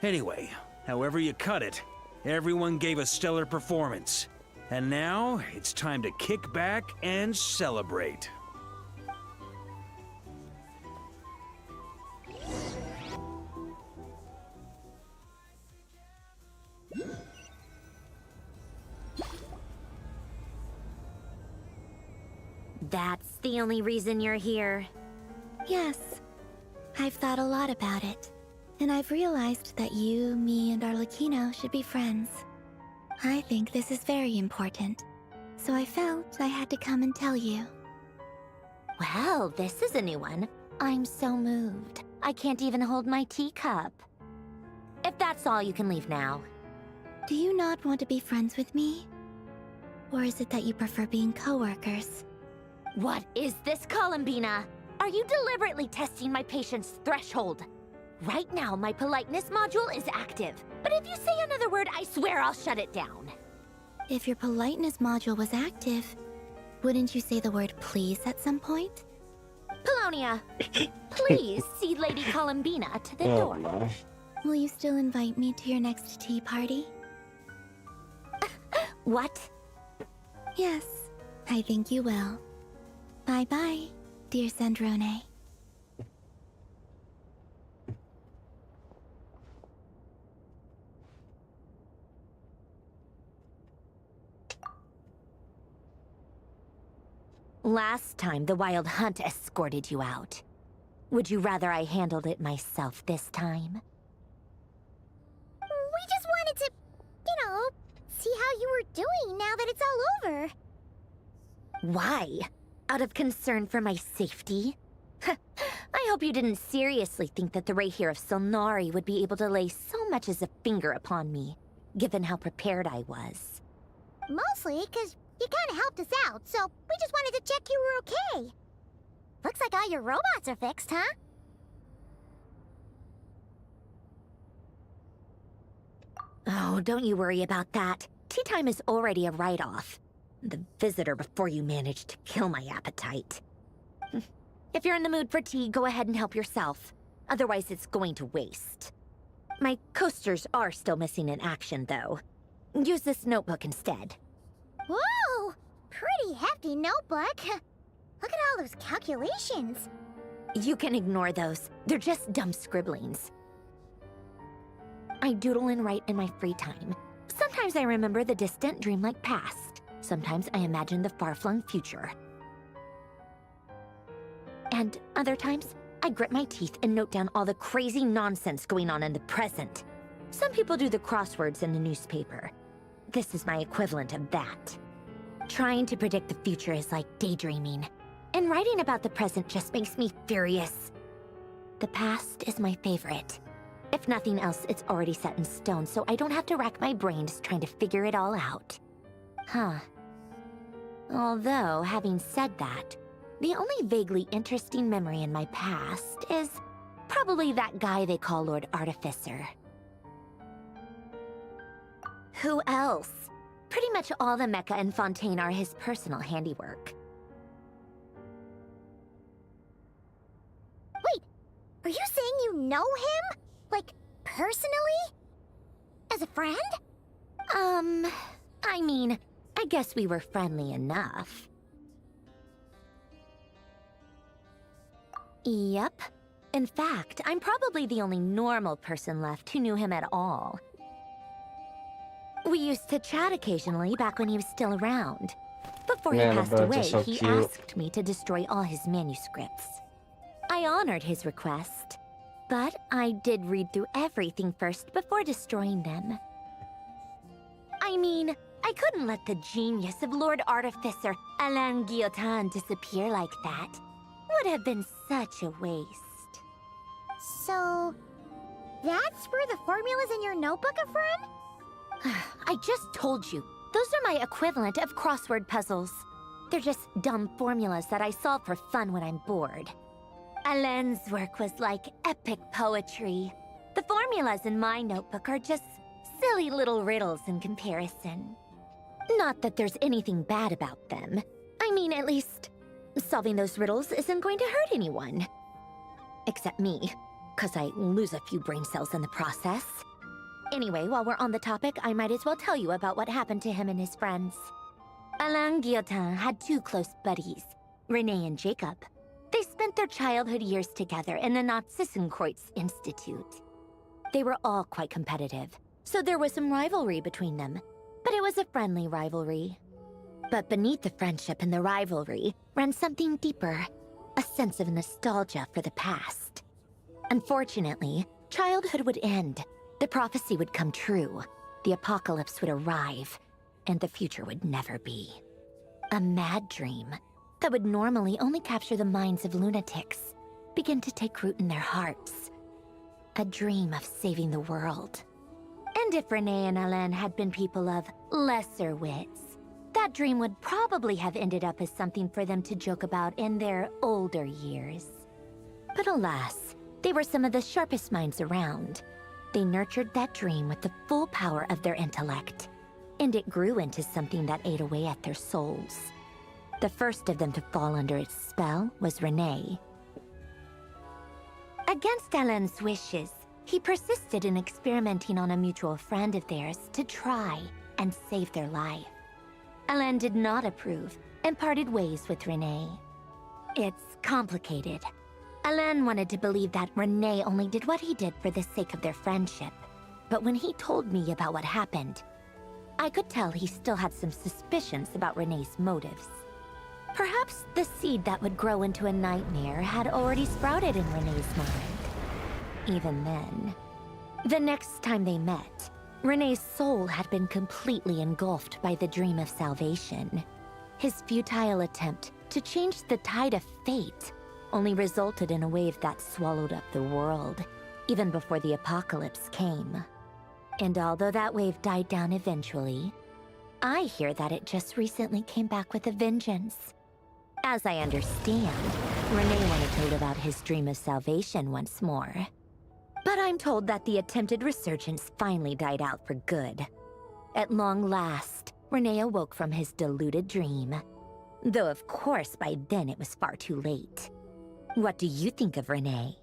Anyway, however you cut it, everyone gave a stellar performance. And now, it's time to kick back and celebrate. That's the only reason you're here. Yes. I've thought a lot about it. And I've realized that you, me, and Arlecchino should be friends. I think this is very important. So I felt I had to come and tell you. Well, this is a new one. I'm so moved. I can't even hold my teacup. If that's all, you can leave now. Do you not want to be friends with me? Or is it that you prefer being co-workers? What is this, Columbina? Are you deliberately testing my patience threshold? Right now, my politeness module is active. But if you say another word, I swear I'll shut it down. If your politeness module was active, wouldn't you say the word please at some point? Polonia, please see Lady Columbina to the door. No. Will you still invite me to your next tea party? What? Yes, I think you will. Bye-bye, dear Sandrone. Last time, the Wild Hunt escorted you out. Would you rather I handled it myself this time? We just wanted to, see how you were doing now that it's all over. Why? Out of concern for my safety? I hope you didn't seriously think that the Rayhir of Silnari would be able to lay so much as a finger upon me, given how prepared I was. Mostly because you kind of helped us out, so we just wanted to check you were okay. Looks like all your robots are fixed, huh? Oh, don't you worry about that. Tea time is already a write-off. The visitor before you managed to kill my appetite. If you're in the mood for tea, go ahead and help yourself. Otherwise, it's going to waste. My coasters are still missing in action, though. Use this notebook instead. Whoa! Pretty hefty notebook. Look at all those calculations. You can ignore those. They're just dumb scribblings. I doodle and write in my free time. Sometimes I remember the distant dreamlike past. Sometimes I imagine the far-flung future. And other times, I grit my teeth and note down all the crazy nonsense going on in the present. Some people do the crosswords in the newspaper. This is my equivalent of that. Trying to predict the future is like daydreaming, and writing about the present just makes me furious. The past is my favorite. If nothing else, it's already set in stone, so I don't have to rack my brains trying to figure it all out. Huh. Although, having said that, the only vaguely interesting memory in my past is probably that guy they call Lord Artificer. Who else? Pretty much all the mecha and Fontaine are his personal handiwork. Wait, are you saying you know him? Like, personally? As a friend? I mean, I guess we were friendly enough. Yep. In fact, I'm probably the only normal person left who knew him at all. We used to chat occasionally back when he was still around. Before he passed away, he asked me to destroy all his manuscripts. I honored his request, but I did read through everything first before destroying them. I mean, I couldn't let the genius of Lord Artificer Alain Guillotin disappear like that. Would have been such a waste. So, that's where the formulas in your notebook are from? I just told you. Those are my equivalent of crossword puzzles. They're just dumb formulas that I solve for fun when I'm bored. Alain's work was like epic poetry. The formulas in my notebook are just silly little riddles in comparison. Not that there's anything bad about them. I mean, at least, solving those riddles isn't going to hurt anyone. Except me, 'cause I lose a few brain cells in the process. Anyway, while we're on the topic, I might as well tell you about what happened to him and his friends. Alain Guillotin had two close buddies, Renee and Jacob. They spent their childhood years together in the Narzissenkreuz Institute. They were all quite competitive, so there was some rivalry between them, but it was a friendly rivalry. But beneath the friendship and the rivalry ran something deeper, a sense of nostalgia for the past. Unfortunately, childhood would end. The prophecy would come true, the apocalypse would arrive, and the future would never be. A mad dream that would normally only capture the minds of lunatics began to take root in their hearts. A dream of saving the world. And if Renee and Alain had been people of lesser wits, that dream would probably have ended up as something for them to joke about in their older years. But alas, they were some of the sharpest minds around. They nurtured that dream with the full power of their intellect, and it grew into something that ate away at their souls. The first of them to fall under its spell was Renee. Against Alain's wishes, he persisted in experimenting on a mutual friend of theirs to try and save their life. Alain did not approve and parted ways with Renee. It's complicated. Alain wanted to believe that Renee only did what he did for the sake of their friendship. But when he told me about what happened, I could tell he still had some suspicions about Renee's motives. Perhaps the seed that would grow into a nightmare had already sprouted in Renee's mind. Even then. The next time they met, Renee's soul had been completely engulfed by the dream of salvation. His futile attempt to change the tide of fate only resulted in a wave that swallowed up the world, even before the apocalypse came. And although that wave died down eventually, I hear that it just recently came back with a vengeance. As I understand, Renee wanted to live out his dream of salvation once more. But I'm told that the attempted resurgence finally died out for good. At long last, Renee awoke from his deluded dream. Though of course by then it was far too late. What do you think of Renee?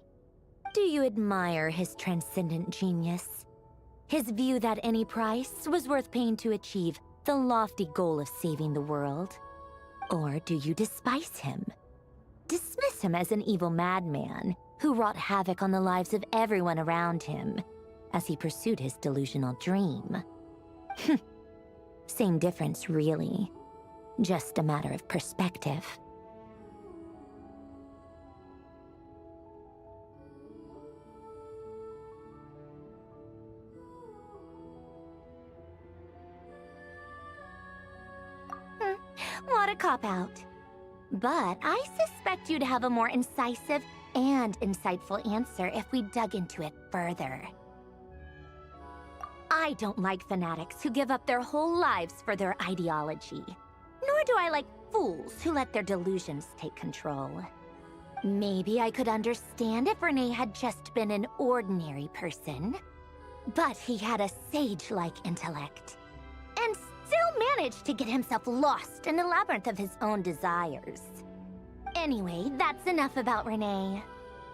Do you admire his transcendent genius? His view that any price was worth paying to achieve the lofty goal of saving the world? Or do you despise him? Dismiss him as an evil madman who wrought havoc on the lives of everyone around him as he pursued his delusional dream? Same difference, really. Just a matter of perspective. What a cop-out. But I suspect you'd have a more incisive and insightful answer if we dug into it further. I don't like fanatics who give up their whole lives for their ideology. Nor do I like fools who let their delusions take control. Maybe I could understand if Renee had just been an ordinary person. But he had a sage-like intellect. And still managed to get himself lost in a labyrinth of his own desires. Anyway, that's enough about Renee.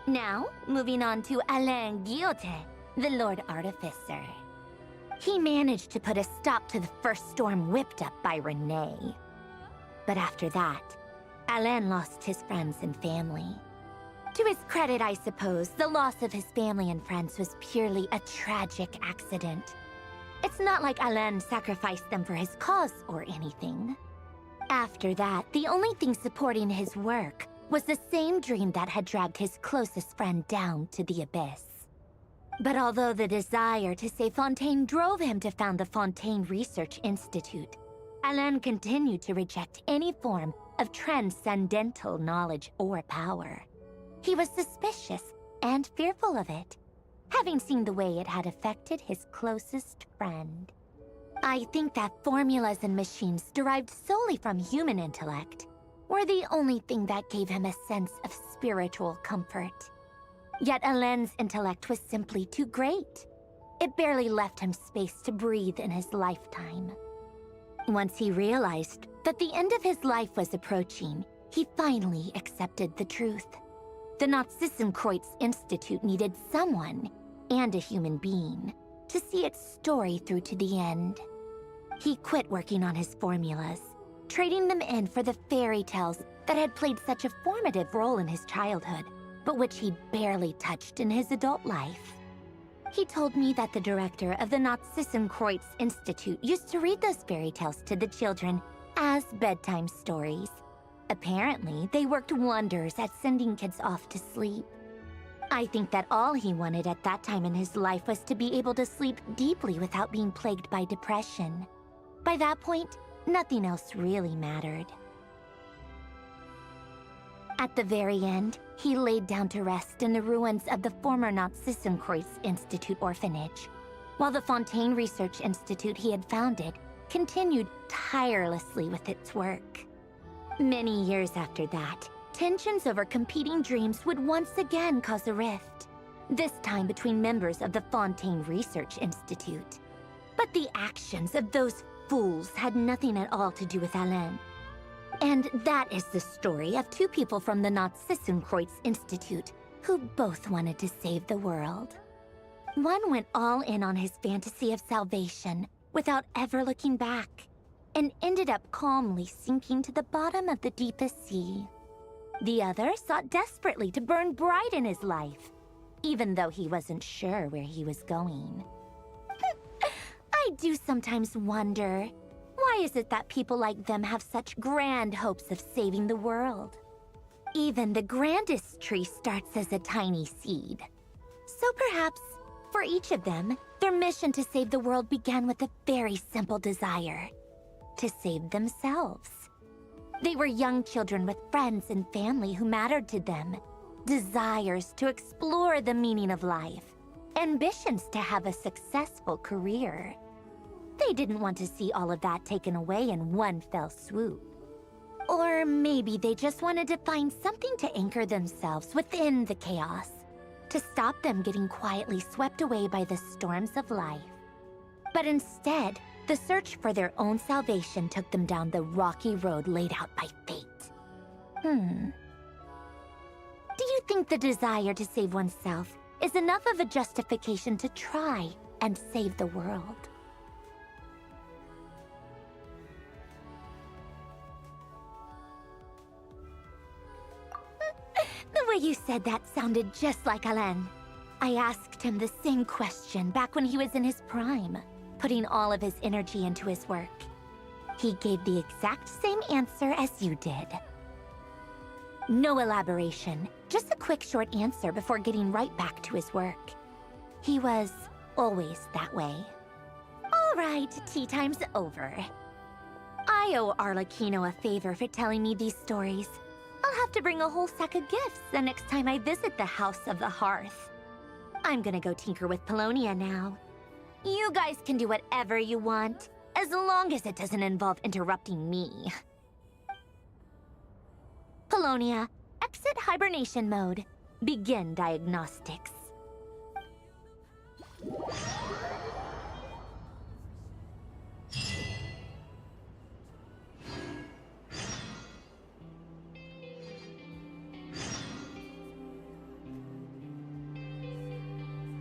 Now, moving on to Alain Guillotin, the Lord Artificer. He managed to put a stop to the first storm whipped up by Renee. But after that, Alain lost his friends and family. To his credit, I suppose, the loss of his family and friends was purely a tragic accident. It's not like Alain sacrificed them for his cause or anything. After that, the only thing supporting his work was the same dream that had dragged his closest friend down to the abyss. But although the desire to save Fontaine drove him to found the Fontaine Research Institute, Alain continued to reject any form of transcendental knowledge or power. He was suspicious and fearful of it, having seen the way it had affected his closest friend. I think that formulas and machines derived solely from human intellect were the only thing that gave him a sense of spiritual comfort. Yet Alain's intellect was simply too great. It barely left him space to breathe in his lifetime. Once he realized that the end of his life was approaching, he finally accepted the truth. The Nazissenkreuz Institute needed someone, and a human being, to see its story through to the end. He quit working on his formulas, trading them in for the fairy tales that had played such a formative role in his childhood, but which he'd barely touched in his adult life. He told me that the director of the Nazissenkreuz Institute used to read those fairy tales to the children as bedtime stories. Apparently, they worked wonders at sending kids off to sleep. I think that all he wanted at that time in his life was to be able to sleep deeply without being plagued by depression. By that point, nothing else really mattered. At the very end, he laid down to rest in the ruins of the former Nazissenkreuz Institute orphanage, while the Fontaine Research Institute he had founded continued tirelessly with its work. Many years after that, tensions over competing dreams would once again cause a rift, this time between members of the Fontaine Research Institute. But the actions of those fools had nothing at all to do with Alain. And that is the story of two people from the Nazissenkreuz Institute who both wanted to save the world. One went all in on his fantasy of salvation without ever looking back, and ended up calmly sinking to the bottom of the deepest sea. The other sought desperately to burn bright in his life, even though he wasn't sure where he was going. I do sometimes wonder, why is it that people like them have such grand hopes of saving the world? Even the grandest tree starts as a tiny seed. So perhaps, for each of them, their mission to save the world began with a very simple desire: to save themselves. They were young children with friends and family who mattered to them, desires to explore the meaning of life, ambitions to have a successful career. They didn't want to see all of that taken away in one fell swoop. Or maybe they just wanted to find something to anchor themselves within the chaos, to stop them getting quietly swept away by the storms of life. But instead, the search for their own salvation took them down the rocky road laid out by fate. Do you think the desire to save oneself is enough of a justification to try and save the world? The way you said that sounded just like Alain. I asked him the same question back when he was in his prime, putting all of his energy into his work. He gave the exact same answer as you did. No elaboration, just a quick short answer before getting right back to his work. He was always that way. All right, tea time's over. I owe Arlecchino a favor for telling me these stories. I'll have to bring a whole sack of gifts the next time I visit the House of the Hearth. I'm gonna go tinker with Polonia now. You guys can do whatever you want, as long as it doesn't involve interrupting me. Polonia, exit hibernation mode. Begin diagnostics.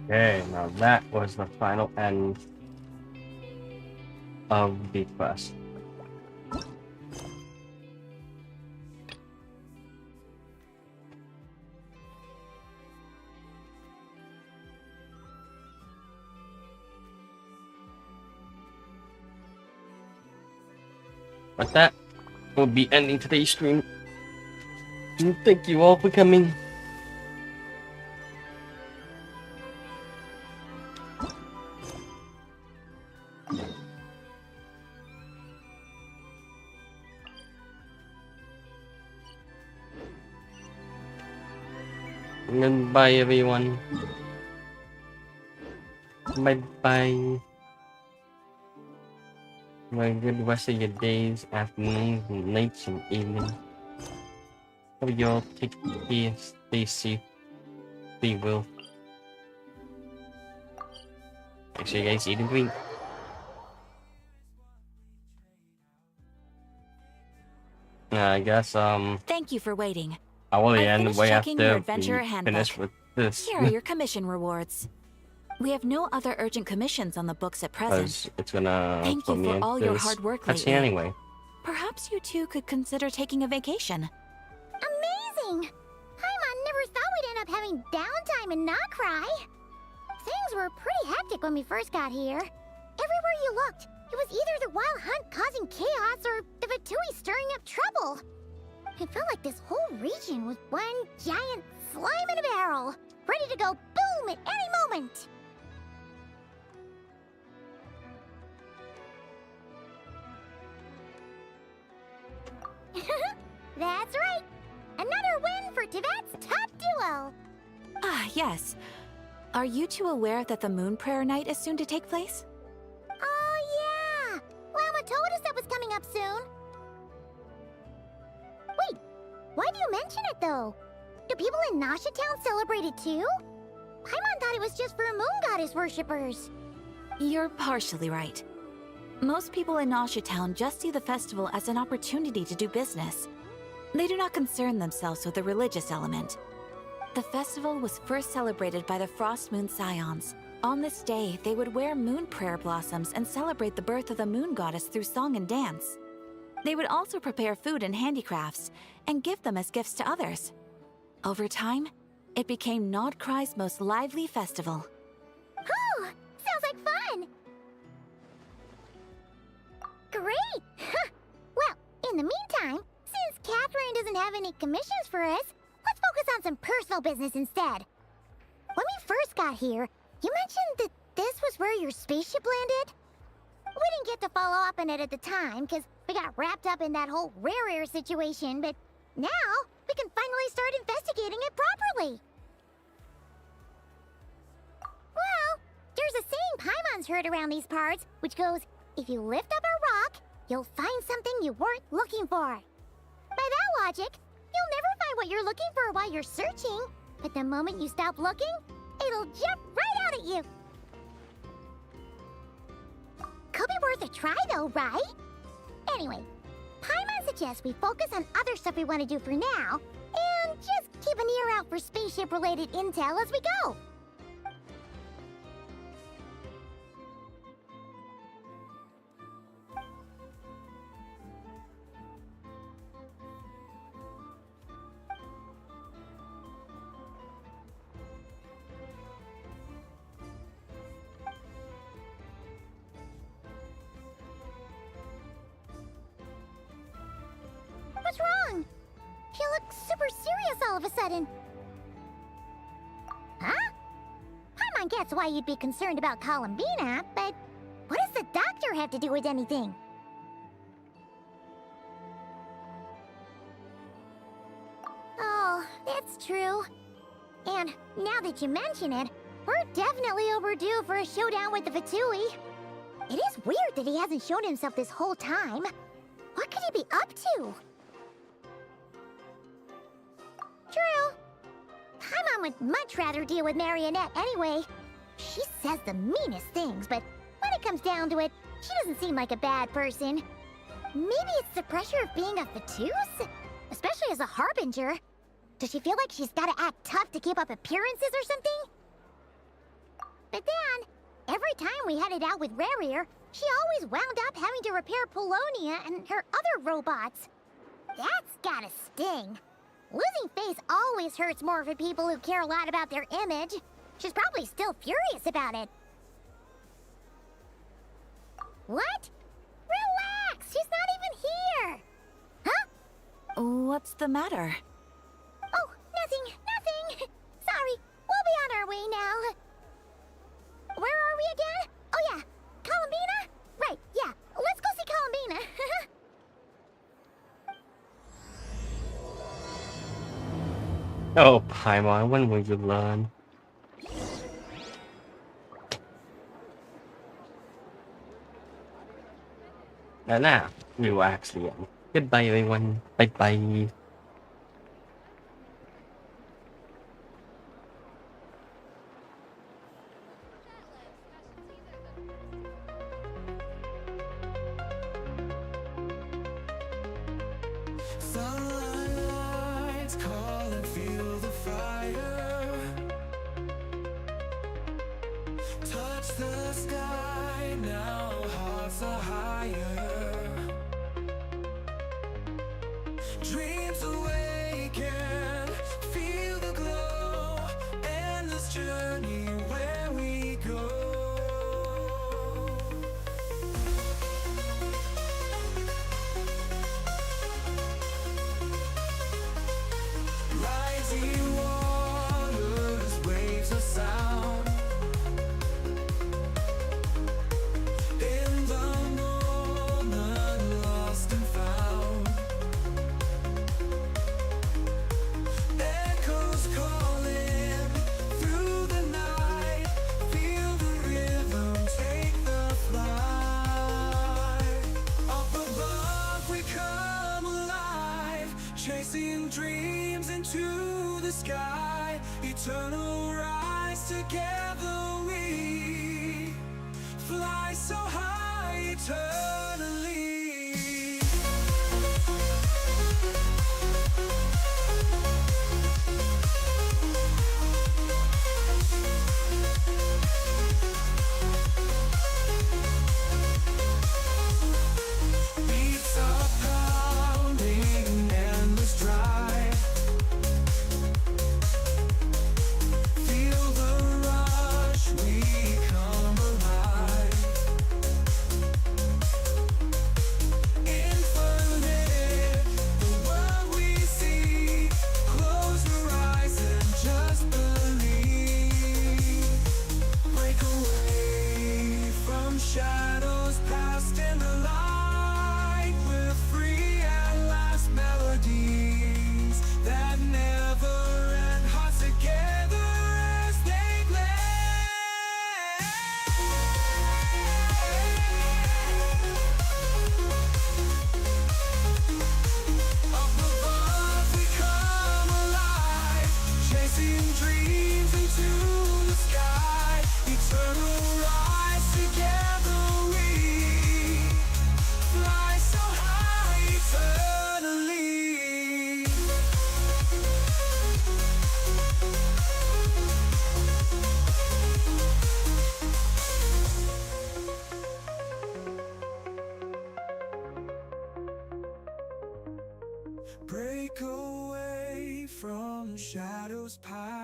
Okay, now that was the final end of the quest. But that will be ending today's stream. And thank you all for coming. Goodbye, everyone. Bye-bye. Have a good rest of your days, afternoons, and nights, and evenings. Hope you all take care, stay safe, be well. Make sure you guys eat and drink. I guess, Thank you for waiting. I will I end finished way checking your after adventurer we handbook. finish with this. Here are your commission rewards. We have no other urgent commissions on the books at present. Because it's gonna Thank put you me for in all your this hard work cutscene lately. anyway. Perhaps you two could consider taking a vacation. Amazing! Paimon never thought we'd end up having downtime and not cry. Things were pretty hectic when we first got here. Everywhere you looked, it was either the wild hunt causing chaos or the Vatui stirring up trouble. It felt like this whole region was one giant slime in a barrel, ready to go boom at any moment. That's right! Another win for Tibet's top duo! Ah, yes. Are you two aware that the Moon Prayer Night is soon to take place? Oh yeah! Lama told us that was coming up soon. Wait, why do you mention it though? Do people in Nasha Town celebrate it too? Paimon thought it was just for moon goddess worshippers. You're partially right. Most people in Nasha Town just see the festival as an opportunity to do business. They do not concern themselves with the religious element. The festival was first celebrated by the Frost Moon Scions. On this day, they would wear moon prayer blossoms and celebrate the birth of the moon goddess through song and dance. They would also prepare food and handicrafts and give them as gifts to others. Over time, it became Nodcry's most lively festival. Oh, sounds like fun! Great! Well, in the meantime, since Catherine doesn't have any commissions for us, let's focus on some personal business instead. When we first got here, you mentioned that this was where your spaceship landed? We didn't get to follow up on it at the time, because we got wrapped up in that whole rare situation, but now we can finally start investigating it properly. Well, there's a saying Paimon's heard around these parts, which goes, if you lift up a rock, you'll find something you weren't looking for. By that logic, you'll never find what you're looking for while you're searching, but the moment you stop looking, it'll jump right out at you. Could be worth a try though, right? Anyway, Paimon suggests we focus on other stuff we want to do for now, and just keep an ear out for spaceship-related intel as we go. super serious all of a sudden. Huh? Paimon gets why you'd be concerned about Columbina, but what does the doctor have to do with anything? Oh, that's true. And now that you mention it, we're definitely overdue for a showdown with the Fatui. It is weird that he hasn't shown himself this whole time. What could he be up to? True. Paimon would much rather deal with Marionette anyway. She says the meanest things, but when it comes down to it, she doesn't seem like a bad person. Maybe it's the pressure of being a Fatuse? Especially as a Harbinger. Does she feel like she's gotta act tough to keep up appearances or something? But then, every time we headed out with Rarier, she always wound up having to repair Polonia and her other robots. That's gotta sting. Losing face always hurts more for people who care a lot about their image. She's probably still furious about it. What? Relax! She's not even here! Huh? What's the matter? Oh, nothing. Sorry, we'll be on our way now. Where are we again? Oh yeah, Columbina? Right, yeah, let's go see Columbina. Oh, Paimon, when will you learn? And now, we will actually end. Goodbye, everyone. Bye-bye. Sunlight, call and feel the fire. Touch the sky, now hearts are higher. Dreams awaken, feel the glow, endless journey where we go. Rising waters, waves of sound. In the moment, lost and found. Echoes calling through the night. Feel the rhythm, take the flight. Up above we come alive, chasing dreams into the sky. Eternal rise, together we fly so high eternally. Beats are pounding, endless drive. Feel the rush, we come alive. Infinite, the world we see. Close your eyes and just believe. Break away from shadows past in the light. We're free at last, melodies that never end. Hearts together as they play. Up above we come alive, chasing dreams into the sky. Eternal rise, together we fly so high eternally. Break away from shadows past.